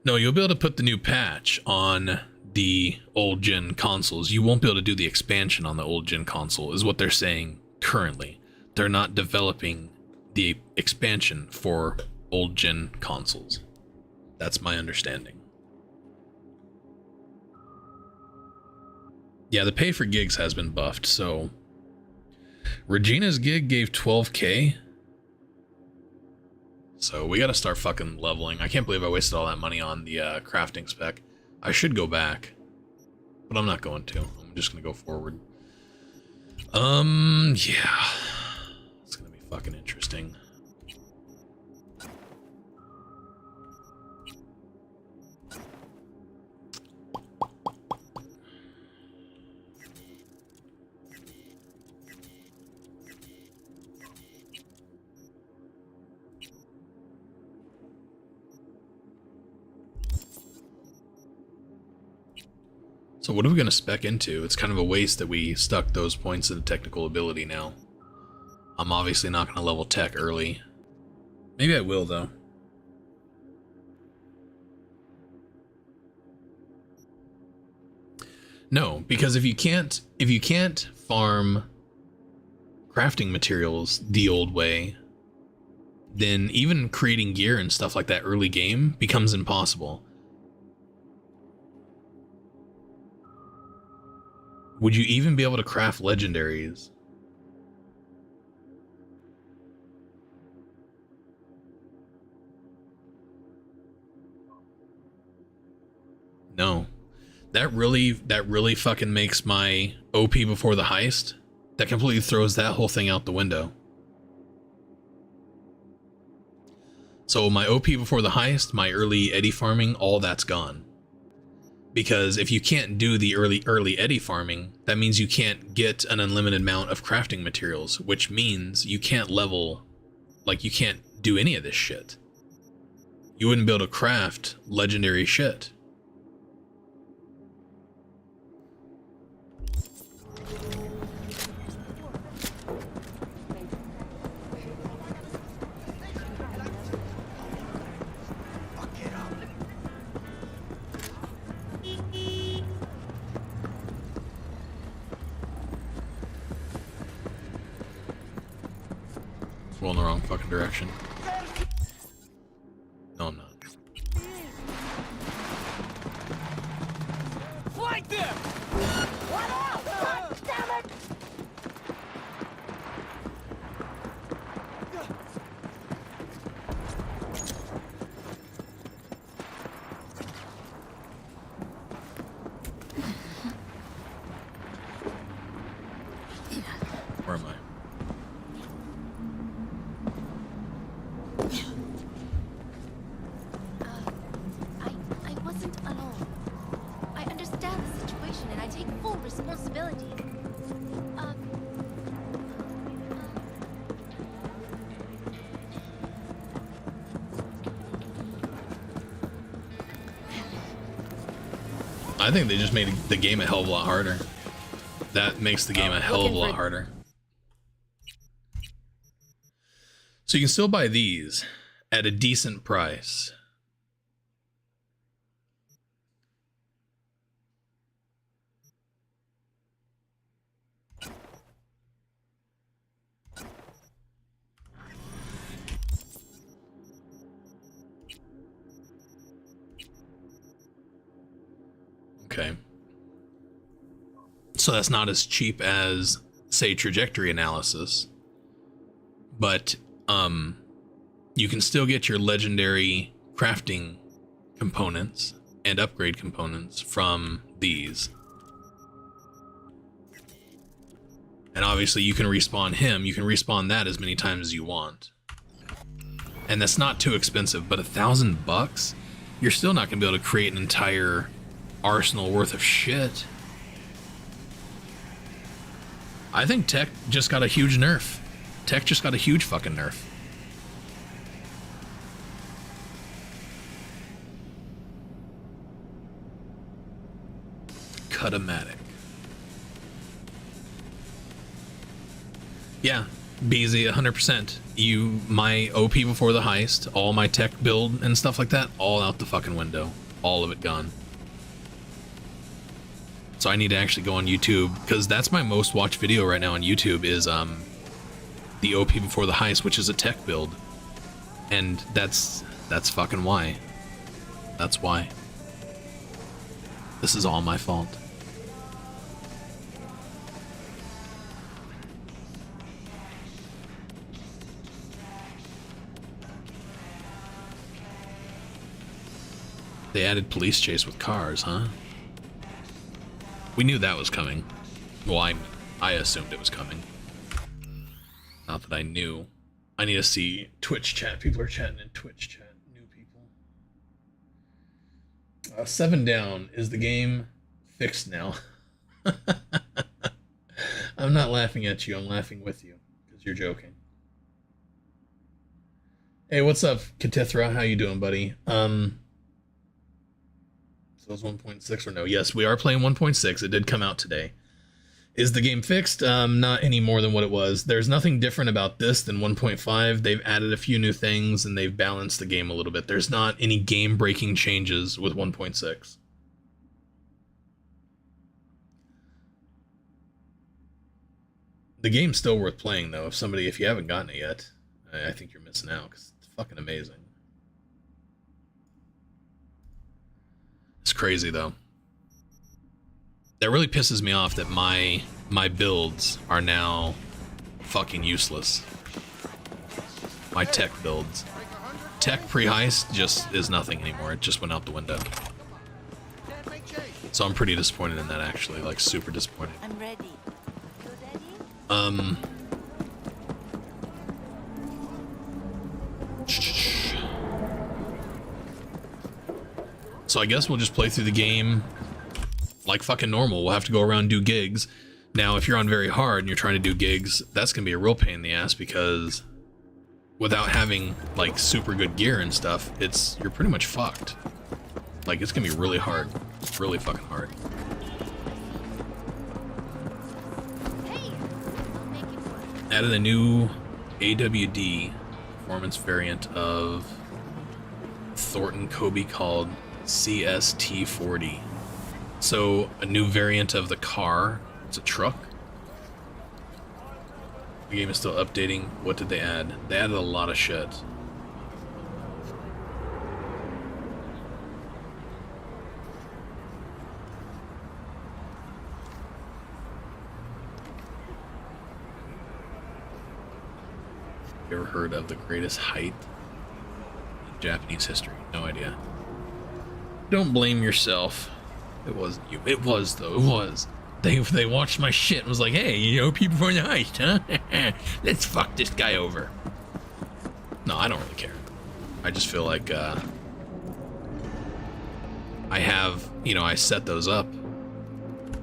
No, you'll be able to put the new patch on the old gen consoles. You won't be able to do the expansion on the old gen console, is what they're saying currently. They're not developing the expansion for old gen consoles. That's my understanding. Yeah, the pay for gigs has been buffed, so Regina's gig gave 12K. So we gotta start fucking leveling. I can't believe I wasted all that money on the crafting spec. I should go back, but I'm not going to. I'm just gonna go forward. Yeah. It's gonna be fucking interesting. So what are we going to spec into? It's kind of a waste that we stuck those points into technical ability now. I'm obviously not going to level tech early. Maybe I will though. No, because if you can't farm crafting materials the old way, then even creating gear and stuff like that early game becomes impossible. Would you even be able to craft legendaries? No. That really fucking makes my OP before the heist. That completely throws that whole thing out the window. So my OP before the heist, my early Eddie farming, all that's gone. Because if you can't do the early Eddie farming, that means you can't get an unlimited amount of crafting materials, which means you can't level, like you can't do any of this shit. You wouldn't be able to craft legendary shit. Well, in the wrong fucking direction. No, I'm not. Flank them! What else? God damn it! Where am I? I wasn't alone. I understand the situation and I take full responsibility. I think they just made the game a hell of a lot harder. That makes the game a hell of a lot harder. So you can still buy these at a decent price. Okay. So that's not as cheap as, say, trajectory analysis. But you can still get your legendary crafting components and upgrade components from these. And obviously you can respawn him. You can respawn that as many times as you want. And that's not too expensive, but $1,000? You're still not gonna be able to create an entire arsenal worth of shit. I think tech just got a huge nerf. Tech just got a huge fucking nerf. Cut-o-matic. Yeah, BZ 100%. My OP before the heist, all my tech build and stuff like that, all out the fucking window. All of it gone. So I need to actually go on YouTube, because that's my most watched video right now on YouTube is the OP before the heist, which is a tech build. And that's fucking why. That's why. This is all my fault. They added police chase with cars, huh? We knew that was coming. Well, I assumed it was coming. Not that I knew. I need to see Twitch chat. People are chatting in Twitch chat. New people. 7 down. Is the game fixed now? I'm not laughing at you. I'm laughing with you because you're joking. Hey, what's up, Katithra? How you doing, buddy? So it's 1.6 or no? Yes, we are playing 1.6. It did come out today. Is the game fixed? Not any more than what it was. There's nothing different about this than 1.5. They've added a few new things and they've balanced the game a little bit. There's not any game-breaking changes with 1.6. The game's still worth playing, though. If you haven't gotten it yet, I think you're missing out, because it's fucking amazing. It's crazy, though. That really pisses me off that my builds are now fucking useless. My tech builds. Tech pre-heist just is nothing anymore. It just went out the window. So I'm pretty disappointed in that, actually. Like, super disappointed. I'm ready. So I guess we'll just play through the game like fucking normal. We'll have to go around and do gigs. Now, if you're on very hard and you're trying to do gigs, that's gonna be a real pain in the ass, because without having like super good gear and stuff, you're pretty much fucked. Like, it's gonna be really hard. Really fucking hard. Added a new AWD performance variant of Thornton Kobe called CST40. So a new variant of the car. It's a truck. The game is still updating. What did they add? They added a lot of shit. You ever heard of the greatest height in Japanese history? No idea. Don't blame yourself. It wasn't you. It was, though. It was. They watched my shit and was like, hey, you know, people for the heist, huh? Let's fuck this guy over. No, I don't really care. I just feel like I have, you know, I set those up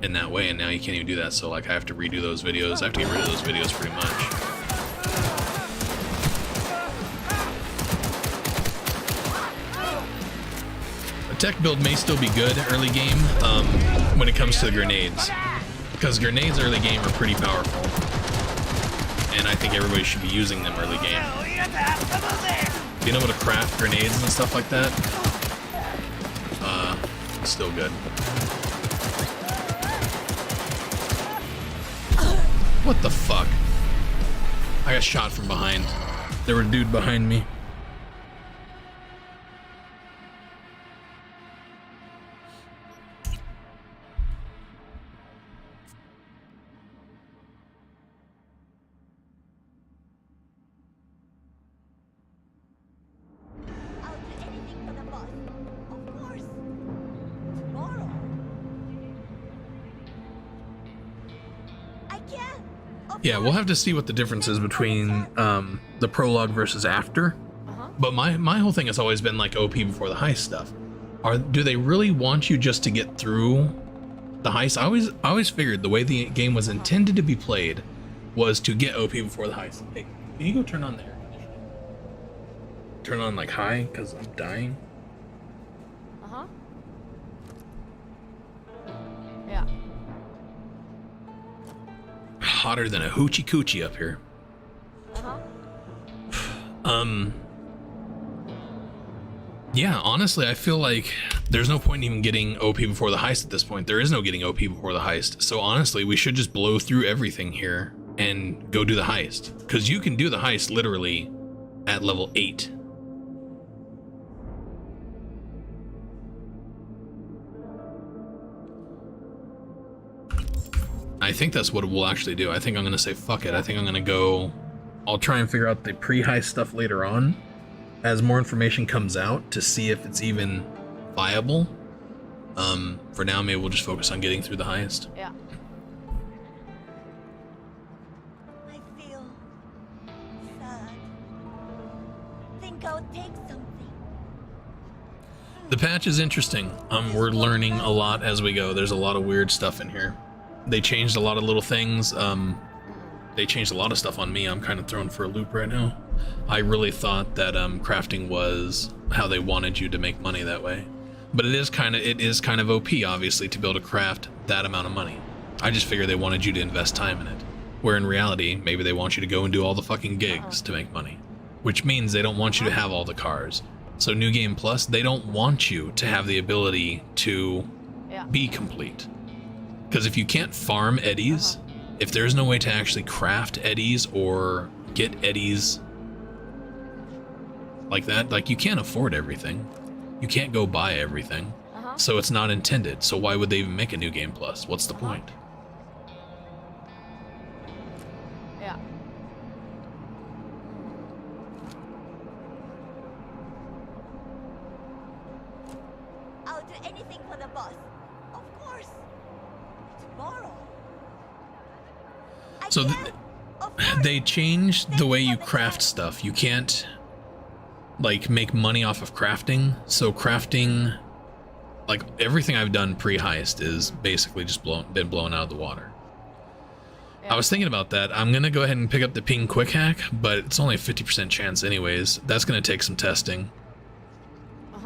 in that way, and now you can't even do that. So like, I have to redo those videos. I have to get rid of those videos pretty much. Tech build may still be good early game when it comes to the grenades, because grenades early game are pretty powerful, and I think everybody should be using them early game. Being able to craft grenades and stuff like that, still good. What the fuck? I got shot from behind. There was a dude behind me. Yeah, we'll have to see what the difference is between the prologue versus after. But my whole thing has always been like OP before the heist stuff. Do they really want you just to get through the heist? I always figured the way the game was intended to be played was to get OP before the heist. Hey, can you go turn on the air conditioning? Turn on like high, because I'm dying. Yeah. Hotter than a hoochie coochie up here. Yeah, honestly, I feel like there's no point in even getting OP before the heist at this point. There is no getting OP before the heist. So honestly, we should just blow through everything here and go do the heist. Because you can do the heist literally at level 8. I think that's what we'll actually do. I think I'm gonna say fuck it. I think I'm gonna go. I'll try and figure out the pre-heist stuff later on as more information comes out to see if it's even viable. For now, maybe we'll just focus on getting through the heist. Yeah. I feel sad. Think I'll take something. The patch is interesting. We're learning a lot as we go. There's a lot of weird stuff in here. They changed a lot of little things. They changed a lot of stuff on me. I'm kind of thrown for a loop right now. I really thought that crafting was how they wanted you to make money that way. But it is kind of OP, obviously, to be able to craft that amount of money. I just figure they wanted you to invest time in it. Where in reality, maybe they want you to go and do all the fucking gigs to make money. Which means they don't want you to have all the cars. So New Game Plus, they don't want you to have the ability to be complete. Because if you can't farm eddies, if there's no way to actually craft eddies or get eddies like that, like you can't afford everything. You can't go buy everything. So it's not intended. So why would they even make a New Game Plus? What's the point? Yeah. I'll do anything for the boss. Of course. Tomorrow. So they changed the way you craft stuff. You can't like make money off of crafting. So crafting, like everything I've done pre-heist is basically just been blown out of the water. I was thinking about that. I'm gonna go ahead and pick up the ping quick hack, but it's only a 50% chance anyways. That's gonna take some testing.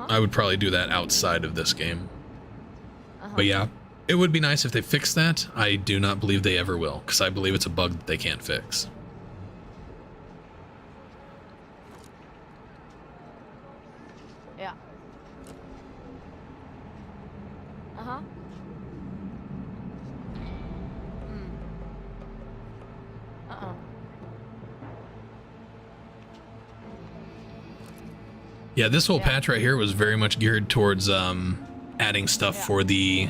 I would probably do that outside of this game. But yeah, it would be nice if they fixed that. I do not believe they ever will, because I believe it's a bug that they can't fix. Yeah. Uh-huh. Yeah, this whole patch right here was very much geared towards adding stuff for the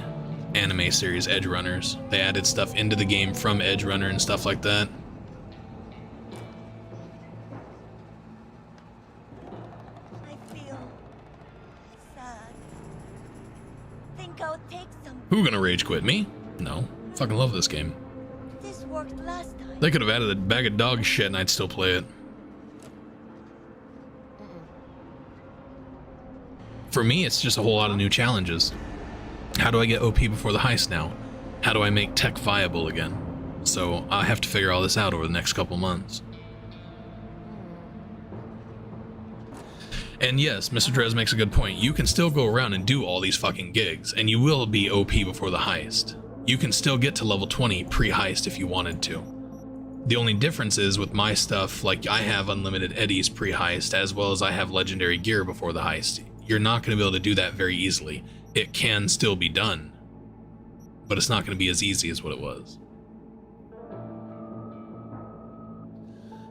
anime series Edge Runners. They added stuff into the game from Edge Runner and stuff like that. I feel sad. Think I'll take some. Who gonna rage quit? Me? No. Fucking love this game. This worked last time. They could have added a bag of dog shit and I'd still play it. For me, it's just a whole lot of new challenges. How do I get OP before the heist now? How do I make tech viable again? So I have to figure all this out over the next couple months. And yes, Mr. Drez makes a good point. You can still go around and do all these fucking gigs, and you will be OP before the heist. You can still get to level 20 pre-heist if you wanted to. The only difference is with my stuff, like I have unlimited eddies pre-heist, as well as I have legendary gear before the heist. You're not going to be able to do that very easily. It can still be done, but it's not going to be as easy as what it was.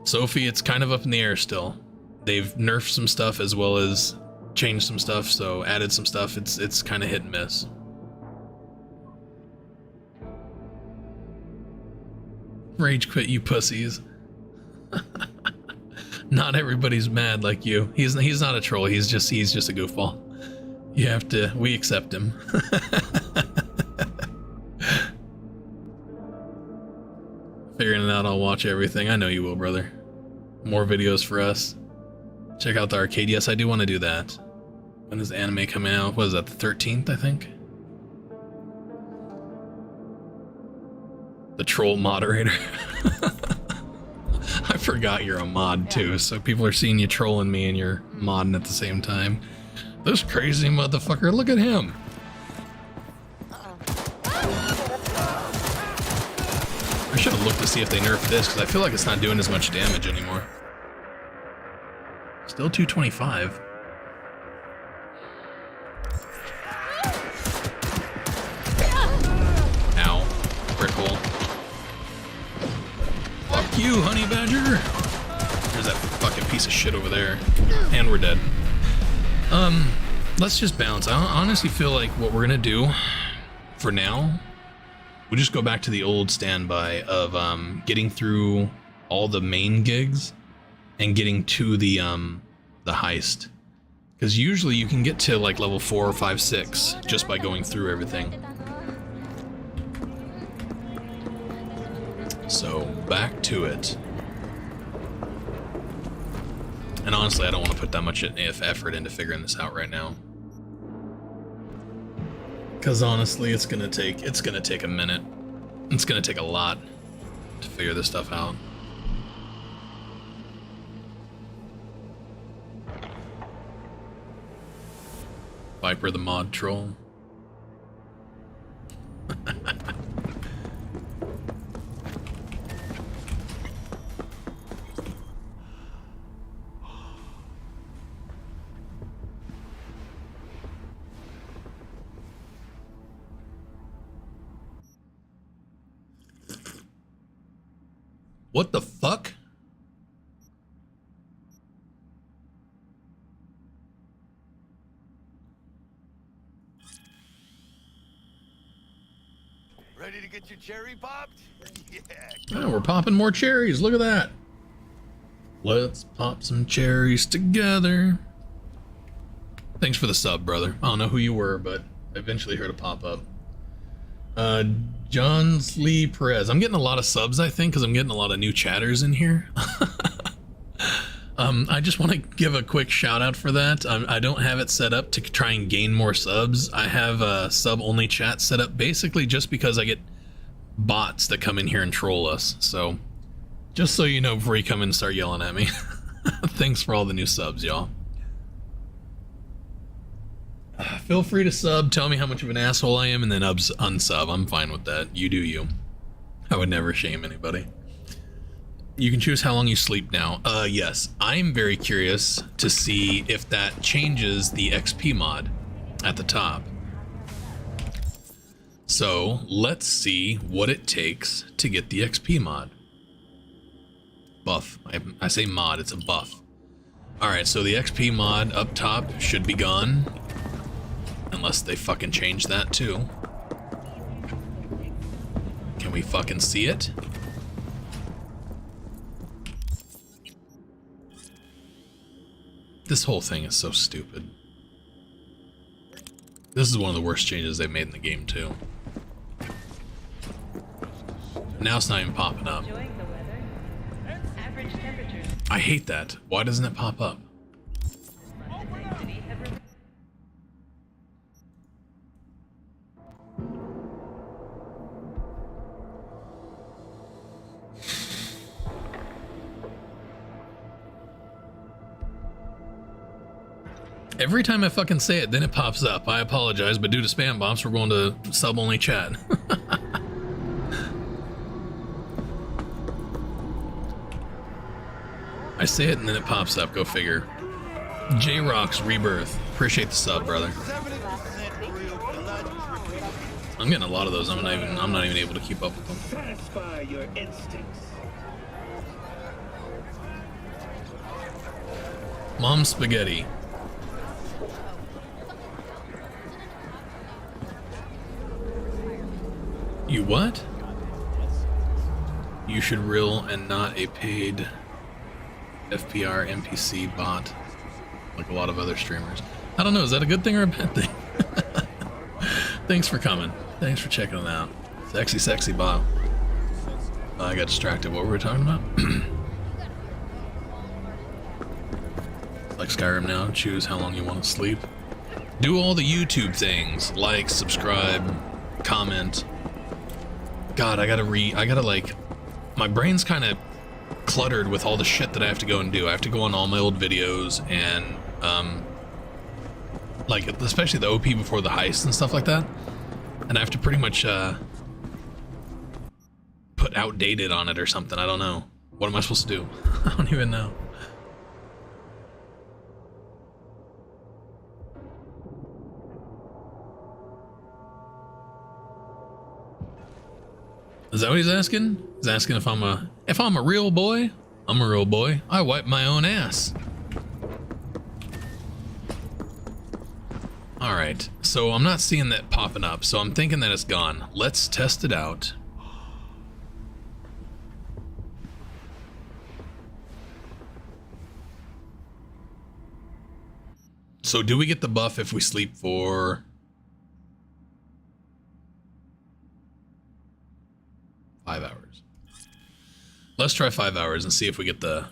Sophie, it's kind of up in the air still. They've nerfed some stuff as well as changed some stuff, so added some stuff. It's kind of hit and miss. Rage quit, you pussies. Not everybody's mad like you. He's not a troll. He's just a goofball. You have to. We accept him. Figuring it out. I'll watch everything. I know you will, brother. More videos for us. Check out the arcade. Yes, I do want to do that. When is the anime coming out? What is that? The 13th, I think. The troll moderator. I forgot you're a mod too, so people are seeing you trolling me and you're modding at the same time. This crazy motherfucker, look at him. I should have looked to see if they nerfed this, because I feel like it's not doing as much damage anymore. Still 225. Ow. Brick hole. Fuck you, honey badger! There's that fucking piece of shit over there. And we're dead. Let's just bounce. I honestly feel like what we're gonna do for now, we just go back to the old standby of getting through all the main gigs and getting to the heist. Because usually you can get to like level 4, 5, 6 just by going through everything. So back to it. And honestly, I don't want to put that much effort into figuring this out right now. Because honestly, it's gonna take a minute. It's gonna take a lot to figure this stuff out. Viper the mod troll. What the fuck? Ready to get your cherry popped? Yeah. Oh, we're popping more cherries. Look at that. Let's pop some cherries together. Thanks for the sub, brother. I don't know who you were, but I eventually heard it pop up. Johns Lee Perez. I'm getting a lot of subs, I think, because I'm getting a lot of new chatters in here. I just want to give a quick shout out for that. I don't have it set up to try and gain more subs. I have a sub-only chat set up basically just because I get bots that come in here and troll us. So, just so you know before you come in and start yelling at me. Thanks for all the new subs, y'all. Feel free to sub, tell me how much of an asshole I am, and then unsub. I'm fine with that. You do you. I would never shame anybody. You can choose how long you sleep now. Yes. I'm very curious to see if that changes the XP mod at the top. So, let's see what it takes to get the XP mod. Buff. I say mod, it's a buff. Alright, so the XP mod up top should be gone. Unless they fucking change that too. Can we fucking see it? This whole thing is so stupid. This is one of the worst changes they've made in the game too. Now it's not even popping up. I hate that. Why doesn't it pop up? Every time I fucking say it, then it pops up. I apologize, but due to spam bombs, we're going to sub-only chat. I say it and then it pops up. Go figure. J-Rock's Rebirth. Appreciate the sub, brother. I'm getting a lot of those. I'm not even able to keep up with them. Satisfy your instincts. Mom Spaghetti. You what? You should reel and not a paid FPR NPC bot like a lot of other streamers. I don't know, is that a good thing or a bad thing? Thanks for coming. Thanks for checking it out. Sexy bot. I got distracted. What were we talking about? Like Skyrim now, choose how long you want to sleep. Do all the YouTube things. Like, subscribe, comment. God, I gotta like, my brain's kind of cluttered with all the shit that I have to go and do. I have to go on all my old videos and, like, especially the OP before the heist and stuff like that. And I have to pretty much, put outdated on it or something. I don't know. What am I supposed to do? I don't even know. Is that what he's asking? He's asking if I'm a real boy. I'm a real boy. I wipe my own ass. All right, so I'm not seeing that popping up, so I'm thinking that it's gone. Let's test it out. So do we get the buff if we sleep for 5 hours? Let's try 5 hours and see if we get the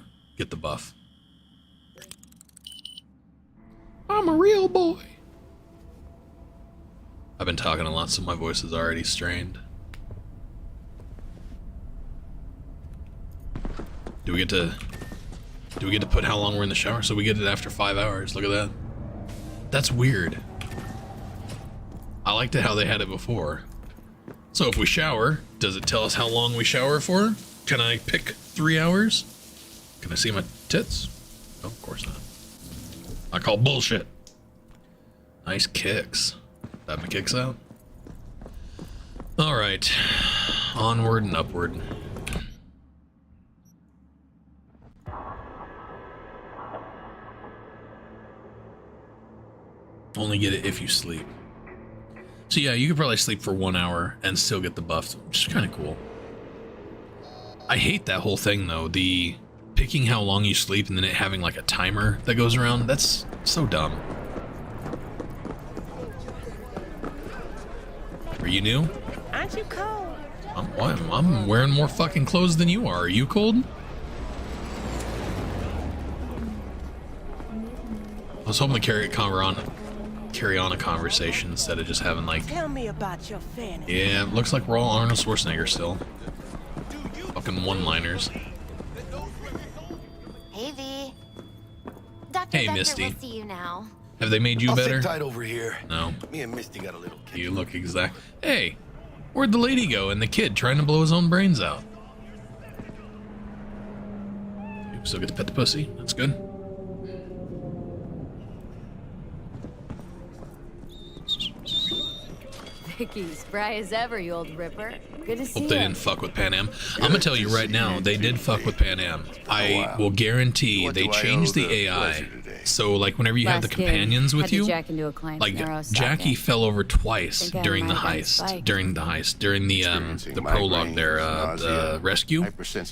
buff. I'm a real boy. I've been talking a lot, so my voice is already strained. Do we get to put how long we're in the shower? So we get it after 5 hours. Look at that. That's weird. I liked it how they had it before. So if we shower, does it tell us how long we shower for? Can I pick 3 hours? Can I see my tits? No, of course not. I call bullshit. Nice kicks. That my kicks out? Alright. Onward and upward. Only get it if you sleep. So yeah, you could probably sleep for 1 hour and still get the buff, which is kind of cool. I hate that whole thing though, the picking how long you sleep and then it having like a timer that goes around. That's so dumb. Are you new? Aren't you cold? I'm wearing more fucking clothes than you are. Are you cold? I was hoping to carry on a conversation instead of just having like... Tell me about your fantasy. Yeah, it looks like we're all Arnold Schwarzenegger still. Fucking one-liners. Hey, V. Dr. Hey, Vector Misty. will see you now. Have they made you I'll better? sit tight over here. No. Me and Misty got a little kid. You look exact. Hey, where'd the lady go and the kid trying to blow his own brains out? You still get to pet the pussy. That's good. Vicky, spry as ever, you old ripper. Good to see Hope they you. didn't fuck with Pan Am. I'm gonna tell you right now, they did fuck with Pan Am. I will guarantee they changed the AI. So like whenever you have the Last gig, companions with had to you, jack into a client's like narrow Jackie socket. fell over twice Think I during the might have been heist. spiked. During the prologue there, the rescue.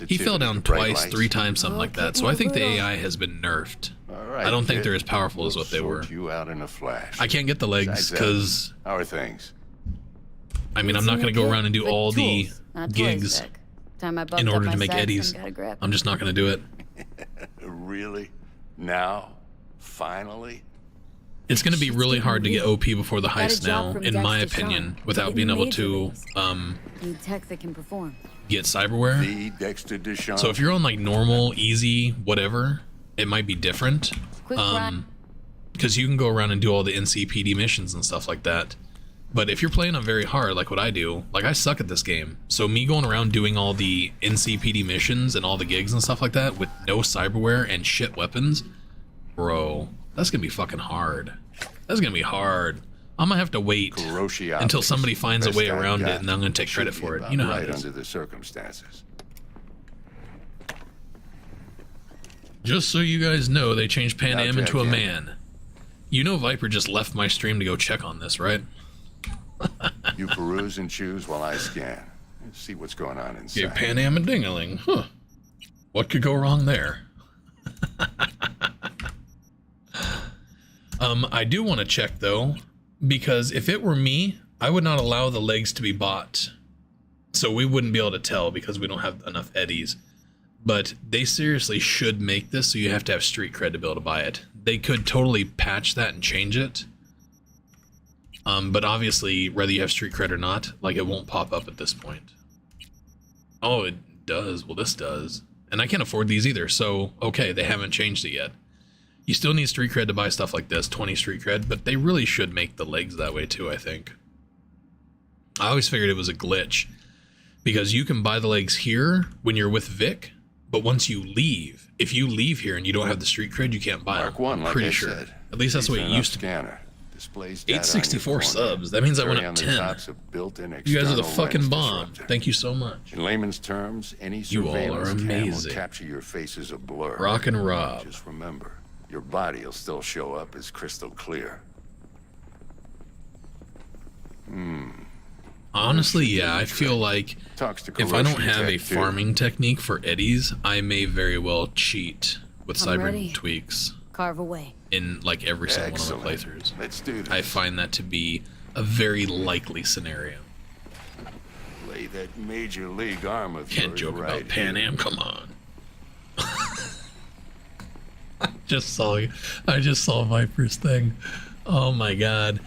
He fell down twice, 3 times, something like that. So I think the AI has been nerfed. I don't think they're as powerful as what they were. You out in a flash. I can't get the legs because How are things? I mean I'm not gonna go around and do all the Not toys, gigs Vic. Time I bumped in up order my to make sights eddies. and got a grip. I'm just not gonna do it. Really? Now? Finally? It's going to be really hard to get OP before the Got a heist job now, from in my Dexter opinion, Shaw. without Getting being able major to leagues. Need tech that can perform. get cyberware. The Dexter Deshawn. So if you're on like normal, easy, whatever, it might be different. Quick run. Because you can go around and do all the NCPD missions and stuff like that. But if you're playing on very hard, like what I do, like I suck at this game. So me going around doing all the NCPD missions and all the gigs and stuff like that with no cyberware and shit weapons, bro, that's gonna be fucking hard. That's gonna be hard. I'm gonna have to wait until somebody finds a way around it, and I'm gonna take credit for it. You know how it is. Under the circumstances. Just so you guys know, they changed Pan Now Am into a check in. man. You know Viper just left my stream to go check on this, right? You peruse and choose while I scan. See what's going on inside. Give Pan Am a ding-a-ling. Huh. What could go wrong there? I do want to check though, because if it were me, I would not allow the legs to be bought. So we wouldn't be able to tell because we don't have enough eddies. But they seriously should make this so you have to have street cred to be able to buy it. They could totally patch that and change it. But obviously, whether you have street cred or not, like it won't pop up at this point. Oh, it does. Well, this does. And I can't afford these either, so okay, they haven't changed it yet. You still need street cred to buy stuff like this, 20 street cred, but they really should make the legs that way too, I think. I always figured it was a glitch, because you can buy the legs here when you're with Vic, but once you leave, if you leave here and you don't have the street cred, you can't buy them. Mark 1, like Pretty I sure. said. At least that's the way it used to be. Scanner. Displays data on your 864 corner. subs. That means I went Carry up on the 10. tops a built-in You guys are the external fucking lens bomb. disruptor. Thank you so much. In layman's terms, any You all are surveillance cam will amazing. capture your face as a blur. Rock and Rob. Just remember, your body will still show up as crystal clear. Honestly, yeah, I feel like if I don't have a farming technique for eddies, I may very well cheat with I'm cyber ready. tweaks Carve away. in like every single one of my Excellent. playthroughs. Let's do this. I find that to be a very likely scenario. Lay that major league arm of Can't yours joke right about Pan here. Am, come on. I just saw Viper's thing. Oh my god.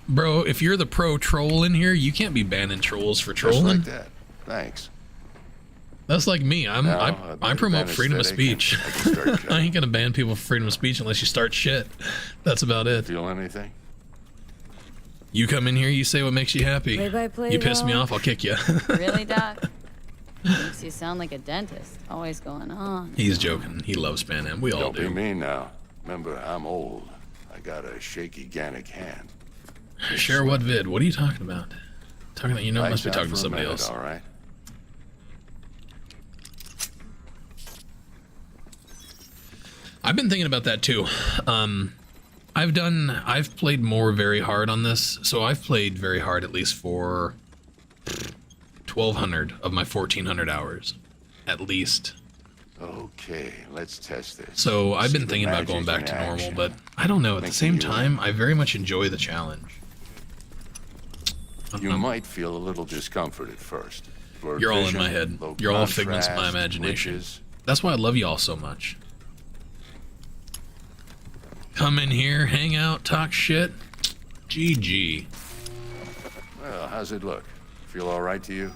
Bro, if you're the pro troll in here, you can't be banning trolls for Just trolling. like that. Thanks. That's like me. I I'd promote ban freedom of aesthetic speech. and I can start I ain't gonna ban people for freedom of speech unless you start shit. That's about it. Feel anything? You come in here, you say what makes you happy. Play by play, You piss me though. off, I'll kick you. Really, Doc? Makes you sound like a dentist. Always going on. He's joking. He loves Pan Am. We all Don't do. be mean now. Remember, I'm old. I got a shaky Gannic hand. Share what vid? What are you talking about? Talking about, you know, I must be Lights out talking to for a somebody minute, else. All right. I've been thinking about that too. I've played more very hard on this, so I've played very hard at least for 1,200 of my 1,400 hours, at least. Okay, let's test this. So I've been See the thinking about going magic back in to normal, action. but I don't know. At the Making same you time, I very much enjoy the challenge. You might feel a little discomfort at first. Blurred You're all in vision, my head. low You're all figments of my contrast, imagination. glitches. That's why I love you all so much. Come in here, hang out, talk shit. GG. Well, how's it look? Feel all right to you?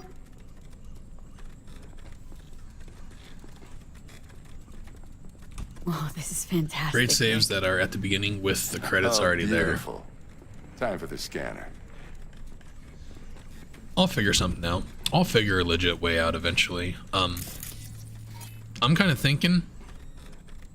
Oh, this is fantastic. Great saves that are at the beginning with the credits already beautiful. Time for the scanner. there. I'll figure something out. I'll figure a legit way out eventually. I'm kind of thinking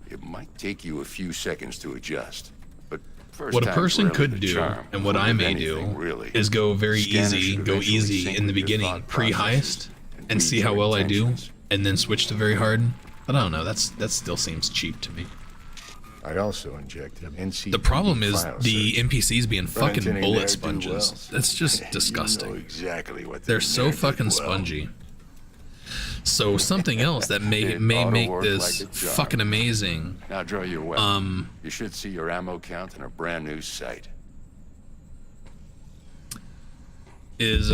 It might take you a few seconds to adjust, but first what a time's person really could the do, charm. and what With I may anything, do, really. is go very Scanner easy, should go eventually easy sync in the with your beginning, thought pre-heist, processes and see read how your well I do, intentions. and then switch to very hard. But I don't know, that still seems cheap to me. I also injected NCPD The problem is file the search. NPCs being Run fucking into any bullet ne'er-do sponges. wells. That's just You know disgusting. exactly what They're they so ne'er did fucking well. spongy. So something else that may It may oughta make work this like a charm. fucking amazing Now draw your weapon. You should see your ammo count in a brand new sight. is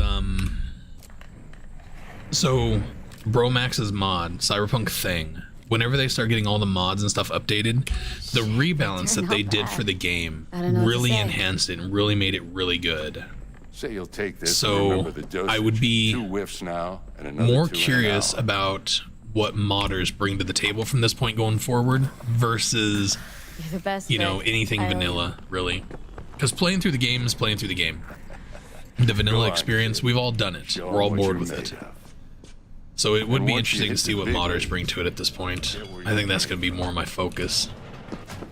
so Bromax's mod, Cyberpunk thing, whenever they start getting all the mods and stuff updated, the rebalance that they did for the game I don't know what to really say. enhanced it and really made it really good. Say you'll take this. So, and remember the dosage. I would be 2 whiffs now and another More 2 in an curious hour. about what modders bring to the table from this point going forward versus, You're the best. you know, Vic. anything I owe you. vanilla, really. Because playing through the game is playing through the game. The vanilla Go on, experience, we've all done it. Show We're all what bored you're with made it. of. So it would And be once you interesting to hit see the what big modders leagues, bring to it at this point. I think that's going to be more my focus.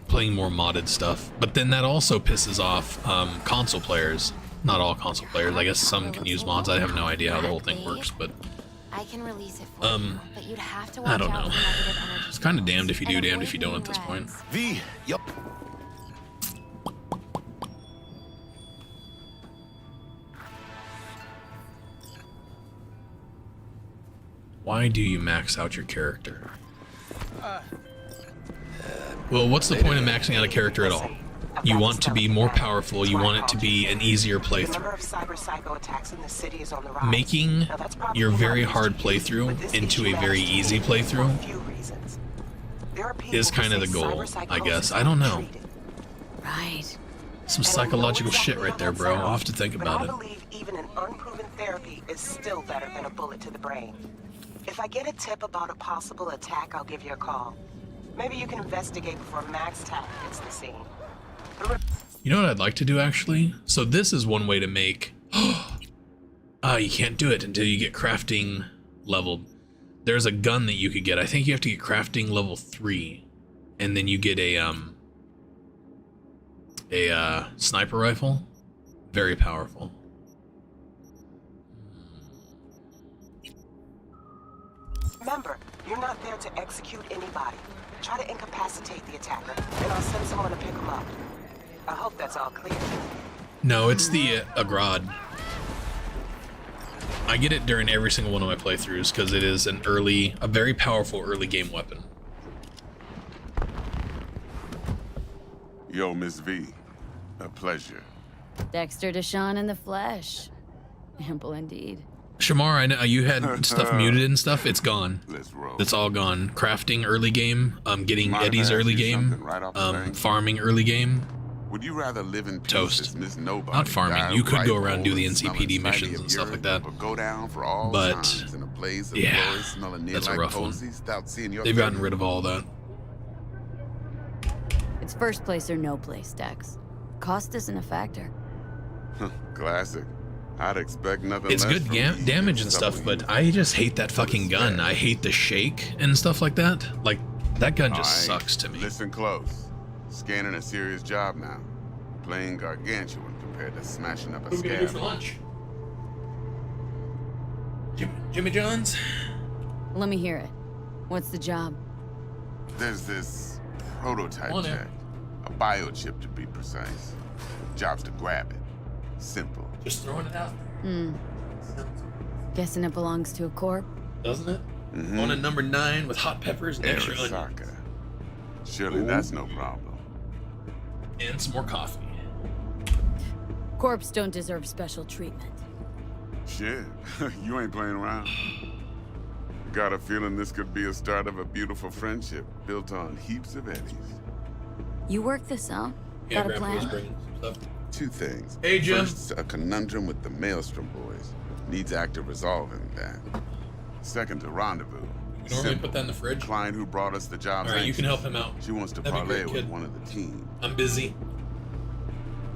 Playing more modded stuff. But then that also pisses off console players. Not all console players. I guess some can use mods. I have no idea how the whole thing works, but I can release it for you, but you'd have to watch I don't out know. for negative energy. It's kind of damned if you do, And damned if you avoid don't at this being point. V, yup. Why do you max out your character? Well, what's the point of maxing out a character at all? You want to be more powerful, you want it to be an easier The playthrough. number of cyber psycho attacks in the city is on the rise. Making Now, that's probably your not very news to hard you, playthrough but this into a issue very matters to easy me for a playthrough few reasons. There are people is who kind of the say goal, cyber I guess. psychosis I don't is know. treated. Right. Some psychological shit right there, bro. I'll have to think But about I it. believe even an unproven therapy is still better than a bullet to the brain. If I get a tip about a possible attack, I'll give you a call. Maybe you can investigate before Max Tack hits the scene. You know what I'd like to do, actually? So this is one way to make... you can't do it until you get crafting leveled. There's a gun that you could get. I think you have to get crafting level 3. And then you get a sniper rifle. Very powerful. Remember, you're not there to execute anybody. Try to incapacitate the attacker, and I'll send someone to pick him up. I hope that's all clear. No, it's the Agrad. I get it during every single one of my playthroughs because it is a very powerful early game weapon. Yo, Miss V. A pleasure. Dexter Deshawn in the flesh. Ample indeed. Shamar, I know you had stuff muted and stuff. It's gone. Let's roll. It's all gone. Crafting early game. Getting Mind if I Eddie's ask early you game. something right off the thing? Farming early game. Would you rather live in peace Toast. as Miss Nobody, Not farming. die You could ripe, go around and do old, the and smelling NCPD slightly missions of and stuff like urine, that. or go down for all But, times in a blaze of yeah, glory, smelling near that's a like rough one. posies without seeing your They've gotten face? rid of all that. It's first place or no place, Dex. Cost isn't a factor. Classic. I'd expect nothing It's less good from me damage than and stuff, someone but I just hate that fucking gun. I hate the shake and stuff like that. Like, that gun just Alright, sucks to me. Listen close. Scanning a serious job now. Playing gargantuan compared to smashing up a What are we gonna do scab. for lunch? Jimmy John's? Let me hear it. What's the job? There's this prototype On jet. there. A biochip to be precise. Job's to grab it. Simple. Just throwing it out. Guessing it belongs to a corp. Doesn't it? On a number 9 with hot peppers and extra onions. Arasaka. Surely that's no problem. And some more coffee. Corps don't deserve special treatment. Shit, you ain't playing around. Got a feeling this could be a start of a beautiful friendship built on heaps of eddies. You work this out? Yeah, Got a Grandpa's plan? bringing some stuff. Two things. Hey, Jim. First, a conundrum with the Maelstrom boys. Needs active resolving that. Second, a rendezvous. We normally put that in the fridge. Client who brought us the job. Alright, you can help him out. She wants to That'd be parlay great, with kid. one of the team. I'm busy.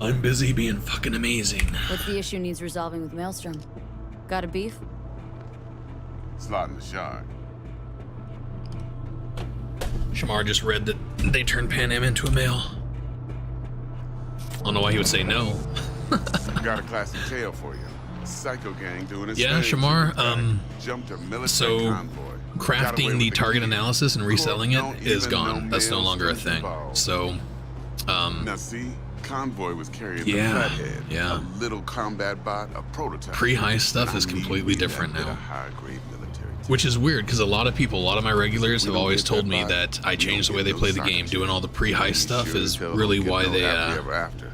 I'm busy being fucking amazing. What's the issue needs resolving with Maelstrom? Got a beef? Slotting the shard. Shamar just read that they turned Pan Am into a male. I don't know why he would say no. Got a classic tale for you. Psycho gang doing its Yeah, thing. Shamar, Jumped a military so convoy. Got away crafting with the the target key. analysis and reselling Don't it is even gone. know That's no longer a Maelstrom's thing. involved. So, Now see, convoy was carrying the Yeah, flathead, yeah. a little combat bot, a prototype. pre-heist stuff And I is need completely that different bit of now. high-grade military Which is weird, because a lot of people, a lot of my regulars have don't always get told that me vibe. that I We changed the don't way they get play no the game. soccer Doing all the pre-heist stuff Sure is as hell really don't get why no they, happy ever after.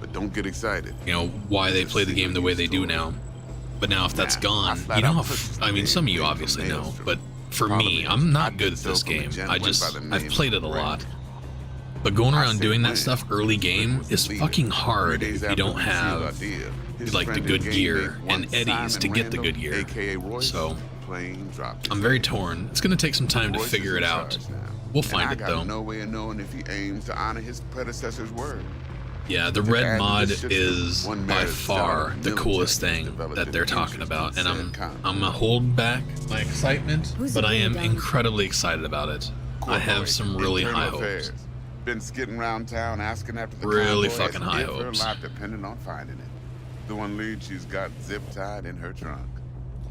But don't get excited. you know, why they play the game the way they do now. But now if that's gone, you know how, I mean, some of you obviously know, but for me, I'm not good at this game. I've played it a lot. But going around doing that stuff early game is fucking hard if you don't have like the good gear and eddies to get the good gear. So I'm very torn. It's gonna take some time to figure it out. We'll find it I though. got no way of knowing if he aims to honor his predecessor's word. Yeah, the red mod is by far the coolest thing that they're talking about, and I'm gonna hold back my excitement, but I am incredibly excited about it. I have some really high hopes. Been skidding around town asking after the Really convoy fucking as high if her hopes. life depended on finding it. The one lead she's got zip tied in her trunk.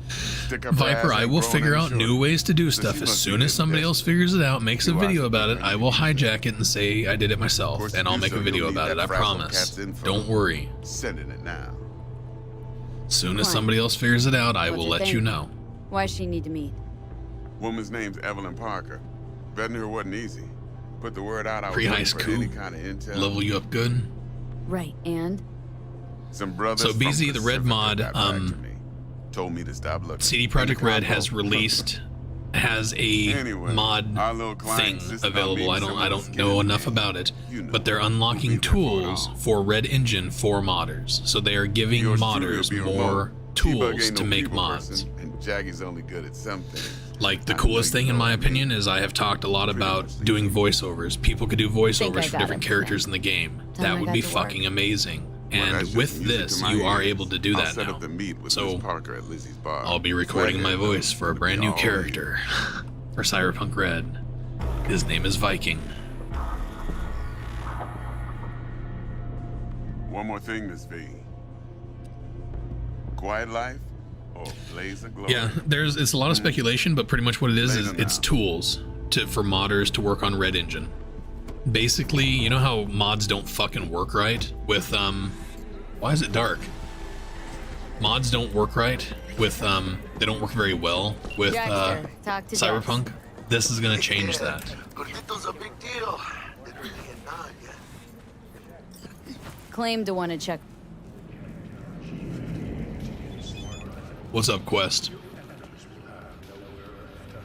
Stick up her Viper, ass I like will grown figure and out short. new ways to do So stuff. she As must soon be as somebody else figures it out, makes a video about it, I will hijack it and say I did it myself, and I'll make a video about it, I promise. Don't worry. Sending it now. As soon as somebody else figures it out, I What's will your let thing? you know. Why does she need to meet? Woman's name's Evelyn Parker. Vetting her wasn't easy. Put the word out I was Pre-heist looking for any coup. kind of intel. Level you up good. Right, and? Some brothers So from BZ, the red Pacifica mod, got back to me. Told me to stop looking. CD Projekt And Red the has combo. released a Anyway, mod our little client thing insisted on available. meeting I someone don't with know skin enough in the about it, You know, but they're unlocking we'll be there for tools long. for Red Engine for modders. So they are giving Yours truly modders will be more remote. T-Bug tools ain't to no make people mods. person, and Jaggy's only good at something. Like the I know coolest you thing in know my what I opinion is I have talked a lot about doing voiceovers. People could do Think I voiceovers for got different it. characters in the game. Time That I would got be to work. fucking amazing. Well, And that's with just music this, to my you are ears. able to do I'll that set now. up the meet with So Miss Parker at Lizzie's bar. I'll be recording my Flathead voice for a would brand be new all character for Cyberpunk Red. His name is Viking. One more thing, Miss V. Quiet life or blaze of glory? Yeah, it's a lot of speculation, but pretty much what it is Later it's now. tools for modders to work on Red Engine. Basically, you know how mods don't fucking work right with why is it dark? Mods don't work right with they don't work very well with Dexter, talk to Cyberpunk. This is gonna change that. Gordito's a big deal. Didn't really get none yet. Claim to want to check. What's up, Quest?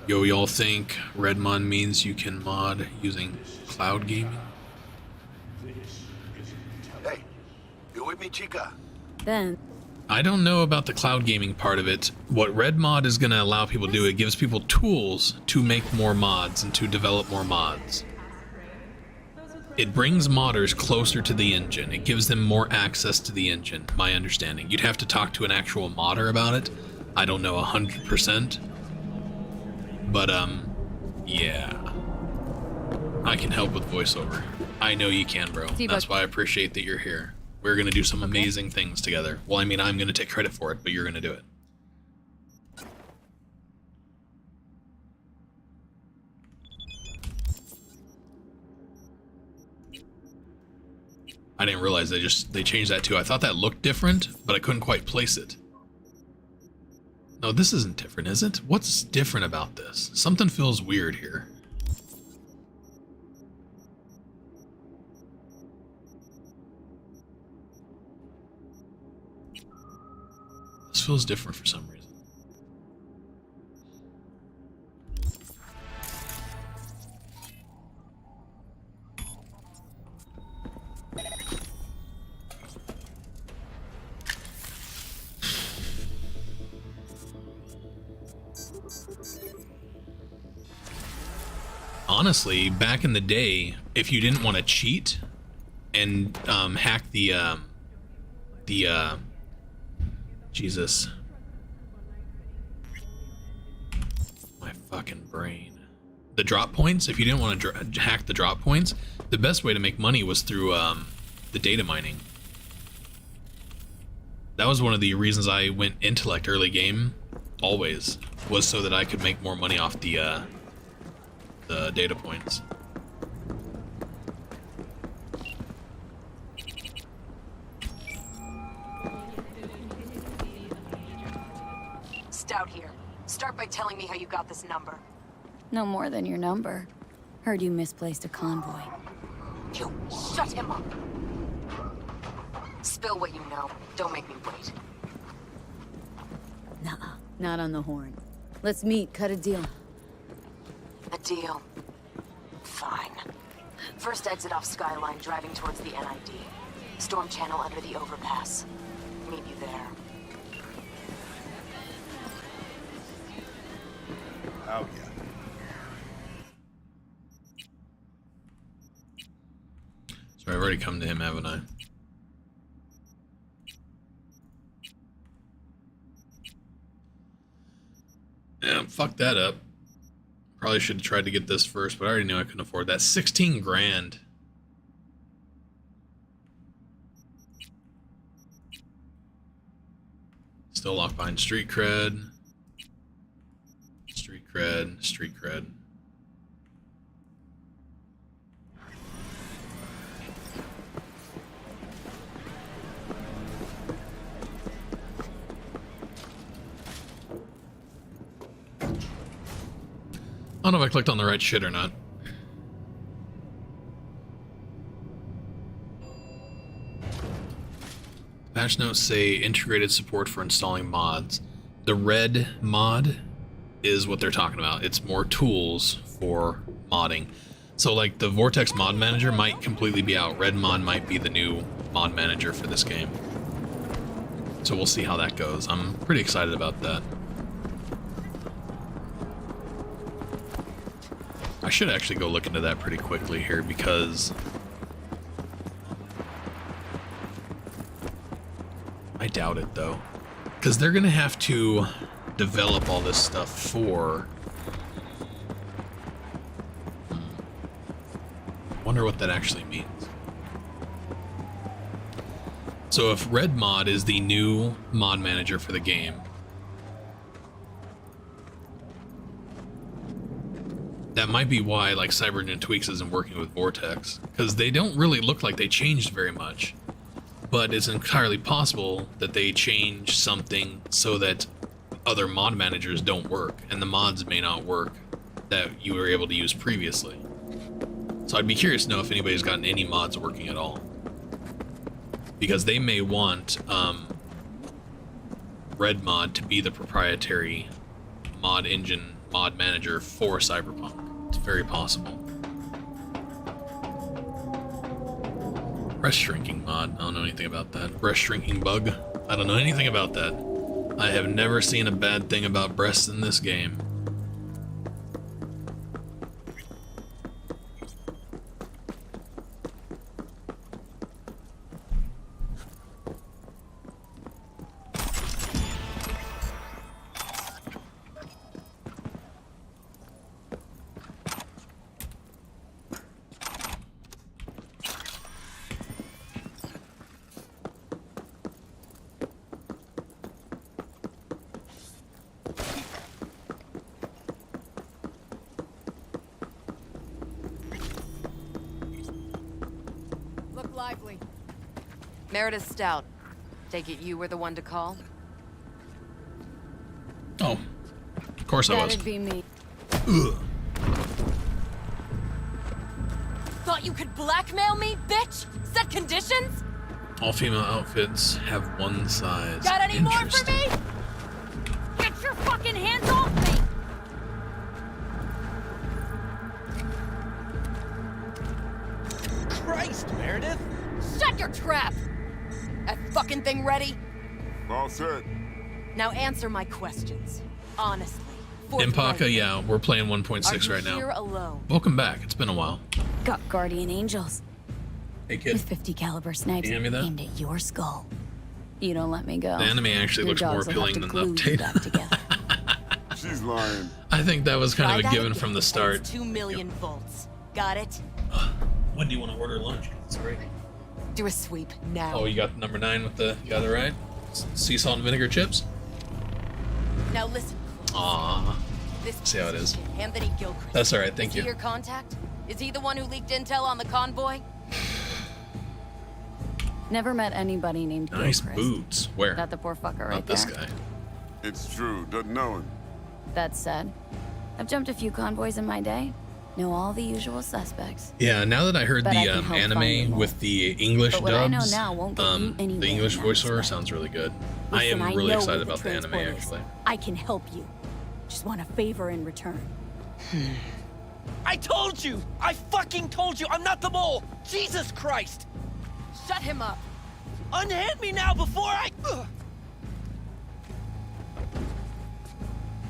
Yo, y'all think Red mod means you can mod using cloud gaming? Hey, you with me, chica? Then, I don't know about the cloud gaming part of it. What Red mod is going to allow people to do, it gives people tools to make more mods and to develop more mods. It brings modders closer to the engine. It gives them more access to the engine, my understanding. You'd have to talk to an actual modder about it. I don't know 100%. But, yeah. I can help with voiceover. I know you can, bro. T-Bug. That's why I appreciate that you're here. We're going to do some amazing things together. Well, I mean, I'm going to take credit for it, but you're going to do it. I didn't realize they changed that too. I thought that looked different, but I couldn't quite place it. No, this isn't different, is it? What's different about this? Something feels weird here. This feels different for some reason. Honestly, back in the day, if you didn't want to cheat and hack Jesus, my fucking brain, the drop points. If you didn't want to hack the drop points, the best way to make money was through the data mining. That was one of the reasons I went intellect early game, always, was so that I could make more money off the data points. Stout here. Start by telling me how you got this number. No more than your number. Heard you misplaced a convoy. You shut him up. Spill what you know. Don't make me wait. Nuh-uh. Not on the horn. Let's meet, cut a deal. A deal. Fine. First exit off Skyline, driving towards the NID. Storm channel under the overpass. Meet you there. Oh, yeah. So I've already come to him, haven't I? Yeah, fuck that up. Probably should have tried to get this first, but I already knew I couldn't afford that. 16 grand. Still locked behind street cred. Street cred, street cred. I don't know if I clicked on the right shit or not. Patch notes say integrated support for installing mods. The red mod is what they're talking about. It's more tools for modding. So like the Vortex mod manager might completely be out. Red mod might be the new mod manager for this game. So we'll see how that goes. I'm pretty excited about that. I should actually go look into that pretty quickly here because I doubt it though, because they're gonna have to develop all this stuff for. Wonder what that actually means. So if Red Mod is the new mod manager for the game, that might be why like Cyberpunk Tweaks isn't working with Vortex, because they don't really look like they changed very much. But it's entirely possible that they change something so that other mod managers don't work, and the mods may not work that you were able to use previously. So I'd be curious to know if anybody's gotten any mods working at all, because they may want Red Mod to be the proprietary mod engine mod manager for Cyberpunk. It's very possible. Breast shrinking mod. I don't know anything about that. Breast shrinking bug. I don't know anything about that. I have never seen a bad thing about breasts in this game. Look lively. Meredith Stout. Take it you were the one to call? Oh, of course I was. That'd be me. Ugh. Thought you could blackmail me, bitch? Set conditions? All female outfits have one size. Got any more for Interesting. me? Get your fucking hands off me! Christ, Meredith! Shut your trap! That fucking thing ready? All set. Now answer my questions. Honestly. Impaka, yeah, we're playing 1.6 right Here now. alone? Welcome back. It's been a while. Got guardian angels. Hey, kid. With 50 caliber snipes Hand me that? aimed at your skull. You don't let me go. The anime actually Your looks more dogs will have appealing to than the glue you update. back together. She's lying. I think that was kind Try of a that given again, from the and start. it's 2 million volts. Got it? When do you want to order lunch? It's great. Do a sweep now. Oh, you got number 9 with the, you got it right? Sea salt and vinegar chips? Now listen. Aww. This See how it is. Anthony Gilchrist. That's alright, thank Is you. he your contact? Is he the one who leaked intel on the convoy? Never met anybody named Nice Gilchrist. boots. Where? Got the poor fucker right Not this there. guy. It's true. Doesn't know him. That said, I've jumped a few convoys in my day. Know all the usual suspects. Yeah, now that I heard But I the can help find anime them with the English But what I know dubs, now won't get you the anywhere English in that voiceover sounds really good. I Listen, am really know excited where about the anime, transport is. actually. I can help you. Just want a favor in return. I told you! I fucking told you! I'm not the mole! Jesus Christ! Shut him up! Unhand me now before I... Ugh.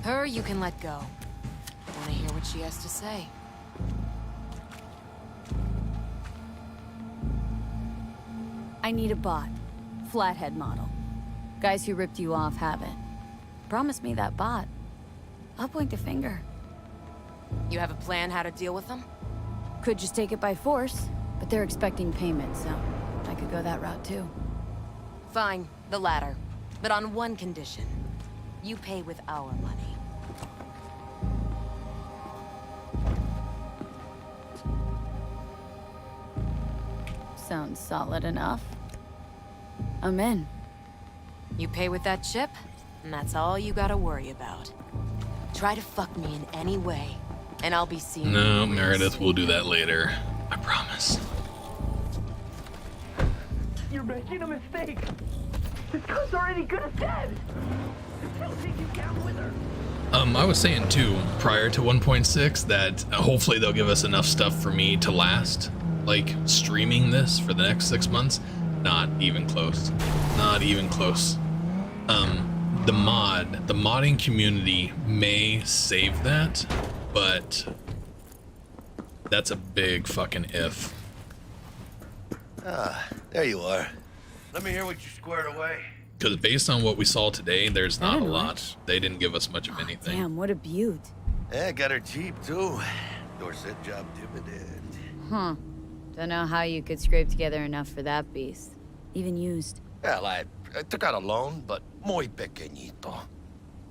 Her you can let go. Want to hear what she has to say? I need a bot. Flathead model. Guys who ripped you off have it. Promise me that bot. I'll point the finger. You have a plan how to deal with them? Could just take it by force, but they're expecting payment, so I could go that route too. Fine, the latter. But on one condition. You pay with our money. Sounds solid enough. I'm in. You pay with that chip, and that's all you gotta worry about. Try to fuck me in any way, and I'll be seeing you. No, Meredith, we'll do that later. I promise. You're making a mistake. This gun's already good as dead. She'll take you down with her. I was saying too, prior to 1.6, that hopefully they'll give us enough stuff for me to last. Like, streaming this for the next 6 months, not even close. Not even close. The modding community may save that, but that's a big fucking if. Ah, there you are. Let me hear what you squared away. Because based on what we saw today, there's not a lot. They didn't give us much of anything. Damn, what a beaut. Yeah, got her cheap, too. Dorset job dividend. Huh. Don't know how you could scrape together enough for that beast. Even used. Well, I took out a loan, but muy pequeñito.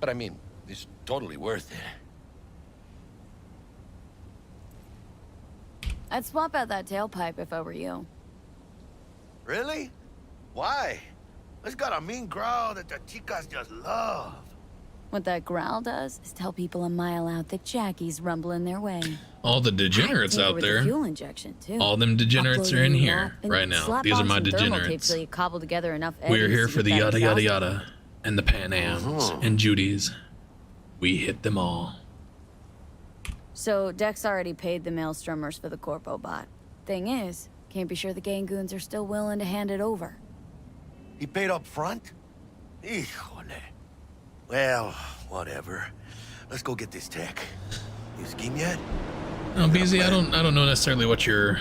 But I mean, it's totally worth it. I'd swap out that tailpipe if I were you. Really? Why? It's got a mean growl that the chicas just love. What that growl does is tell people a mile out that Jackie's rumbling their way. All the degenerates out With there. the fuel injection too. All them degenerates Upload are in a new here app and right now. slap These are on my some thermal tape degenerates. till you cobble together enough We're eddies here to for the get that yada yada exhaust. yada and the Pan Ams and Judys. We hit them all. So Dex already paid the Maelstromers for the Corpo bot. Thing is, can't be sure the Gangoons are still willing to hand it over. He paid up front? Híjole. Well, whatever. Let's go get this tech. You scheme yet? No, BZ, I don't know necessarily what you're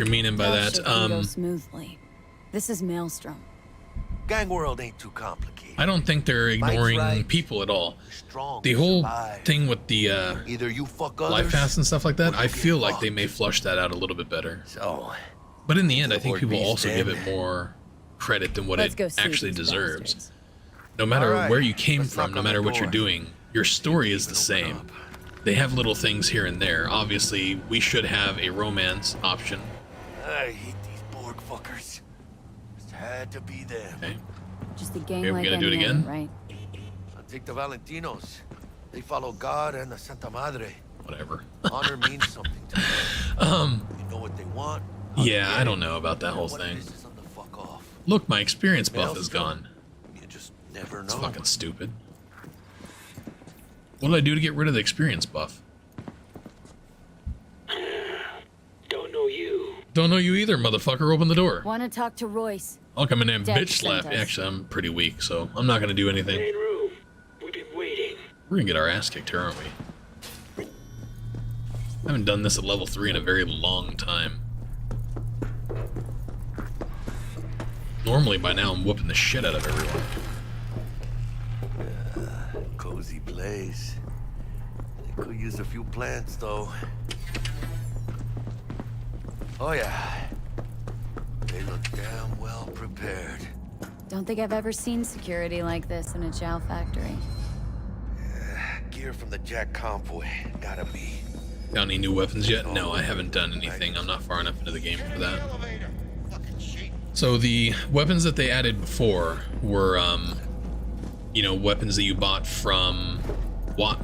meaning by All that. shit can go smoothly. This is Maelstrom. Gang world ain't too complicated. I don't think they're ignoring people at all. The whole thing with the Either you fuck life others, paths and stuff like that, or I you feel get like they fucked. may flush that out a little bit better. So, But in the end, I think Lord people be also give it stand. more credit than what Let's go it see actually these deserves. bastards. No matter All right, where you came let's from, knock no on matter the what you're door. doing, your story is the same. They have little things here and there. Obviously, we should have a romance option. I hate these Borg fuckers. Had to be them. Okay. Just a gang Okay, we like gotta do it any again? other, right? I'll take the Valentinos. They follow God and the Santa Madre. Whatever. Honor means something to them. You know what they want. Yeah, I don't know about that whole thing. Look, my experience buff is gone. You just never know. It's fucking stupid. What did I do to get rid of the experience buff? Don't know you. Don't know you either, motherfucker. Open the door. Want to talk to Royce? I'll come in and Dad bitch slap. sent us. Actually, I'm pretty weak, so I'm not gonna do anything. Main room. We've been waiting. We're gonna get our ass kicked here, aren't we? I haven't done this at level 3 in a very long time. Normally by now I'm whooping the shit out of everyone. Cozy place. They could use a few plants, though. Oh yeah. They look damn well prepared. Don't think I've ever seen security like this in a chow factory. Gear from the Jack convoy. Gotta be. Got any new weapons yet? No, I haven't done anything. I'm not far enough into the game for that. So the weapons that they added before were, you know, weapons that you bought from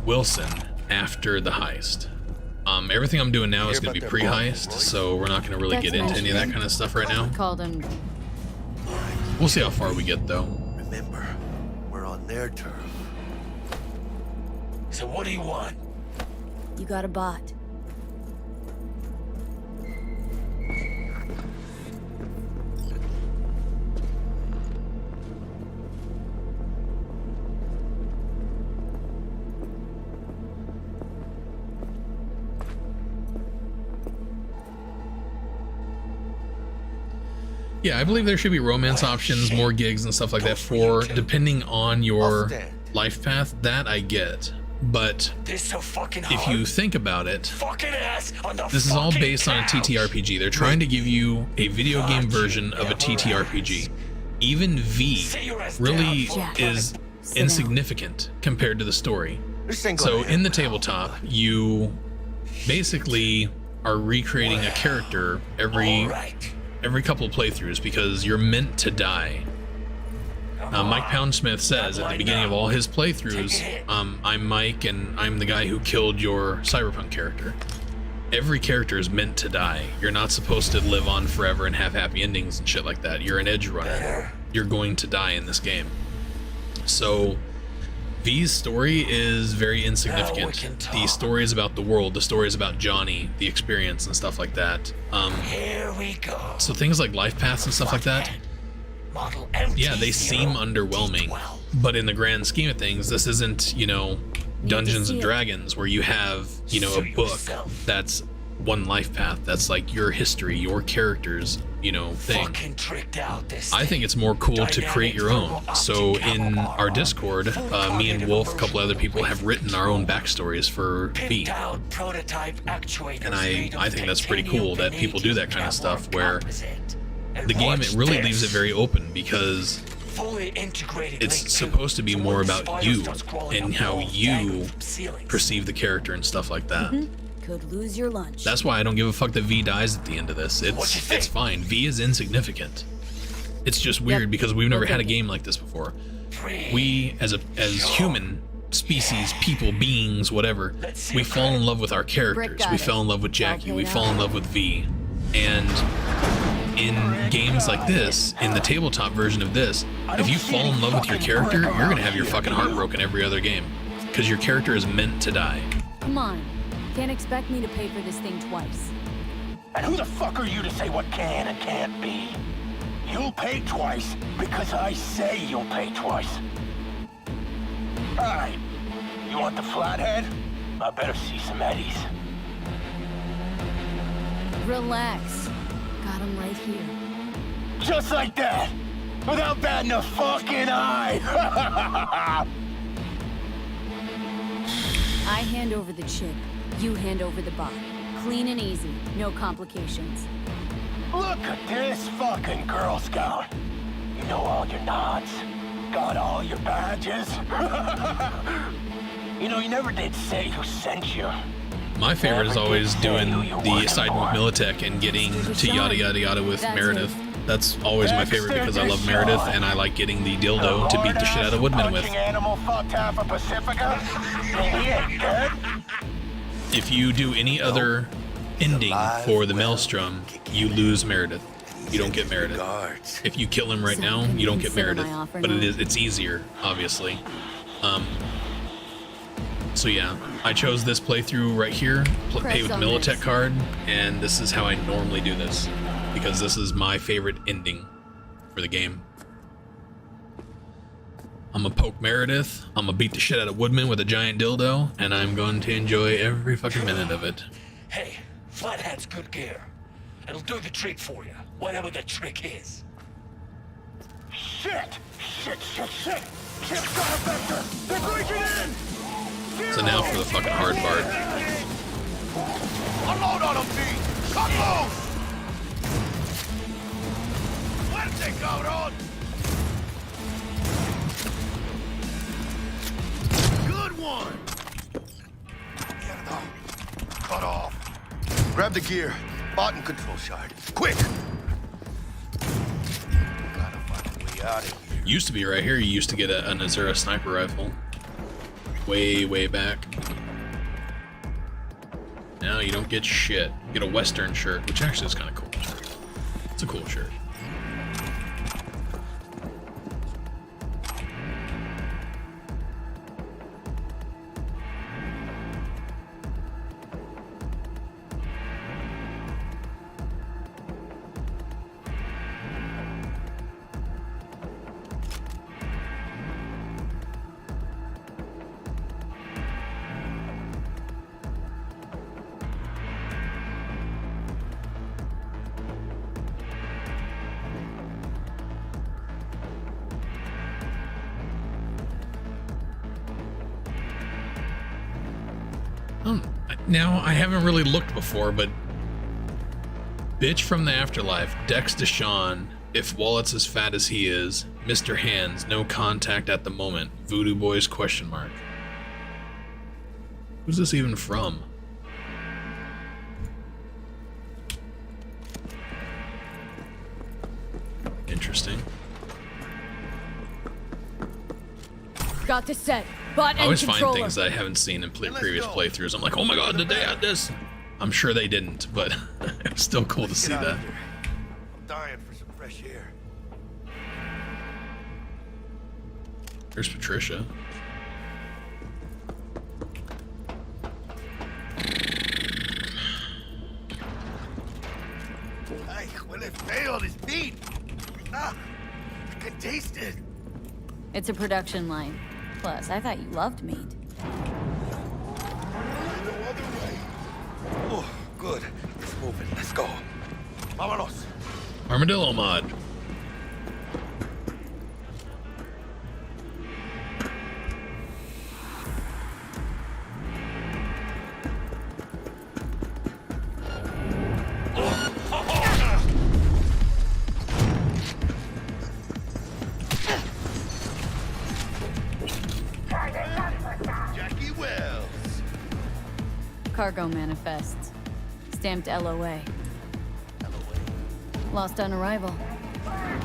Wilson after the heist. Everything I'm doing now is going to be pre-heist, so we're not going to really get into any of that kind of stuff right now. Called him. We'll see how far we get, though. Remember, we're on their turf. So what do you want? You got a bot. Yeah, I believe there should be romance options, more gigs and stuff like that for depending on your life path. That I get. But if you think about it, this is all based on a TTRPG. They're trying to give you a video game version of a TTRPG. Even V really is insignificant compared to the story. So in the tabletop, you basically are recreating a character every couple of playthroughs because you're meant to die. Mike Poundsmith says at the beginning of all his playthroughs, I'm Mike and I'm the guy who killed your Cyberpunk character. Every character is meant to die. You're not supposed to live on forever and have happy endings and shit like that. You're an edge runner. You're going to die in this game. So V's story is very insignificant. The story is about the world. The story is about Johnny, the experience and stuff like that. Here we go. So things like life paths and stuff like that, yeah, they seem underwhelming, but in the grand scheme of things, this isn't, you know, Dungeons and Dragons where you have, you know, a book that's one life path, that's like your history, your characters, you know, thing. I think it's more cool to create your own. So in our Discord, me and Wolf, a couple other people have written our own backstories for V. And I think that's pretty cool that people do that kind of stuff where the game, it really leaves it very open because it's supposed to be more about you and how you perceive the character and stuff like that. Could lose your lunch. That's why I don't give a fuck that V dies at the end of this. It's fine. V is insignificant. It's just weird because we've never had a game like this before. We, as human species, people, beings, whatever, we fall in love with our characters. We fell in love with Jackie. We fall in love with V. And in games like this, in the tabletop version of this, if you fall in love with your character, you're gonna have your fucking heart broken every other game. Because your character is meant to die. Come on. Can't expect me to pay for this thing twice. And who the fuck are you to say what can and can't be? You'll pay twice because I say you'll pay twice. Alright, you want the flathead? I better see some eddies. Relax. Got him right here. Just like that, without batting a fucking eye. I hand over the chip. You hand over the bot. Clean and easy. No complications. Look at this fucking Girl Scout. You know all your nods. Got all your badges. You know, you never did say who sent you. My favorite is always doing the side with Militech and getting to yada yada yada with Meredith. That's always my favorite because I love Meredith and I like getting the dildo to beat the shit out of Woodman with. Animal fucked half of Pacifica? He ain't good. If you do any other ending for the Maelstrom, you lose Meredith. You don't get Meredith. If you kill him right now, you don't get Meredith. But it's easier, obviously. So yeah, I chose this playthrough right here, pay with Militech card, and this is how I normally do this, because this is my favorite ending for the game. I'm gonna poke Meredith, I'm gonna beat the shit out of Woodman with a giant dildo, and I'm going to enjoy every fucking minute of it. Hey, Flathead's good gear. It'll do the trick for you, whatever the trick is. Shit! Shit! Chip's got a vector! They're breaking in! So now for the fucking hard part. Unload on them, P! Cut loose! Fuerte, cabrón! Good one! Cut off. Grab the gear. Bot and control shard. Quick! Gotta find a way out of here. Used to be right here, you used to get an Azura sniper rifle. Way back. Now you don't get shit. You get a Western shirt, which actually is kind of cool. It's a cool shirt. Now, I haven't really looked before, but bitch from the afterlife, Dex Deshawn, if Wallet's as fat as he is, Mr. Hands, no contact at the moment, Voodoo Boys question mark. Who's this even from? Interesting. Got this set. Bot and I always controller. find things that I haven't seen in previous playthroughs. I'm like, oh my god, did they add this? I'm sure they didn't, but it's still cool to see that. I'm dying for some fresh air. There's Patricia. Ay, huele feo, this meat. Ah, I can taste it. It's a production line. Plus, I thought you loved meat. Oh, good. It's moving. Let's go. Vámonos. Armadillo mod. Cargo manifests. Stamped LOA. Lost on arrival.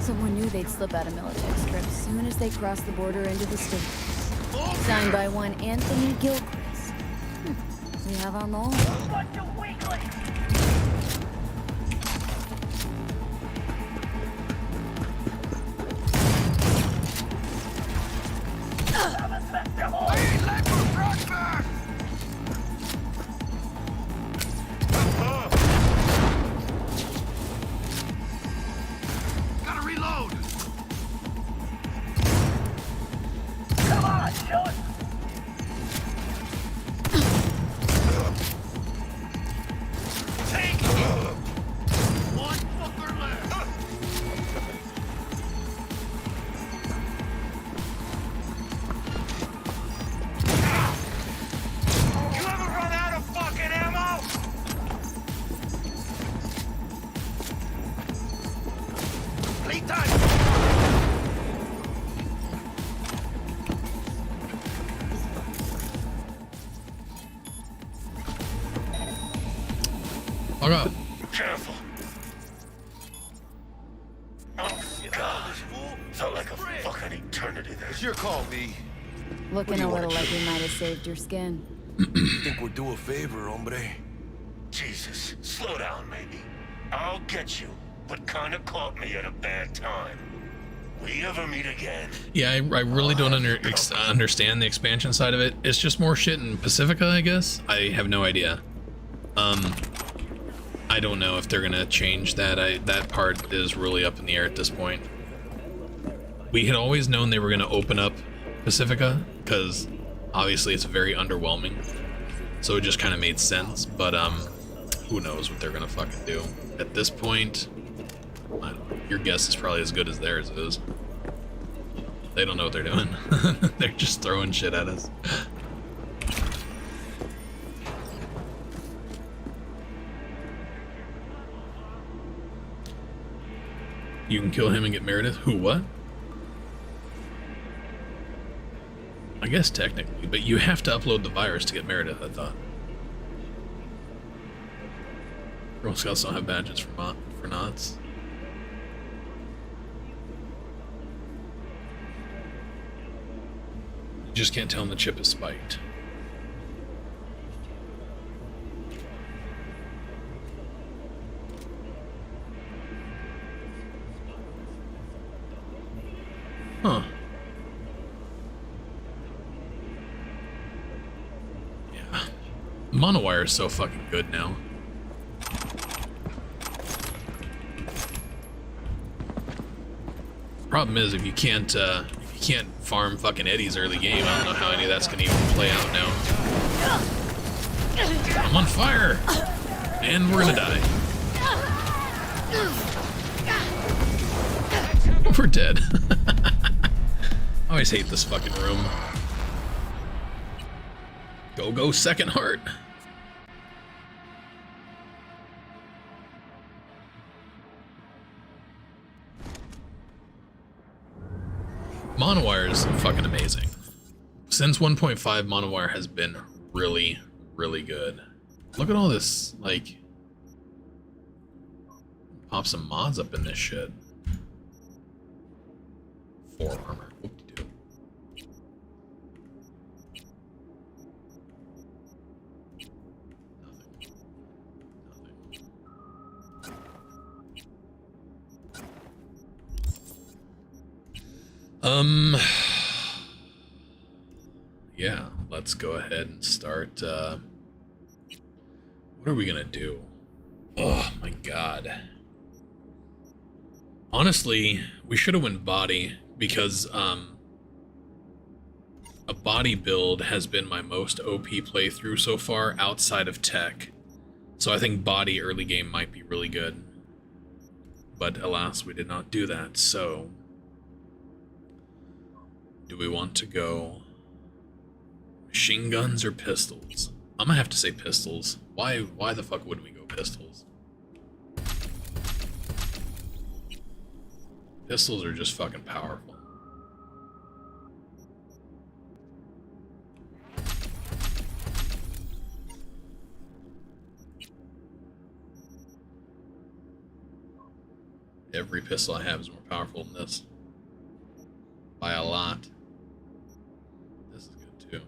Someone knew they'd slip out of Militech script soon as they crossed the border into the States. Signed by one Anthony Gilchrist. We have our mole. Gotta reload. Come on, show it. Take one fucker left. You ever run out of fucking ammo? Playtime. Fuck up. Careful. God, felt like a fucking eternity there. It's your call, V. Looking a little like we might have saved your skin. Think we're due a favor, hombre? Jesus, slow down, maybe. I'll get you, but kinda caught me at a bad time. We ever meet again? Yeah, I really don't understand the expansion side of it. It's just more shit in Pacifica, I guess. I have no idea. I don't know if they're gonna change that. That part is really up in the air at this point. We had always known they were gonna open up Pacifica, because obviously it's very underwhelming. So it just kind of made sense, but who knows what they're gonna fucking do. At this point, I don't know, your guess is probably as good as theirs is. They don't know what they're doing. They're just throwing shit at us. You can kill him and get Meredith? Who, what? I guess technically, but you have to upload the virus to get Meredith, I thought. Girl Scouts don't have badges for knots. You just can't tell them the chip is spiked. Huh. Yeah. Monowire is so fucking good now. Problem is, if you can't farm fucking Eddie's early game, I don't know how any of that's gonna even play out now. I'm on fire! And we're gonna die. We're dead. I always hate this fucking room. Go second heart. Monowire is fucking amazing. Since 1.5, Monowire has been really, really good. Look at all this, like... Pop some mods up in this shit. 4 armor. Whoop-de-doo. Yeah, let's go ahead and start, what are we gonna do? Oh my god. Honestly, we should have went body, because, a body build has been my most OP playthrough so far outside of tech. So I think body early game might be really good. But alas, we did not do that, so... Do we want to go machine guns or pistols? I'm gonna have to say pistols. Why the fuck wouldn't we go pistols? Pistols are just fucking powerful. Every pistol I have is more powerful than this. By a lot. This is good too.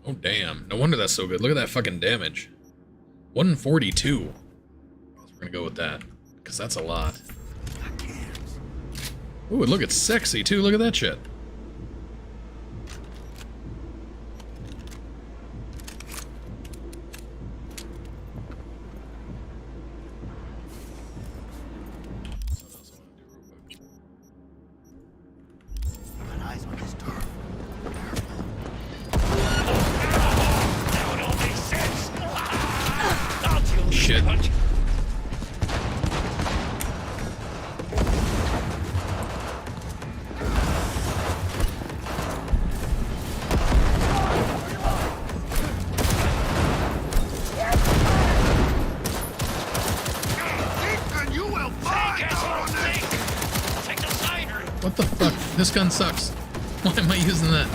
Oh damn, no wonder that's so good. Look at that fucking damage. 142. Guess we're gonna go with that, because that's a lot. Ooh, look, it's sexy too. Look at that shit. Shit. What the fuck? This gun sucks. Why am I using that?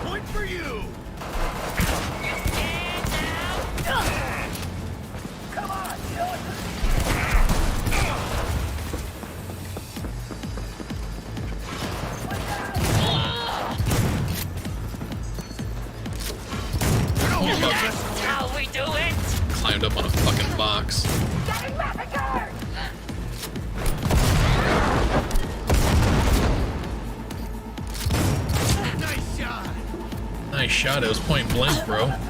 Point for you! Come on, That's how we do it! Climbed up on a fucking box. Nice shot! Nice shot. It was point blank, bro. Not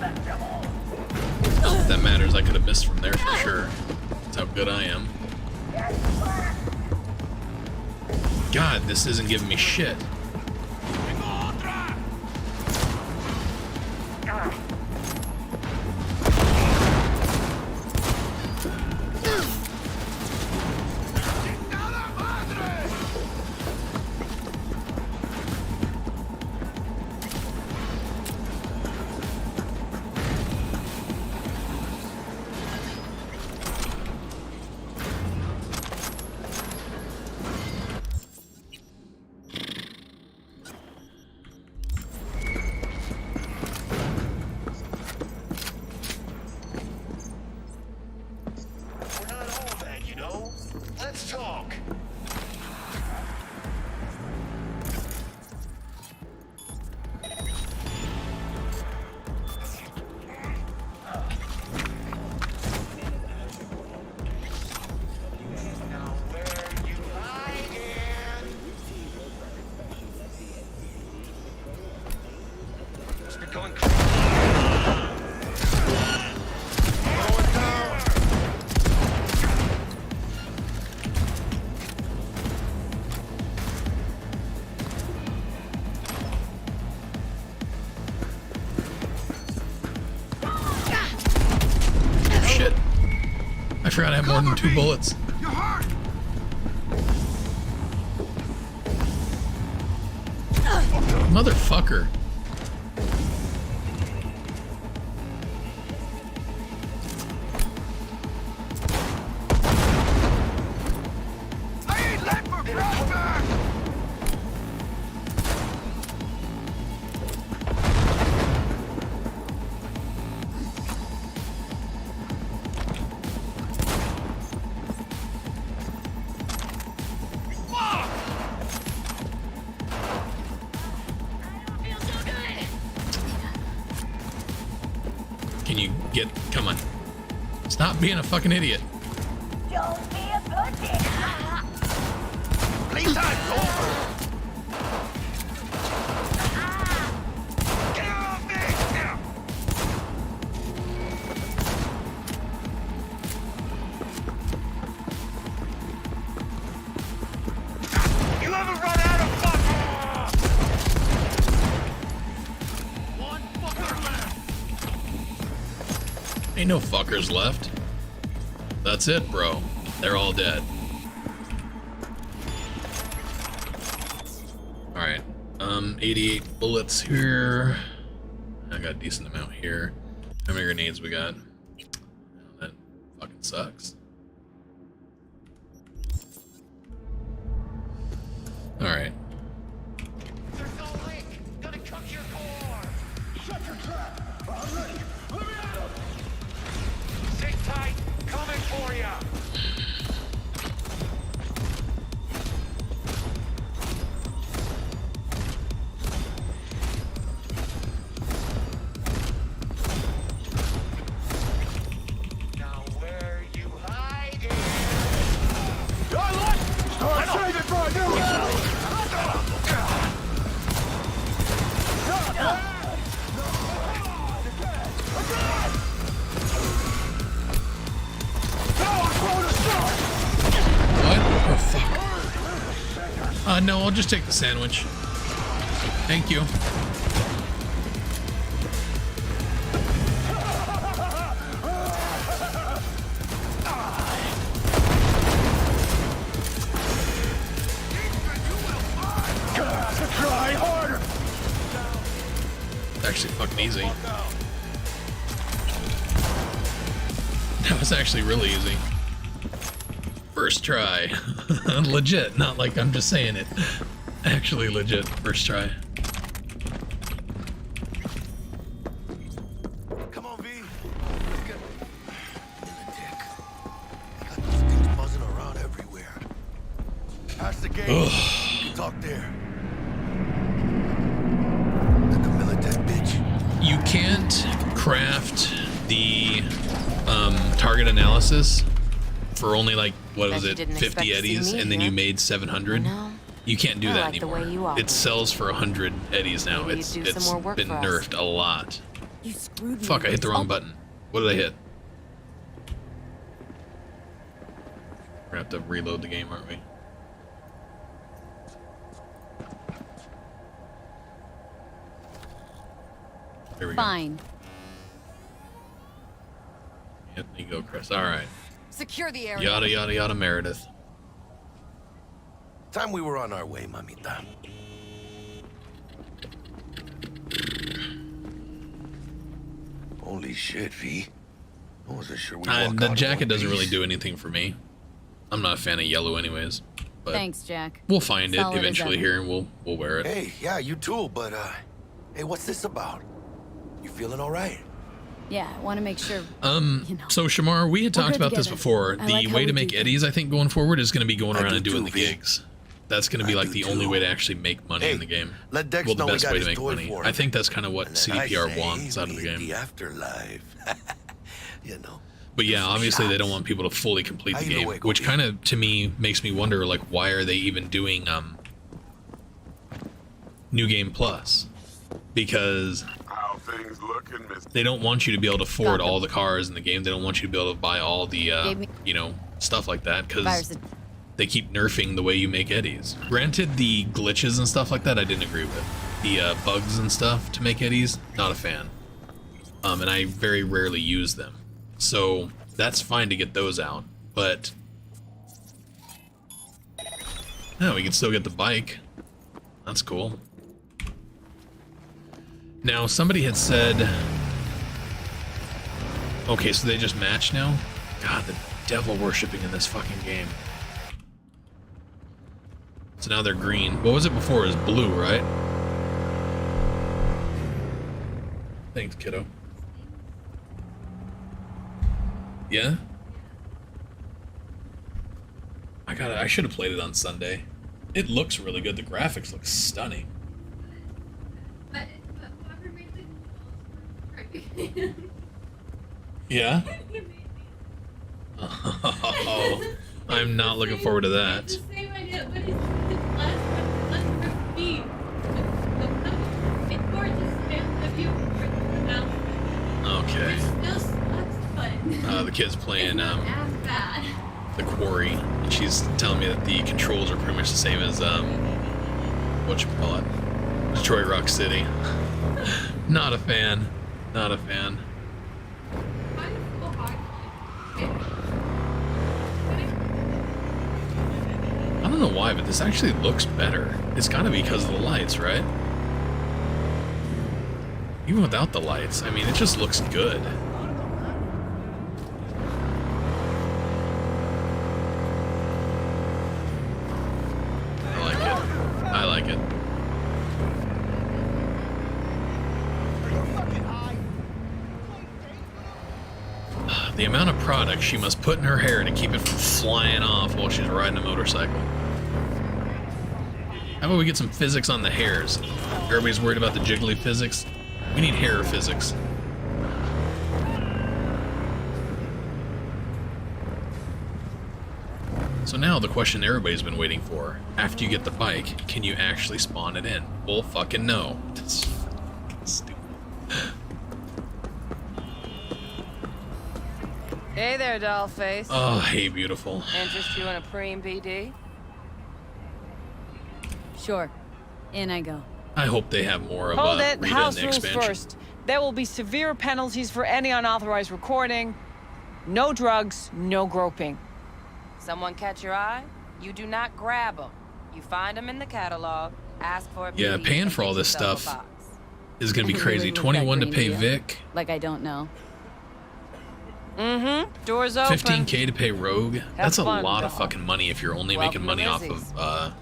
that that matters. I could have missed from there for sure. That's how good I am. God, this isn't giving me shit. I forgot I have more than 2 bullets. Motherfucker. Can you get... Come on. Stop being a fucking idiot. Don't be a pussy! Playtime's over! Get off me! You haven't run out of fuck! One fucker left! Ain't no fuckers left. That's it, bro. They're all dead. Alright. 88 bullets here. I got a decent amount here. How many grenades we got? Oh, that fucking sucks. Alright. There's no link! Gonna cut your core! Shut your trap! I'm ready! Let me at him! Sit tight! Coming for ya! Now where you hiding? Start saving for you! What? Oh, fuck. No, I'll just take the sandwich. Thank you. Try harder! It's actually fucking easy. That was actually really easy. First try. Legit, not like I'm just saying it. Actually legit, first try. Come on, V. Let's get in the dick. They got those things buzzing around everywhere. Past the gate. Talk there. The Militech bitch. You can't craft the target analysis for only like, what was it, 50 eddies, and then you made 700. You can't do that anymore. It sells for 100 eddies now. It's been nerfed a lot. Fuck, I hit the wrong button. What did I hit? We're gonna have to reload the game, aren't we? There we go. Fine. Yep, there you go, Chris. All right. Secure the area. Yada, yada, yada, Meredith. Time we were on our way, mamita. Holy shit, V. I wasn't sure we walked The out jacket in one doesn't piece. really do anything for me. I'm not a fan of yellow anyways. But Thanks, Jack. we'll find Solid it as eventually ever. here and we'll wear it. Hey, yeah, you too, but hey, what's this about? You feeling all right? Yeah, I want to make sure. So Shamar, we had We're talked good about this together. before. I The like how way we to do make things. eddies, I think, going forward is going to be going I around do and doing too, the V. gigs. That's going to be like the only way to actually make money in the game. let Dex Well, the know we best got way to his make toy money. for I him. think that's kind of what And then I CDPR say wants out of the we in game. The afterlife. You know. But yeah, obviously they don't want people to fully complete the Either game, way, which kind of to me makes me wonder, like, why are they even doing New Game Plus? Because How things looking, Miss? they don't want you to be able to afford all the cars in the game. They don't want you to be able to buy all the Gave me- you know, stuff like that, because Virus- they keep nerfing the way you make eddies. Granted, the glitches and stuff like that I didn't agree with. The bugs and stuff to make eddies, not a fan. And I very rarely use them. So that's fine to get those out, but no, we can still get the bike. That's cool. Now, somebody had said, okay, so they just match now? God, the devil worshipping in this fucking game. So now they're green. What was it before? It was blue, right? Thanks, kiddo. Yeah? I should have played it on Sunday. It looks really good. The graphics look stunning. Yeah? Oh, I'm not looking forward to that. Same idea, but it's less for me. It's gorgeous. The view now. Okay. It still sucks, but The kid's playing as bad. the Quarry, and she's telling me that the controls are pretty much the same as whatchamacallit, Detroit Rock City. Not a fan. Not a fan. I don't know why, but this actually looks better. It's gotta be because of the lights, right? Even without the lights, I mean, it just looks good. I like it. I like it. The amount of product she must put in her hair to keep it from flying off while she's riding a motorcycle. How about we get some physics on the hairs? Everybody's worried about the jiggly physics. We need hair physics. So now the question everybody's been waiting for. After you get the bike, can you actually spawn it in? Well, fucking no. That's fucking stupid. Hey there, dollface. Oh, hey, beautiful. Interest you in a preem BD? Sure. In I go. I hope they have more of Hold a it. Rita in House the rules expansion. first. There will be severe penalties for any unauthorized recording. No drugs, no groping. Someone catch your eye? You do not grab them. You find them in the catalog, ask for a Yeah, BD, paying and for all get this yourself a stuff box. is gonna be Really crazy. with that 21 to green pay deal? Vic. Like I don't know. Mm-hmm. Doors open. 15K to pay Rogue? That's a fun, lot of dog. fucking money if you're only making money off of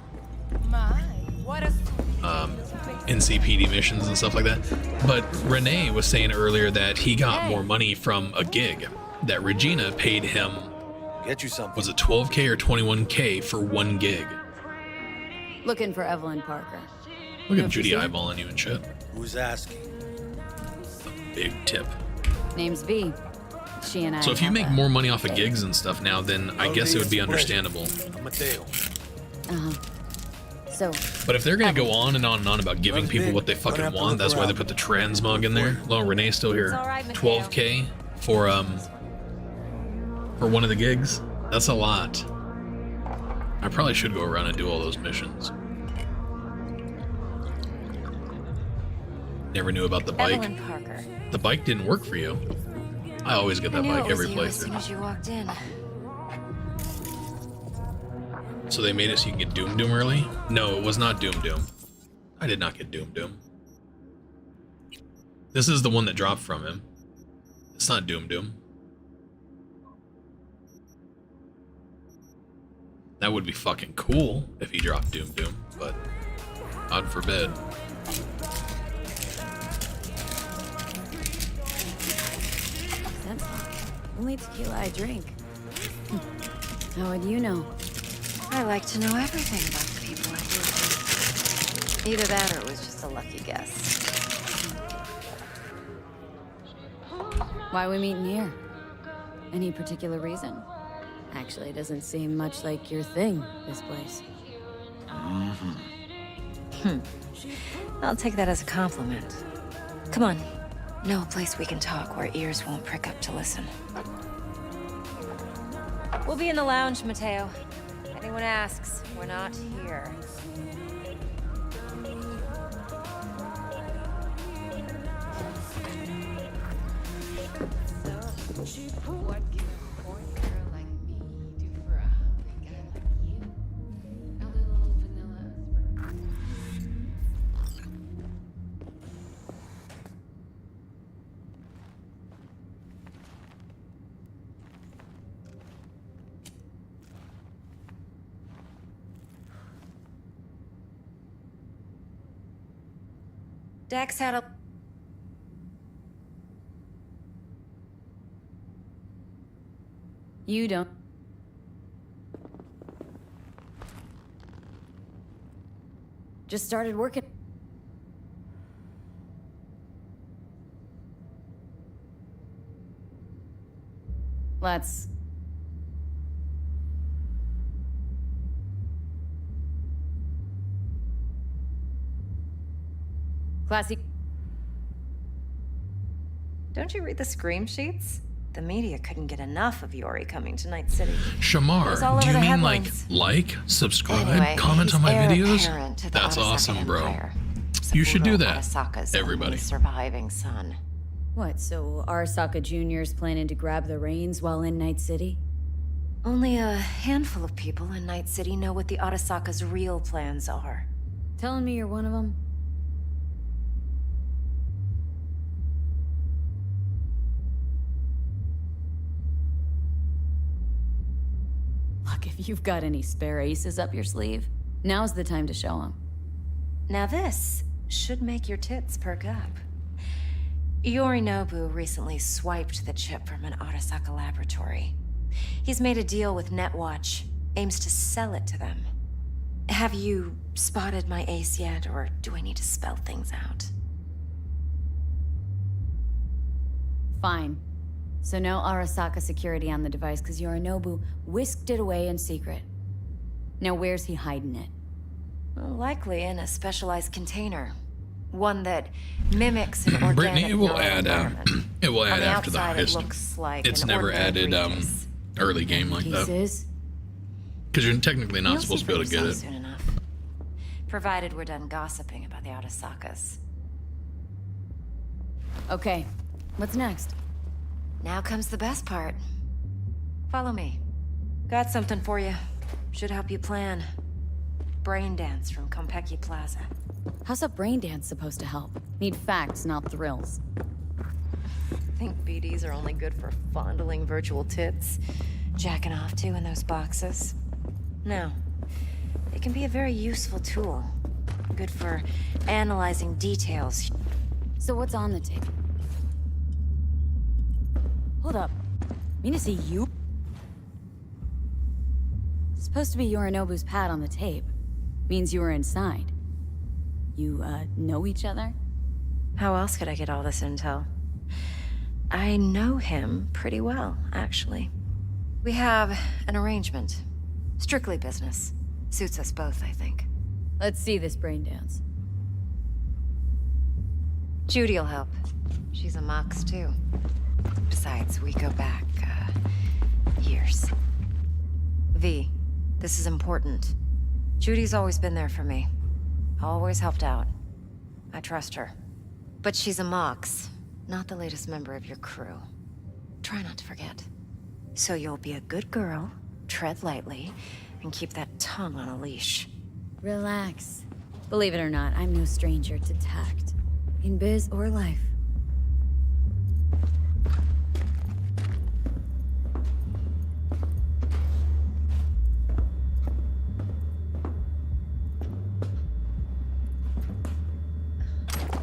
NCPD missions and stuff like that. But Renee was saying earlier that he got more money from a gig. That Regina paid him, Get you something. was it 12K or 21K for one gig? Looking for Evelyn Parker. Look Know at if Judy she's here? eyeballing you and shit. Who's asking? Big tip. Name's V. She and I. So if you have make a more money off of date. gigs and stuff now, then I guess it would be understandable. Mateo. So, But if they're gonna go on and on and on about giving people what they fucking want, that's why they put the transmog in there. Well, Renee's still here. 12K for one of the gigs. That's a lot. I probably should go around and do all those missions. Never knew about the bike. Evelyn Parker. The bike didn't work for you. I always get that bike every As soon playthrough. as you walked in. So they made it so you can get Doom Doom early? No, it was not Doom Doom. I did not get Doom Doom. This is the one that dropped from him. It's not Doom Doom. That would be fucking cool if he dropped Doom Doom, but God forbid. That's only tequila I drink. How would you know? I like to know everything about the people I work with. Either that or it was just a lucky guess. Why we meeting here? Any particular reason? Actually, it doesn't seem much like your thing, this place. I'll take that as a compliment. Come on. Know a place we can talk where ears won't prick up to listen. We'll be in the lounge, Mateo. Anyone asks, we're not here. Dex had a... You don't. Just started working. Let's... Classy. Don't you read the scream sheets? The media couldn't get enough of Yori coming to Night City. It was all Shamar, over do you the mean headlines. like, subscribe, Anyway, comment he's on my heir videos? apparent to the That's Arasaka awesome, bro. Empire. You should do Saburo that, Arasaka's everybody. only surviving son. What, so Arasaka Jr.'s planning to grab the reins while in Night City? Only a handful of people in Night City know what the Arasaka's real plans are. Telling me you're one of them? Look, if you've got any spare aces up your sleeve, now's the time to show them. Now this should make your tits perk up. Yorinobu recently swiped the chip from an Arasaka laboratory. He's made a deal with Netwatch, aims to sell it to them. Have you spotted my ace yet, or do I need to spell things out? Fine. So no Arasaka security on the device because Yorinobu whisked it away in secret. Now where's he hiding it? Well, likely in a specialized container. One that mimics an organic Brittany, it will add environment. it will add On the after the outside, it heist. looks like It's an never ordinary added Regis. early game like that. Pieces? Because you're technically not You'll supposed see to be able to for get yourself it. soon enough. Provided we're done gossiping about the Arasakas. Okay, what's next? Now comes the best part. Follow me. Got something for you. Should help you plan. Brain dance from Konpeki Plaza. How's a brain dance supposed to help? Need facts, not thrills. think BDs are only good for fondling virtual tits? Jacking off to in those boxes? No. They can be a very useful tool. Good for analyzing details. So what's on the tape? Hold up. Mean to see you? It's supposed to be Yorinobu's pad on the tape. Means you were inside. You, know each other? How else could I get all this intel? I know him pretty well, actually. We have an arrangement. Strictly business. Suits us both, I think. Let's see this brain dance. Judy'll help. She's a Mox, too. Besides, we go back, years. V, this is important. Judy's always been there for me. Always helped out. I trust her. But she's a Mox, not the latest member of your crew. Try not to forget. So you'll be a good girl, tread lightly, and keep that tongue on a leash. Relax. Believe it or not, I'm no stranger to tact. In biz or life.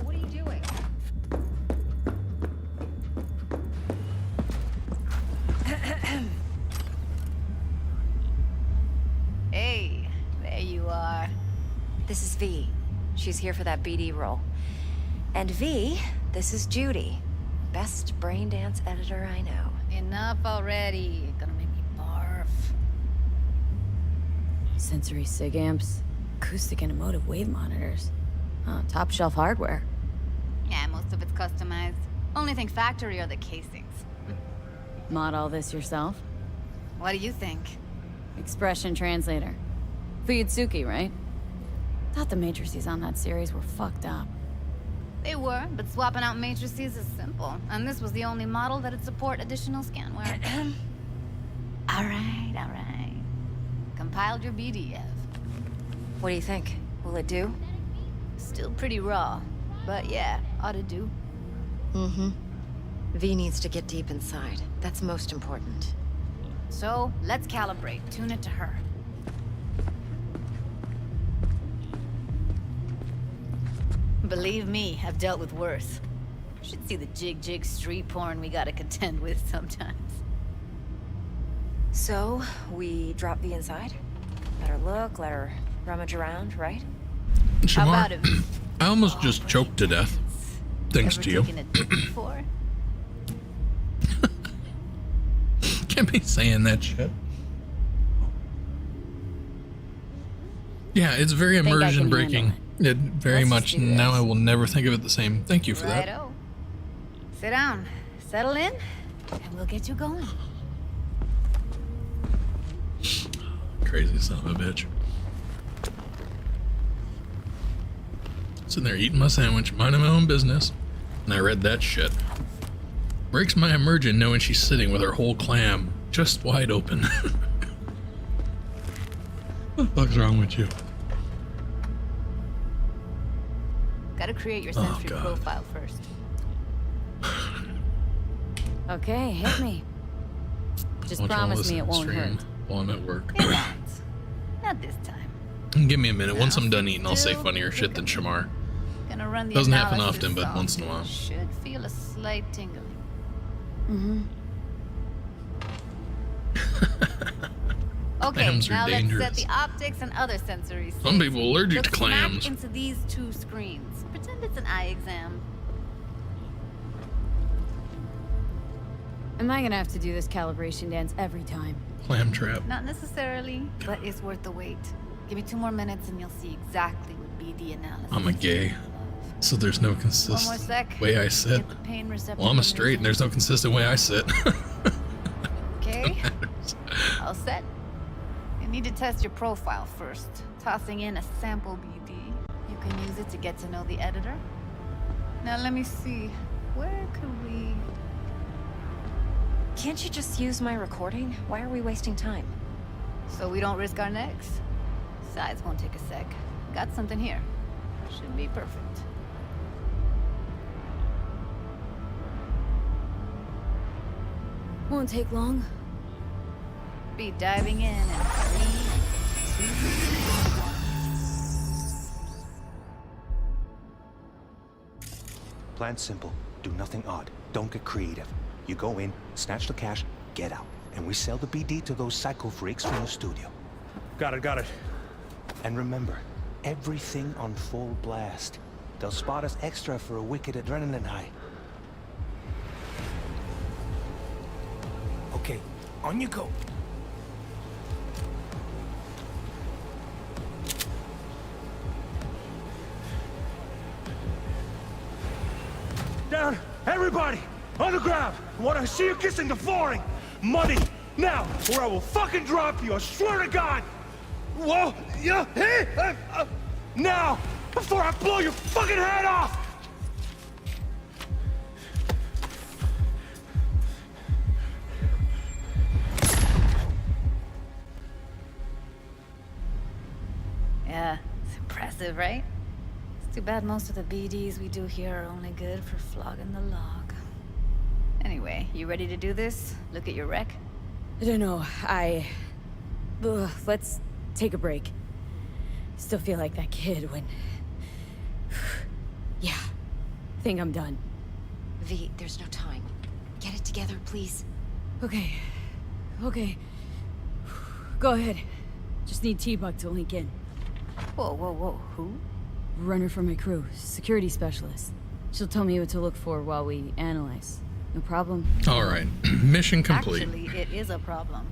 What are you doing? Hey, there you are. This is V. She's here for that BD role. And V, this is Judy. Best brain dance editor I know. Enough already. Gonna make me barf. Sensory sig amps, acoustic and emotive wave monitors. Top shelf hardware. Yeah, most of it's customized. Only thing factory are the casings. Mod all this yourself? What do you think? Expression translator. Fuyutsuki, right? Thought the matrices on that series were fucked up. They were, but swapping out matrices is simple. And this was the only model that'd support additional scanware. all right. Compiled your BDF. What do you think? Will it do? Still pretty raw, but yeah, ought to do. Mm-hmm. V needs to get deep inside. That's most important. So, let's calibrate. Tune it to her. Believe me, I've dealt with worse. Should see the jig street porn we gotta contend with sometimes. So, we drop V inside? Let her look, let her rummage around, right? Shamar, I almost just choked to death. Thanks to you. Can't be saying that shit. Yeah, it's very immersion breaking. It very much. Now I will never think of it the same. Thank you for that. Righto. Sit down, settle in, and we'll get you going. Crazy son of a bitch. Sitting there eating my sandwich, minding my own business, and I read that shit. Breaks my immersion knowing she's sitting with her whole clam just wide open. What the fuck's wrong with you? Gotta create your sensory profile first. Okay, hit me. Just promise me it won't hurt. While I'm at work. Not this time. Give me a minute. Once I'm done eating, I'll say funnier shit than Shamar. Gonna run the Doesn't happen analysis often, but off. once in a while. Should feel a slight tingling. Mm-hmm. Okay, Clams are now dangerous. let's set the optics and other sensory. Some people are allergic Look to clams. smack into these two screens. Pretend it's an eye exam. Am I gonna have to do this calibration dance every time? Clam trap. Not necessarily, but it's worth the wait. Give me 2 more minutes and you'll see exactly what BD analysis. I'm a gay, so there's no One more consistent sec. way I sit. Get the pain receptor Well, I'm a straight, and there's no consistent way I sit. Okay. All set. You need to test your profile first. Tossing in a sample BD. You can use it to get to know the editor. Now let me see. Where could we... Can't you just use my recording? Why are we wasting time? So we don't risk our necks? Sides won't take a sec. Got something here. Should be perfect. Won't take long. Be diving in 3, 2, 1. Plan simple. Do nothing odd. Don't get creative. You go in, snatch the cash, get out. And we sell the BD to those psycho freaks from the studio. Got it. And remember, everything on full blast. They'll spot us extra for a wicked adrenaline high. Okay, on you go. Down! Everybody! On the ground! I want to see you kissing the flooring! Money! Now! Or I will fucking drop you! I swear to God! Whoa! Yeah! Hey! Now! Before I blow your fucking head off! Yeah, it's impressive, right? It's too bad most of the BDs we do here are only good for flogging the log. Anyway, you ready to do this? Look at your wreck? I don't know, let's take a break. Still feel like that kid when... Yeah, think I'm done. V, there's no time. Get it together, please. Okay. Go ahead. Just need T-Bug to link in. Whoa, who? Runner for my crew, security specialist. She'll tell me what to look for while we analyze. No problem. All right, mission complete. Actually, it is a problem.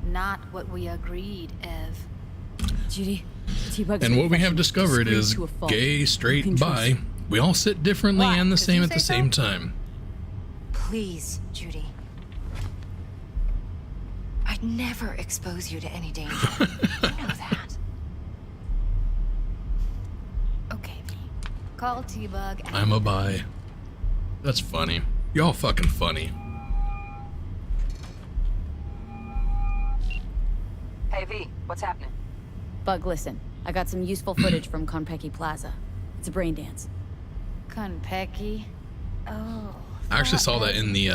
Not what we agreed, Ev. Judy, T-Bug's And what we have discovered is gay, straight, bi. We all sit differently and the same at the same time. Please, Judy. I'd never expose you to any danger. You know that. Okay, V. Call T-Bug. I'm a bi. That's funny. Y'all fucking funny. Hey, V, what's happening? Bug, listen. I got some useful footage from Konpeki Plaza. It's a brain dance. Konpeki? Oh. I actually saw that in the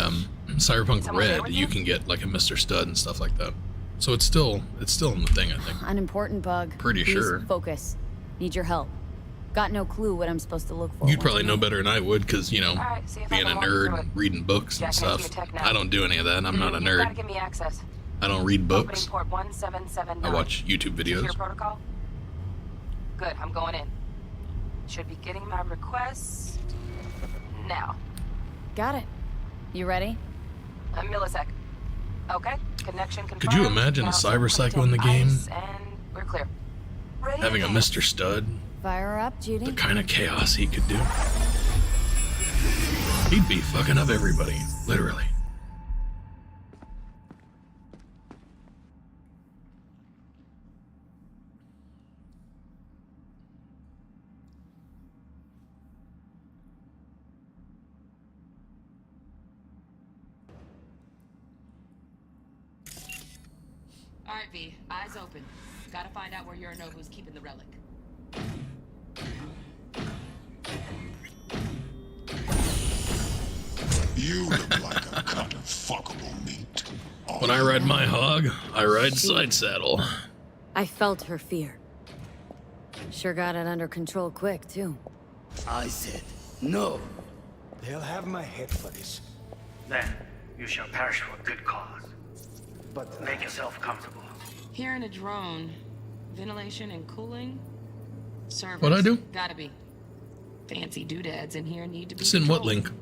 Cyberpunk Red. You can get like a Mr. Stud and stuff like that. So it's still in the thing, I think. Unimportant, Bug. Pretty Please sure. Focus. Need your help. Got no clue what I'm supposed to look for. You'd probably know better than I would, because, you know, Alright, being a nerd, reading books and stuff. I don't do any of that. I'm not a You gotta nerd. give me access. I don't read books. Opening port 1779. I watch YouTube videos. Secure protocol? Good, I'm going in. Should be getting my request now. Got it. You ready? A millisec. Okay, connection confirmed. Could you imagine a cyber psycho in the game? And we're clear. Ready Having a Mr. Stud? Fire up, Judy. The kind of chaos he could do. He'd be fucking up everybody, literally. All right, V. Eyes open. Gotta find out where Yorinobu's keeping the relic. You look like a cut of fuckable meat. When I ride my hog, I ride side saddle. I felt her fear. Sure got it under control quick, too. I said no. They'll have my head for this. Then you shall perish for a good cause. But make yourself comfortable. Here in a drone, ventilation and cooling. Servers. What'd I do? Gotta be. Fancy doodads in here need to be. Send what controlled. link?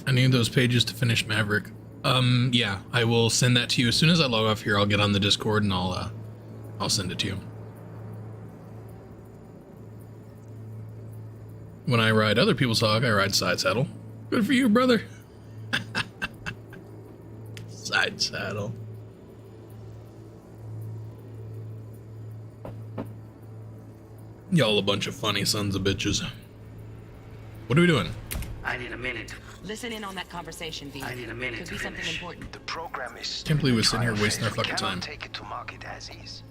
I need those pages to finish Maverick. Yeah, I will send that to you as soon as I log off here. I'll get on the Discord and I'll send it to you. When I ride other people's hog, I ride side saddle. Good for you, brother. Side saddle. Y'all a bunch of funny sons of bitches. What are we doing? I need a minute. Listen in on that conversation, V. I need a minute Could to be something finish. important. The program is Can't believe we're sitting here wasting our we fucking cannot time. take it to market as is.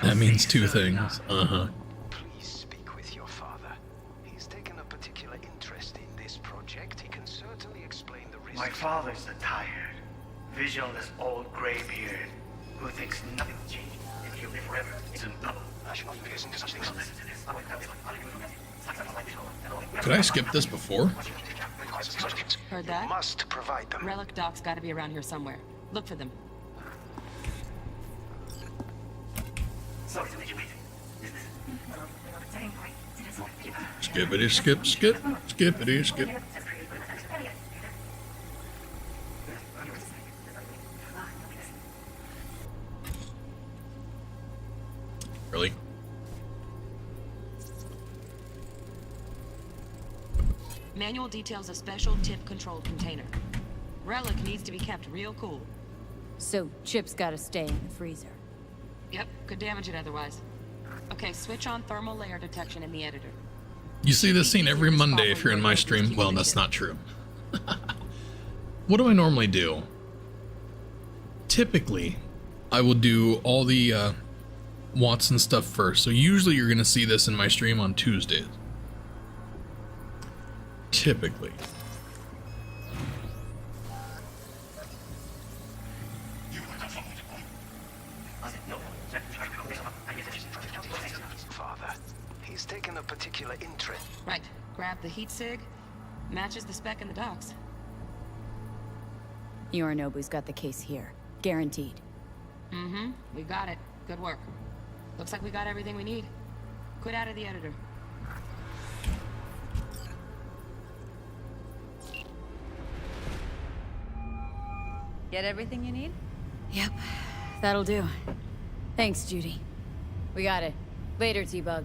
That means two things. Uh-huh. Please speak with your father. He's taken a particular interest in this project. He can certainly explain the My father's a tired, visionless old graybeard who thinks nothing will change if you live forever. It's a bubble. Could I skip this before? Heard that? Must provide them. Relic docs gotta be around here somewhere. Look for them. Sorry to make you wait. Skippity skip skip. Skippity skip. Really? Manual details a special tip-controlled container. Relic needs to be kept real cool. So, Chip's gotta stay in the freezer. Yep, could damage it otherwise. Okay, switch on thermal layer detection in the editor. You see this scene every Monday if you're in my stream. Well, that's not true. What do I normally do? Typically, I will do all the Watson stuff first. So usually you're going to see this in my stream on Tuesdays. Typically. Father, he's taken a particular interest. Right, grab the heat sig. Matches the spec in the docs. Yorinobu's got the case here. Guaranteed. Mm-hmm, we got it. Good work. Looks like we got everything we need. Quit out of the editor. Get everything you need? Yep, that'll do. Thanks, Judy. We got it. Later, T-Bug.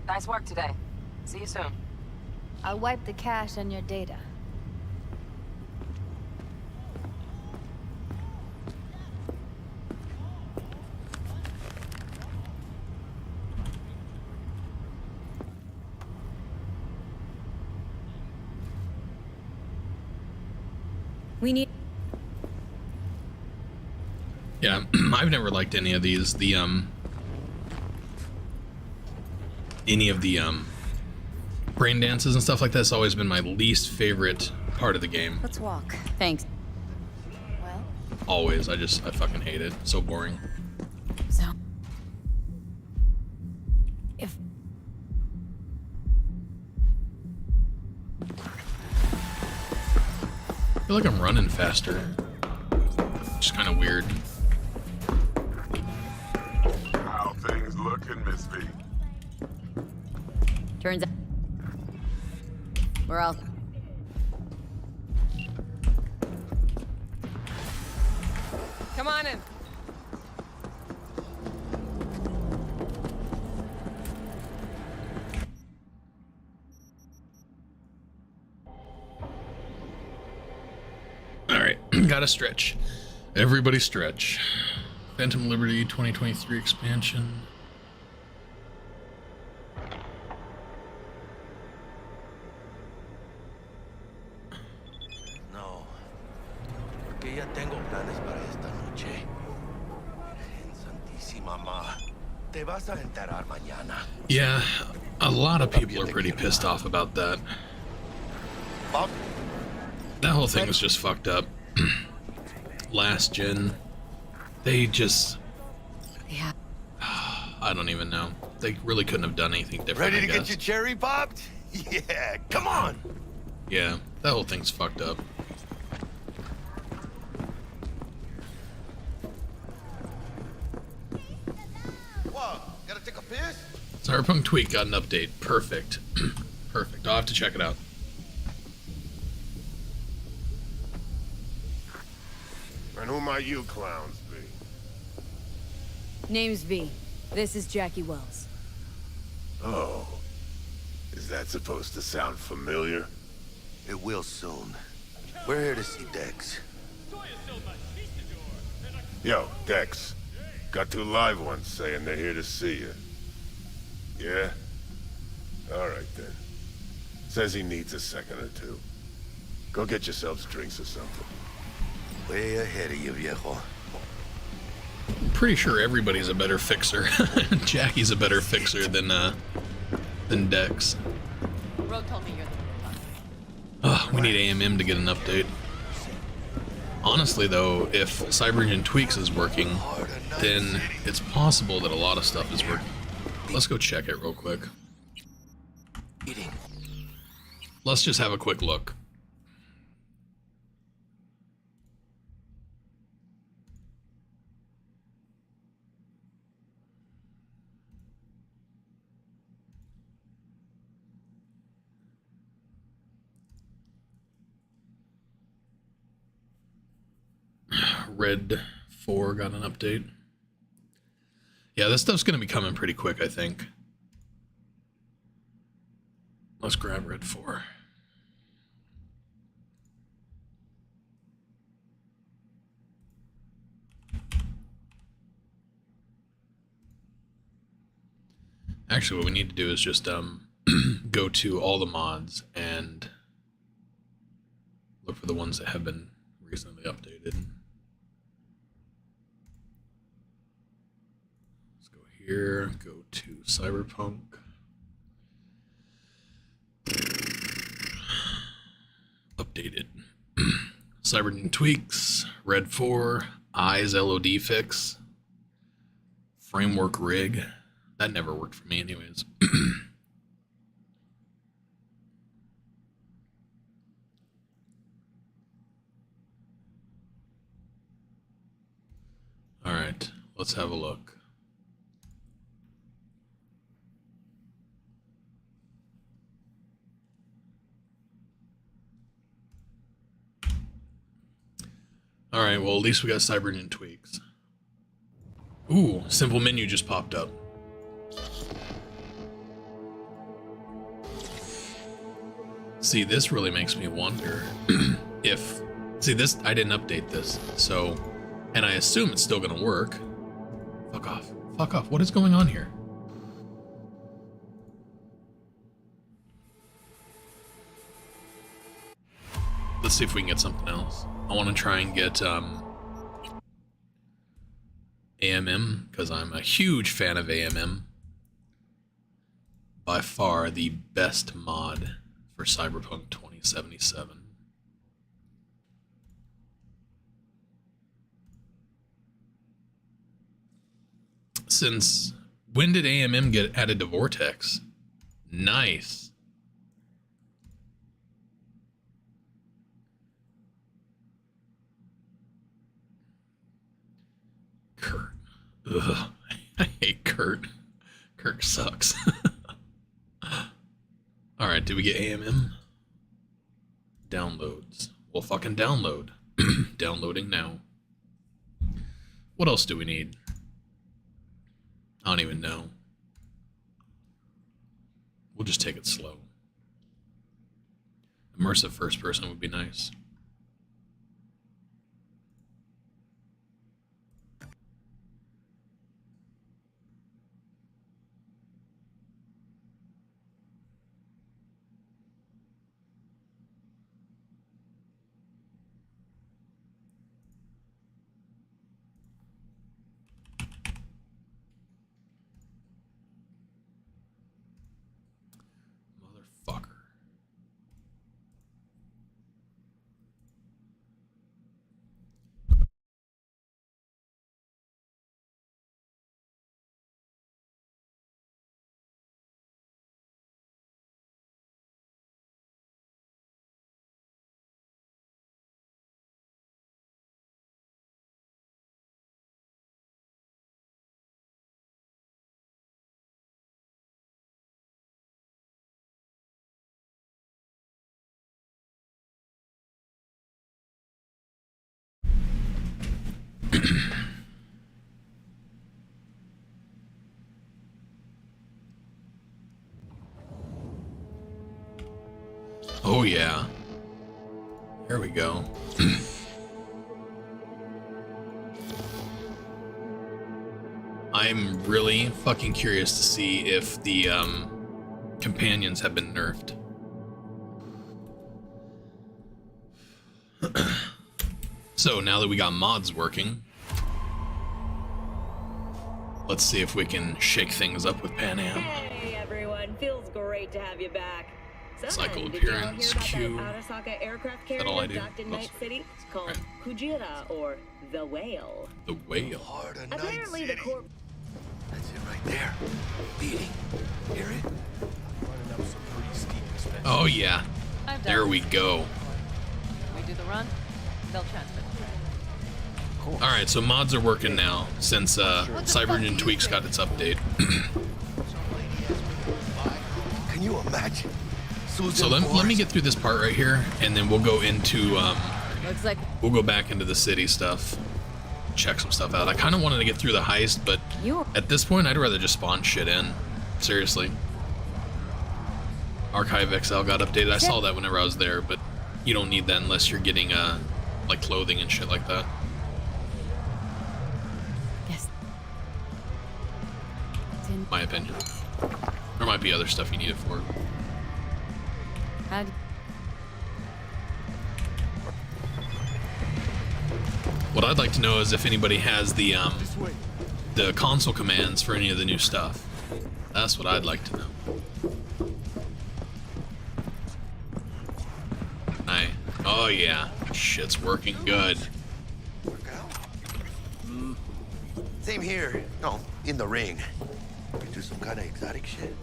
Nice work today. See you soon. I'll wipe the cache on your data. We need... Yeah, I've never liked any of these. Any of the brain dances and stuff like that's always been my least favorite part of the game. Let's walk. Thanks. Well? Always. I fucking hate it. So boring. So... If... I feel like I'm running faster. Just kind of weird. How things looking, Miss V? Turns out... We're all... Come on in. Alright, gotta stretch. Everybody stretch. Phantom Liberty 2023 expansion. No. Porque ya tengo planes para esta noche. Virgen Santísima Ma. Te vas a enterar mañana. Yeah, a lot of people are pretty pissed off about that. That whole thing was just fucked up. Last gen, they just... Yeah. I don't even know. They really couldn't have done anything different, Ready to I get guess. your cherry popped? Yeah, come on. Yeah, that whole thing's fucked up. What? Gotta take a piss? Cyberpunk tweet got an update. Perfect. Perfect. I'll have to check it out. And who might you clowns be? Name's V. This is Jackie Wells. Oh. Is that supposed to sound familiar? It will soon. We're here to see Dex. Yo, Dex. Got 2 live ones saying they're here to see you. Yeah? Alright then. Says he needs a second or 2. Go get yourselves drinks or something. Way ahead of you, viejo. I'm pretty sure everybody's a better fixer. Jackie's a better fixer than Dex. Road told me you're the one. Ugh, we need AMM to get an update. Honestly, though, if Cyberpunk Tweaks is working, then it's possible that a lot of stuff is working. Let's go check it real quick. Let's just have a quick look. Red 4 got an update. Yeah, this stuff's gonna be coming pretty quick, I think. Let's grab Red 4. Actually, what we need to do is just go to all the mods and look for the ones that have been recently updated. Let's go here, go to Cyberpunk. Updated. Cyberpunk Tweaks, Red 4, Eyes LOD fix, Framework Rig. That never worked for me anyways. Alright, let's have a look. Alright, well at least we got Cyberpunk Tweaks. Ooh, simple menu just popped up. See, this really makes me wonder if... See, this, I didn't update this, so... And I assume it's still gonna work. Fuck off. Fuck off. What is going on here? Let's see if we can get something else. I want to try and get AMM, because I'm a huge fan of AMM. By far the best mod for Cyberpunk 2077. Since when did AMM get added to Vortex? Nice. Kurt. Ugh. I hate Kurt. Kurt sucks. Alright, did we get AMM? Downloads. Well, fucking download. Downloading now. What else do we need? I don't even know. We'll just take it slow. Immersive first person would be nice. Oh yeah. There we go. I'm really fucking curious to see if the companions have been nerfed. So now that we got mods working, let's see if we can shake things up with Pan Am. Hey everyone, feels great to have you back. Cycle Did you all appearance, hear about Q. that Arasaka aircraft Is that all I carrier do? docked in Oh, Night City? It's called right. Kujira, or the Whale. The whale. Heart of Night Apparently the City. corp... That's it right there. Beating. Hear it? Running up some pretty steep expenses. Oh yeah. I've done There it. we go. We do the run, they'll transfer the train. Alright, so mods are working now since Cyber Engine Tweaks got its update. Can you imagine? So let me get through this part right here, and then we'll go into Looks like we'll go back into the city stuff, check some stuff out. I kind of wanted to get through the heist, but at this point, I'd rather just spawn shit in. Seriously. Archive XL got updated. I saw that whenever I was there, but you don't need that unless you're getting like clothing and shit like that. yes. My opinion. There might be other stuff you need it for. What I'd like to know is if anybody has the console commands for any of the new stuff. That's what I'd like to know. Oh yeah, shit's working good. Same here. No, in the ring. We do some kind of exotic shit.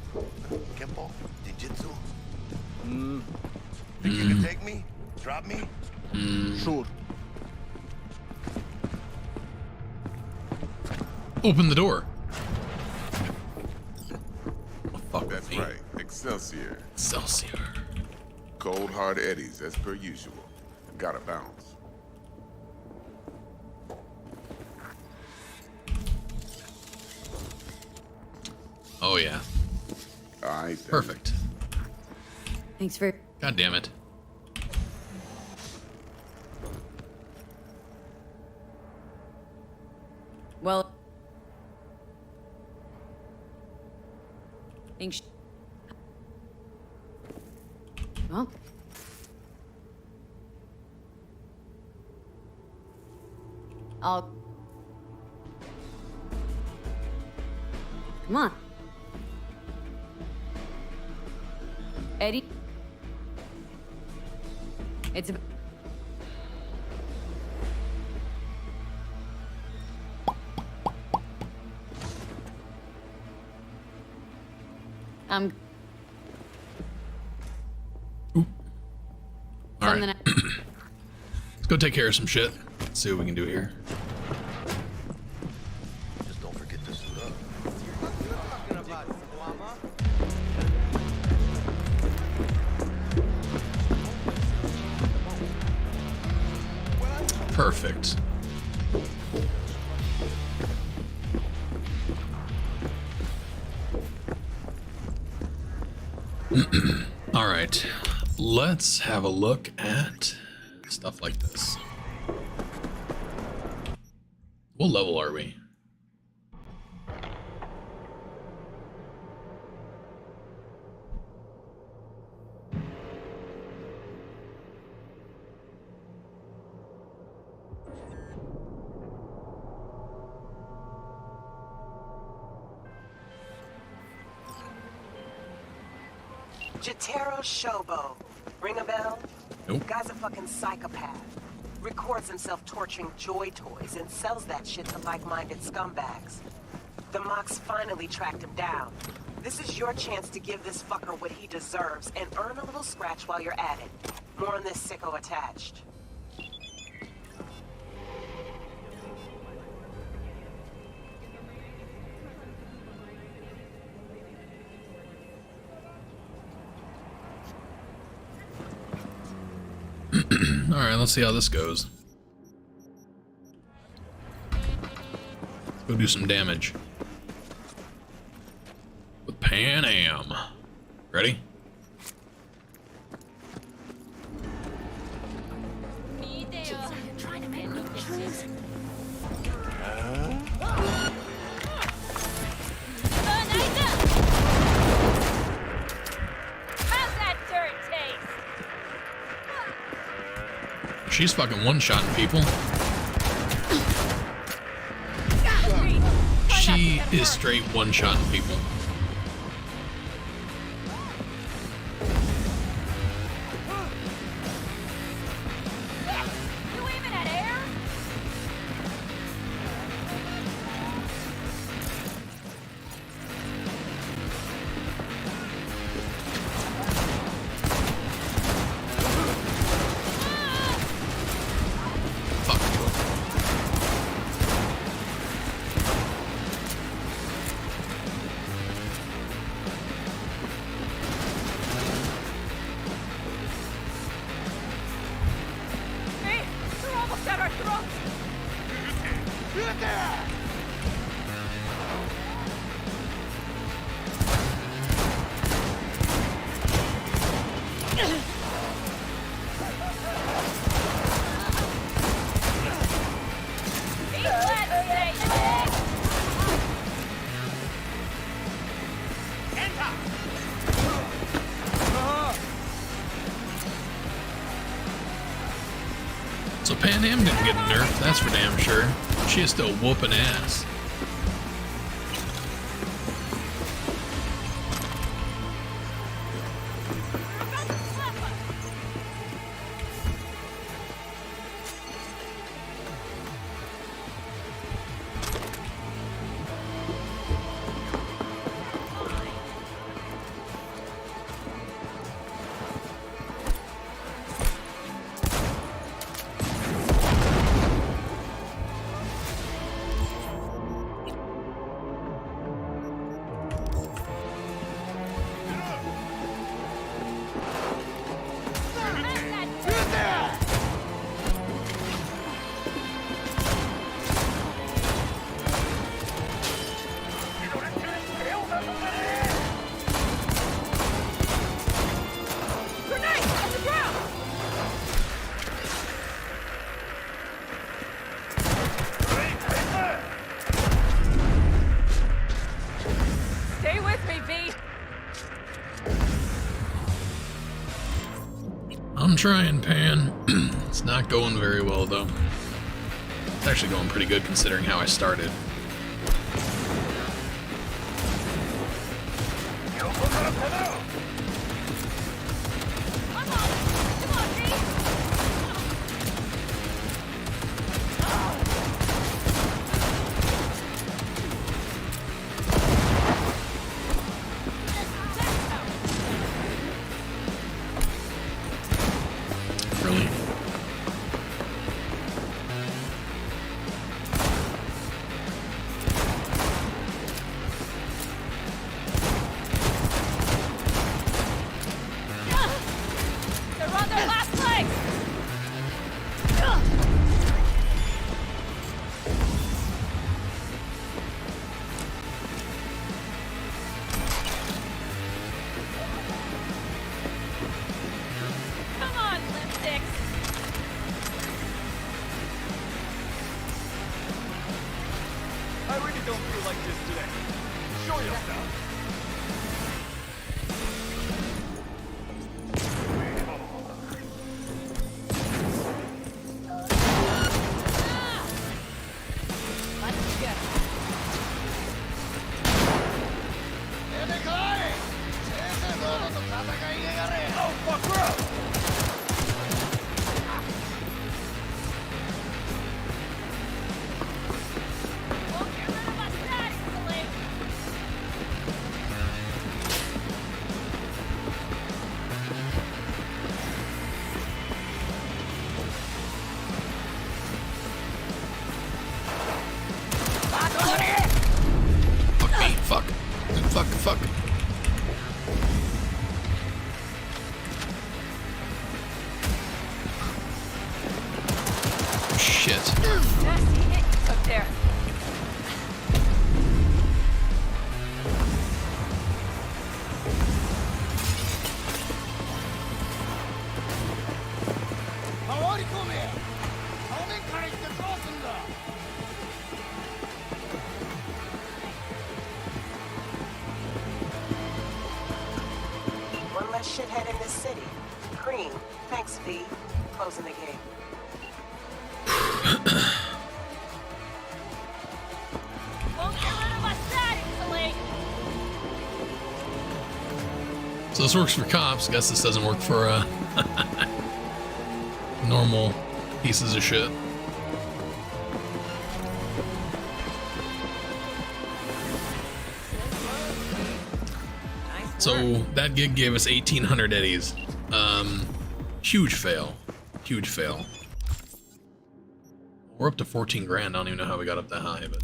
Kempo, ninjutsu. Think you can take me? Drop me? Sure. Open the door. What the fuck That's that mean? right. Excelsior. Excelsior. Cold hard eddies as per usual. Gotta bounce. Oh yeah. Alright. Perfect. Thanks for... God damn it. Well... Think well... I'll... Come on. Eddie? It's a... All right. Let's go take care of some shit. Let's see what we can do here. Just don't forget to suit up. Perfect. All right, let's have a look at stuff like this. What level are we? Jotaro Shobo. Ring a bell? Nope. Guy's a fucking psychopath. Records himself torturing joy toys and sells that shit to like-minded scumbags. The Mox finally tracked him down. This is your chance to give this fucker what he deserves and earn a little scratch while you're at it. More on this sicko attached. All right, let's see how this goes. Go do some damage with Pan Am. Ready? She's fucking one-shotting people. She is straight one-shotting people. Panam didn't get nerfed, that's for damn sure. She is still whooping ass. Stay with me, V. I'm trying, Pan. It's not going very well, though. It's actually going pretty good considering how I started. Really? They're on their last leg. Come on, lipsticks. I really don't feel like this today. Show yourself. Let's go. Oh, fuck her up! Won't get rid of us that easily. Fuck me, fuck. Fuck, fuck. Shit. Nasty hit you took there. One less shithead in this city. Cream. Thanks, V. Closing the gate. Won't get rid of us that easily. So this works for cops. Guess this doesn't work for normal pieces of shit. So that gig gave us 1,800 eddies. Huge fail. Huge fail. We're up to 14 grand. I don't even know how we got up that high, but.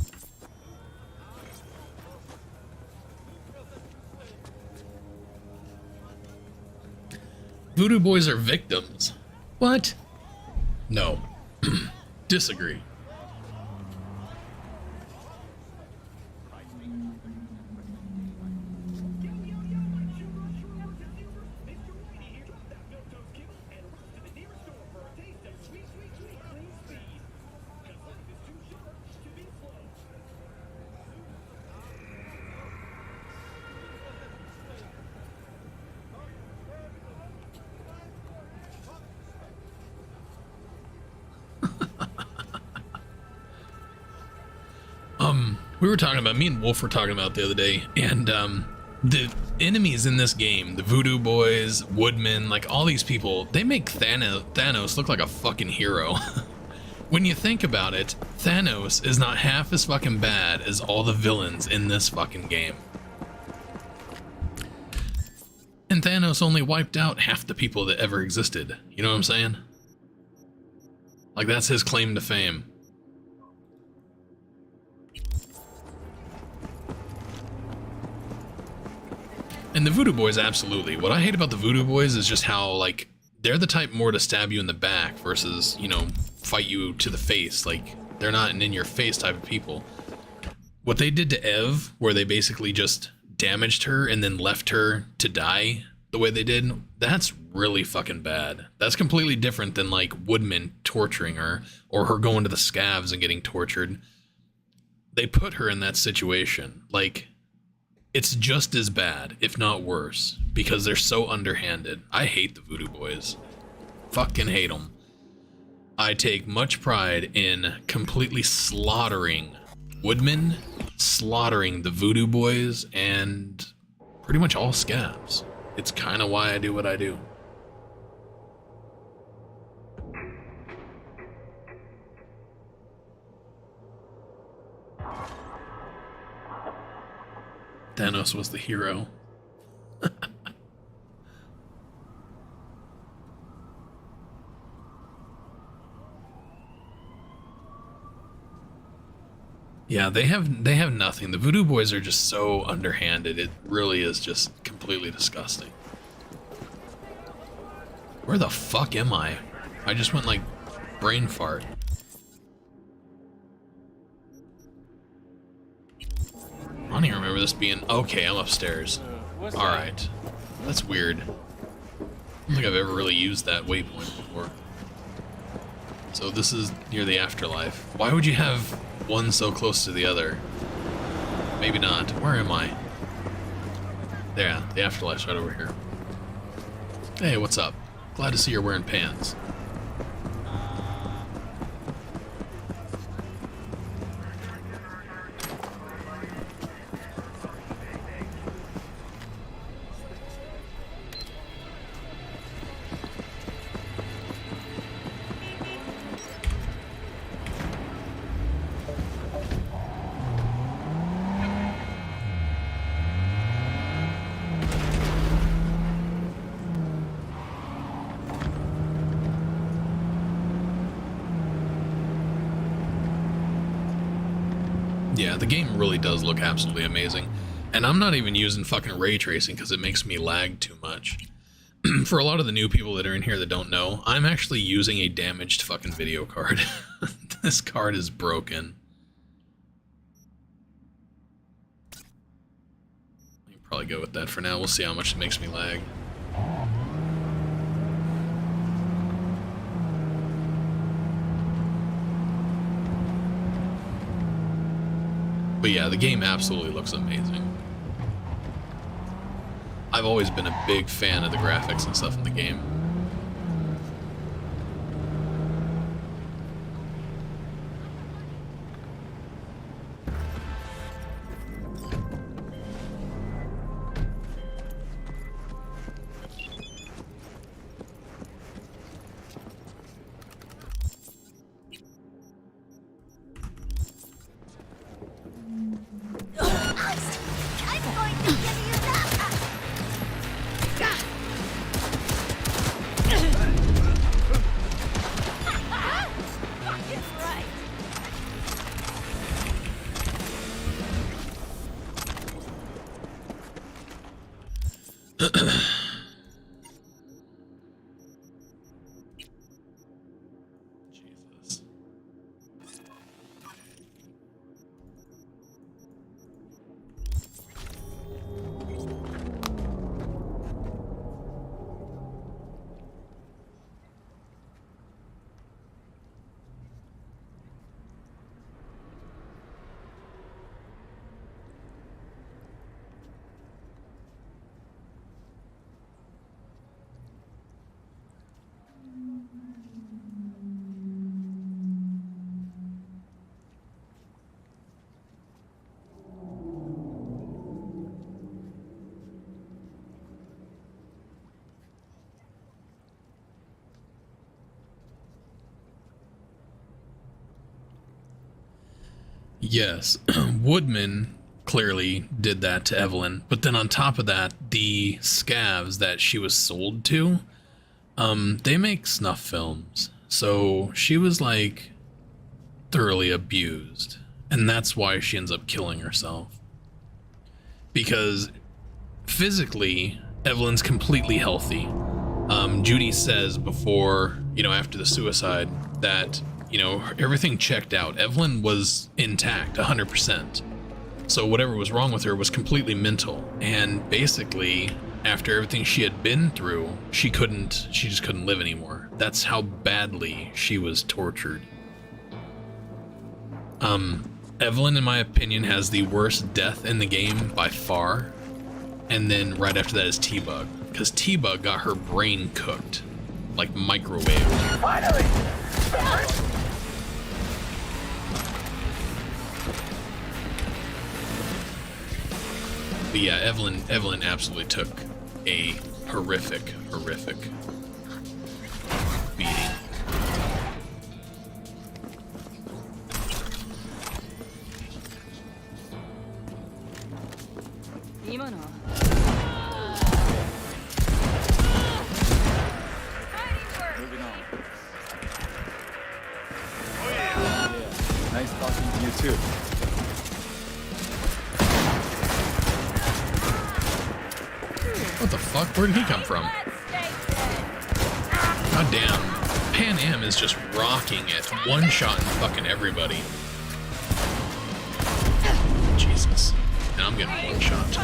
Voodoo boys are victims. What? No. Disagree. We were talking about, me and Wolf were talking about the other day, and the enemies in this game, the Voodoo Boys, Woodman, like all these people, they make Thanos look like a fucking hero. When you think about it, Thanos is not half as fucking bad as all the villains in this fucking game. And Thanos only wiped out half the people that ever existed. You know what I'm saying? Like, that's his claim to fame. And the Voodoo Boys, absolutely. What I hate about the Voodoo Boys is just how, like, they're the type more to stab you in the back versus, you know, fight you to the face. Like, they're not an in-your-face type of people. What they did to Ev, where they basically just damaged her and then left her to die the way they did, that's really fucking bad. That's completely different than, like, Woodman torturing her or her going to the scavs and getting tortured. They put her in that situation. Like, it's just as bad, if not worse, because they're so underhanded. I hate the Voodoo Boys. Fucking hate them. I take much pride in completely slaughtering Woodman, slaughtering the Voodoo Boys, and pretty much all scabs. It's kind of why I do what I do. Thanos was the hero. Yeah, they have nothing. The Voodoo Boys are just so underhanded. It really is just completely disgusting. Where the fuck am I? I just went like brain fart. I don't even remember this being... Okay, I'm upstairs. Alright. That's weird. I don't think I've ever really used that waypoint before. So this is near the afterlife. Why would you have one so close to the other? Maybe not. Where am I? There, the afterlife's right over here. Hey, what's up? Glad to see you're wearing pants. Yeah, the game really does look absolutely amazing. And I'm not even using fucking ray tracing because it makes me lag too much. For a lot of the new people that are in here that don't know, I'm actually using a damaged fucking video card. This card is broken. I can probably go with that for now. We'll see how much it makes me lag. But yeah, the game absolutely looks amazing. I've always been a big fan of the graphics and stuff in the game. Yes, Woodman clearly did that to Evelyn, but then on top of that, the scavs that she was sold to, they make snuff films, so she was like thoroughly abused, and that's why she ends up killing herself. Because physically, Evelyn's completely healthy. Judy says before, you know, after the suicide, that, you know, everything checked out. Evelyn was intact, 100%. So whatever was wrong with her was completely mental. And basically, after everything she had been through, she just couldn't live anymore. That's how badly she was tortured. Evelyn, in my opinion, has the worst death in the game by far. And then right after that is T-Bug. Because T-Bug got her brain cooked. Like microwave. Finally! But yeah, Evelyn absolutely took a horrific beating. Moving on. Oh yeah. Nice talking to you too. What the fuck? Where did he come from? God damn. Pan Am is just rocking it. One-shotting fucking everybody. Jesus. And I'm getting one-shot.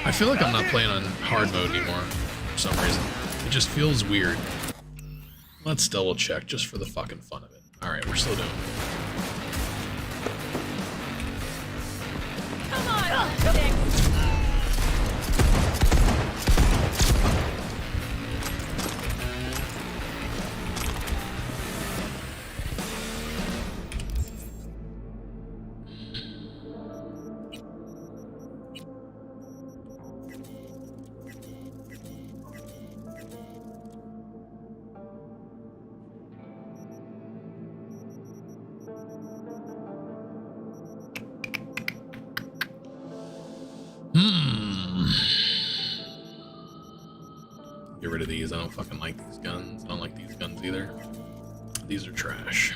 I feel like I'm not playing on hard mode anymore for some reason. It just feels weird. Let's double check just for the fucking fun of it. Alright, we're still doing it. Come on, Dick. Get rid of these. I don't fucking like these guns. I don't like these guns either. These are trash.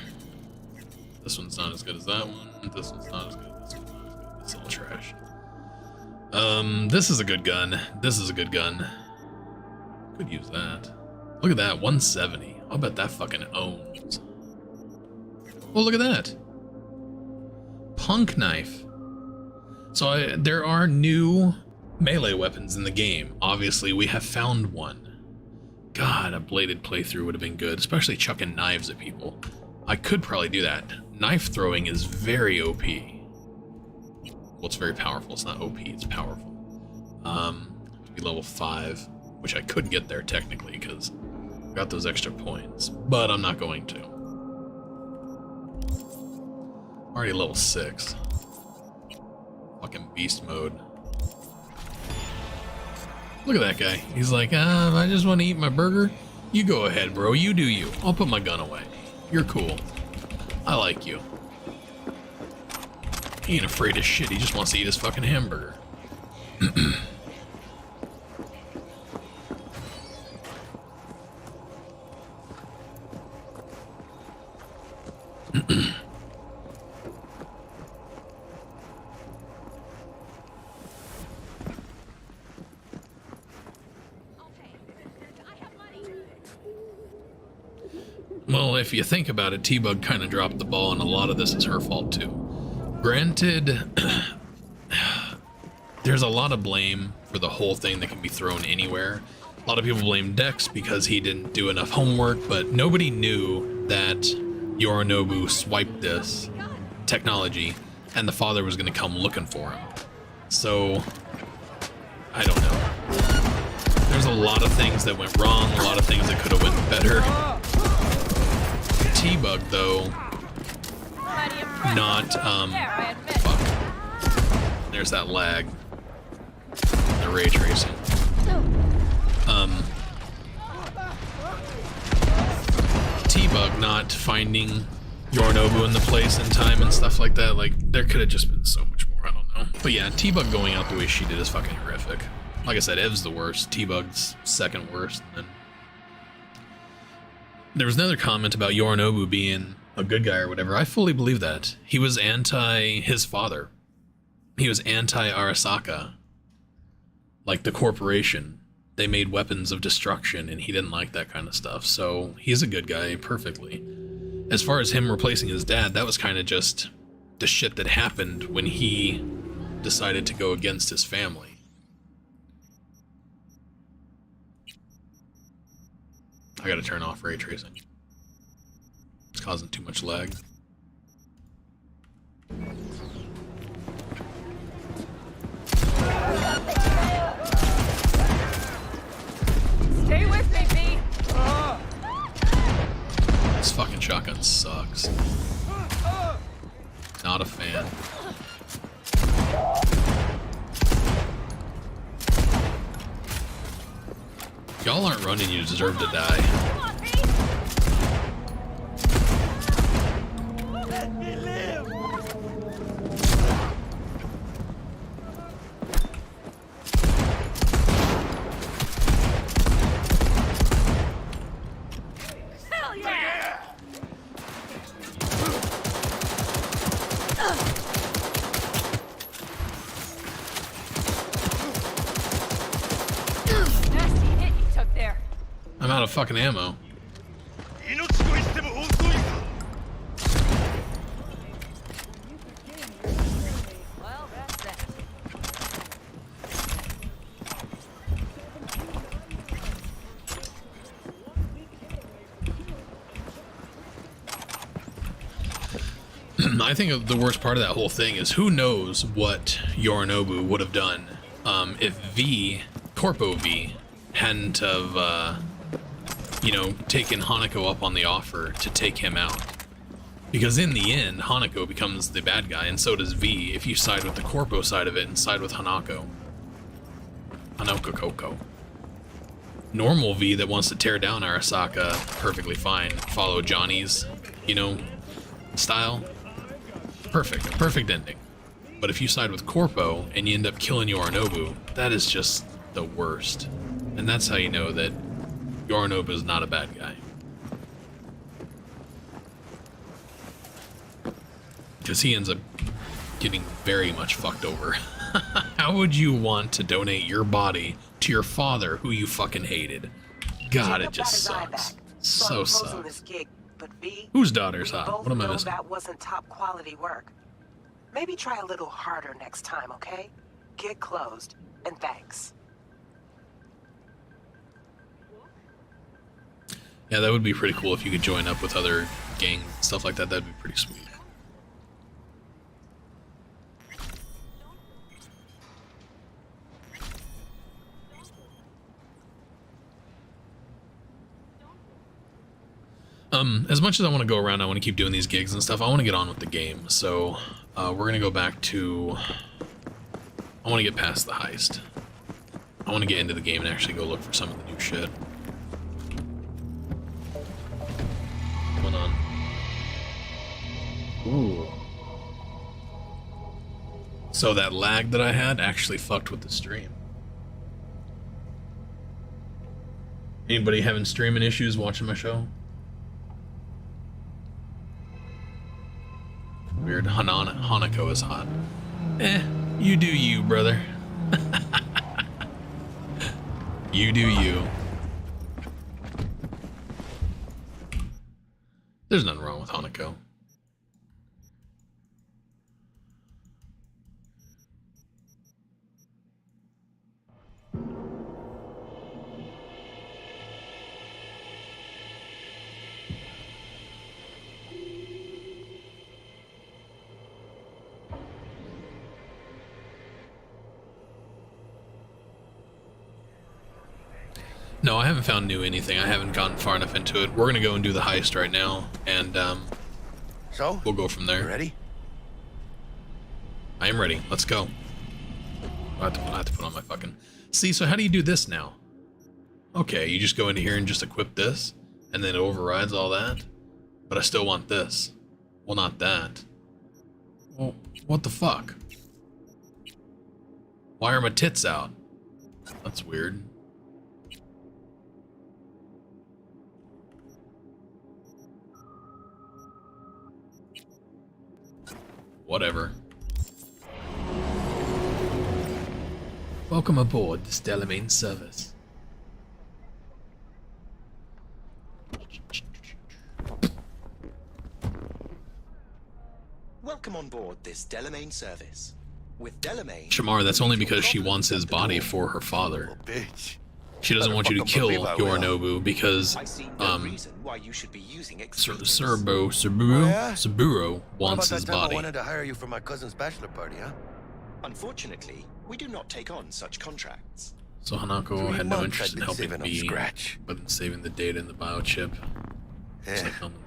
This one's not as good as that one. This one's not as good. This one's not as good. It's all trash. This is a good gun. This is a good gun. Could use that. Look at that, 170. I'll bet that fucking owns. Oh, look at that. Punk knife. So there are new melee weapons in the game. Obviously, we have found one. God, a bladed playthrough would have been good, especially chucking knives at people. I could probably do that. Knife throwing is very OP. Well, it's very powerful. It's not OP, it's powerful. To be level 5, which I could get there technically because I got those extra points, but I'm not going to. Already level 6. Fucking beast mode. Look at that guy. He's like, I just want to eat my burger. You go ahead, bro. You do you. I'll put my gun away. You're cool. I like you. He ain't afraid of shit. He just wants to eat his fucking hamburger. Well, if you think about it, T-Bug kind of dropped the ball, and a lot of this is her fault too. Granted, there's a lot of blame for the whole thing that can be thrown anywhere. A lot of people blame Dex because he didn't do enough homework, but nobody knew that Yorinobu swiped this technology, and the father was going to come looking for him. So, I don't know. There's a lot of things that went wrong, a lot of things that could have went better. T-Bug, though, not, fuck. There's that lag. The ray tracing. T-Bug not finding Yorinobu in the place in time and stuff like that. Like, there could have just been so much more, I don't know. But yeah, T-Bug going out the way she did is fucking horrific. Like I said, Ev's the worst, T-Bug's second worst, and then... There was another comment about Yorinobu being a good guy or whatever. I fully believe that. He was anti his father. He was anti-Arasaka. Like the corporation. They made weapons of destruction, and he didn't like that kind of stuff. So he's a good guy perfectly. As far as him replacing his dad, that was kind of just the shit that happened when he decided to go against his family. I gotta turn off ray tracing. It's causing too much lag. Stay with me, V. This fucking shotgun sucks. Not a fan. Y'all aren't running, you deserve to die. Let me live! Hell yeah! Nasty hit you took there. I'm out of fucking ammo. Well, that's that. I think the worst part of that whole thing is who knows what Yorinobu would have done if Corpo V, hadn't have, you know, taken Hanako up on the offer to take him out. Because in the end, Hanako becomes the bad guy, and so does V if you side with the Corpo side of it and side with Hanako. Hanako Koko. Normal V that wants to tear down Arasaka, perfectly fine. Follow Johnny's, you know, style. Perfect. A perfect ending. But if you side with Corpo and you end up killing Yorinobu, that is just the worst. And that's how you know that Yorinobu is not a bad guy. Because he ends up getting very much fucked over. How would you want to donate your body to your father who you fucking hated? God, it just sucks. So sucks. Whose daughter's hot? What am I missing? That wasn't top quality work. Maybe try a little harder next time, okay? Gig closed, and thanks. Yeah, that would be pretty cool if you could join up with other gangs and stuff like that. That'd be pretty sweet. As much as I want to go around, I want to keep doing these gigs and stuff, I want to get on with the game. So, we're going to go back to... I want to get past the heist. I want to get into the game and actually go look for some of the new shit. What's going on? Ooh. So that lag that I had actually fucked with the stream. Anybody having streaming issues watching my show? Weird. Hanako is hot. You do you, brother. You do you. There's nothing wrong with Hanako. No, I haven't found new anything. I haven't gotten far enough into it. We're gonna go and do the heist right now, and so we'll go from there. You ready? I am ready. Let's go. I have to put on my fucking... See, so how do you do this now? Okay, you just go into here and just equip this, and then it overrides all that. But I still want this. Well, not that. Well, what the fuck? Why are my tits out? That's weird. Whatever. Welcome aboard the Stellamine service. Welcome on board this Delamain service. With Delamain, Shamar, that's only because she wants his body for her father. She doesn't want you to kill Yorinobu because Saburo wants his body. I wanted to hire you for my cousin's bachelor party, huh? Unfortunately, we do not take on such contracts. So Hanako had no interest in helping me, but in saving the data in the biochip.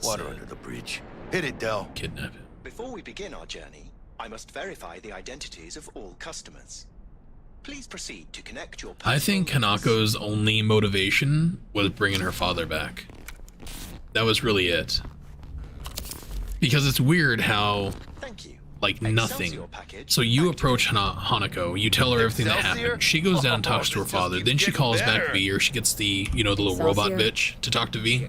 Water under the bridge. Hit it, Del. Kidnap him. Before we begin our journey, I must verify the identities of all customers. Please proceed to connect your I think Hanako's only motivation was bringing her father back. That was really it. Because it's weird how, like, nothing. So you approach Hanako, you tell her everything that happened. She goes down and talks to her father. Then she calls back V, or she gets the, you know, the little robot bitch to talk to V.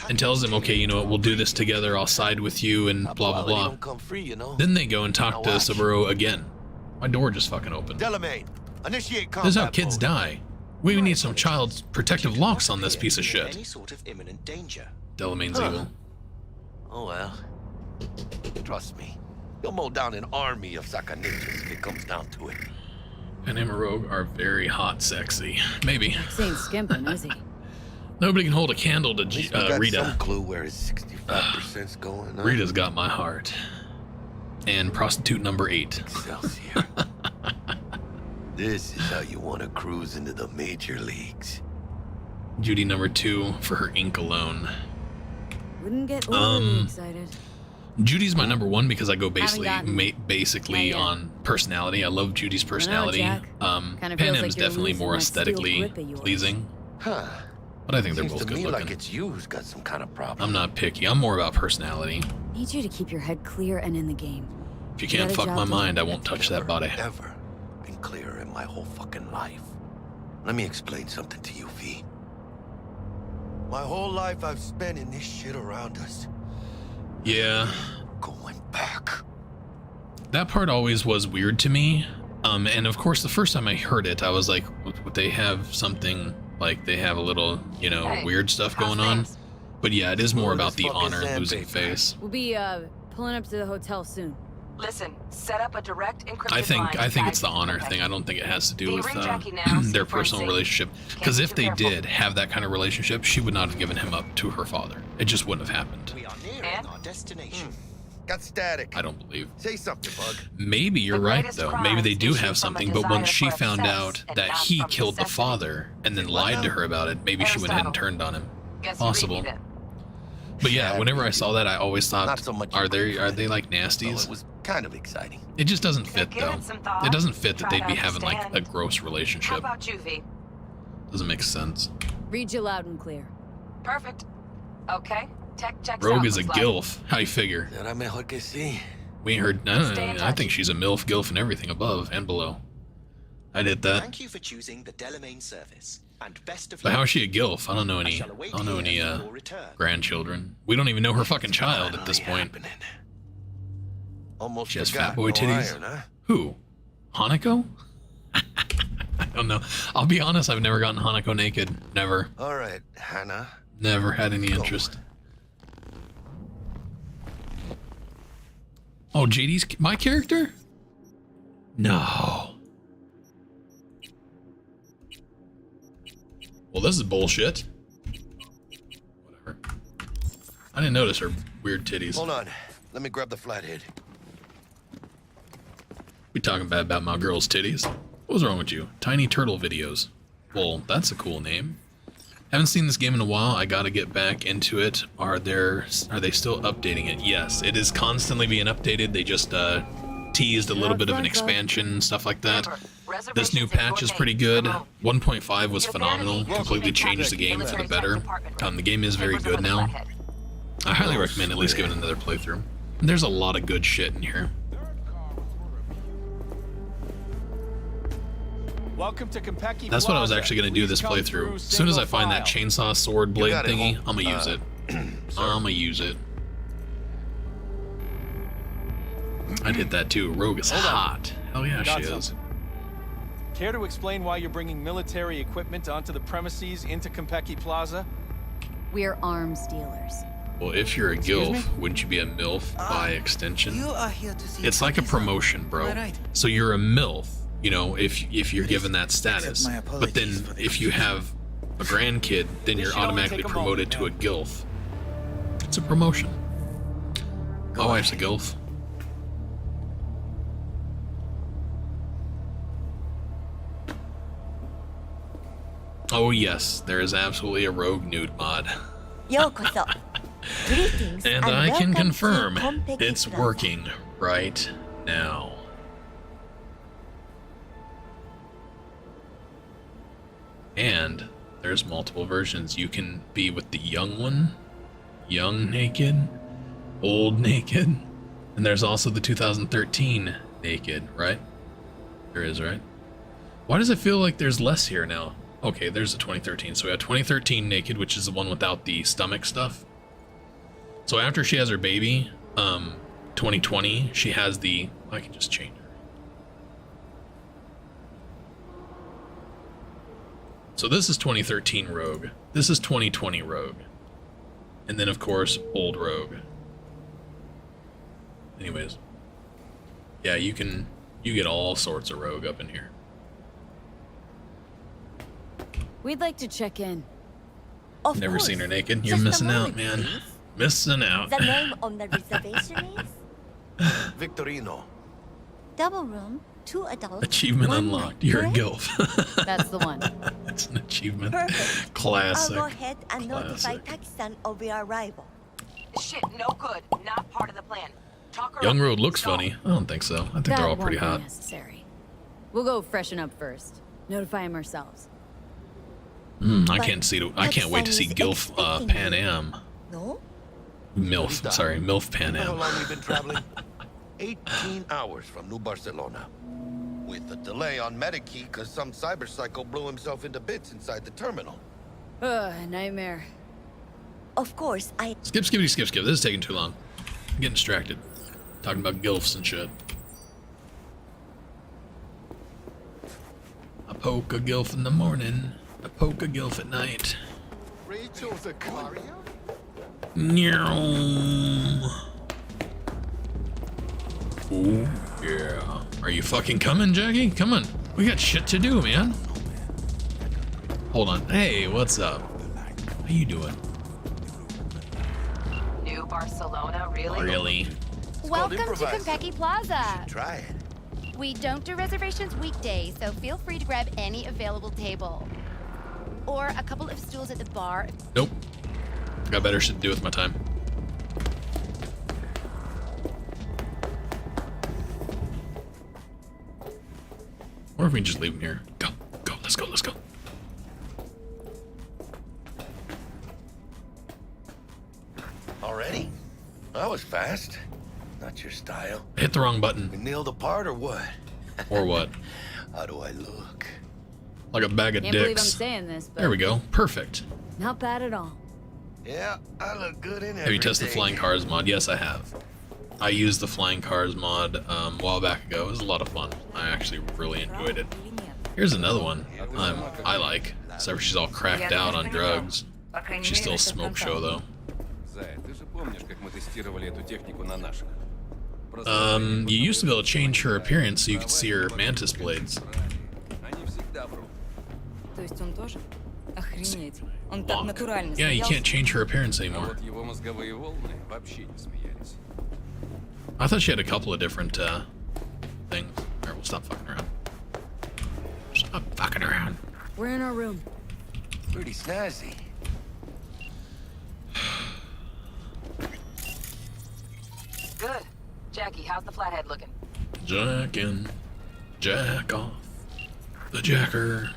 And tells him, okay, you know what, we'll do this together, I'll side with you, and blah, blah, blah. Then they go and talk to Saburo again. My door just fucking opened. Delamain, initiate combat. This is how kids die. We need some child protective locks on this piece of shit. Any sort of imminent danger. Delamain's evil. Oh well. Trust me. You'll mow down an army of Saka ninjas if it comes down to it. And him and Rogue are very hot sexy. Maybe. Ain't skimping, is he? Nobody can hold a candle to Rita. Some clue where his 65%'s going. Huh? Rita's got my heart. And prostitute number 8. Excelsior. This is how you want to cruise into the major leagues. Judy number 2 for her ink alone. Wouldn't get overly excited. Judy's my number 1 because I go basically on personality. I love Judy's personality. Panem's definitely more aesthetically pleasing. Huh. But I think they're both to good me looking. Like it's you who's got some kind of problem. I'm not picky. I'm more about personality. Need you to keep your head clear and in the game. If you can't fuck my mind, I won't touch that body. Ever been clearer in my whole fucking life. Let me explain something to you, V. My whole life I've spent in this shit around us. Yeah. Going back. That part always was weird to me. And of course, the first time I heard it, I was like, would they have something, like they have a little, you know, weird stuff going on? But yeah, it is more about the honor losing face. We'll be pulling up to the hotel soon. Listen, set up a direct encrypted I think it's the honor thing. I don't think it has to do with their personal relationship. Because if they did have that kind of relationship, she would not have given him up to her father. It just wouldn't have happened. We are nearing our destination. Got static. I don't believe. Say something, Bug. Maybe you're right, though. Maybe they do have something, but when she found out that he killed the father and then lied to her about it, maybe she went ahead and turned on him. Possible. But yeah, whenever I saw that, I always thought, are they like nasties? It was kind of exciting. It just doesn't fit, though. It doesn't fit that they'd be having like a gross relationship. How about you, V? Doesn't make sense. Read you loud and clear. Perfect. Okay. Tech checks Rogue out, is a gilf. How you figure? We ain't heard. I think she's a milf, gilf, and everything above and below. I'd hit that. Thank you for choosing the Delamain service, and best of But luck. how is she a gilf? I don't know any. Grandchildren. We don't even know her fucking child at this point. Almost She has forgot, fat boy no titties. iron, huh? Who? Hanako? I don't know. I'll be honest. I've never gotten Hanako naked. Never. All right, Hannah. Never had any interest. Oh, JD's my character? No. Well, this is bullshit. Whatever. I didn't notice her weird titties. Hold on. Let me grab the flathead. We talking bad about my girl's titties? What was wrong with you? Tiny Turtle Videos. Well, that's a cool name. Haven't seen this game in a while. I gotta get back into it. Are they still updating it? Yes, it is constantly being updated. They just teased a little bit of an expansion, stuff like that. This new patch is pretty good. 1.5 was phenomenal. Completely changed the game for the better. The game is very good now. I highly recommend at least giving it another playthrough. There's a lot of good shit in here. Welcome to Konpeki That's what I was Plaza. actually going to do this Please come playthrough. through As soon as I single find that file. chainsaw sword blade got it, thingy, Home. I'm going to use it. I'm going to use it. I did that too. Rogue is Hold on. hot. Hell yeah, Got she is. something. Care to explain why you're bringing military equipment onto the premises into Konpeki Plaza? We're arms dealers. Well, if you're a Excuse gilf, me? wouldn't you be a MILF by extension? You are here to see It's like a promotion, bro. Am I right? So you're a MILF, you know, if you're given that status. my But then apologies for the if you have a grandkid, then you're should only automatically take a promoted to a moment, gilf. It's a promotion. My wife's a gilf. Oh yes, there is absolutely a rogue nude mod. Greetings And I can welcome to confirm Konpeki it's Plaza. working right now. And there's multiple versions. You can be with the young one, young naked, old naked, and there's also the 2013 naked, right? There is, right? Why does it feel like there's less here now? Okay, there's the 2013. So we have 2013 naked, which is the one without the stomach stuff. So after she has her baby, 2020, she has the... I can just change her. So this is 2013 Rogue. This is 2020 Rogue. And then, of course, old Rogue. Anyways. Yeah, you get all sorts of Rogue up in here. We'd like to check in. Of Never course. seen her naked. You're Just a missing out, moment, man. please. Missing out. The name on the reservation is Victorino. double room, 2 adults. Achievement 1 unlocked. night, You're a correct? gilf. That's the one. It's an achievement. Perfect. Classic. I'll go ahead and notify Classic. Pakistan of your arrival. Shit, no good. Not part of the plan. Talk her Young up. Road looks funny. I don't think so. I think That they're all won't pretty be hot. necessary. We'll go freshen up first. Notify him ourselves. I can't wait to see Gilf Pan Am. No? MILF, sorry, MILF Pan You know how Am. long we've been traveling? 18 hours from New Barcelona. With a delay on Medikey because some cyber psycho blew himself into bits inside the terminal. Nightmare. Of course, Skip, skippity, skip, skip. This is taking too long. I'm getting distracted. Talking about Gilfs and shit. I poke a Gilf in the morning. I poke a Gilf at night. Rachel Zacharia? Meow. Ooh, yeah. Are you fucking coming, Jackie? Come on. We got shit to do, man. Hold on. Hey, what's up? How you doing? New Barcelona, really? Really? Welcome to improvise. Konpeki Plaza. Try it. We don't do reservations weekdays, so feel free to grab any available table. Or a couple of stools at the bar. Nope. Got better shit to do with my time. Or if we can just leave him here. Go, go, let's go, let's go. Already? That was fast. Not your style. Hit the wrong button. We nailed the part or what? Or what? How do I look? Like a bag of Can't believe I'm dicks. saying this, but There we go. Perfect. not bad at all. Yeah, I look good in Have you tested everything. Flying Cars mod? Yes, I have. I used the Flying Cars mod a while back ago. It was a lot of fun. I actually really enjoyed it. Here's another one I like. Except for she's all cracked out on drugs. She's still a smoke show though. You used to be able to change her appearance so you could see her mantis blades. Yeah, you can't change her appearance anymore. I thought she had a couple of different things. Alright, we'll stop fucking around. Stop fucking around. We're in our room. Pretty snazzy. Good. Jackie, how's the flathead looking? Jack in. Jack off. The jacker.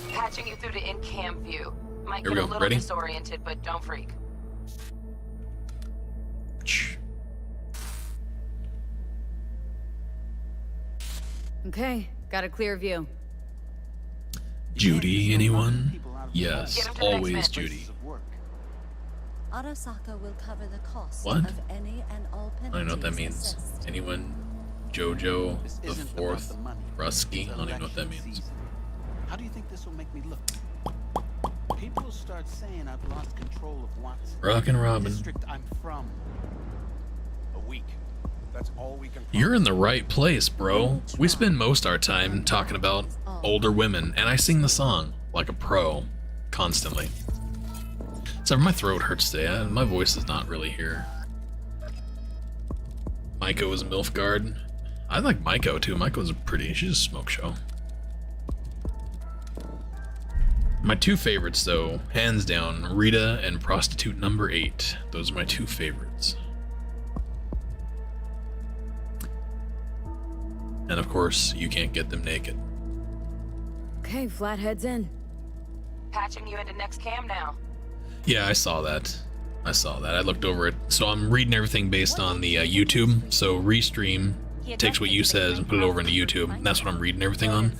Patching you through to in-cam view. Might Here we get a go. little Ready? disoriented, but don't freak. Okay, got a clear view. Judy, anyone? Yes, always Judy. Arasaka will cover the cost What? of any and all I don't know what that penalties means. assessed. Anyone? Jojo the Fourth? Rusky? I don't even know what that means. How do you think this will make me look? People will start saying I've lost control of Watson. Rockin' Robin. District I'm from. A week. That's all we can. You're in the right place, bro. We spend most our time talking about older women, and I sing the song like a pro constantly. So my throat hurts today. My voice is not really here. Maiko is a MILF guard. I like Maiko too. Maiko's pretty. She's a smoke show. My two favorites, though, hands down, Rita and Prostitute Number 8. Those are my two favorites. And of course, you can't get them naked. Okay, Flathead's in. Patching you into next cam now. Yeah, I saw that. I looked over it. So I'm reading everything based on the YouTube. So Restream takes what you says and put it over into YouTube. And that's what I'm reading everything on.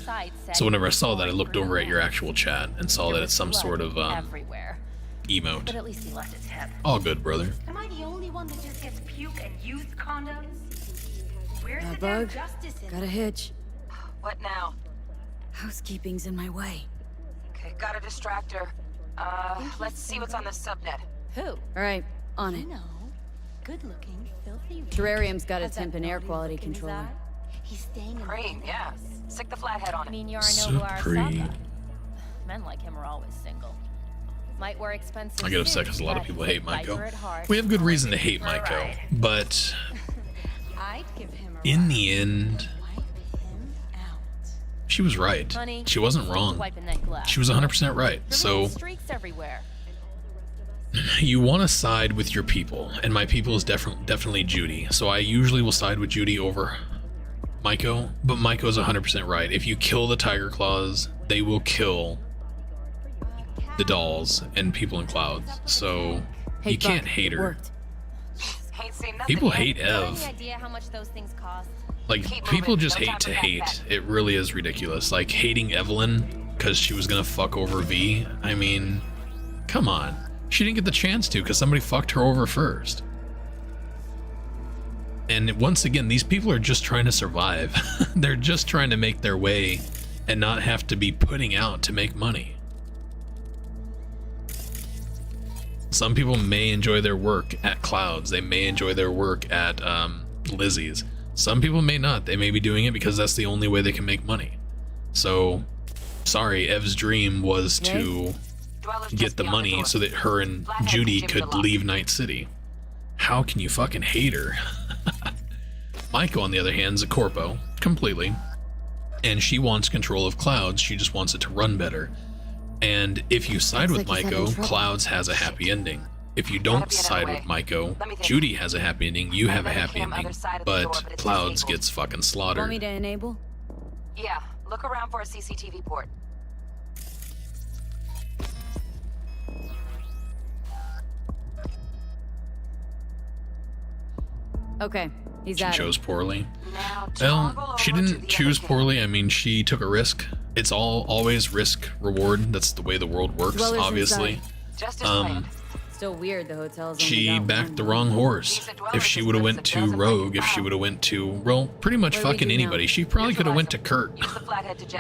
So whenever I saw that, I looked over at your actual chat and saw that it's some sort of emote. But at least he left his head. All good, brother. Am I the only one that just gets puke and used condoms? Where's the That damn bug? justice in Got a hitch. What now? Housekeeping's in my way. Okay, got a distractor. Let's see what's on this subnet. Who? All right, on it. No. Good-looking, filthy. Terrarium's got a Has that temp and air naughty quality look in his controller. eye? He's staying in Cream, yeah. Stick the flathead on it. I mean, Yorinobu Supreme. Arasaka. Men like him are always single. Might wear expensive I get upset because suits, a lot of but people he's hate a viper at Maiko. heart. We have good reason to hate For a Maiko, ride. but I'd give him a in the end, she was right. Honey, She wasn't wrong. wiping that glass. She was 100% right. There are So little streaks everywhere. you want to side with your people, and my people is definitely Judy. So I usually will side with Judy over Maiko, but Maiko's 100% right. If you kill the Tiger Claws, they will kill the dolls and people in clouds. So Hey, you can't Buck, hate it her. worked. Ain't seen nothing People yet. hate Got any Ev. idea how much those things cost? Like, people just hate to hate. It really is ridiculous. Like, hating Evelyn because she was gonna fuck over V. I mean, come on. She didn't get the chance to because somebody fucked her over first. And once again, these people are just trying to survive. They're just trying to make their way and not have to be putting out to make money. Some people may enjoy their work at Clouds. They may enjoy their work at Lizzie's. Some people may not. They may be doing it because that's the only way they can make money. So, sorry, Ev's dream was to get the money so that her and Judy could leave Night City. How can you fucking hate her? Maiko, on the other hand, is a corpo, completely. And she wants control of Clouds. She just wants it to run better. And if you side with Looks like he's having Maiko, trouble. Clouds has a happy ending. If you don't side with Maiko, Judy has a happy ending, you have a happy ending, but Clouds gets fucking Want me slaughtered. to enable? Yeah, look around for a CCTV port. Okay, he's She at chose it. poorly. Well, she didn't choose poorly. I mean, she took a risk. It's always risk reward. That's the way the world works, Dwellers obviously. Still weird the hotel's only She got backed one. the wrong horse. If she would have went to Rogue, if she would have went to, well, pretty much What do we fucking do now? anybody. She probably could have went to Kirk.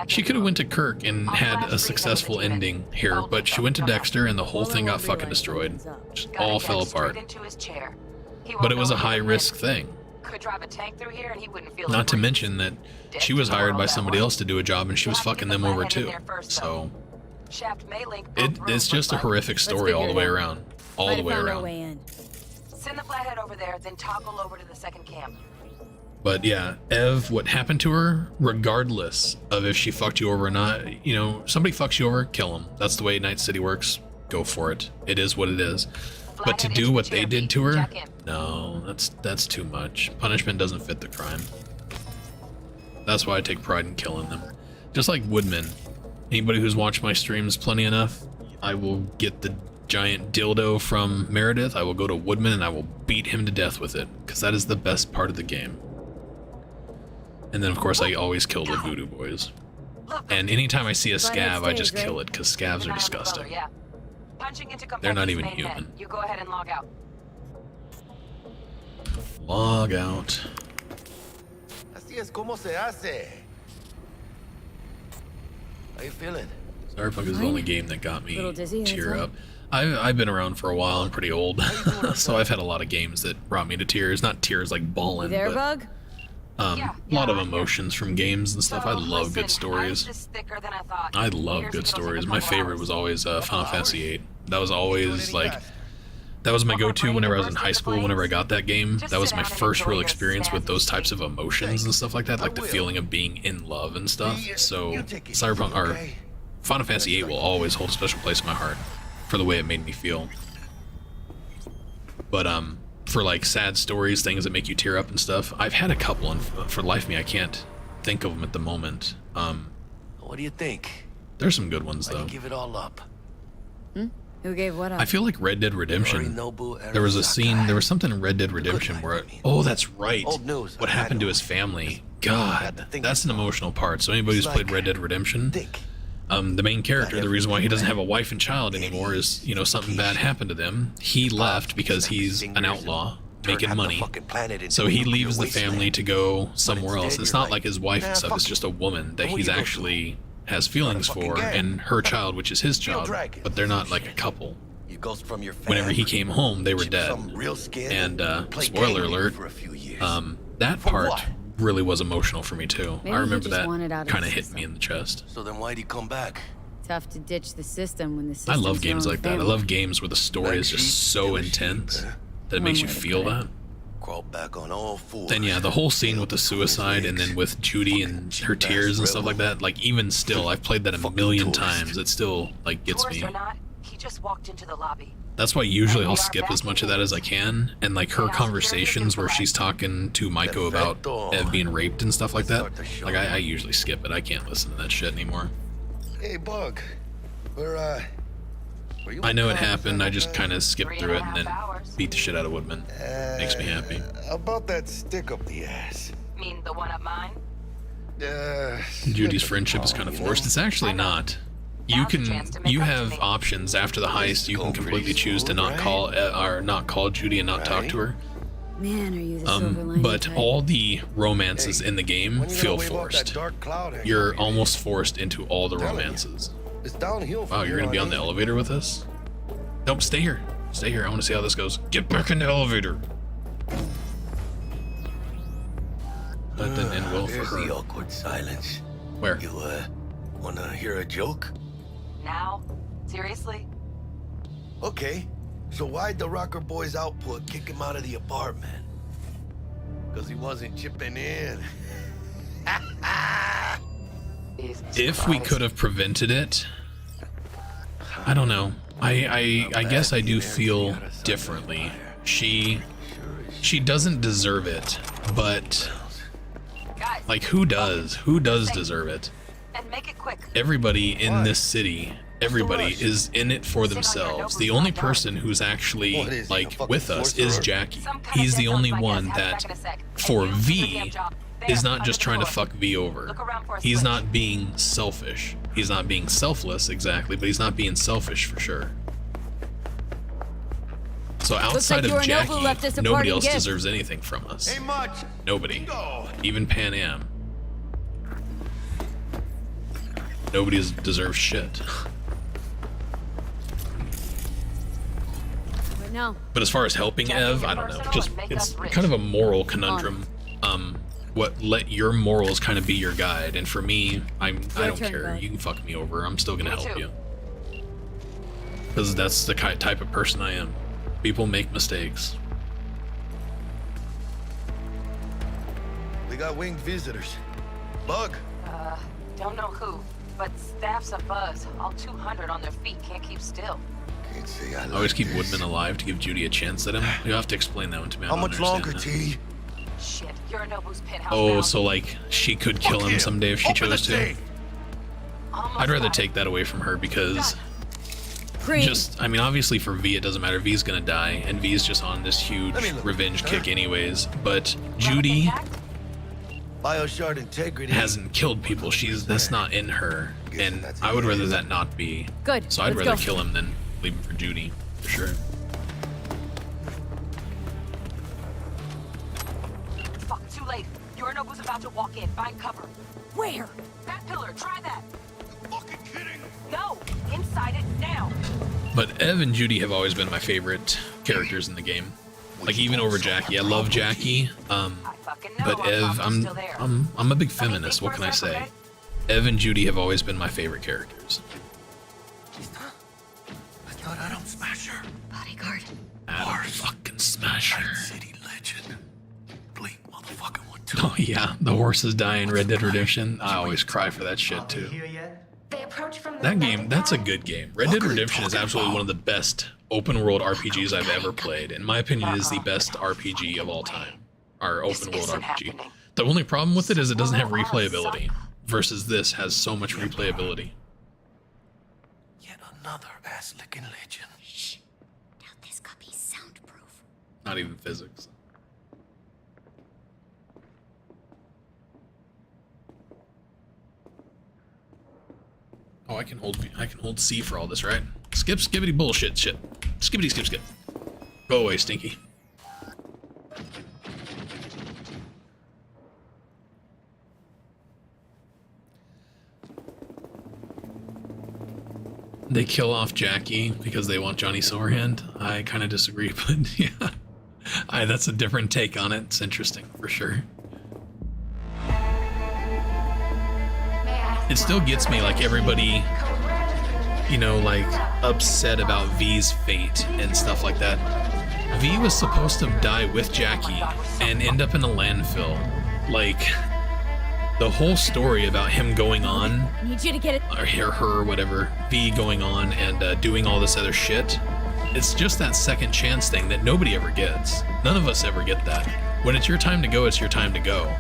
She could have went to Kirk and had a successful ending here, but she went to Dexter and the whole thing got fucking destroyed. Just all fell apart. Into his chair. He But won't it was know a when high to risk win. thing. Could drive a tank through here and he wouldn't feel Not to it. mention that she was hired by somebody else to do a job and she was fucking them over too. So Shaft may link it's just a horrific story all the way around. All the way around. Send the flathead over there, then toggle over to the second cam. But yeah, Ev, what happened to her, regardless of if she fucked you over or not, you know, somebody fucks you over, kill them. That's the way Night City works. Go for it. It is what it is. But to do what they did to her, no, that's too much. Punishment doesn't fit the crime. That's why I take pride in killing them. Just like Woodman. Anybody who's watched my streams plenty enough, I will get the giant dildo from Meredith, I will go to Woodman, and I will beat him to death with it, because that is the best part of the game. And then, of course, I always kill the voodoo boys. And anytime I see a scav, I just kill it, because scavs are disgusting. Yeah. Punching into They're not Competti's even main human. net. You go ahead and log out. Log out. Así es como se hace. How you feeling? Cyberpunk is the only game that got me Little dizzy, tear that's up. I've been around for a while. I'm pretty old, so I've had a lot of games that brought me to tears. Not tears like bawling, there, but Bug? a lot of emotions from games and stuff. I love good stories. I love good stories. My favorite was always Final Fantasy VIII. That was always like, that was my go-to whenever I was in high school. Whenever I got that game, that was my first real experience with those types of emotions and stuff like that, like the feeling of being in love and stuff. So Cyberpunk or Final Fantasy VIII will always hold a special place in my heart for the way it made me feel. But for like sad stories, things that make you tear up and stuff, I've had a couple, and for the life of me I can't think of them at the moment. What do you think? There's some good ones though. Give it all up. Who gave what up? I feel like Red Dead Redemption, there was a scene, there was something in Red Dead Redemption where, oh, that's right, what happened to his family. God, that's an emotional part. So anybody who's played Red Dead Redemption, the main character, the reason why he doesn't have a wife and child anymore is, you know, something bad happened to them. He left because he's an outlaw making money. So he leaves the family to go somewhere else. It's not like his wife and stuff, it's just a woman that he's actually has feelings for, and her child, which is his child, but they're not like a couple. Whenever he came home, they were dead. And spoiler alert, that part really was emotional for me too. Maybe I remember he just that wanted out of kind of the hit me in the chest. So then why'd he come back? Tough to ditch the system when the I system's love games your own like that. I family. love games where the story is just so intense that it makes you feel that. Crawl back on all fours. And yeah, the whole scene with the suicide and then with Judy and her tears and stuff like that, like even still, I've played that a million times. It still like gets me. Or not, he just walked into the lobby. That's why usually I'll skip as much of that as I can. And like her conversations where she's talking to Maiko about being raped and stuff like that, like I usually skip it. I can't listen to that shit anymore. Hey, Bug. Where you I know it happened, I just kind of skipped through it and then beat the shit out of Woodman. Makes me happy. About that stick up the ass. Mean the one up mine? Judy's friendship is kind of forced. It's actually not. You have options after the heist. You can completely choose to not call Judy and not talk to her. Man, are you the silver lining But type? all the romances in the game feel forced. You're almost forced into all the romances. It's downhill. Wow, you're gonna be on the elevator with us? Nope, stay here. Stay here. I want to see how this goes. Get back in the elevator. That didn't end well for There's her. the awkward silence. Where? You wanna hear a joke? Now? Seriously? Okay. So why'd the Rocker Boys output kick him out of the apartment? Because he wasn't chipping in. If we could have prevented it, I don't know. I guess I do feel differently. She doesn't deserve it, but like who does? Who does deserve it? And make it quick. Everybody in this city, everybody is in it for themselves. The only person who's actually like with us is Jackie. He's the only one that for V is not just trying to fuck V over. He's not being selfish. He's not being selfless exactly, but he's not being selfish for sure. So outside of Jackie, nobody else deserves anything from us. Nobody. Even Pan Am. Nobody deserves shit. No. But as far as helping Ev, I don't know. Just it's kind of a moral conundrum. Let your morals kind of be your guide, and for me, I don't care. You can fuck me over. I'm still gonna help you. Because that's the type of person I am. People make mistakes. We got winged visitors. Bug. Don't know who, but staff's abuzz. All 200 on their feet, can't keep still. Can't say I I always keep Woodman alive to give Judy a chance at him. You'll have to explain that one to me. I How don't much understand longer, that. T? Shit, Yorinobu's penthouse. Oh, now. so like she could kill him someday if she chose to. I'd rather take that away from her because creep. just, I mean, obviously for V it doesn't matter. V's gonna die, and V's just on this huge revenge kick anyways. But Judy Bioshard integrity hasn't killed people. That's not in her, and I would rather that not be. Good. So I'd let's rather go. kill him than leave him for Judy, for sure. Fuck, too late. Yorinobu's about to walk in. Find cover. Where? That pillar. Try that. Fucking kidding? No. Inside it now. But Ev and Judy have always been my favorite characters in the game. Like even over Jackie. I love Jackie. But Ev, I'm a big feminist. What can I say? Ev and Judy have always been my favorite characters. I thought Adam Smasher. Bodyguard. Adam fucking Smasher. Night City legend. Bleak motherfucking one too. Oh yeah, the horses die in Red Dead Redemption. I always cry for that shit too. That game, that's a good game. Red Dead Redemption is absolutely one of the best open world RPGs I've ever played. In my opinion, it is the best RPG of all time. Our open world RPG. The only problem with it is it doesn't have replayability. Versus this has so much replayability. Yet another ass-licking legend. Shh. Now this could be soundproof. Not even physics. Oh, I can hold C for all this, right? Skip, skibbity bullshit, shit. Skibbity, skip, skip. Go away, Stinky. They kill off Jackie because they want Johnny Silverhand. I kind of disagree, but yeah. That's a different take on it. It's interesting, for sure. It still gets me, like, everybody, you know, like, upset about V's fate and stuff like that. V was supposed to die with Jackie and end up in a landfill. Like, the whole story about him going on, Need you to get it. or her, whatever, V going on and doing all this other shit, it's just that second chance thing that nobody ever gets. None of us ever get that. When it's your time to go, it's your time to go.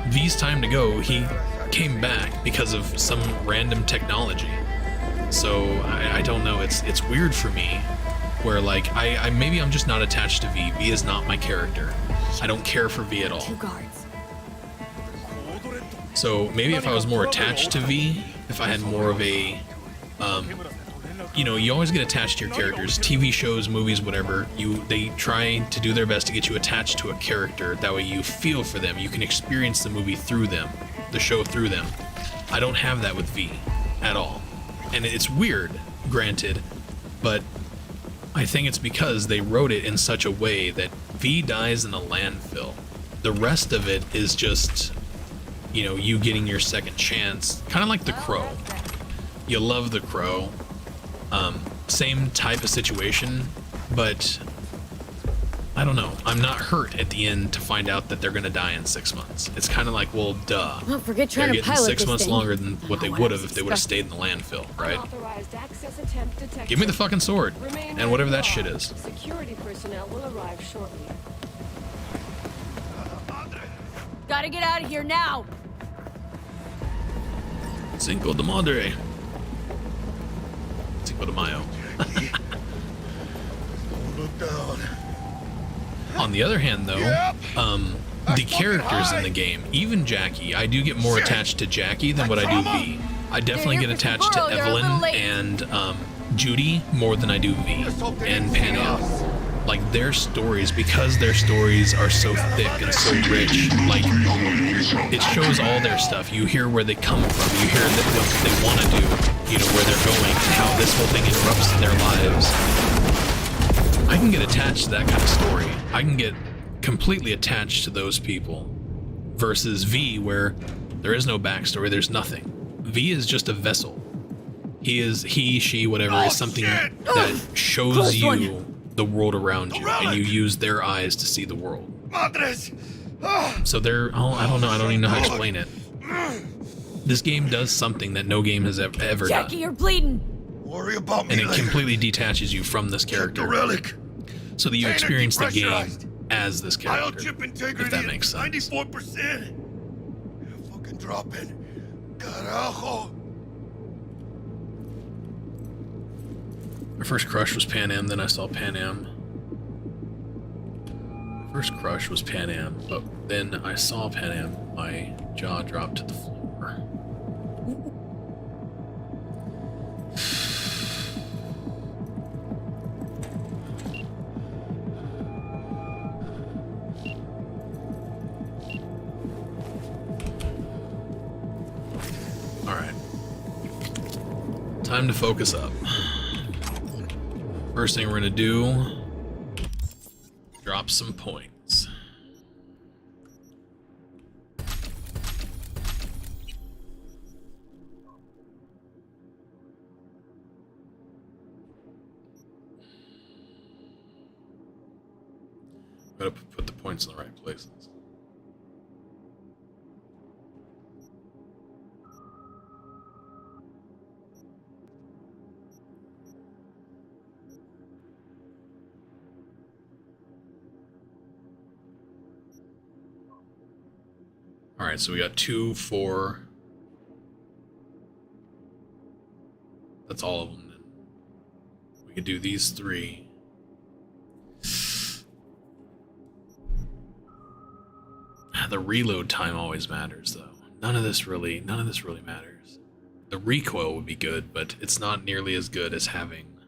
V's time to go, he came back because of some random technology. So I don't know, it's weird for me, where like I maybe I'm just not attached to V. V is not my character. I don't care for V at all. 2 guards. So maybe if I was more attached to V, if I had more of a, you know, you always get attached to your characters. TV shows, movies, whatever. They try to do their best to get you attached to a character. That way you feel for them. You can experience the movie through them, the show through them. I don't have that with V at all. And it's weird, granted, but I think it's because they wrote it in such a way that V dies in a landfill. The rest of it is just, you know, you getting your second chance, kind of like The Crow. You love The Crow. Same type of situation, but I don't know. I'm not hurt at the end to find out that they're gonna die in 6 months. It's kind of like, well, duh. Don't forget trying They're to getting pilot 6 this months thing. longer than what they would have if they would have stayed in the landfill, right? Give me the fucking sword and whatever that shit is. Security personnel will arrive shortly. Gotta get out of here now. Cinco de Madre. Cinco de Mayo. On the other hand, though, the characters in the game, even Jackie, I do get more attached to Jackie than what I do V. I definitely get attached to Evelyn and Judy more than I do V and Panam. Like their stories, because their stories are so thick and so rich, like it shows all their stuff. You hear where they come from, you hear that what they want to do, you know, where they're going, and how this whole thing interrupts their lives. I can get attached to that kind of story. I can get completely attached to those people versus V, where there is no backstory, there's nothing. V is just a vessel. He, she, whatever, is something that shows you the world around you, and you use their eyes to see the world. So they're, I don't know, I don't even know how to explain it. This game does something that no game has ever Jackie, done. you're bleeding. Worry about me And it later. completely detaches you from this character. So that you experience the game as this character, if that makes sense. 94%. Fucking drop it. Carajo. My first crush was Pan Am, then I saw Pan Am. First crush was Pan Am, but then I saw Pan Am. My jaw dropped to the floor. Alright. Time to focus up. First thing we're gonna do, drop some points. Gotta put the points in the right places. Alright, so we got 2, 4. That's all of them then. We could do these 3. The reload time always matters though. None of this really matters. The recoil would be good, but it's not nearly as good as having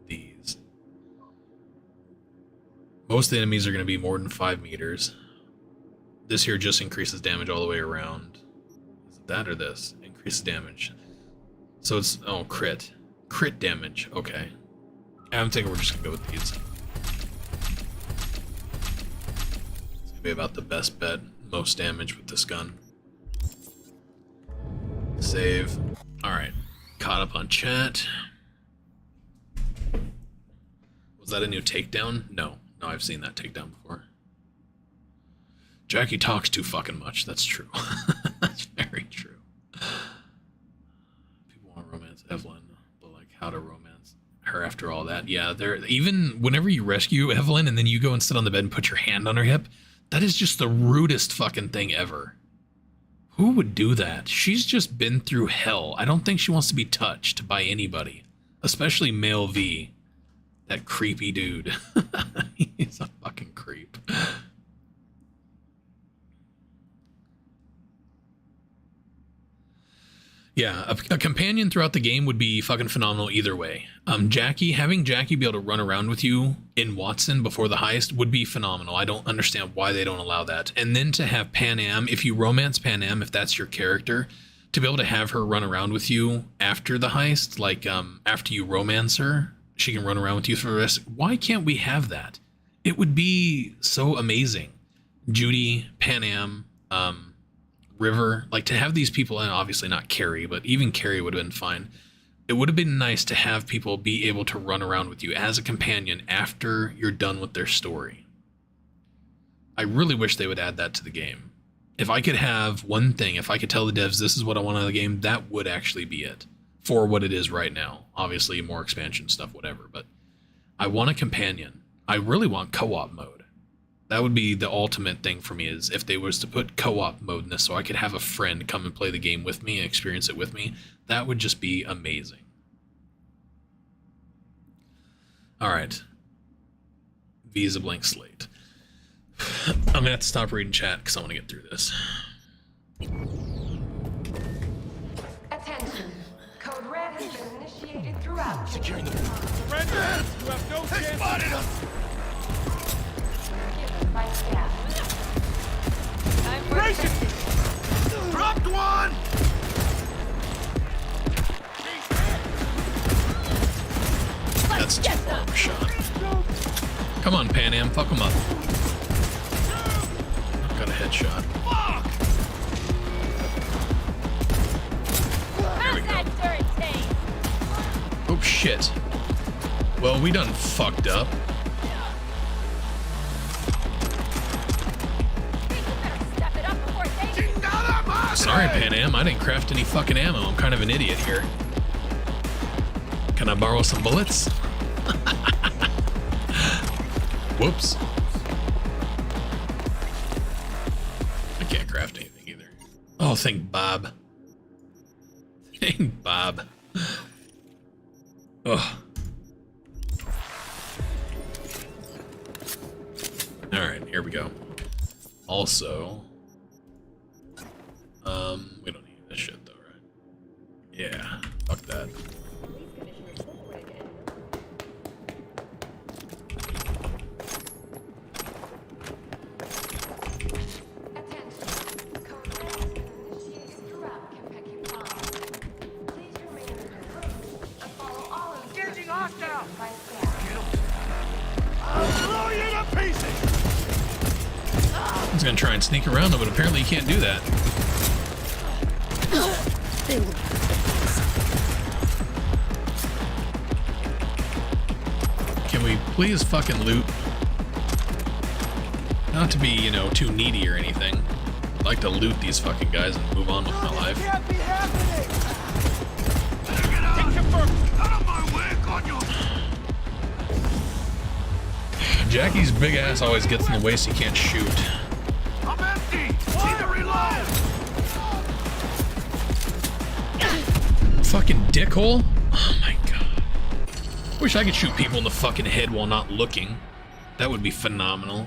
these. Most of the enemies are going to be more than 5 meters. This here just increases damage all the way around. Is it that or this? Increases damage. So it's, oh, crit. Crit damage, okay. I'm thinking we're just gonna go with these. It's gonna be about the best bet. Most damage with this gun. Save. Alright. Caught up on chat. Was that a new takedown? No. No, I've seen that takedown before. Jackie talks too fucking much. That's true. That's very true. People want to romance Evelyn, but like how to romance her after all that. Yeah, even whenever you rescue Evelyn and then you go and sit on the bed and put your hand on her hip, that is just the rudest fucking thing ever. Who would do that? She's just been through hell. I don't think she wants to be touched by anybody, especially male V. That creepy dude. He's a fucking creep. Yeah, a companion throughout the game would be fucking phenomenal either way. Having Jackie be able to run around with you in Watson before the heist would be phenomenal. I don't understand why they don't allow that. And then to have Pan Am, if you romance Pan Am, if that's your character, to be able to have her run around with you after the heist, like after you romance her, she can run around with you for the rest. Why can't we have that? It would be so amazing. Judy, Pan Am, River, like to have these people, and obviously not Carrie, but even Carrie would have been fine. It would have been nice to have people be able to run around with you as a companion after you're done with their story. I really wish they would add that to the game. If I could have one thing, if I could tell the devs this is what I want out of the game, that would actually be it for what it is right now. Obviously more expansion stuff, whatever, but I want a companion. I really want co-op mode. That would be the ultimate thing for me, is if they was to put co-op mode in this so I could have a friend come and play the game with me and experience it with me. That would just be amazing. Alright. V is a blank slate. I'm going to have to stop reading chat because I want to get through this. Attention. Code Red has been initiated throughout. Securing the surrender! You have no chance! They spotted us! By staff. Dropped one! That's too far of a shot. Come on, Pan Am, fuck him up. Got a headshot. There we go. Oh shit. Well, we done fucked up. Sorry, Pan Am, I didn't craft any fucking ammo. I'm kind of an idiot here. Can I borrow some bullets? Whoops. I can't craft anything either. Oh, thank Bob. Thank Bob. Ugh. here we go. Also, we don't need this shit though, right? Yeah, fuck that. Engaging hostile! I'll blow you to pieces! He's gonna try and sneak around him, but apparently he can't do that. Can we please fucking loot? Not to be, you know, too needy or anything. I'd like to loot these fucking guys and move on with my life. Can't be happening! Get out of my way, coño! Jackie's big ass always gets in the way so he can't shoot. I'm empty! Need to reload! Fucking dickhole? Oh my god. Wish I could shoot people in the fucking head while not looking. That would be phenomenal.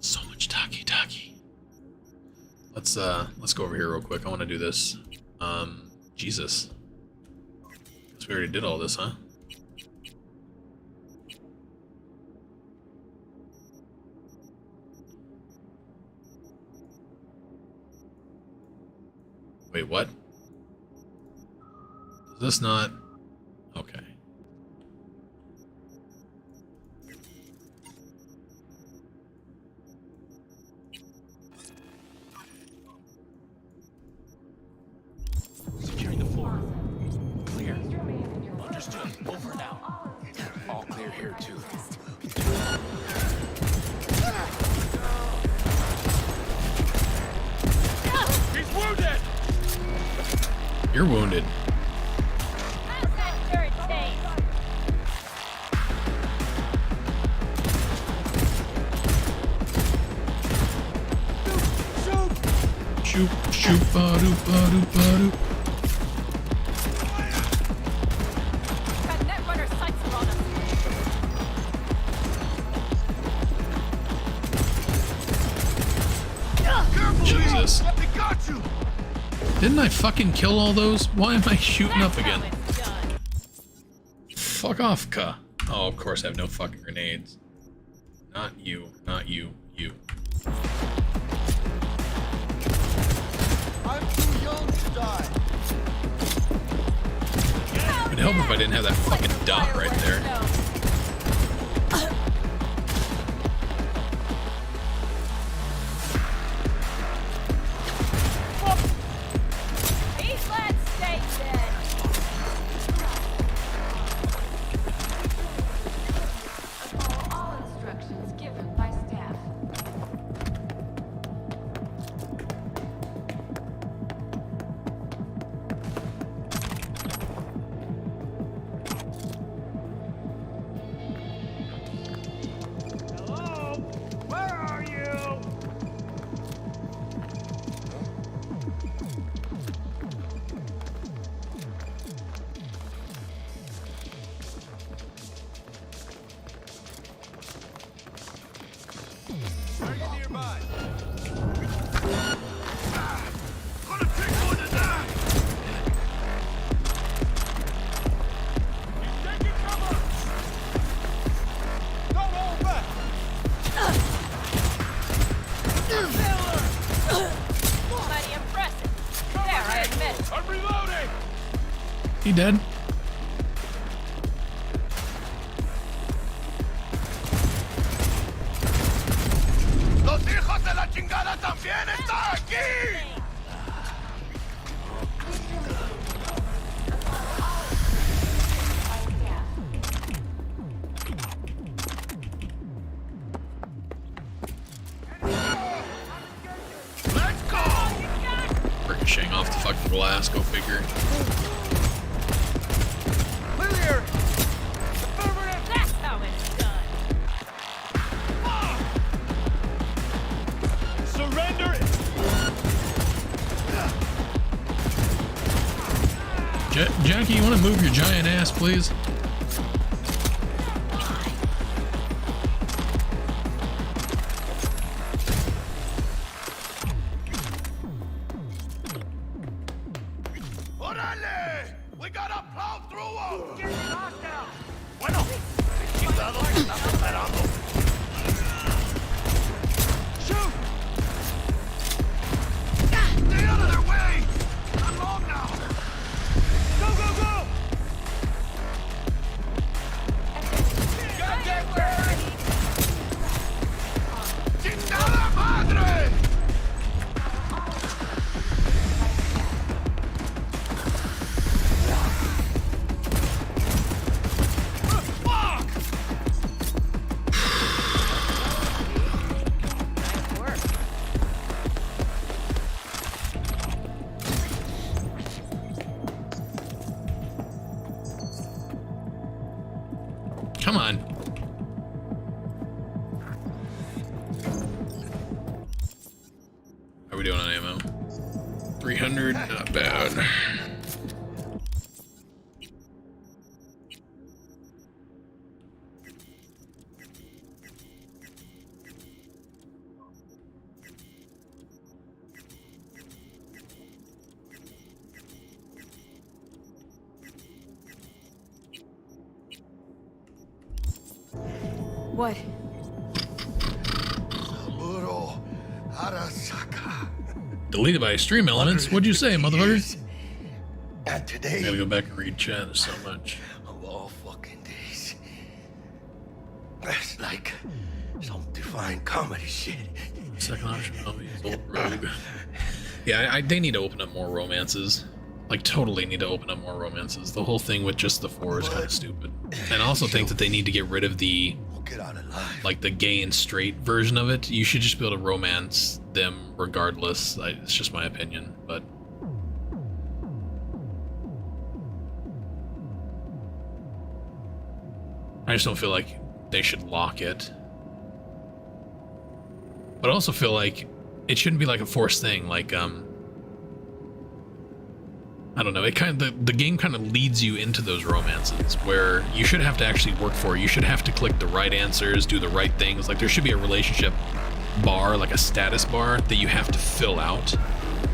So much talkie. Let's go over here real quick. I want to do this. Jesus. Guess we already did all this, huh? Wait, what? Is this not? Okay. Securing the floor. Clear. Understood. Over now. All clear here, too. He's wounded! You're wounded. Shoot, ba-doop. Jesus. They got you! Didn't I fucking kill all those? Why am I shooting up again? Fuck off, cuh. Oh, of course I have no fucking grenades. Not you, you. I'm too young to die. It'd help if I didn't have that fucking dot right there. He dead? ¡Los hijos de la chingada también están aquí! Let's go! Ricocheting off the fucking glass, go figure. Clear! That's how it's done. Surrender! Jackie, you want to move your giant ass, please? ¡Órale! We gotta plow through them! Get lost now! Bueno, el chingado se está preparando. Shoot! Stay out of their way! Not long now! Go, go, go! Get that bird! ¡Chingada madre! Come on. How are we doing on ammo? 300, not bad. What? Saburo Arasaka. Deleted by Extreme Elements. What'd you say, motherfucker? And today, I gotta go back and read chat. There's so much. of all fucking days, that's like some divine comedy shit. Second option. Oh, he's old rogue. Yeah, they need to open up more romances. Like, totally need to open up more romances. The whole thing with just the 4 is kind of stupid. And I also think that they need to get rid of the, like, the gay and straight version of it. You should just be able to romance them regardless. It's just my opinion, but... I just don't feel like they should lock it. But I also feel like it shouldn't be like a forced thing, like, I don't know, it kind of, the game kind of leads you into those romances where you should have to actually work for it. You should have to click the right answers, do the right things. Like, there should be a relationship bar, like a status bar that you have to fill out,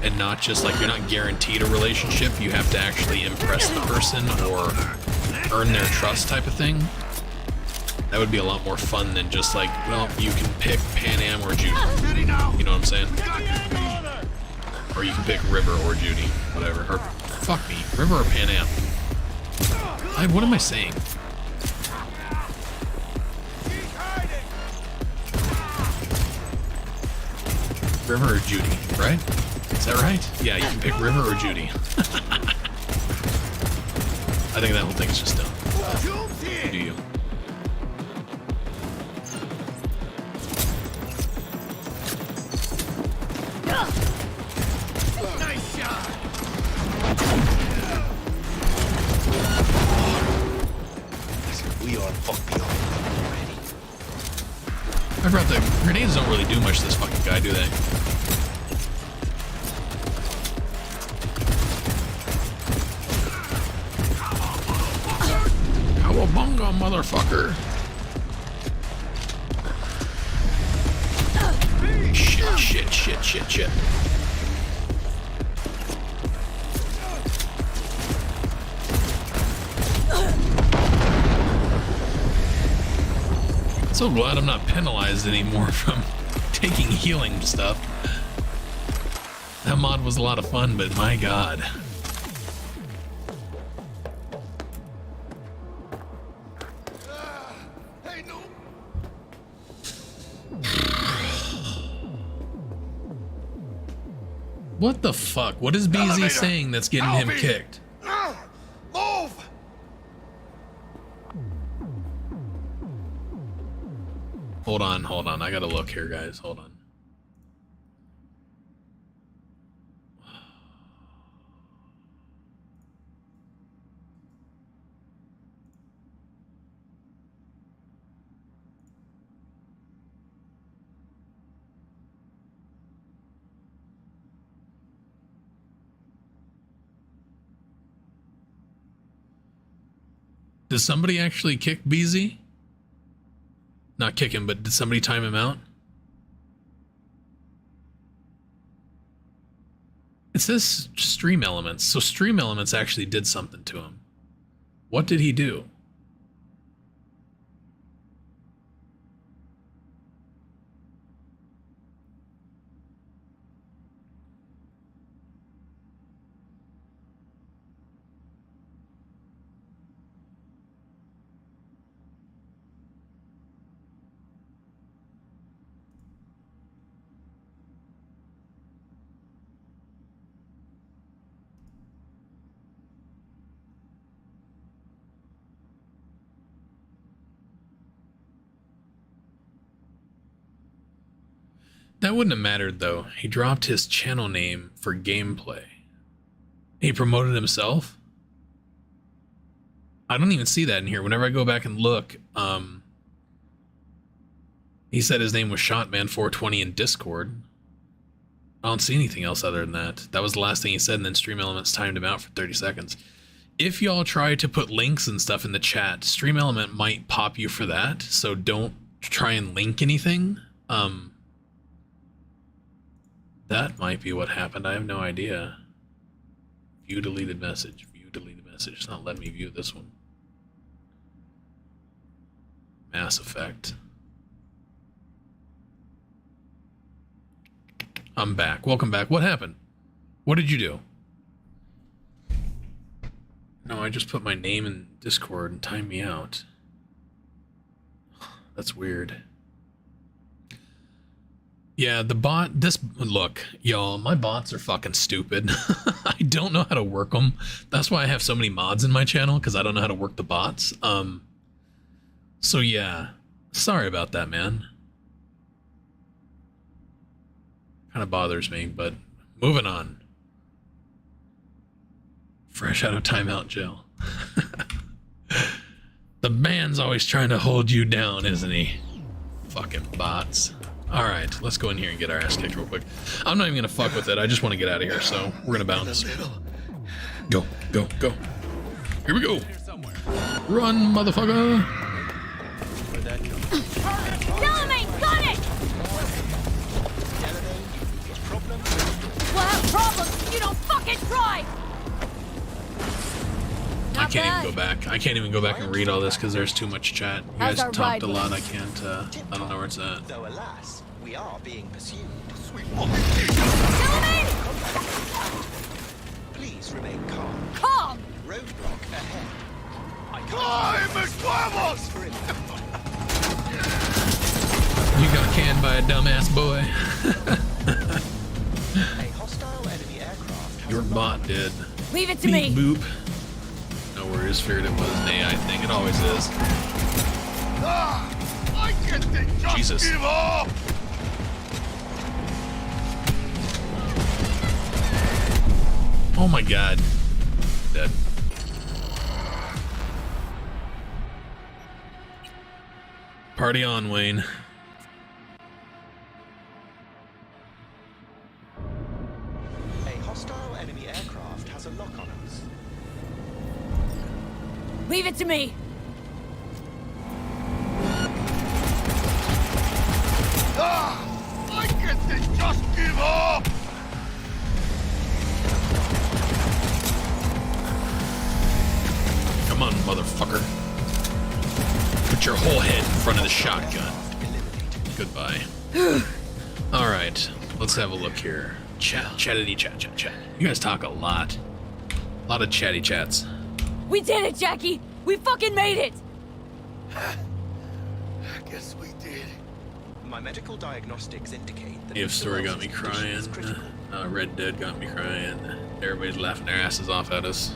and not just like, you're not guaranteed a relationship. You have to actually impress the person or earn their trust type of thing. That would be a lot more fun than just like, well, you can pick Pan Am or Judy. You know what I'm saying? Or you can pick River or Judy, whatever. Or fuck me, River or Pan Am. What am I saying? River or Judy, right? Is that right? Yeah, you can pick River or Judy. I think that whole thing is just dumb. Do you? Nice shot. We are fucking already. I forgot the grenades don't really do much to this fucking guy, do they? Cowabunga, motherfucker. Shit. So glad I'm not penalized anymore from taking healing stuff. That mod was a lot of fun, but my god. What the fuck? What is BZ saying that's getting him kicked? Move! Hold on. I gotta look here, guys. Hold on. Did somebody actually kick BZ? Not kick him, but did somebody time him out? It says Stream Elements, so Stream Elements actually did something to him. What did he do? That wouldn't have mattered, though. He dropped his channel name for gameplay. He promoted himself? I don't even see that in here. Whenever I go back and look, he said his name was Shotman420 in Discord. I don't see anything else other than that. That was the last thing he said, and then Stream Elements timed him out for 30 seconds. If y'all try to put links and stuff in the chat, Stream Element might pop you for that, so don't try and link anything. That might be what happened. I have no idea. View deleted message. View deleted message. It's not letting me view this one. Mass Effect. I'm back. Welcome back. What happened? What did you do? No, I just put my name in Discord and timed me out. That's weird. Yeah, the bot, look, y'all, my bots are fucking stupid. I don't know how to work them. That's why I have so many mods in my channel, because I don't know how to work the bots. So yeah, sorry about that, man. Kind of bothers me, but moving on. Fresh out of timeout jail. The man's always trying to hold you down, isn't he? Fucking bots. Alright, let's go in here and get our ass kicked real quick. I'm not even gonna fuck with it, I just want to get out of here, so we're gonna bounce. Go, go, go. Here we go. Run, motherfucker! Delamain, got it! We'll have problems if you don't fucking try! I can't even go back. I can't even go back and read all this because there's too much chat. You guys talked a lot. I can't. I don't know where it's at. Though alas, we are being pursued. Please remain calm. Calm! Roadblock ahead. You got canned by a dumbass boy. A hostile enemy aircraft. Your bot did. Leave it to Beep, me. Boop. No worries, figured it was an AI thing. It always is. I can't just Jesus. give up. Oh my god. Dead. Party on, Wayne. A hostile enemy aircraft has a lock on us. Leave it to me. I can't just give up. Come on, motherfucker. Put your whole head in front of the shotgun. Goodbye. Alright, let's have a look here. Chattity chat. You guys talk a lot. A lot of chatty chats. We did it, Jackie! We fucking made it! I guess we did. My medical diagnostics indicate that If Story got me crying. Red Dead got me crying. Everybody's laughing their asses off at us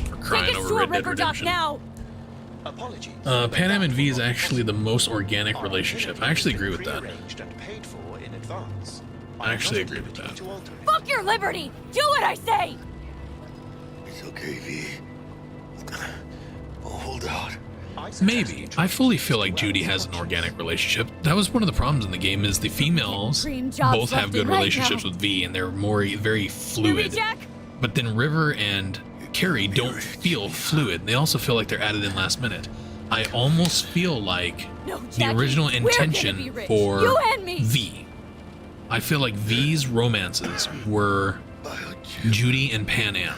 for crying over Red Dead Redemption. Now. Apologies. Pan Am and V is actually the most organic relationship. I actually agree with that. And paid for in advance. I actually agree with that. Fuck your liberty! Do what I say! It's okay, V. Oh, hold out. Maybe. I fully feel like Judy has an organic relationship. That was one of the problems in the game is the females both have good relationships with V and they're very fluid. But then River and Carrie don't feel fluid. They also feel like they're added in last minute. I almost feel like the original intention for V. I feel like V's romances were Judy and Pan Am.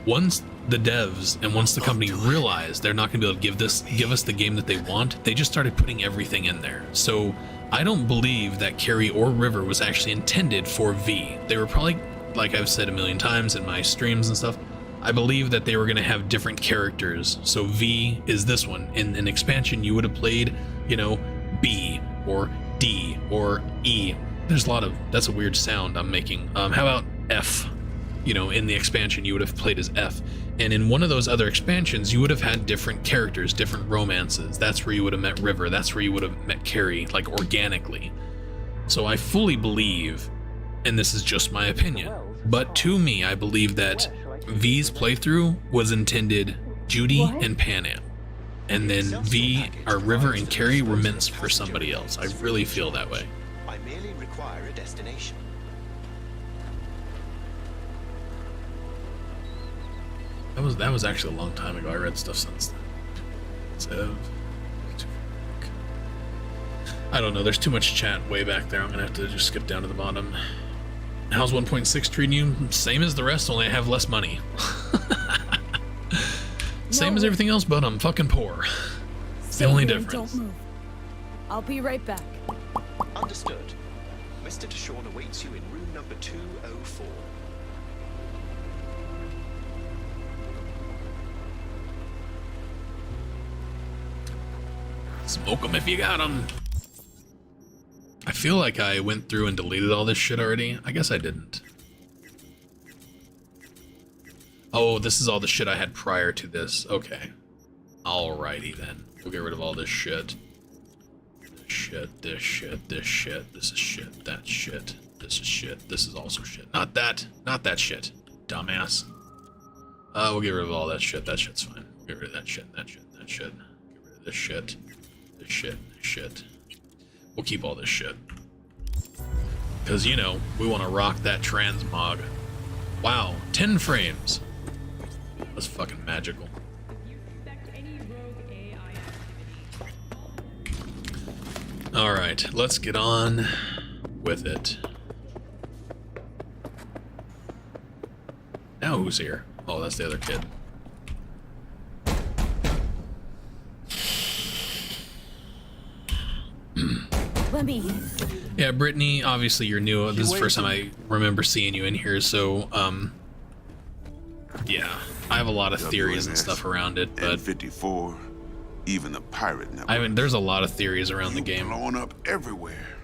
Once the devs and once the company realized they're not going to be able to give us the game that they want, they just started putting everything in there. So I don't believe that Carrie or River was actually intended for V. They were probably, like I've said a million times in my streams and stuff, I believe that they were going to have different characters. So V is this one. In an expansion, you would have played, you know, B or D or E. There's a lot of, that's a weird sound I'm making. How about F? You know, in the expansion, you would have played as F. And in one of those other expansions, you would have had different characters, different romances. That's where you would have met River. That's where you would have met Carrie, like organically. So I fully believe, and this is just my opinion, but to me, I believe that V's playthrough was intended Judy and Pan Am. And then V, or River and Carrie were meant for somebody else. I really feel that way. I merely require a destination. That was actually a long time ago. I read stuff since then. So, I don't know. There's too much chat way back there. I'm gonna have to just skip down to the bottom. How's 1.6 treating you? Same as the rest, only I have less money. Same as everything else, but I'm fucking poor. It's the only difference. Don't move. I'll be right back. Understood. Mr. Deshawn awaits you in room number 204. Smoke them if you got them. I feel like I went through and deleted all this shit already. I guess I didn't. Oh, this is all the shit I had prior to this. Okay. Alrighty then. We'll get rid of all this shit. This shit, this shit, this shit, this is shit, that shit, this is shit, this is also shit. Not that shit, dumbass. We'll get rid of all that shit. That shit's fine. We'll get rid of that shit, that shit, that shit. Get rid of this shit, this shit, this shit. We'll keep all this shit. Because, you know, we want to rock that transmog. Wow, 10 frames. That's fucking magical. Alright, let's get on with it. Now who's here? Oh, that's the other kid. Let me. Yeah, Brittany, obviously you're new. This is the first time I remember seeing you in here, so, yeah. I have a lot of theories and stuff around it, but... 54, even the pirate network. I mean, there's a lot of theories around the game. Blowing up everywhere.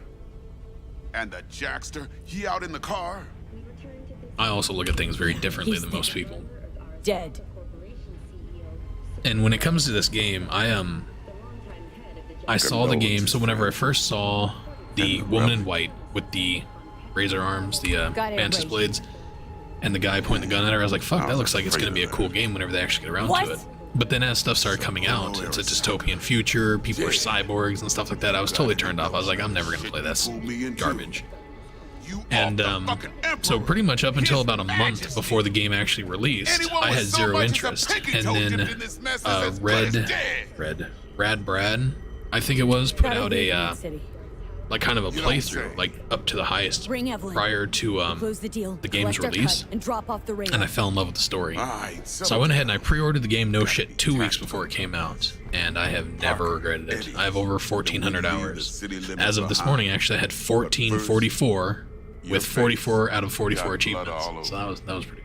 And the Jackster, he out in the car? I also look at things very differently than most people. Dead. And when it comes to this game, I saw the game, so whenever I first saw the woman in white with the razor arms, the mantis blades, and the guy pointing the gun at her, I was like, fuck, that looks like it's going to be a cool game whenever they actually get around to it. But then as stuff started coming out, it's a dystopian future, people are cyborgs and stuff like that, I was totally turned off. I was like, I'm never going to play this garbage. And so pretty much up until about a month before the game actually released, I had zero interest. And then Rad Brad, I think it was, put out a like kind of a playthrough, like up to the highest prior to the game's release, and I fell in love with the story. So I went ahead and I pre-ordered the game, no shit, 2 weeks before it came out, and I have never regretted it. I have over 1,400 hours. As of this morning, actually, I had 1444 with 44 out of 44 achievements. So that was pretty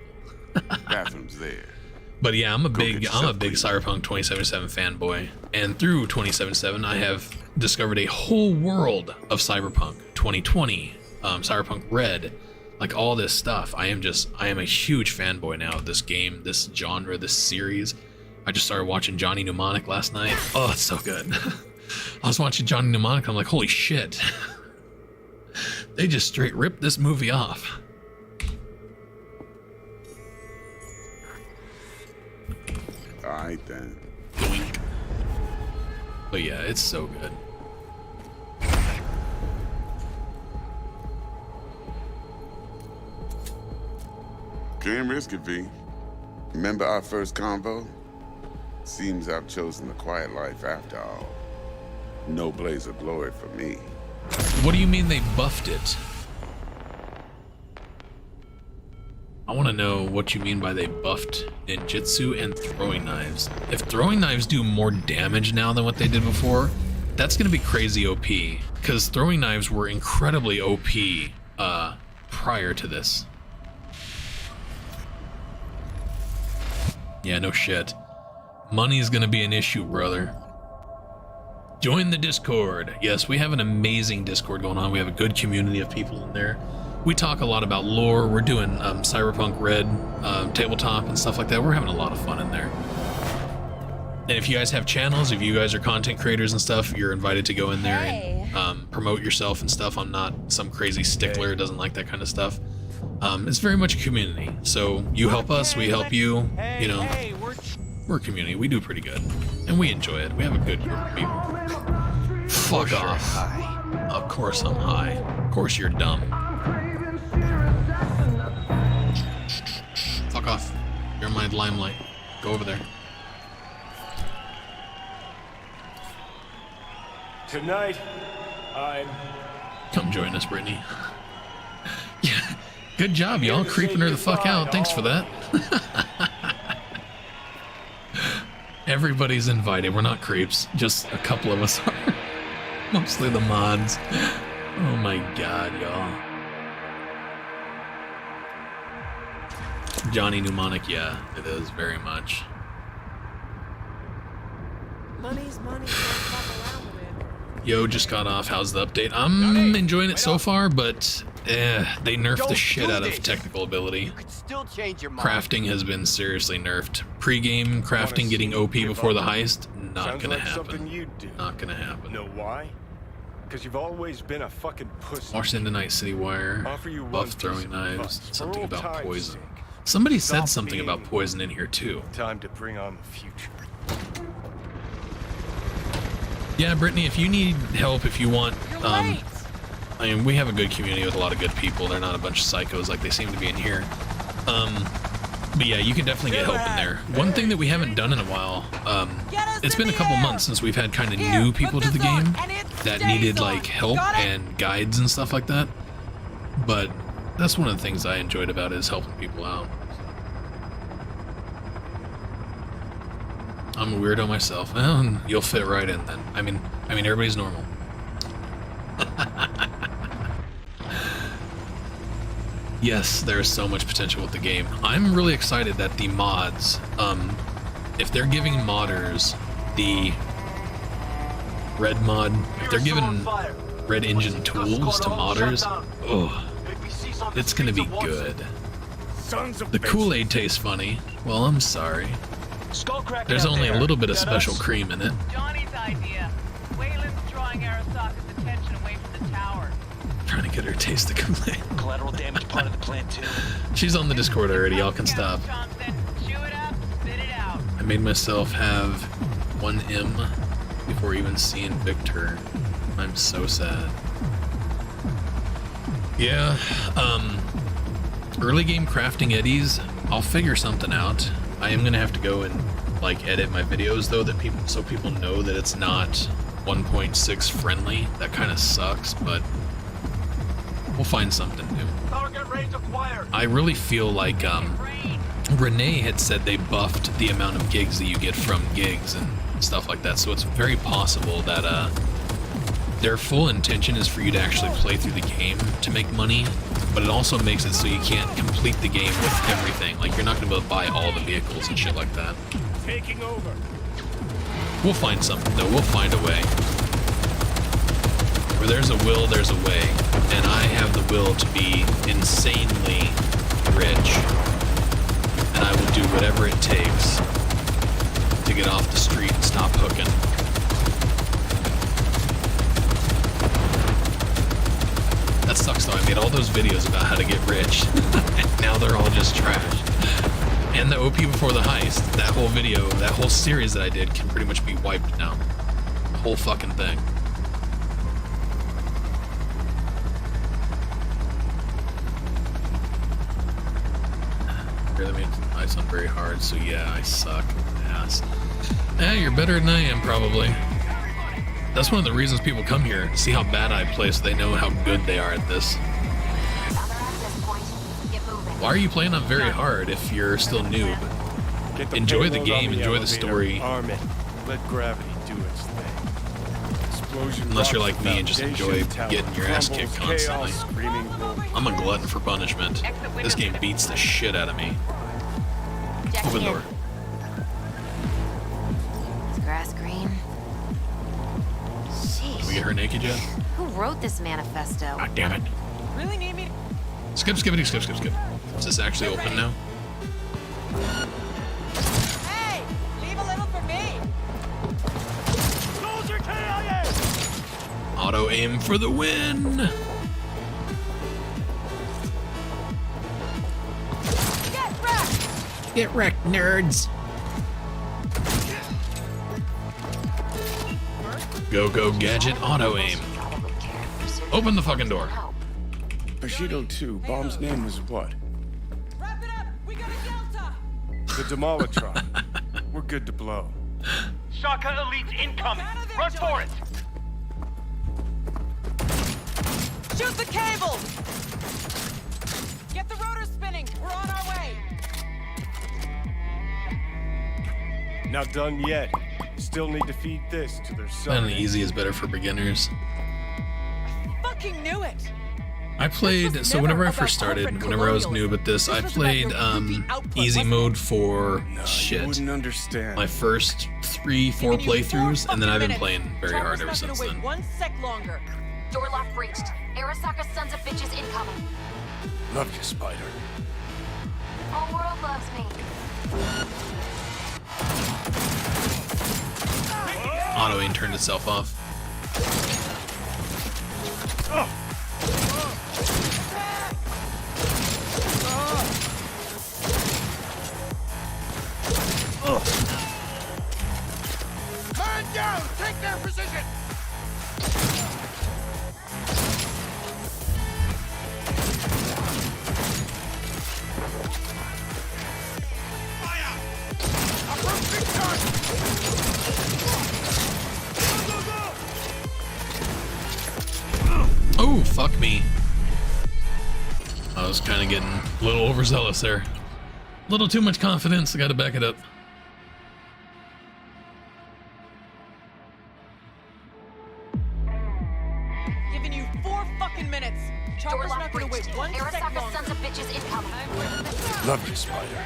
cool. Bathrooms there. But yeah, I'm a big Cyberpunk 2077 fanboy, and through 2077 I have discovered a whole world of Cyberpunk 2020, Cyberpunk Red, like all this stuff. I am a huge fanboy now of this game, this genre, this series. I just started watching Johnny Mnemonic last night. Oh, it's so good. I was watching Johnny Mnemonic, I'm like, holy shit. They just straight ripped this movie off. Alright then. Doink. But yeah, it's so good. Can't risk it, V. Remember our first convo? Seems I've chosen the quiet life after all. No blaze of glory for me. What do you mean they buffed it? I want to know what you mean by they buffed ninjutsu and throwing knives. If throwing knives do more damage now than what they did before, that's going to be crazy OP. Because throwing knives were incredibly OP prior to this. Yeah, no shit. Money's going to be an issue, brother. Join the Discord. Yes, we have an amazing Discord going on. We have a good community of people in there. We talk a lot about lore. We're doing Cyberpunk Red tabletop and stuff like that. We're having a lot of fun in there. And if you guys have channels, if you guys are content creators and stuff, you're invited to go in there and promote yourself and stuff. I'm not some crazy stickler who doesn't like that kind of stuff. It's very much a community. So you help us, we help you. You know, we're a community. We do pretty good. And we enjoy it. We have a good group of people. Fuck off. Of course I'm high. Of course you're dumb. Fuck off. You're my limelight. Go over there. Tonight, Come join us, Brittany. Yeah. Good job, y'all. Creeping her the fuck out. Thanks for that. Everybody's invited. We're not creeps. Just a couple of us are. Mostly the mods. Oh my god, y'all. Johnny Mnemonic, yeah, it is very much. Money's money. Yo, just got off. How's the update? I'm enjoying it so far, but they nerfed the shit out of technical ability. Crafting has been seriously nerfed. Pre-game crafting getting OP before the heist, not gonna happen. Not gonna happen. Know why? Because you've always been a fucking pussy. Washington Night City Wire, buff throwing knives, something about poison. Somebody said something about poison in here too. Time to bring on the future. Yeah, Brittany, if you need help, if you want, I mean, we have a good community with a lot of good people. They're not a bunch of psychos like they seem to be in here. But yeah, you can definitely get help in there. One thing that we haven't done in a while, it's been a couple months since we've had kind of new people to the game that needed like help and guides and stuff like that. But that's one of the things I enjoyed about it, is helping people out. I'm a weirdo myself. Well, you'll fit right in then. I mean, everybody's normal. Yes, there is so much potential with the game. I'm really excited that the mods, if they're giving modders the red mod, if they're giving Red Engine tools to modders, oh, it's gonna be good. The Kool-Aid tastes funny. Well, I'm sorry. There's only a little bit of special cream in it. Johnny's idea. Wayland's drawing Arasaka's attention away from the tower. Trying to get her to taste the Kool-Aid. Collateral damage part of the plan too. She's on the Discord already. Y'all can stop. I made myself have 1 M before even seeing Victor. I'm so sad. Yeah, early game crafting eddies, I'll figure something out. I am gonna have to go and like edit my videos though, that so people know that it's not 1.6 friendly. That kind of sucks, but we'll find something new. I really feel like Renee had said they buffed the amount of gigs that you get from gigs and stuff like that, so it's very possible that their full intention is for you to actually play through the game to make money, but it also makes it so you can't complete the game with everything. Like, you're not going to be able to buy all the vehicles and shit like that. Taking over. We'll find something, though. We'll find a way. Where there's a will, there's a way. And I have the will to be insanely rich. And I will do whatever it takes to get off the street and stop hooking. That sucks though, I made all those videos about how to get rich, and now they're all just trash. And the OP before the heist, that whole video, that whole series that I did can pretty much be wiped now. The whole fucking thing. Barely made ice on very hard, so yeah, I suck ass. You're better than I am, probably. That's one of the reasons people come here, see how bad I play so they know how good they are at this. Why are you playing on very hard if you're still noob? Enjoy the game, enjoy the story. Arm it. Let gravity do its thing. Explosion. Unless you're like me and just enjoy getting your ass kicked constantly. I'm a glutton for punishment. This game beats the shit out of me. Open door. Is grass green? Sheesh. Can we get her naked yet? Who wrote this manifesto? God damn it. Really need me? Skip. Is this actually open now? Hey, leave a little for me. Soldier KIA! Auto aim for the win! Get wrecked, nerds! Go, gadget, auto aim. Open the fucking door. Bushido 2, Bomb's name was what? Wrap it up. We got a Delta. The Demolitron. We're good to blow. Shaka Elite's incoming. Run for it. Shoot the cable. Get the rotor spinning. We're on our way. Not done yet. Still need to feed this to their son. Playing easy is better for beginners. Fucking knew it. I played, so whenever I first started, whenever I was noob at this, I played easy mode for shit. My first 3-4 playthroughs, and then I've been playing very hard ever since then. 1 sec longer. Door lock breached. Arasaka sons of bitches incoming. Love you, Spider. Whole world loves me. Auto aim turned itself off. Man down! Take their position! Fire! Approaching target! Oh, fuck me. I was kind of getting a little overzealous there. A little too much confidence, I gotta back it up. Giving you 4 fucking minutes. Chopper's not gonna wait 1 sec Arasaka longer. sons of bitches incoming. Love you, Spider.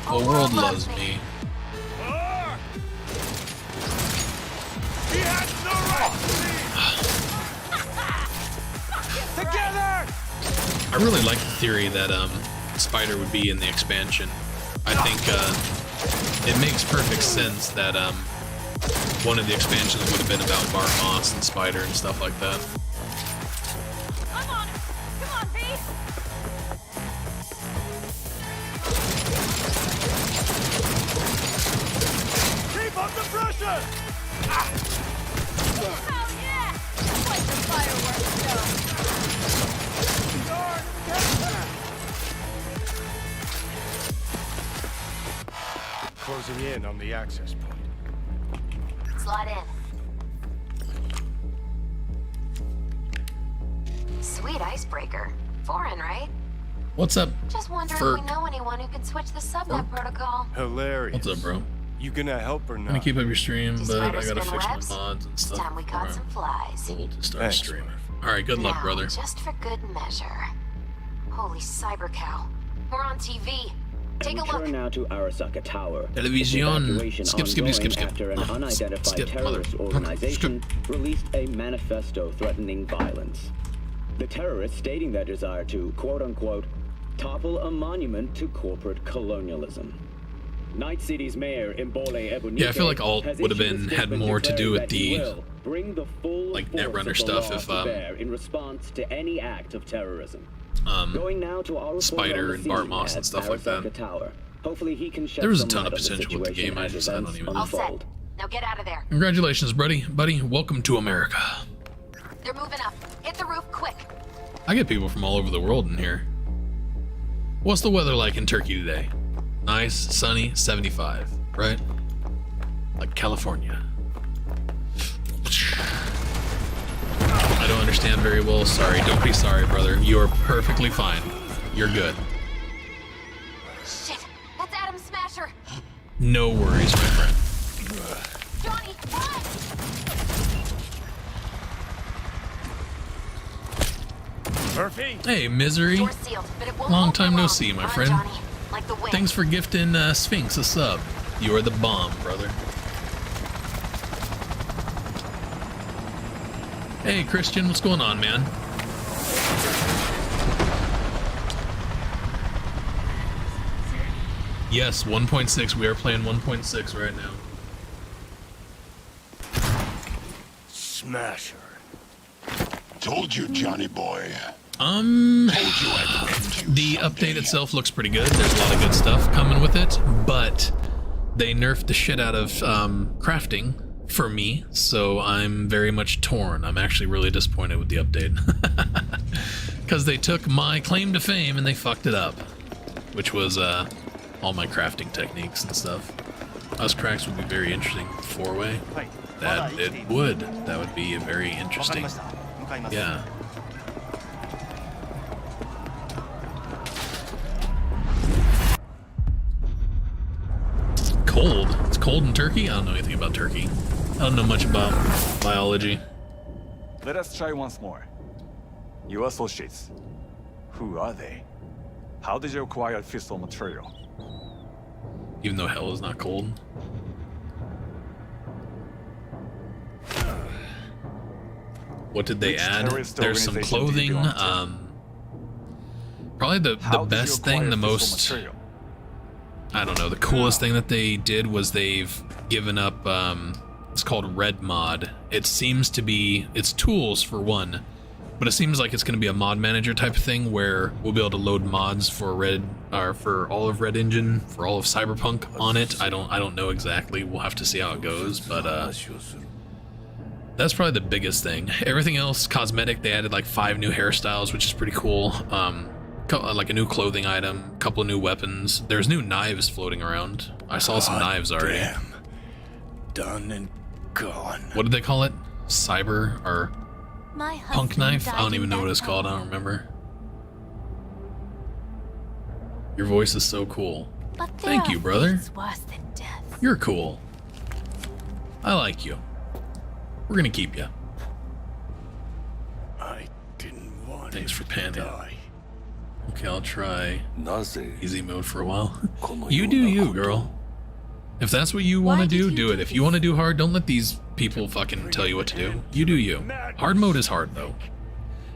The world loves me. He has no right! Together! I really like the theory that Spider would be in the expansion. I think it makes perfect sense that one of the expansions would have been about Bart Moss and Spider and stuff like that. I'm on it. Come on, V. Keep up the pressure! Hell yeah! Like the fireworks show. Closing in on the access point. Slide in. Sweet icebreaker. Foreign, right? What's up? Just wondering if we know anyone who can switch the subnet protocol. Hilarious. What's up, bro? You gonna help or I'm not? gonna keep up your stream, but I gotta spin fix my webs? mods and stuff. Time we caught some flies. Cool to start Thanks, streaming. Alright, good luck, Now, brother. Just for good measure. Holy cyber cow. We're on TV. Take a look. Turn now to Arasaka Tower. Television. Evacuation Skip. ongoing after an unidentified Skip, terrorist mother. organization released a manifesto threatening violence. The terrorists stating their desire to, quote-unquote, topple a monument to corporate colonialism. Night City's mayor, Imbole Ebunike, Yeah, I feel like Alt has would have issued a had statement more to do declaring with that he the will bring the full like force Netrunner of the stuff law if to bear in response to any act of terrorism. Going now to our Spider and Bart scene Moss and at stuff like that. Arasaka Tower. Hopefully he can shed There was a some ton light of on the potential with the game, situation I as just I don't events even All set. unfold. Now get out of there. Congratulations, buddy. Welcome to America. They're moving up. Hit the roof quick. I get people from all over the world in here. What's the weather like in Turkey today? Nice, sunny, 75, right? Like California. I don't understand very well. Sorry. Don't be sorry, brother. You are perfectly fine. You're good. Shit, that's Adam Smasher. No worries, my friend. Johnny, run! Murphy? Hey, Misery. Door's sealed, but it won't Long open time no long. see, my Run, friend. Johnny, like the wind. Thanks for gifting Sphinx a sub. You are the bomb, brother. Hey, Christian, what's going on, man? Yes, 1.6. We are playing 1.6 right now. Smasher. Told you, Johnny boy. The update itself looks pretty good. There's a lot of good stuff coming with it, but they nerfed the shit out of crafting for me, so I'm very much torn. I'm actually really disappointed with the update. Because they took my claim to fame and they fucked it up, which was all my crafting techniques and stuff. Us cracks would be very interesting. Four-way? That it would. That would be a very interesting. Yeah. Cold. It's cold in Turkey? I don't know anything about Turkey. I don't know much about biology. Let us try once more. Your associates. Who are they? How did you acquire fissile material? Even though hell is not cold. What did they add? There's some clothing. Probably the best thing, the most... I don't know, the coolest thing that they did was they've given up, it's called Red Mod. It seems to be, it's tools for one, but it seems like it's going to be a mod manager type of thing where we'll be able to load mods for for all of Red Engine, for all of Cyberpunk on it. I don't know exactly. We'll have to see how it goes, but that's probably the biggest thing. Everything else, cosmetic, they added like 5 new hairstyles, which is pretty cool. Like a new clothing item, a couple of new weapons. There's new knives floating around. I saw some knives already. Damn. Done and gone. What did they call it? Cyber or punk knife? I don't even know what it's called. I don't remember. Your voice is so cool. Thank you, brother. Worse than death. You're cool. I like you. We're gonna keep you. I didn't want Thanks for panning. Okay, I'll try easy mode for a while. You do you, girl. If that's what you want to do, do it. If you want to do hard, don't let these people fucking tell you what to do. You do you. Hard mode is hard, though.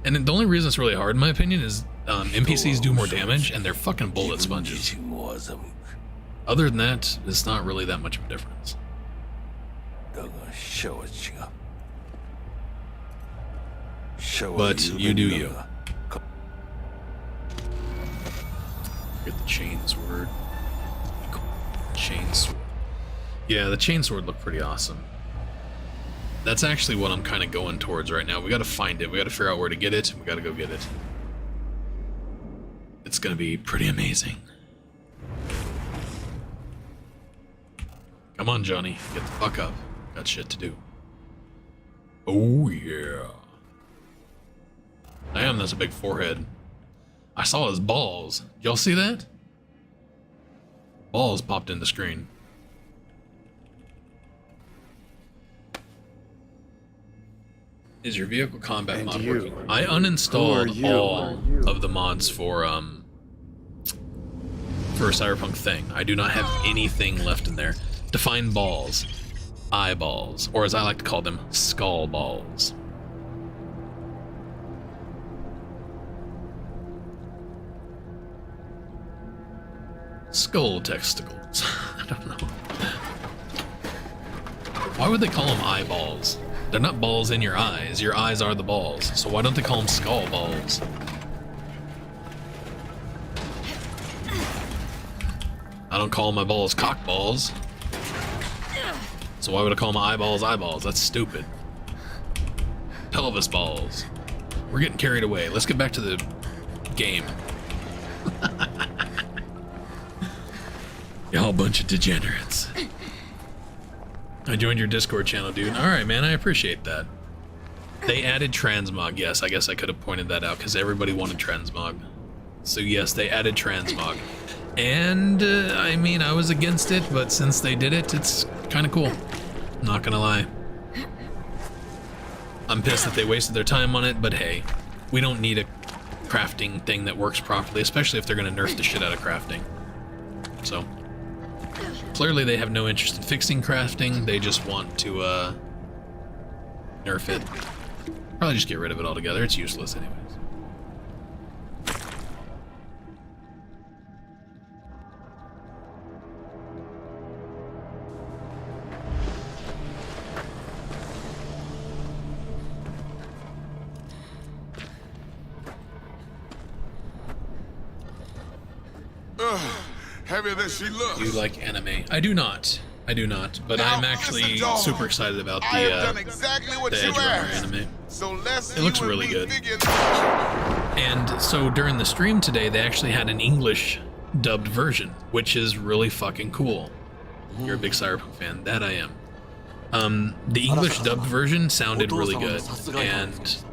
And the only reason it's really hard, in my opinion, is NPCs do more damage, and they're fucking bullet sponges. Other than that, it's not really that much of a difference. But you do you. Get the chainsword. Chainsword. Yeah, the chainsword looked pretty awesome. That's actually what I'm kind of going towards right now. We gotta find it. We gotta figure out where to get it. We gotta go get it. It's gonna be pretty amazing. Come on, Johnny. Get the fuck up. Got shit to do. Oh, yeah. Damn, that's a big forehead. I saw his balls. Y'all see that? Balls popped in the screen. Is your vehicle combat mod working? I uninstalled all of the mods for Cyberpunk thing. I do not have anything left in there. Define balls. Eyeballs. Or as I like to call them, skull balls. Skull testicles. I don't know. Why would they call them eyeballs? They're not balls in your eyes. Your eyes are the balls. So why don't they call them skull balls? I don't call my balls cock balls. So why would I call my eyeballs eyeballs? That's stupid. Pelvis balls. We're getting carried away. Let's get back to the game. Y'all a bunch of degenerates. I joined your Discord channel, dude. Alright, man, I appreciate that. They added transmog, yes. I guess I could have pointed that out because everybody wanted transmog. So yes, they added transmog. And, I mean, I was against it, but since they did it, it's kind of cool. Not gonna lie. I'm pissed that they wasted their time on it, but hey, we don't need a crafting thing that works properly, especially if they're gonna nerf the shit out of crafting. So, clearly they have no interest in fixing crafting, they just want to, nerf it. Probably just get rid of it altogether, it's useless anyways. Heavier than she looks. You like anime? I do not. I do not. But now, I'm actually super excited about the Edge Runner anime. So it looks really good. And so during the stream today, they actually had an English dubbed version, which is really fucking cool. You're a big Cyberpunk fan. That I am. The English dubbed version sounded really good, and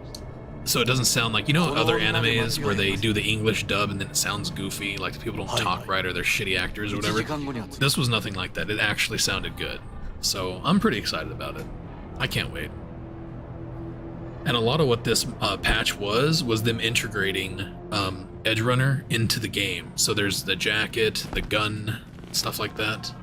so it doesn't sound like, you know, other animes where they do the English dub and then it sounds goofy, like the people don't talk right or they're shitty actors or whatever. This was nothing like that. It actually sounded good. So I'm pretty excited about it. I can't wait. And a lot of what this patch was them integrating Edge Runner into the game. So there's the jacket, the gun, stuff like that.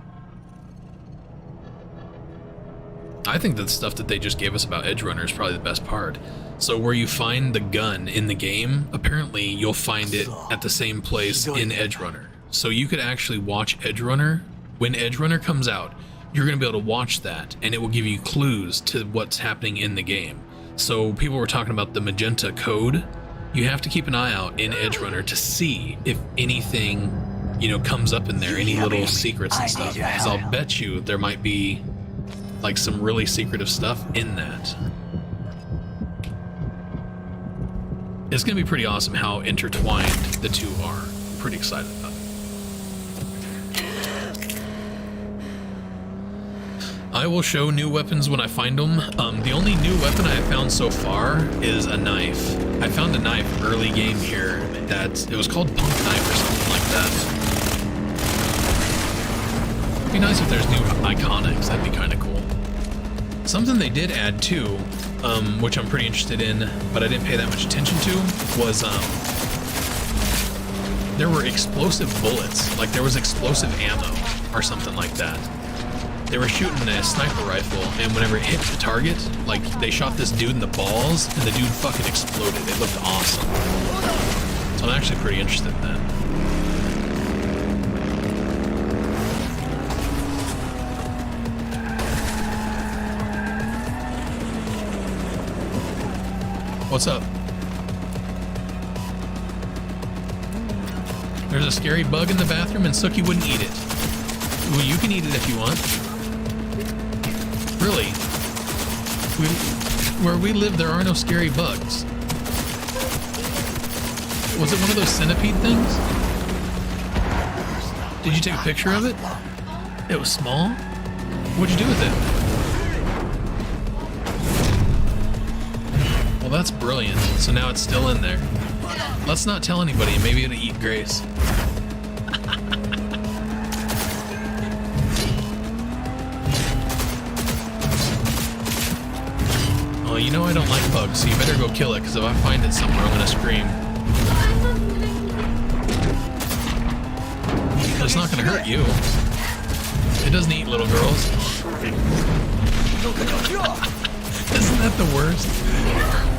I think the stuff that they just gave us about Edge Runner is probably the best part. So where you find the gun in the game, apparently you'll find it at the same place in Edge Runner. So you could actually watch Edge Runner. When Edge Runner comes out, you're going to be able to watch that, and it will give you clues to what's happening in the game. So people were talking about the magenta code. You have to keep an eye out in Edge Runner to see if anything, you know, comes up in there, any little secrets and stuff. Because I'll bet you there might be like some really secretive stuff in that. It's going to be pretty awesome how intertwined the two are. I'm pretty excited about it. I will show new weapons when I find them. The only new weapon I have found so far is a knife. I found a knife early game here that it was called Punk Knife or something like that. It'd be nice if there's new iconics. That'd be kind of cool. Something they did add too, which I'm pretty interested in, but I didn't pay that much attention to, was there were explosive bullets. Like there was explosive ammo or something like that. They were shooting a sniper rifle, and whenever it hit the target, like they shot this dude in the balls, and the dude fucking exploded. It looked awesome. So I'm actually pretty interested in that. What's up? There's a scary bug in the bathroom and Sookie wouldn't eat it. Well, you can eat it if you want. Really? Where we live, there are no scary bugs. Was it one of those centipede things? Did you take a picture of it? It was small? What'd you do with it? Well, that's brilliant. So now it's still in there. Let's not tell anybody, and maybe it'll eat Grace. Oh, you know I don't like bugs, so you better go kill it, because if I find it somewhere, I'm gonna scream. It's not gonna hurt you. It doesn't eat little girls. Isn't that the worst?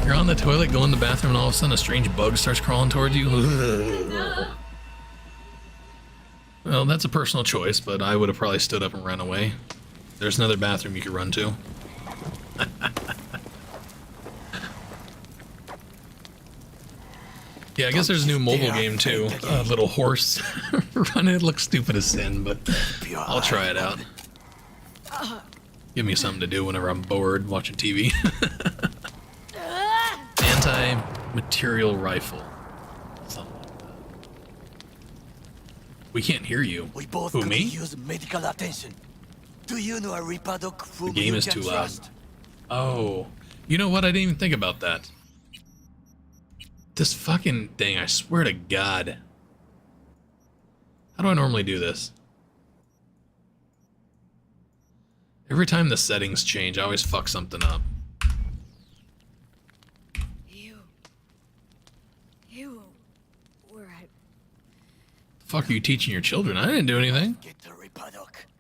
You're on the toilet, go in the bathroom, and all of a sudden a strange bug starts crawling towards you. Well, that's a personal choice, but I would have probably stood up and ran away. There's another bathroom you could run to. Yeah, I guess there's a new mobile game too. Little horse running. It looks stupid as sin, but I'll try it out. Give me something to do whenever I'm bored watching TV. Anti-material rifle. Something like that. We can't hear you. We both Who, could me? use medical attention. Do you know a Reaper doc The whom game you is can too loud. trust? Oh. You know what? I didn't even think about that. This fucking thing, I swear to God. How do I normally do this? Every time the settings change, I always fuck something up. You were at... The fuck are you teaching your children? I didn't do anything.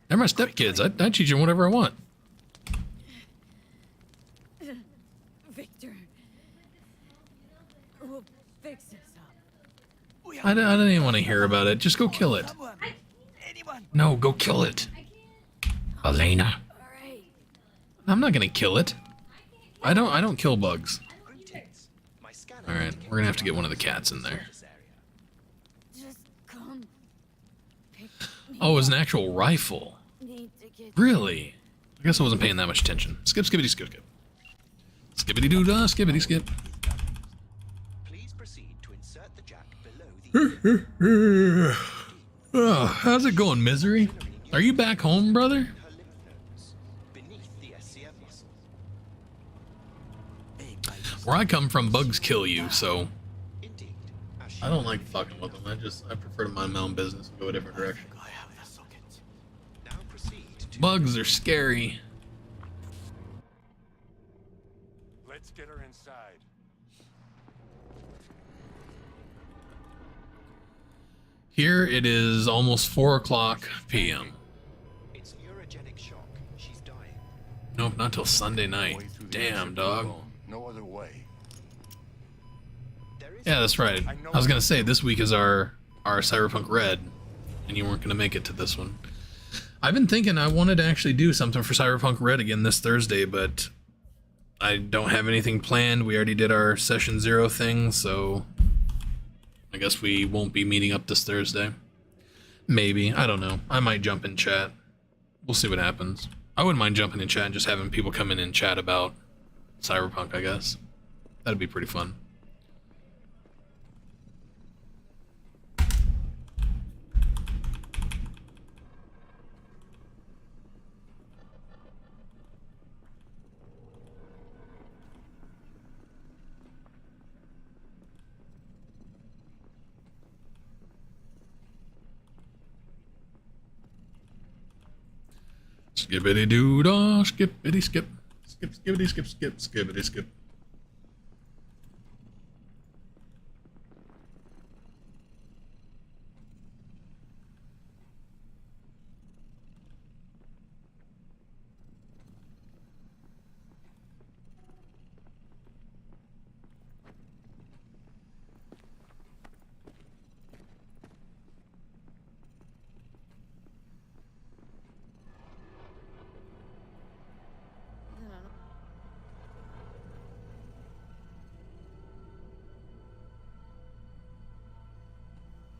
They're my stepkids. I teach them whatever I want. Victor. We'll fix this up. I don't even want to hear about it. Just go kill it. No, go kill it. Elena. I'm not gonna kill it. I don't kill bugs. Alright, we're gonna have to get one of the cats in there. Just come. Oh, it was an actual rifle. Really? I guess I wasn't paying that much attention. Skip, skippity, skip, skip. Skippity doo dah, skippity skip. Please proceed to insert the jack below the Oh, how's it going, Misery? Are you back home, brother? beneath the SCM muscle. Where I come from, bugs kill you, so I don't like fucking with them. I prefer to mind my own business and go a different direction. Bugs are scary. Let's get her inside. Here it is almost 4 o'clock p.m. It's neurogenic shock. She's dying. Nope, not till Sunday night. Damn, dog. No other way. Yeah, that's right. I was gonna say this week is our Cyberpunk Red, and you weren't gonna make it to this one. I've been thinking I wanted to actually do something for Cyberpunk Red again this Thursday, but I don't have anything planned. We already did our Session 0 thing, so I guess we won't be meeting up this Thursday. Maybe. I don't know. I might jump in chat. We'll see what happens. I wouldn't mind jumping in chat and just having people come in and chat about Cyberpunk, I guess. That'd be pretty fun. Skippity doo dah, skippity skip. Skip, skippity skip, skip, skippity skip.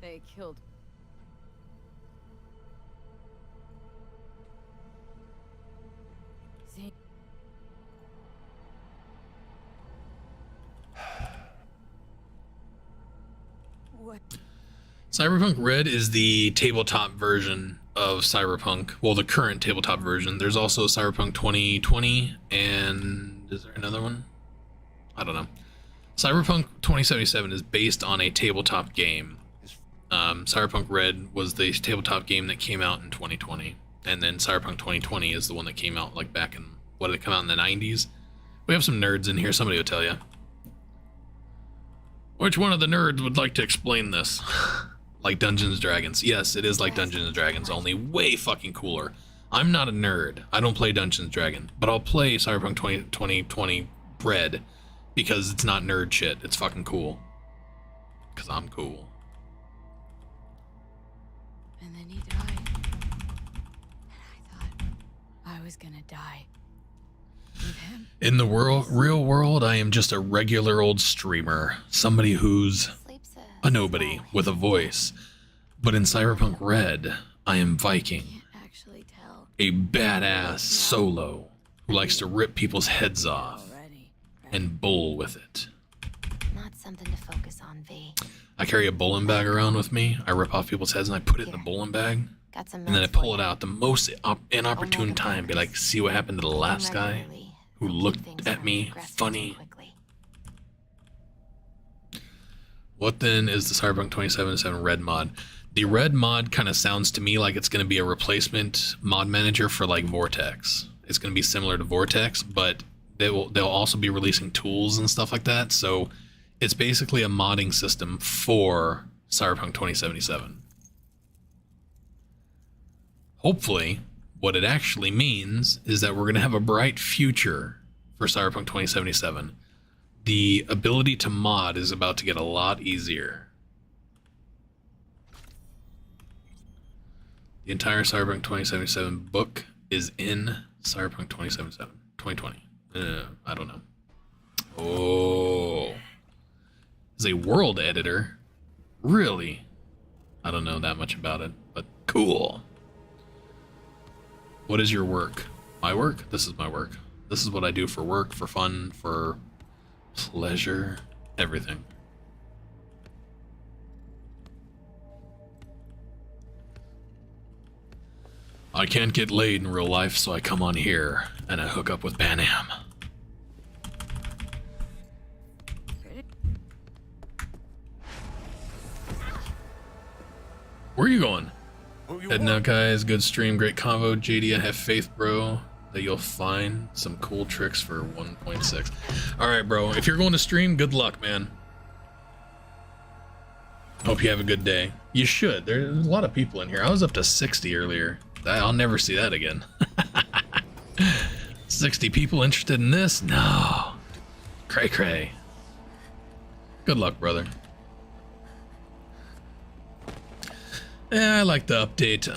They killed. Zane. What? Cyberpunk Red is the tabletop version of Cyberpunk. Well, the current tabletop version. There's also Cyberpunk 2020, and is there another one? I don't know. Cyberpunk 2077 is based on a tabletop game. Cyberpunk Red was the tabletop game that came out in 2020, and then Cyberpunk 2020 is the one that came out like back in, what did it come out in the 90s? We have some nerds in here, somebody will tell you. Which one of the nerds would like to explain this? Like Dungeons & Dragons. Yes, it is like Dungeons & Dragons, only way fucking cooler. I'm not a nerd. I don't play Dungeons & Dragons, but I'll play Cyberpunk 2020 Red because it's not nerd shit. It's fucking cool. Because I'm cool. And then he died. And I thought I was gonna die with him. In the real world, I am just a regular old streamer. Somebody who's a nobody with a voice. But in Cyberpunk Red, I am Viking. A badass solo who likes to rip people's heads off and bull with it. Not something to focus on, V. I carry a bowling bag around with me. I rip off people's heads and I put it in the bowling bag. Got some And then I meds for pull it you. out the most inopportune time. Be like, see what happened to the last guy who looked at me funny. What then is the Cyberpunk 2077 red mod? The red mod kind of sounds to me like it's going to be a replacement mod manager for like Vortex. It's going to be similar to Vortex, but they'll also be releasing tools and stuff like that. So it's basically a modding system for Cyberpunk 2077. Hopefully, what it actually means is that we're going to have a bright future for Cyberpunk 2077. The ability to mod is about to get a lot easier. The entire Cyberpunk 2077 book is in Cyberpunk 2020. I don't know. Oh. As a world editor? Really? I don't know that much about it, but cool. What is your work? My work? This is my work. This is what I do for work, for fun, for pleasure, everything. I can't get laid in real life, so I come on here and I hook up with Pan Am. Where are you going? Heading out, guys. Good stream, great convo. JD, I have faith, bro, that you'll find some cool tricks for 1.6. Alright, bro. If you're going to stream, good luck, man. Hope you have a good day. You should. There's a lot of people in here. I was up to 60 earlier. I'll never see that again. 60 people interested in this? No. Cray cray. Good luck, brother. Yeah, I like the update.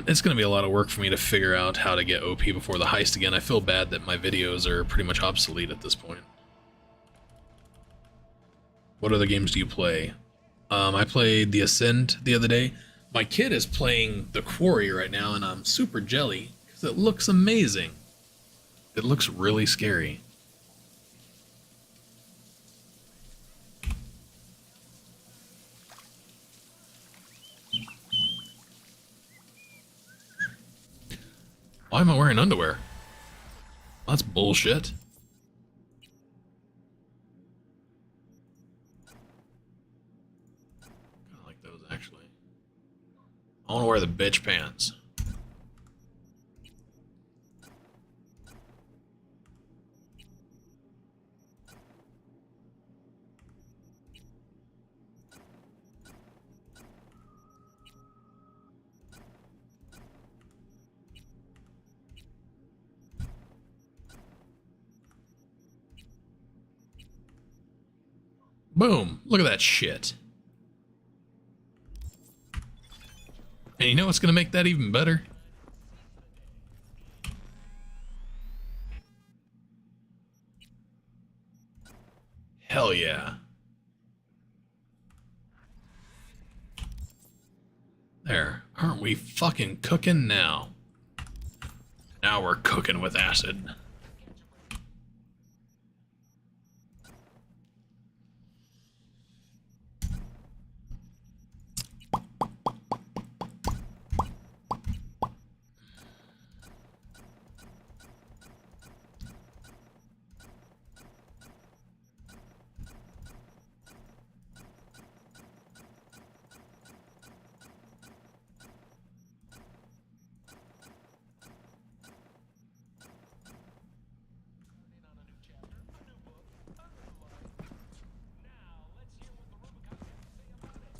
It's going to be a lot of work for me to figure out how to get OP before the heist again. I feel bad that my videos are pretty much obsolete at this point. What other games do you play? I played The Ascent the other day. My kid is playing The Quarry right now, and I'm super jelly because it looks amazing. It looks really scary. Why am I wearing underwear? That's bullshit. I like those, actually. I want to wear the bitch pants. Boom. Look at that shit. And you know what's going to make that even better? Hell yeah. There. Aren't we fucking cooking now? Now we're cooking with acid.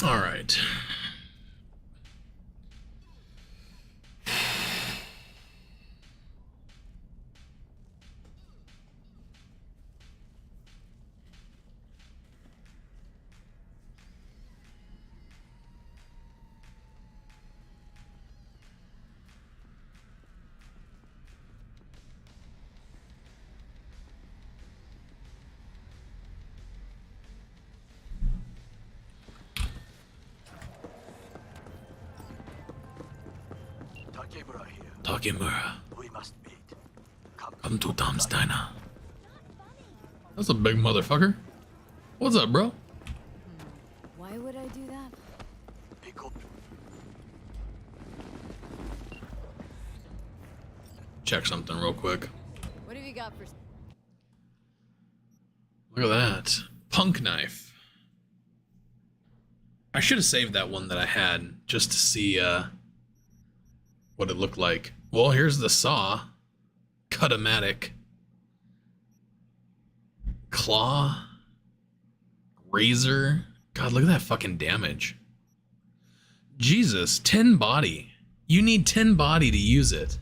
All right. Takemura. We must meet. Come to Tom's Diner. That's a big motherfucker. What's up, bro? Why would I do that? Check something real quick. What have you got for... Look at that. Punk knife. I should have saved that one that I had just to see what it looked like. Well, here's the saw. Cut-o-matic. Claw. Razor. God, look at that fucking damage. Jesus, 10 body. You need 10 body to use it.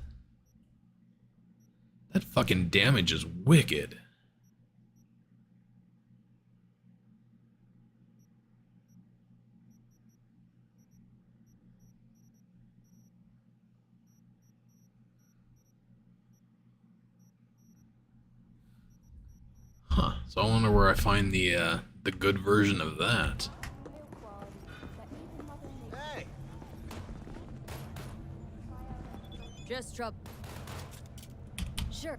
That fucking damage is wicked. Huh. So I wonder where I find the good version of that. Hey, Just trouble. Sure.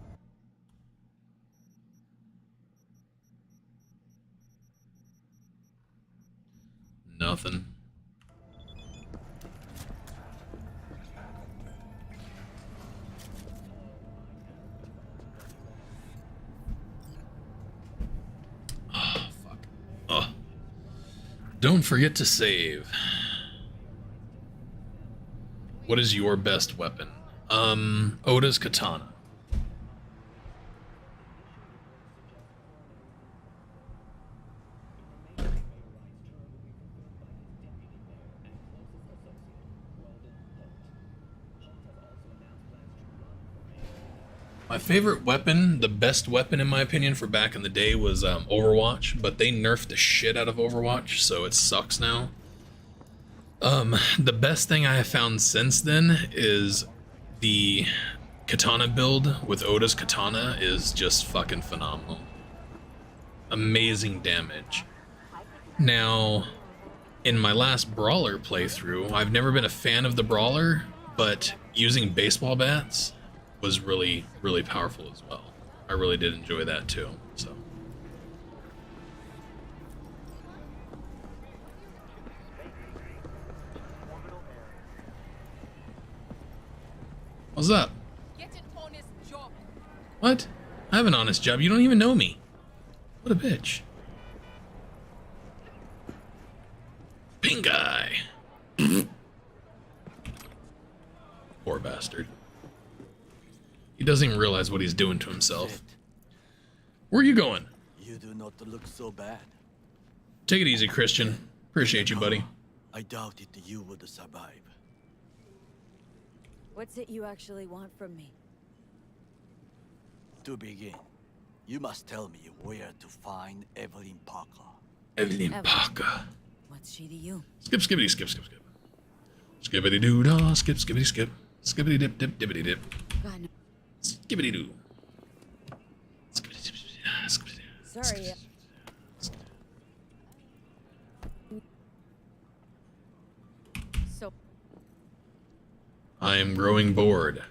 Nothing. Oh, fuck. Oh. Don't forget to save. What is your best weapon? Oda's katana. My favorite weapon, the best weapon in my opinion for back in the day was Overwatch, but they nerfed the shit out of Overwatch, so it sucks now. The best thing I have found since then is the katana build with Oda's katana is just fucking phenomenal. Amazing damage. Now, in my last Brawler playthrough, I've never been a fan of the Brawler, but using baseball bats was really, really powerful as well. I really did enjoy that too, so. What's up? Get an honest job. What? I have an honest job. You don't even know me. What a bitch. Pink eye. Poor bastard. He doesn't even realize what he's doing to himself. Where are you going? you do not look so bad. Take it easy, Christian. Appreciate you, buddy. I doubted you would survive. What's it you actually want from me? To begin, you must tell me where to find Evelyn Parker. Evelyn Parker. What's she to you? Skip, skippity, skip, skip, skip. Skippity doo dah, skip, skippity, skip. Skippity dip, dip, dippity dip. God, no. Skippity doo. Skippity dip, skippity dip. Sorry. So. I am growing bored.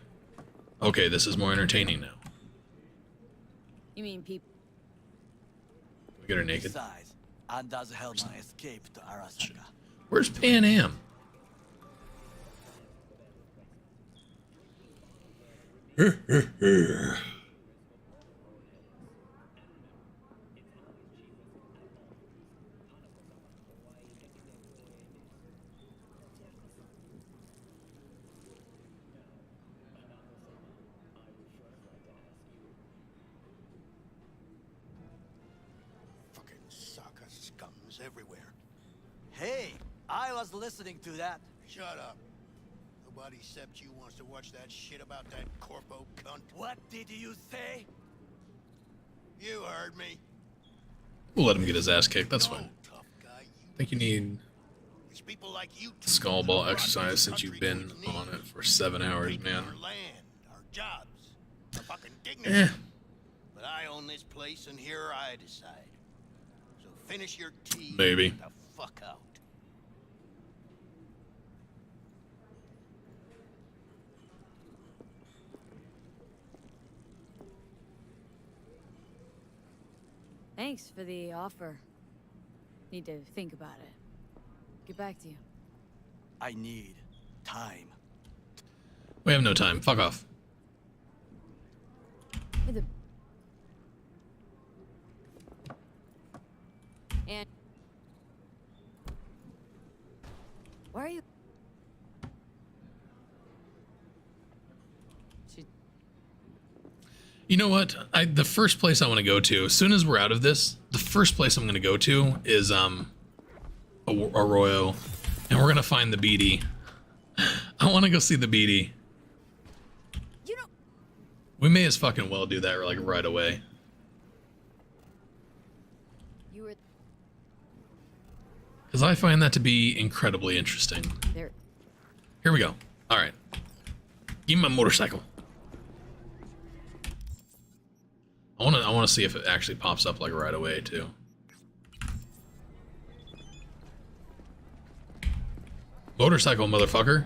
Okay, this is more entertaining now. You mean people? We get her naked. Besides, Anda's Hellman escaped to Arasaka. Where's Pan Am? Fucking Saka scums everywhere. Hey, I was listening to that. Shut up. Nobody except you wants to watch that shit about that corpo cunt. What did you say? You heard me. We'll let him get his ass kicked, that's fine. I think you need People like you skull ball exercise since you've been on it for 7 hours, man. our land, our jobs, our fucking dignity. Eh. But I own this place and here I decide. So finish your tea Maybe. and get the fuck out. Thanks for the offer. Need to think about it. get back to you. I need time. We have no time. Fuck off. Hey, the... And... Why are you... You know what? The first place I want to go to, as soon as we're out of this, the first place I'm going to go to is Arroyo, and we're going to find the BD. I want to go see the BD. You know, we may as fucking well do that like right away. You were Because I find that to be incredibly interesting. there. Here we go. All right. Give me my motorcycle. I want to see if it actually pops up like right away too. Motorcycle, motherfucker.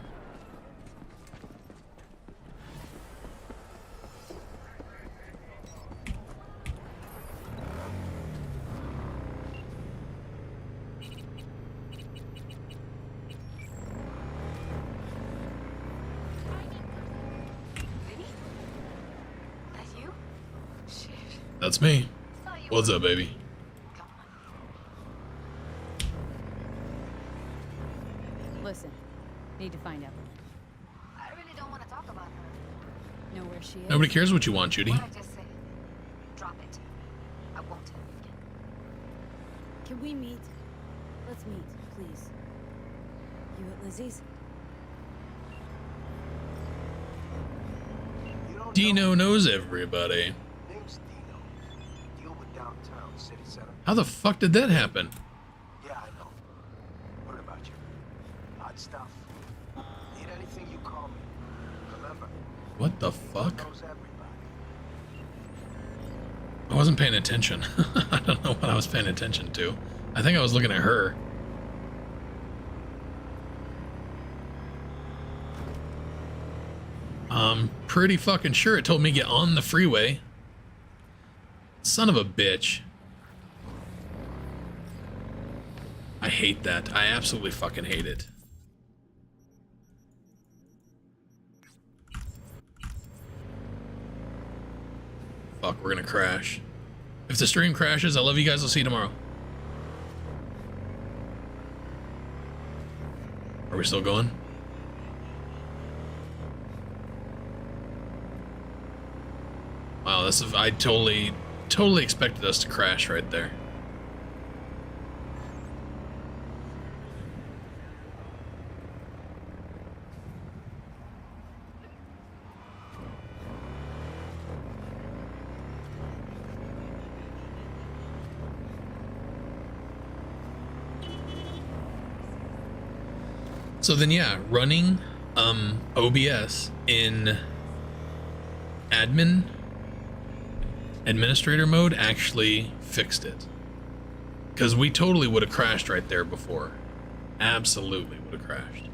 That's me. What's up, baby? Listen, need to find out. I really don't want to talk about her. Know where she is? Nobody cares what you want, Judy. What I just say. Drop it. I won't tell you again. Can we meet? Let's meet, please. You at Lizzie's? Dino knows everybody. Name's Dino. Deal with downtown city center. How the fuck did that happen? Yeah, I know. What about you? Hot stuff. Need anything, you call me. Remember. What the fuck? Knows everybody. I wasn't paying attention. I don't know what I was paying attention to. I think I was looking at her. I'm pretty fucking sure it told me to get on the freeway. Son of a bitch. I hate that. I absolutely fucking hate it. Fuck, we're gonna crash. If the stream crashes, I love you guys. I'll see you tomorrow. Are we still going? Wow, this is, I totally expected us to crash right there. So then, yeah, running OBS in administrator mode actually fixed it. Because we totally would have crashed right there before. Absolutely would have crashed.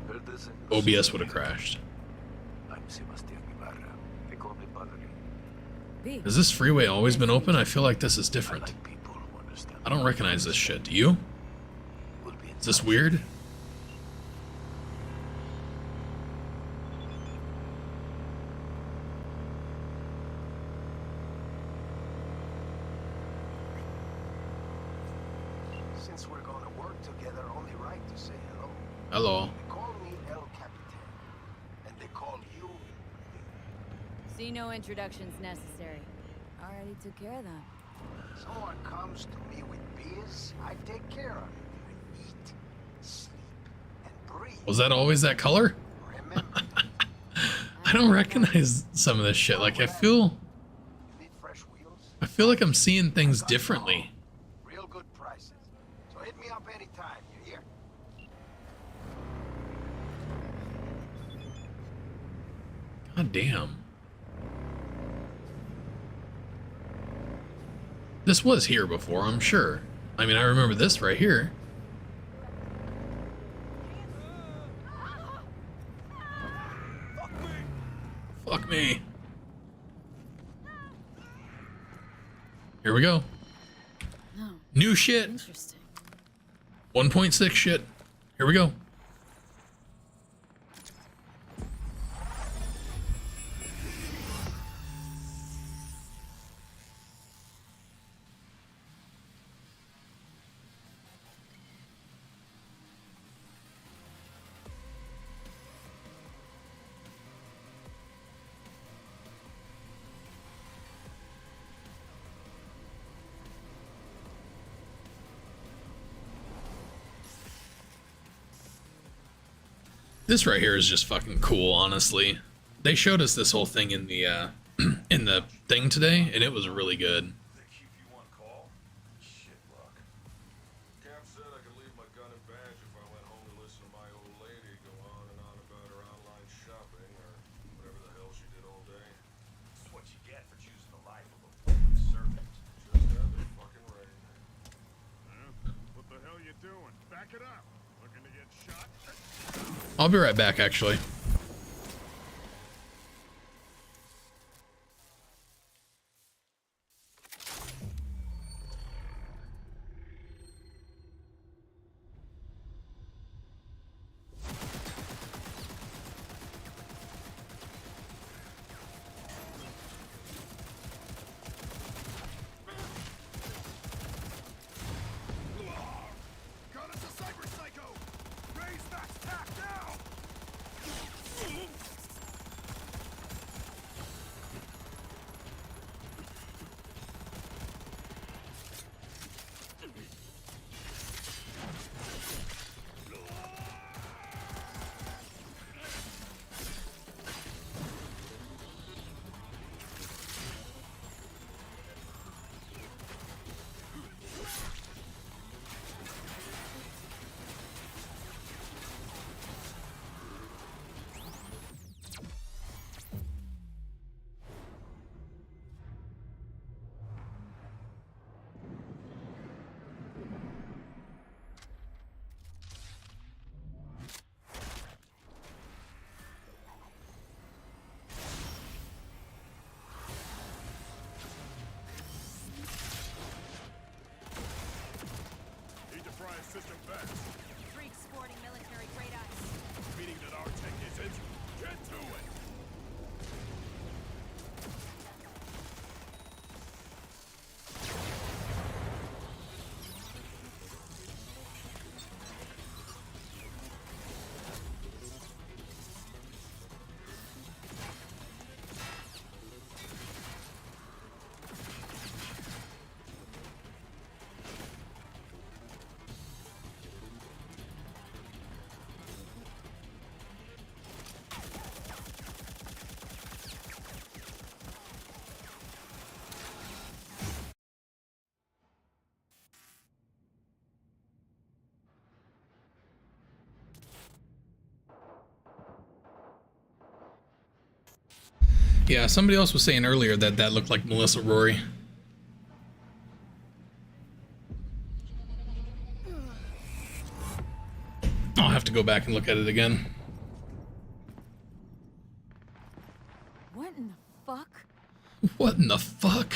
OBS would have crashed. Has this freeway always been open? I feel like this is different. I don't recognize this shit. Do you? Is this weird? Since we're gonna work together, only right to say hello. Hello. They call me El Capitan, and they call you. See, no introductions necessary. Already took care of that. Someone comes to me with beers, I take care of it. I eat, sleep, and breathe. Was that always that color? I don't recognize some of this shit. Like I feel like I'm seeing things differently. Real good prices. So hit me up anytime, you hear? God damn. This was here before, I'm sure. I mean, I remember this right here. Fuck me. Here we go. No. New shit. Interesting. 1.6 shit. Here we go. This right here is just fucking cool, honestly. They showed us this whole thing in the in the thing today, and it was really good. I'll be right back, actually. System fast. Freaks sporting military great eyes. Meaning that our tech isn't. Get to it! Yeah, somebody else was saying earlier that that looked like Melissa Rory. I'll have to go back and look at it again. What in the fuck? What in the fuck?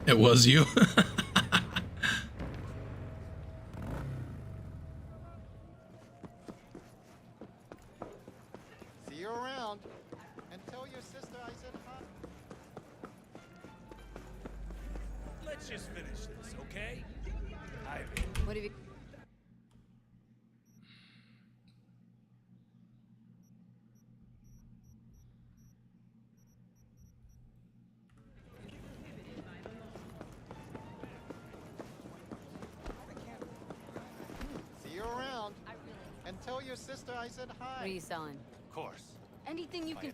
It was you. See you around. And tell your sister I said hi. Let's just finish this, okay? What have you... See you around. And tell your sister I said hi. What are you selling? Of course. Anything you can...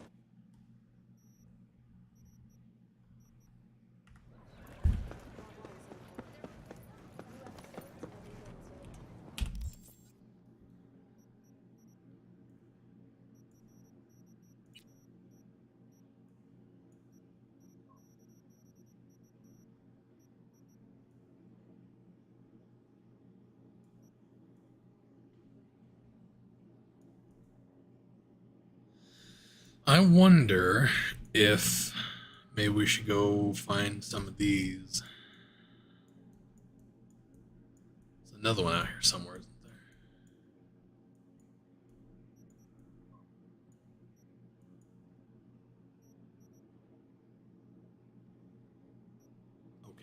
I wonder if maybe we should go find some of these. There's another one out here somewhere, isn't there?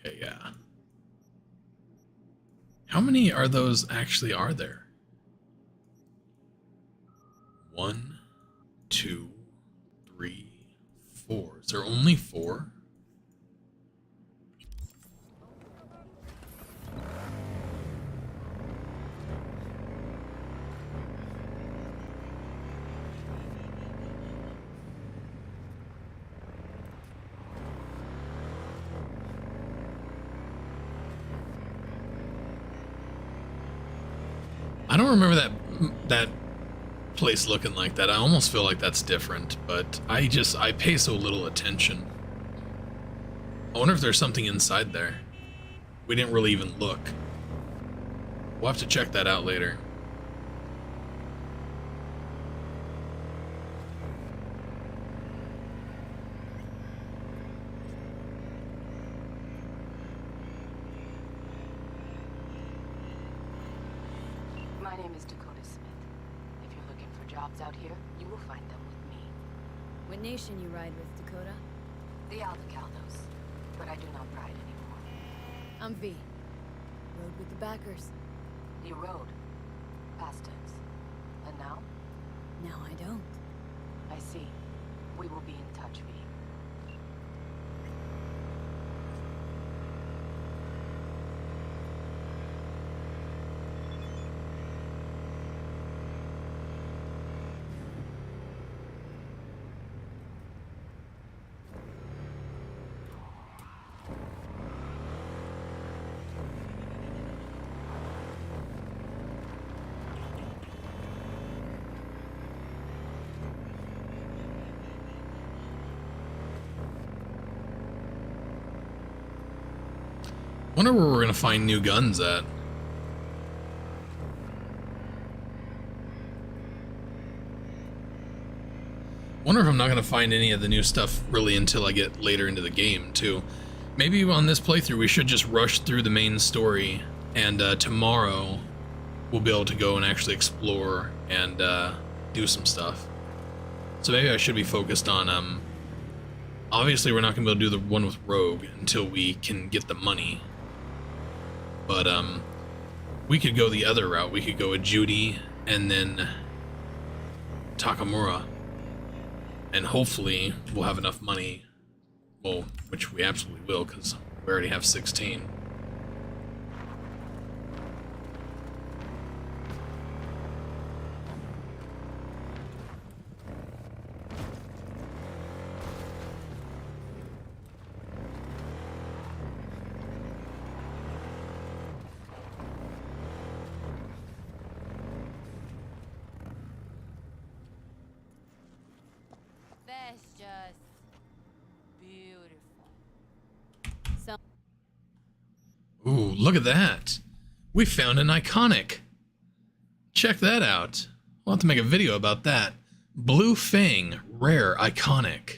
Okay, yeah. How many are those actually are there? 1, 2, 3, 4. Is there only 4? I don't remember that place looking like that. I almost feel like that's different, but I pay so little attention. I wonder if there's something inside there. We didn't really even look. We'll have to check that out later. My name is Dakota Smith. If you're looking for jobs out here, you will find them with me. What nation you ride with, Dakota? The Aldecaldos. But I do not ride anymore. I'm V. Rode with the backers. You rode. Past tense. And now? Now I don't. I see. We will be in touch, V. Wonder where we're gonna find new guns at. Wonder if I'm not gonna find any of the new stuff really until I get later into the game too. Maybe on this playthrough we should just rush through the main story, and tomorrow we'll be able to go and actually explore and do some stuff. So maybe I should be focused on obviously we're not gonna be able to do the one with Rogue until we can get the money. But we could go the other route. We could go with Judy and then Takamura. And hopefully we'll have enough money. Well, which we absolutely will, because we already have 16. That's just beautiful. So Ooh, look at that. We found an iconic. Check that out. We'll have to make a video about that. Blue Fang, rare, iconic.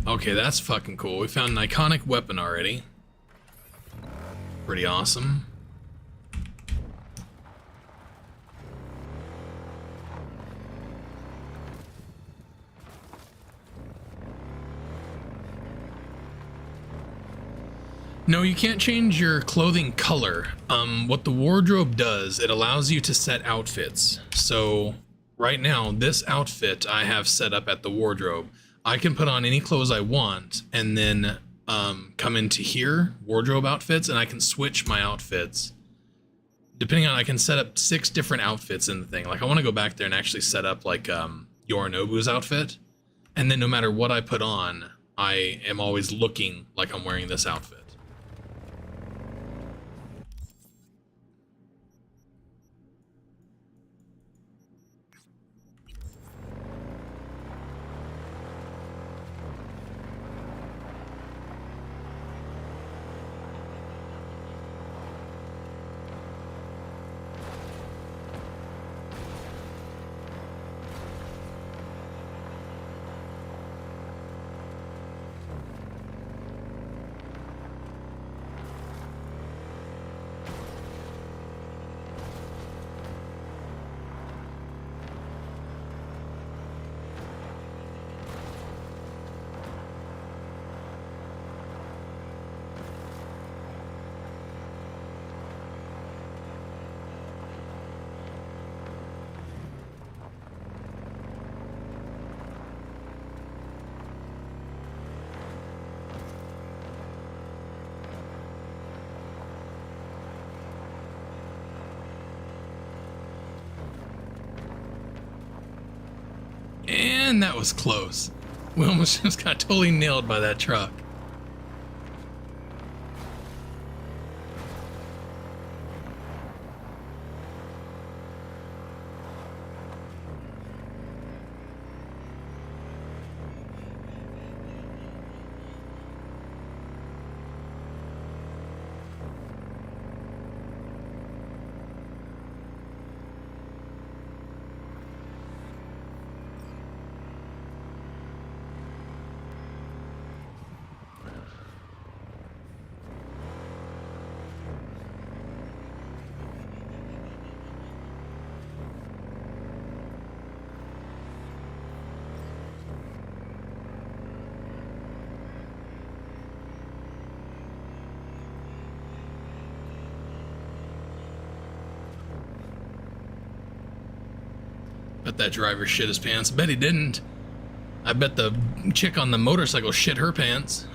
Okay, that's fucking cool. We found an iconic weapon already. Pretty awesome. No, you can't change your clothing color. What the wardrobe does, it allows you to set outfits. So right now, this outfit I have set up at the wardrobe. I can put on any clothes I want and then come into here, wardrobe outfits, and I can switch my outfits depending on, I can set up 6 different outfits in the thing. Like, I want to go back there and actually set up, like, Yorinobu's outfit. And then no matter what I put on, I am always looking like I'm wearing this outfit. And that was close. We almost just got totally nailed by that truck. Bet that driver shit his pants. Bet he didn't. I bet the chick on the motorcycle shit her pants.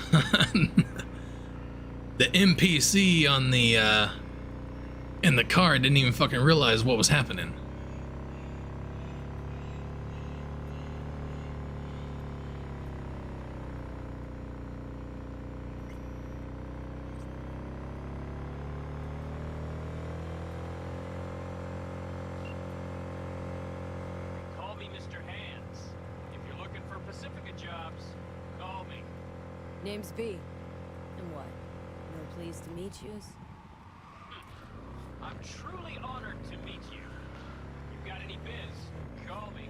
The NPC on the in the car didn't even fucking realize what was happening. Call me Mr. Hands. If you're looking for Pacifica jobs, call me. Name's B. And what? No pleased to meet yous? I'm truly honored to meet you. You got any biz, call me.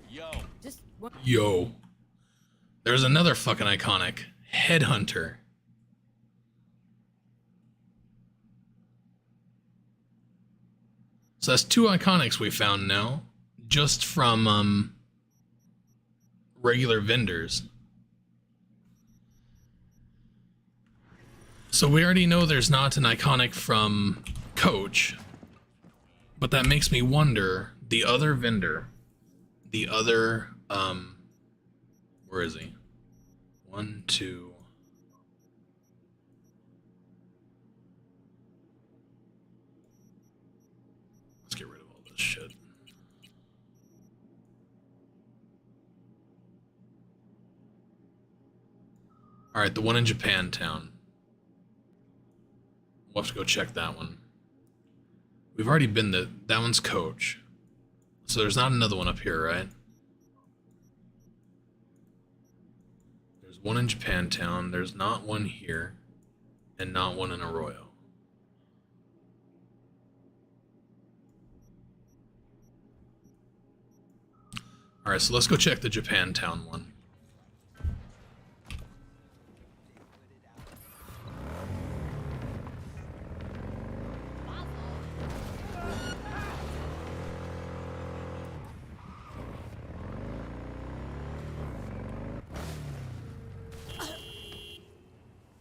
Yo. Just what? Yo. There's another fucking iconic. Headhunter. So that's 2 iconics we found now, just from regular vendors. So we already know there's not an iconic from Coach, but that makes me wonder, the other vendor, the other, where is he? 1, 2... Let's get rid of all this shit. Alright, the one in Japantown. We'll have to go check that one. We've already been that one's Coach. So there's not another one up here, right? There's one in Japantown, there's not one here, and not one in Arroyo. Alright, so let's go check the Japantown one.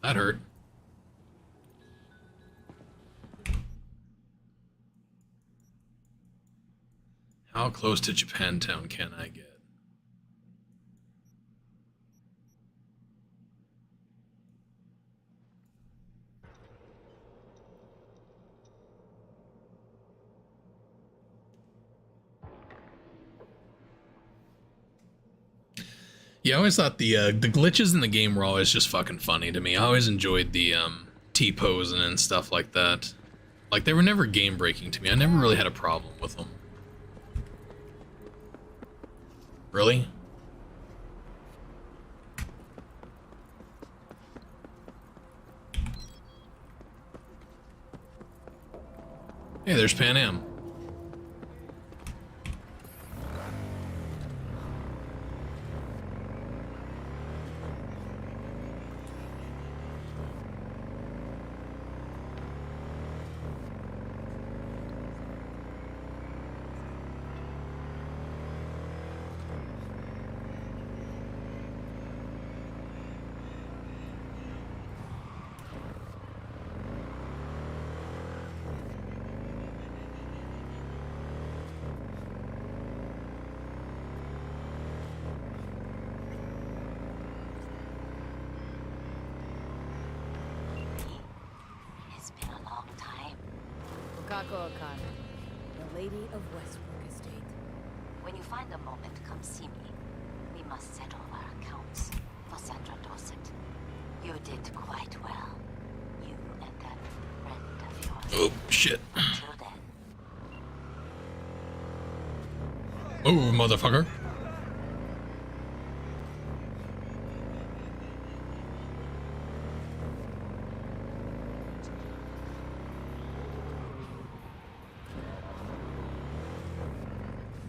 That hurt. close to Japantown can I get? Yeah, I always thought the glitches in the game were always just fucking funny to me. I always enjoyed the T-posing and stuff like that. Like, they were never game-breaking to me. I never really had a problem with them. Really? Hey, there's Pan Am. The Lady of Westbrook Estate. When you find a moment, come see me. We must settle our accounts for Sandra Dorset. You did quite well. You and that friend of yours. Oh, shit. Until then. Oh, motherfucker.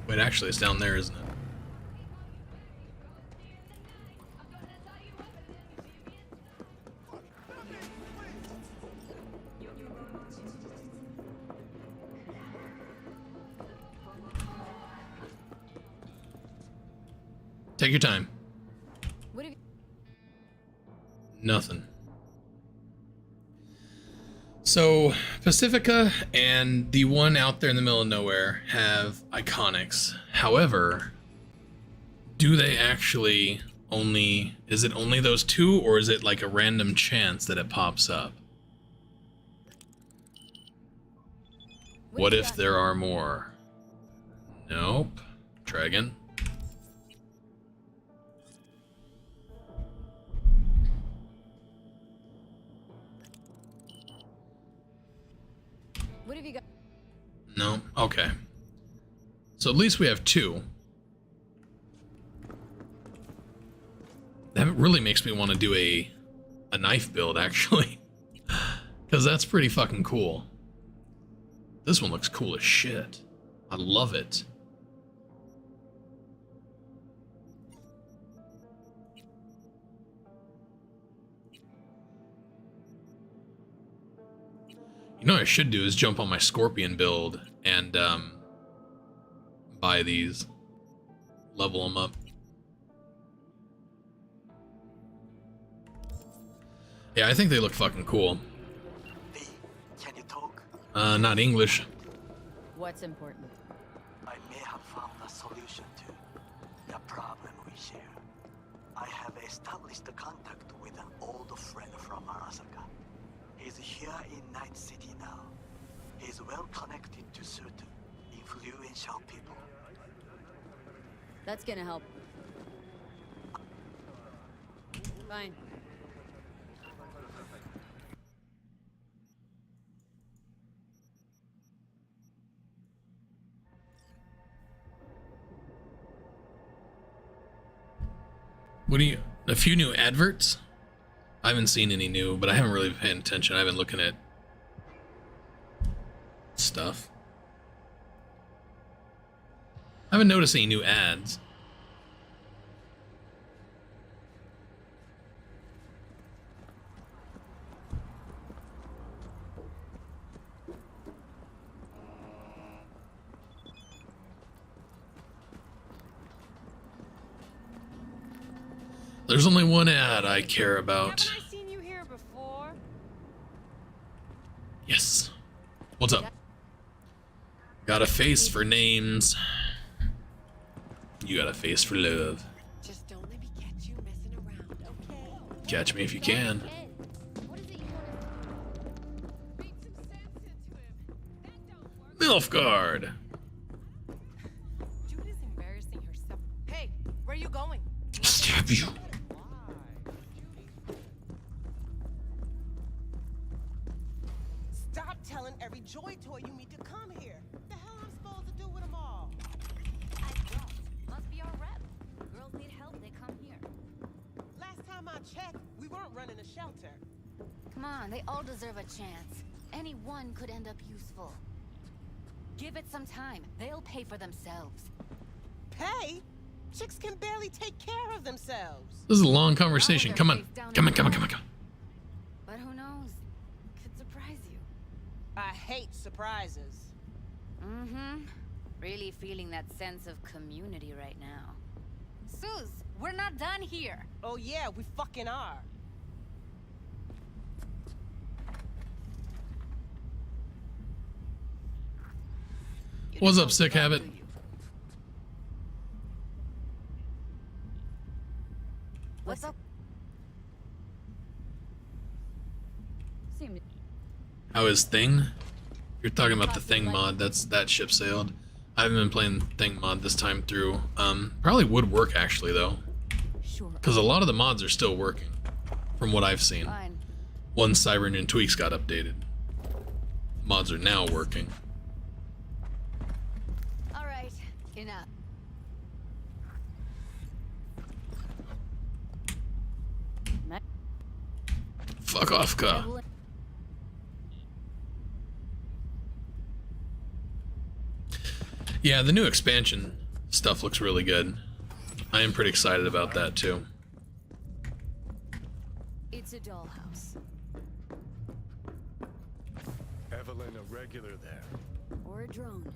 Wait, actually, it's down there, isn't it? Take your time. What have you... Nothing. So, Pacifica and the one out there in the middle of nowhere have iconics. However, do they actually only... Is it only those two, or is it like a random chance that it pops up? What if there are more? Nope. Try again. What have you got? No? Okay. So at least we have two. That really makes me want to do a knife build, actually. Because that's pretty fucking cool. This one looks cool as shit. I love it. You know what I should do is jump on my Scorpion build and buy these. Level them up. Yeah, I think they look fucking cool. Can you talk? Not English. What's important? I may have found a solution to the problem we share. I have established a contact with an old friend from Arasaka. He's here in Night City now. He's well connected to certain influential people. That's gonna help. Fine. What do you... A few new adverts? I haven't seen any new, but I haven't really been paying attention. I've been looking at stuff. I haven't noticed any new ads. There's only one ad I care about. Haven't I seen you here before? Yes. What's up? Got a face for names. You got a face for love. Just don't let me catch you messing around, okay? Catch me if you can. Nilfgaard. Judy's embarrassing herself. Hey, where are you going? Stab you. Stop telling every Joy Toy you meet to come here. What the hell am I supposed to do with them all? Must be our rep. Girls need help, they come here. Last time I checked, we weren't running a shelter. Come on, they all deserve a chance. Any one could end up useful. Give it some time. They'll pay for themselves. Pay? Chicks can barely take care of themselves. This is a long conversation. Come on. Come on. But who knows? Could surprise you. I hate surprises. Mm-hmm. Really feeling that sense of community right now. Suze, we're not done here. Oh yeah, we fucking are. What's up, Sick Habit? What's up? How is Thing? You're talking about the Thing mod. That ship sailed. I haven't been playing Thing mod this time through. Probably would work actually though, because a lot of the mods are still working, from what I've seen. Once Cyber Ninja Tweaks got updated, mods are now working. All right, enough. Fuck off, Ka. Yeah, the new expansion stuff looks really good. I am pretty excited about that too. It's a dollhouse. Evelyn, a regular there. Or a drone.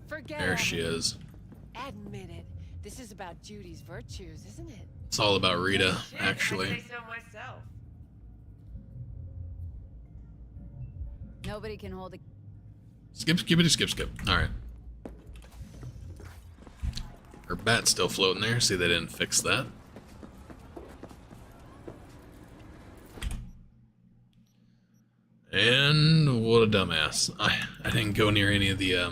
Forget There it. she is. Admit it. This is about Judy's virtues, isn't it? It's all about Rita, actually. I say so myself. Nobody can hold a... Skip, skippity, skip, skip. Alright. Her bat's still floating there. See, they didn't fix that. And what a dumbass. I didn't go near any of the,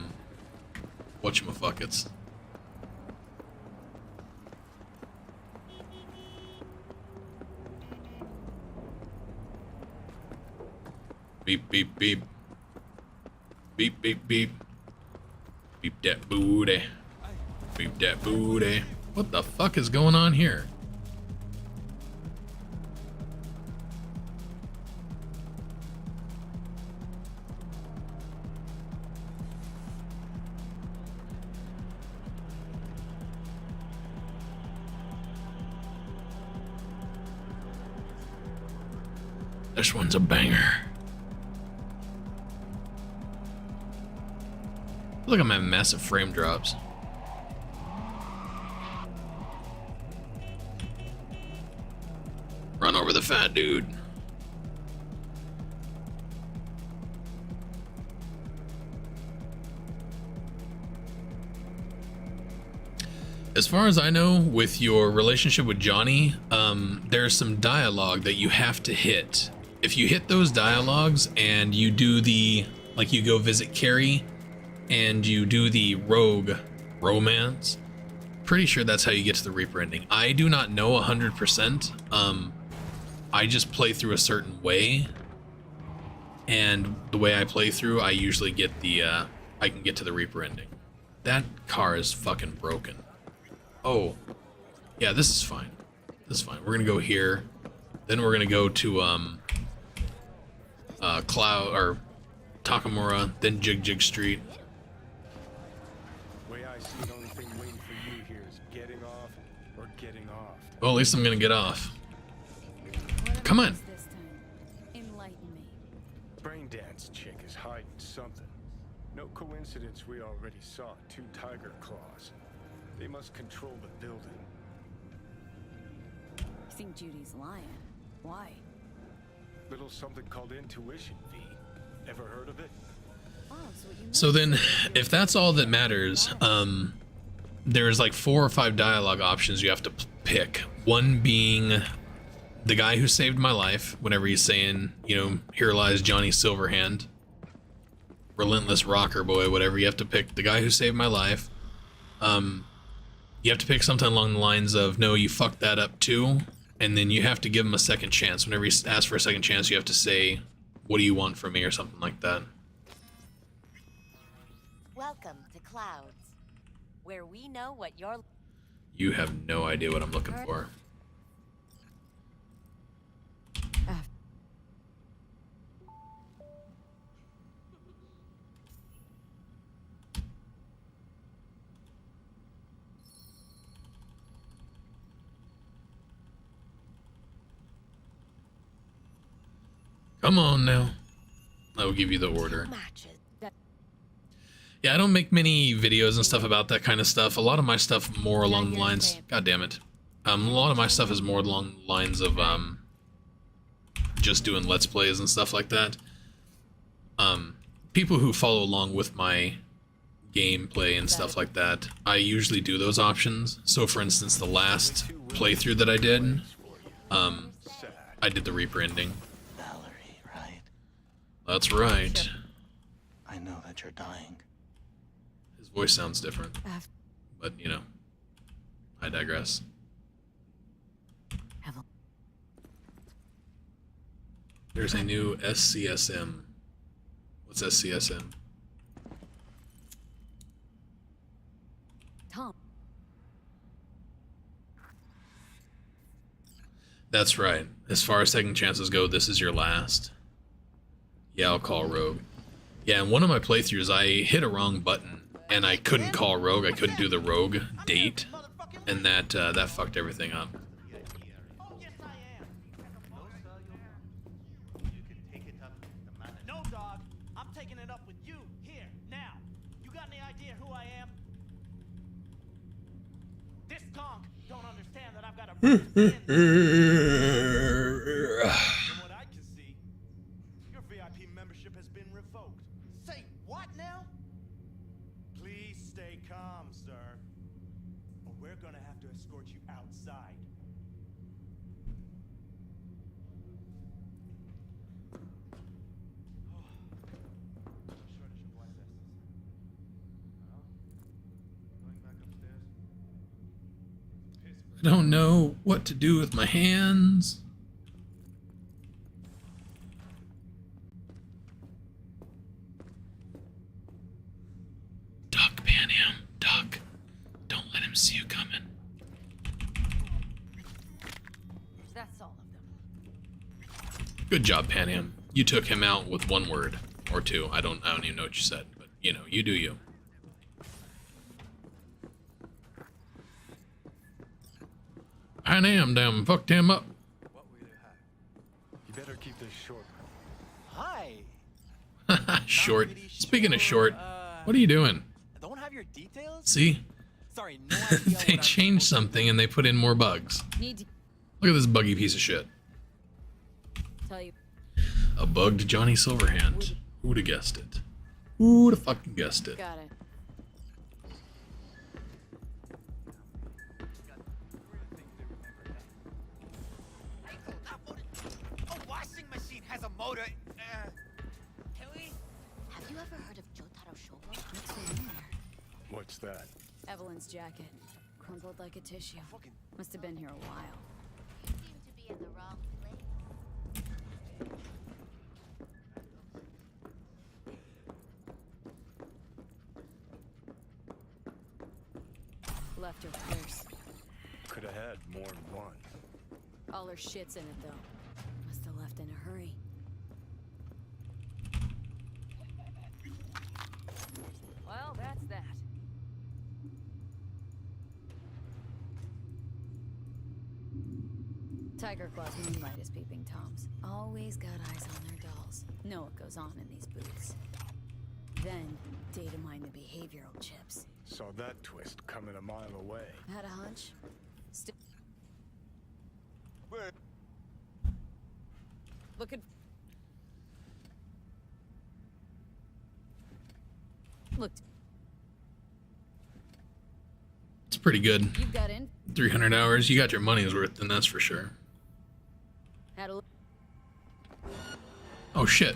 whatchamafuckets. Beep, beep, beep. Beep, beep, beep. Beep that booty. Beep that booty. What the fuck is going on here? This one's a banger. Look at my massive frame drops. Run over the fat dude. As far as I know, with your relationship with Johnny, there's some dialogue that you have to hit. If you hit those dialogues and you do the, like you go visit Carrie and you do the rogue romance, pretty sure that's how you get to the Reaper ending. I do not know 100%. I just play through a certain way, and the way I play through, I usually get the, I can get to the Reaper ending. That car is fucking broken. Oh, yeah, this is fine. This is fine. We're gonna go here, then we're gonna go to, Cloud, or Takamura, then Jig Jig Street. Way I see the only thing waiting for you here is getting off or getting off. Well, at least I'm gonna get off. Come on. Enlighten me. Brain dance chick is hiding something. No coincidence we already saw 2 tiger claws. They must control the building. You think Judy's lying? Why? Little something called intuition, V. Ever heard of it? So then, if that's all that matters, there's like 4 or 5 dialogue options you have to pick. One being the guy who saved my life, whenever he's saying, you know, here lies Johnny Silverhand, relentless rocker boy, whatever. You have to pick the guy who saved my life. You have to pick something along the lines of, no, you fucked that up too, and then you have to give him a second chance. Whenever he asks for a second chance, you have to say, what do you want from me, or something like that. Welcome to Clouds, where we know what you're... You have no idea what I'm looking for. Come on now. I will give you the order. Yeah, I don't make many videos and stuff about that kind of stuff. A lot of my stuff more along the lines... God damn it. A lot of my stuff is more along the lines of just doing Let's Plays and stuff like that. People who follow along with my gameplay and stuff like that, I usually do those options. So for instance, the last playthrough that I did, I did the Reaper ending. That's right. I know that you're dying. His voice sounds different. But, you know, I digress. There's a new SCSM. What's SCSM? Tom. That's right. As far as second chances go, this is your last. Yeah, I'll call Rogue. Yeah, in one of my playthroughs, I hit a wrong button, and I couldn't call Rogue. I couldn't do the Rogue date, and that fucked everything up. No, dog. I'm taking it up with you here now. You got any idea who I am? This conch don't understand that I've got a. Calm, sir. Or we're gonna have to escort you outside. I don't know what to do with my hands. Duck, pan him. Duck. Don't let him see you coming. That's all of them. Good job, Panham. You took him out with one word or two. I don't even know what you said, but you know, you do you. Panham damn fucked him up. You better keep this short. Hi. Short. Speaking of short, what are you doing? Don't have your details? See? Sorry, no idea. They changed something and they put in more bugs. Need to Look at this buggy piece of shit. tell you. A bugged Johnny Silverhand. Who'd have guessed it? Who'd have fucking guessed it? Got it. A washing machine has a motor. Have you ever heard of Jotaro Shogo? What's in there? What's that? Evelyn's jacket. Crumpled like a tissue. Must have been here a while. You seem to be in the wrong place. Left her purse. Could have had more than one. All her shit's in it, though. Must have left in a hurry. Well, that's that. Tiger Claw's moonlight is peeping Toms. Always got eyes on their dolls. Know what goes on in these booths. Then, data mine the behavioral chips. Saw that twist coming a mile away. Had a hunch? Looking... Looked... pretty good. You've got in. 300 hours. You got your money's worth, then that's for sure. Had a Oh shit.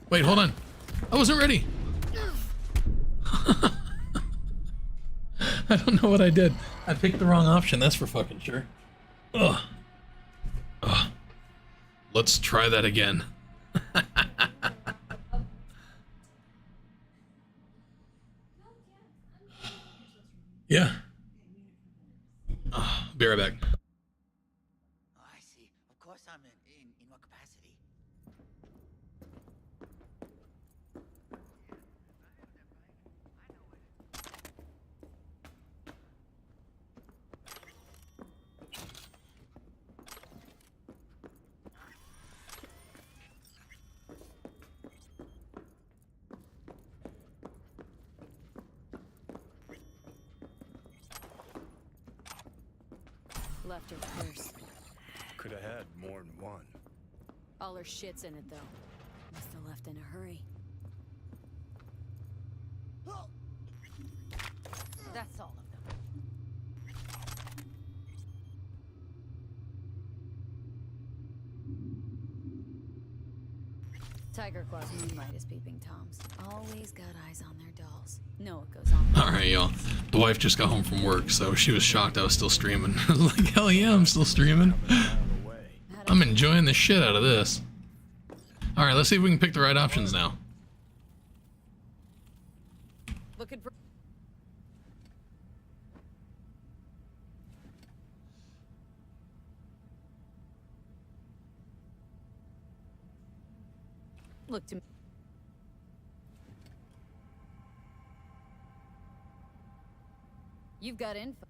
Wait, hold on. I wasn't ready. I don't know what I did. I picked the wrong option, that's for fucking sure. Ugh. Ugh. Let's try that again. Yeah. Be right back. I see. Of course I'm in what capacity? left her purse. Could have had more than one. All her shit's in it, though. Must have left in a hurry. That's all of them. Tiger Claw's moonlight is peeping Toms. Always got eyes on their dolls. Know what goes on. Alright, y'all. The wife just got home from work, so she was shocked I was still streaming. I was like, hell yeah, I'm still streaming. I'm enjoying the shit out of this. Alright, let's see if we can pick the right options now. Looking for... Look to me. You've got info.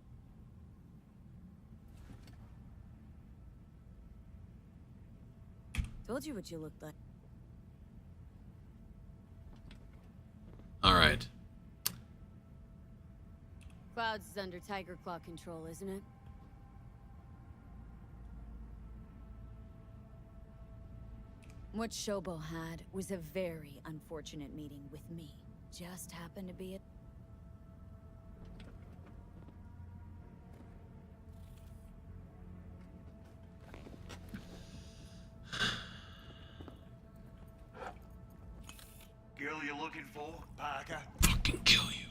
Told you what you looked like. All right. Clouds is under Tiger Claw control, isn't it? What Shobo had was a very unfortunate meeting with me. Just happened to be it. Girl you're looking for, Parker? Fucking kill you.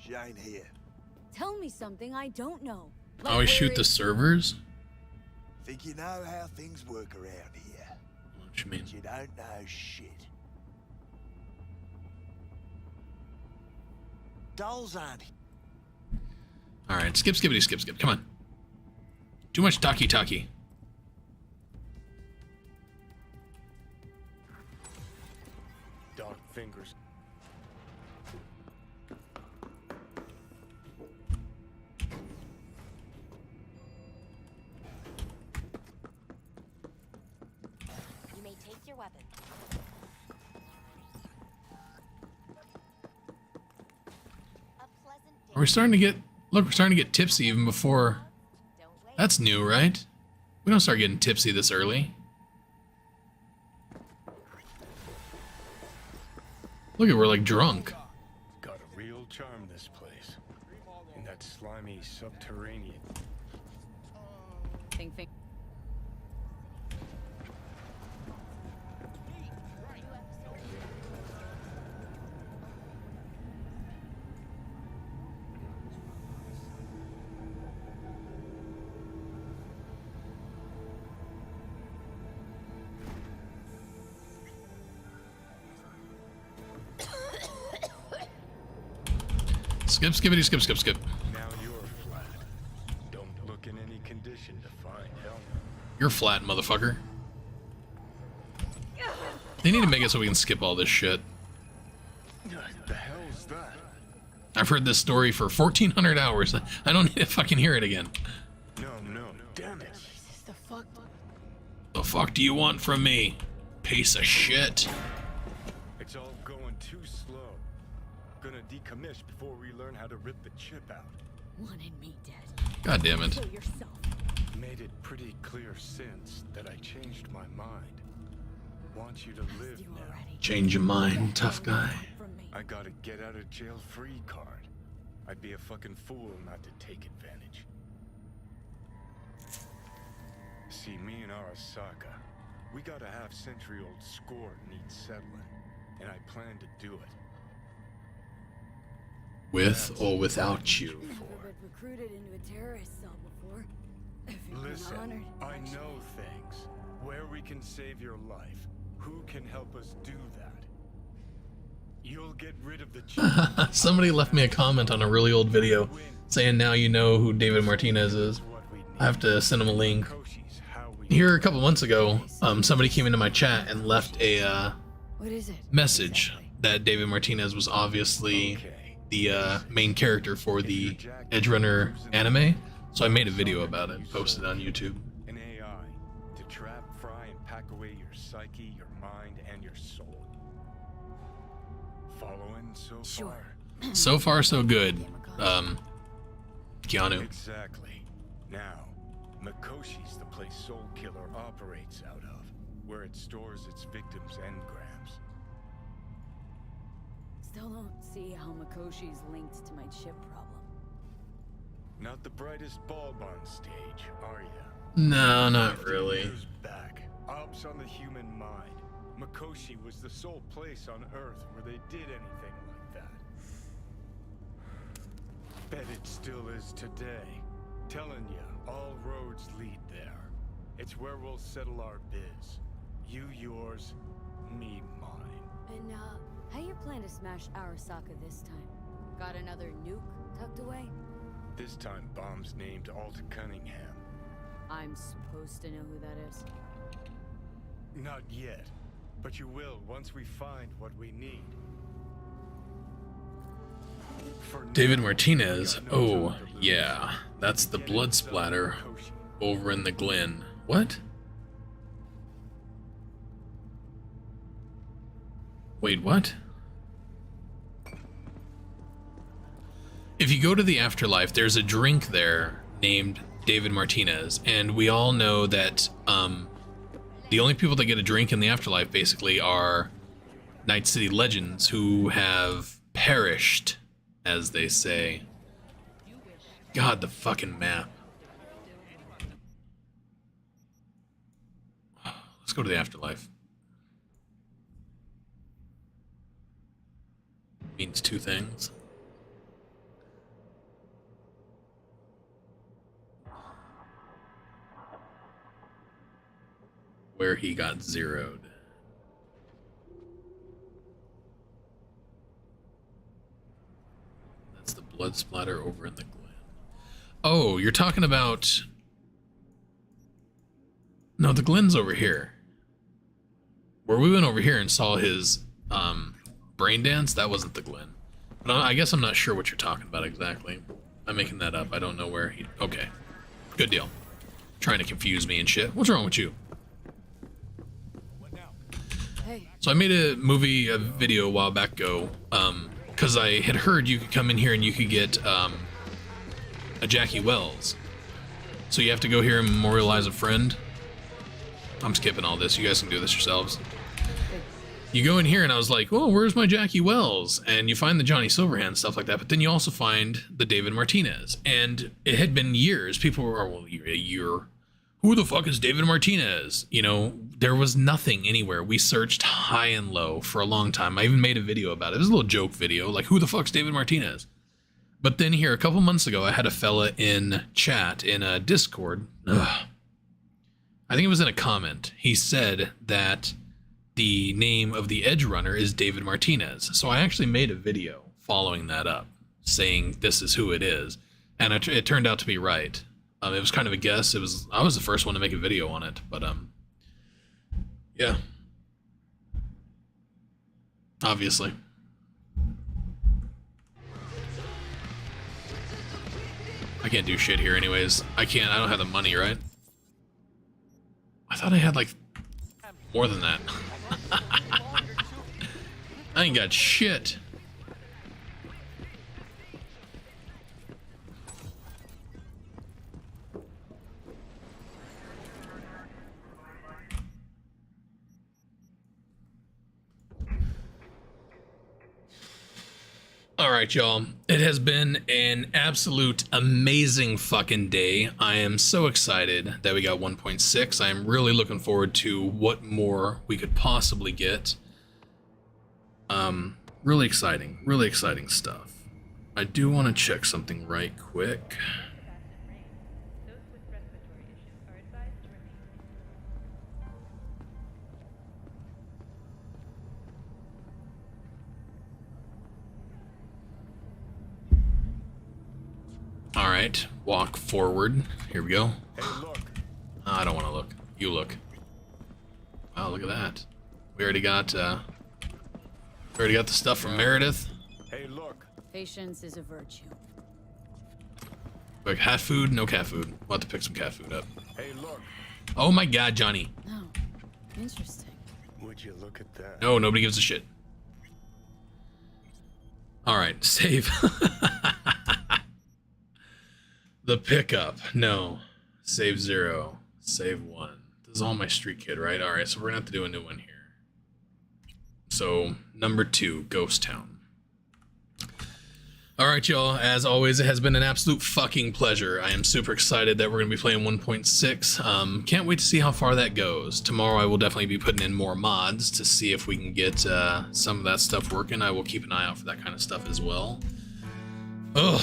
She ain't here. Tell me something I don't know. I always shoot the servers? Think you know how things work around here. What you mean? But you don't know shit. Dolls aren't. Alright, skip, skippity, skip, skip. Come on. Too much talkie-talkie. Dark fingers. You may take your weapon. Are we starting to get... Look, we're starting to get tipsy even before... That's new, right? We don't start getting tipsy this early. Look at, we're like drunk. Got a real charm, this place. In that slimy subterranean. Think. Skip, skippity, skip, skip, skip. Now you're flat. Don't look in any condition to find help. You're flat, motherfucker. They need to make it so we can skip all this shit. The hell's that? I've heard this story for 1,400 hours. I don't need to fucking hear it again. No, damn it. The fuck do you want from me? Piece of shit. It's all going too slow. Gonna decommission before we learn how to rip the chip out. Wanted me dead. God damn it. Kill yourself. Made it pretty clear since that I changed my mind. want you to live now. Change your mind, tough guy. I got a get out of jail free card. I'd be a fucking fool not to take advantage. See, me and Arasaka, we got a half-century-old score needs settling, and I plan to do it. With or without you. Never been recruited into a terrorist cell before. Listen, honored, I know things. Where we can save your life. Who can help us do that? You'll get rid of the Somebody left me a comment on a really old video saying now you know who David Martinez is. I have to send him a link. Here a couple months ago, somebody came into my chat and left a What is it? message that David Martinez was obviously the main character for the Edge Runner anime. So I made a video about it and posted it on YouTube. An AI to trap, fry, and pack away your psyche, your mind, and your soul. Following so far? So far, so good. Keanu. Exactly. Now, Mikoshi's the place Soul Killer operates out of, where it stores its victims' engrams. Still don't see how Makoshi's linked to my chip problem. Not the brightest bulb on stage, are you? No, not really. Years back, ops on the human mind. Mikoshi was the sole place on Earth where they did anything like that. Bet it still is today. Telling you, all roads lead there. It's where we'll settle our biz. You yours, me mine. And, how you plan to smash Arasaka this time? Got another nuke tucked away? This time, bomb's named Alt Cunningham. I'm supposed to know who that is. Not yet, but you will once we find what we need. David Martinez. Oh, yeah. That's the blood splatter over in the Glen. What? Wait, what? If you go to the afterlife, there's a drink there named David Martinez, and we all know that the only people that get a drink in the afterlife basically are Night City legends who have perished, as they say. God, the fucking map. Let's go to the afterlife. Means two things. Where he got zeroed. That's the blood splatter over in the Glen. Oh, you're talking about... No, the Glen's over here. Where we went over here and saw his brain dance, that wasn't the Glen. But I guess I'm not sure what you're talking about exactly. I'm making that up. I don't know where he... Okay. Good deal. Trying to confuse me and shit. What's wrong with you? So I made a video a while back ago, because I had heard you could come in here and you could get a Jackie Wells. So you have to go here and memorialize a friend. I'm skipping all this. You guys can do this yourselves. You go in here and I was like, oh, where's my Jackie Wells? And you find the Johnny Silverhand, stuff like that. But then you also find the David Martinez. And it had been years. People were, well, a year. Who the fuck is David Martinez? You know, there was nothing anywhere. We searched high and low for a long time. I even made a video about it. It was a little joke video, like, who the fuck's David Martinez? But then here, a couple months ago, I had a fella in chat, in a Discord. I think it was in a comment. He said that the name of the Edge Runner is David Martinez. So I actually made a video following that up, saying this is who it is. And it turned out to be right. It was kind of a guess. I was the first one to make a video on it, but yeah. Obviously. I can't do shit here anyways. I don't have the money, right? I thought I had like more than that. I ain't got shit. right, y'all. It has been an absolute amazing fucking day. I am so excited that we got 1.6. I am really looking forward to what more we could possibly get. Really exciting stuff. I do want to check something right quick. All right, walk forward. Here we go. Hey, look. I don't want to look. You look. Wow, look at that. We already got the stuff from Meredith. Hey, look. Patience is a virtue. Like cat food, no cat food. We'll have to pick some cat food up. Hey, look. Oh my God, Johnny. Oh, interesting. Would you look at that? No, nobody gives a shit. All right, save. The pickup. No. Save 0. Save 1. This is all my street kid, right? All right, so we're gonna have to do a new one here. So, number 2, Ghost Town. All right, y'all. As always, it has been an absolute fucking pleasure. I am super excited that we're gonna be playing 1.6. Can't wait to see how far that goes. Tomorrow, I will definitely be putting in more mods to see if we can get some of that stuff working. I will keep an eye out for that kind of stuff as well. Ugh,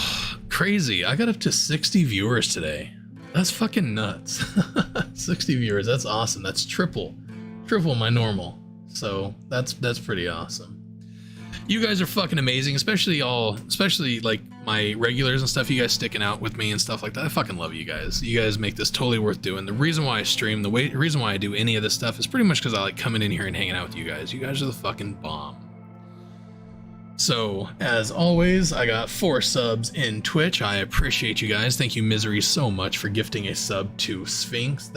crazy. I got up to 60 viewers today. That's fucking nuts. 60 viewers, that's awesome. That's triple my normal. So that's pretty awesome. You guys are fucking amazing, especially like my regulars and stuff. You guys sticking out with me and stuff like that. I fucking love you guys. You guys make this totally worth doing. The reason why I stream, the reason why I do any of this stuff is pretty much because I like coming in here and hanging out with you guys. You guys are the fucking bomb. So, as always, I got 4 subs in Twitch. I appreciate you guys. Thank you, Misery, so much for gifting a sub to Sphinx.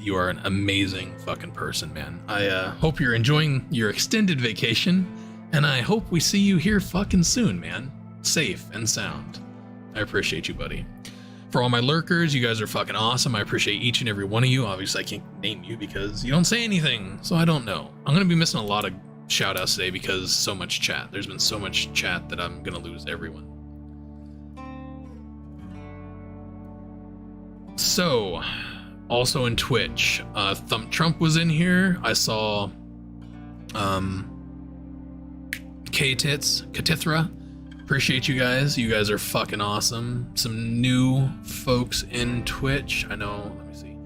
You are an amazing fucking person, man. I hope you're enjoying your extended vacation, and I hope we see you here fucking soon, man. Safe and sound. I appreciate you, buddy. For all my lurkers, you guys are fucking awesome. I appreciate each and every one of you. Obviously, I can't name you because you don't say anything, so I don't know. I'm going to be missing a lot of shout outs today because so much chat. There's been so much chat that I'm gonna lose everyone. So, also in Twitch, Thump Trump was in here. I saw K-Tits, Katithra. Appreciate you guys. You guys are fucking awesome. Some new folks in Twitch. I know, let me see.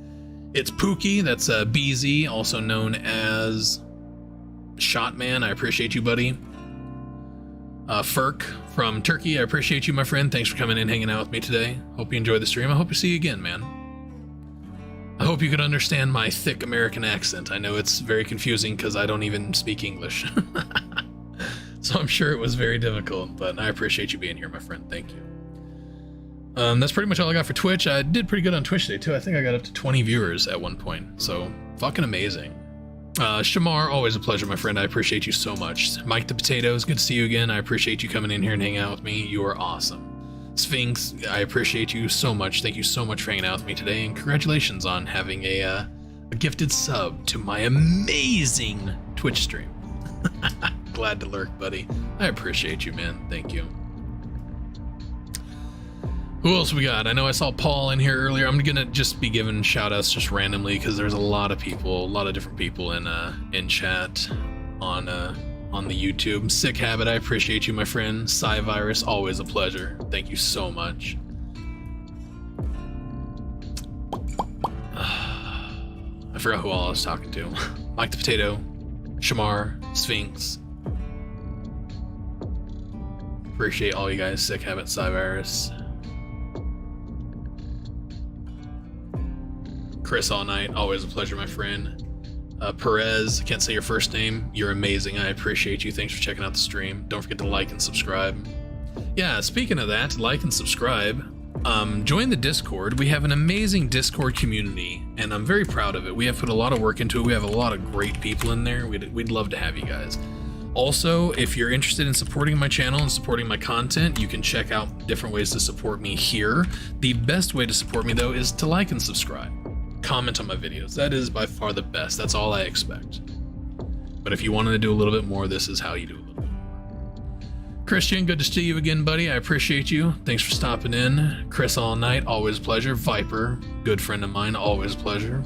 It's Pookie, that's BZ, also known as Shotman, I appreciate you, buddy. Ferk from Turkey, I appreciate you, my friend. Thanks for coming in, hanging out with me today. Hope you enjoyed the stream. I hope to see you again, man. I hope you could understand my thick American accent. I know it's very confusing because I don't even speak English. So I'm sure it was very difficult, but I appreciate you being here, my friend. Thank you. That's pretty much all I got for Twitch. I did pretty good on Twitch today, too. I think I got up to 20 viewers at one point, so fucking amazing. Shamar, always a pleasure, my friend. I appreciate you so much. Mike the Potatoes, good to see you again. I appreciate you coming in here and hanging out with me. You are awesome. Sphinx, I appreciate you so much. Thank you so much for hanging out with me today, and congratulations on having a gifted sub to my amazing Twitch stream. Glad to lurk, buddy. I appreciate you, man. Thank you. Who else we got? I know I saw Paul in here earlier. I'm gonna just be giving shout outs just randomly because there's a lot of people, a lot of different people in chat on the YouTube. Sick Habit, I appreciate you, my friend. Cyvirus, always a pleasure. Thank you so much. I forgot who all I was talking to. Mike the Potato, Shamar, Sphinx. Appreciate all you guys. Sick Habit, Cyvirus. Chris all night, always a pleasure, my friend. Perez, can't say your first name. You're amazing. I appreciate you. Thanks for checking out the stream. Don't forget to like and subscribe. Yeah, speaking of that, like and subscribe. Join the Discord. We have an amazing Discord community, and I'm very proud of it. We have put a lot of work into it. We have a lot of great people in there. We'd love to have you guys. Also, if you're interested in supporting my channel and supporting my content, you can check out different ways to support me here. The best way to support me, though, is to like and subscribe. Comment on my videos. That is by far the best. That's all I expect. But if you wanted to do a little bit more, this is how you do a little bit more. Christian, good to see you again, buddy. I appreciate you. Thanks for stopping in. Chris All Night, always a pleasure. Viper, good friend of mine, always a pleasure.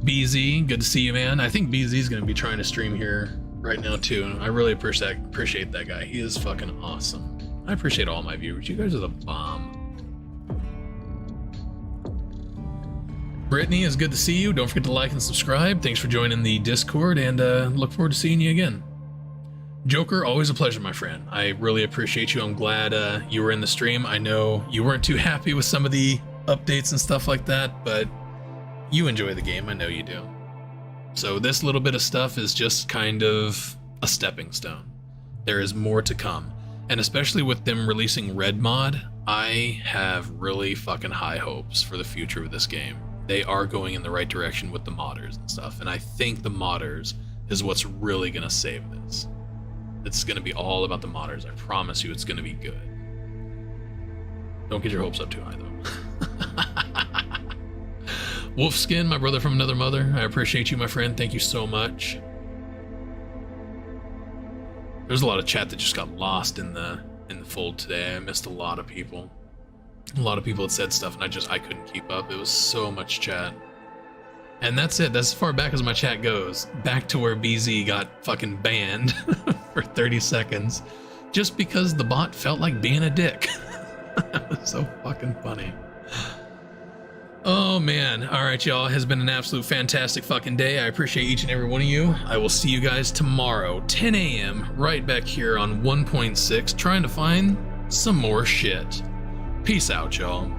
BZ, good to see you, man. I think BZ is going to be trying to stream here right now, too. I really appreciate that guy. He is fucking awesome. I appreciate all my viewers. You guys are the bomb. Brittany, it's good to see you. Don't forget to like and subscribe. Thanks for joining the Discord, and look forward to seeing you again. Joker, always a pleasure, my friend. I really appreciate you. I'm glad you were in the stream. I know you weren't too happy with some of the updates and stuff like that, but you enjoy the game. I know you do. So this little bit of stuff is just kind of a stepping stone. There is more to come. And especially with them releasing Red Mod, I have really fucking high hopes for the future of this game. They are going in the right direction with the modders and stuff. And I think the modders is what's really going to save this. It's going to be all about the modders. I promise you it's going to be good. Don't get your hopes up too high, though. Wolfskin, my brother from another mother. I appreciate you, my friend. Thank you so much. There's a lot of chat that just got lost in the fold today. I missed a lot of people. A lot of people had said stuff, and I couldn't keep up. It was so much chat. And that's it. That's as far back as my chat goes. Back to where BZ got fucking banned for 30 seconds just because the bot felt like being a dick. That was so fucking funny. Oh man. All right, y'all. It has been an absolute fantastic fucking day. I appreciate each and every one of you. I will see you guys tomorrow, 10 a.m., right back here on 1.6, trying to find some more shit. Peace out, y'all.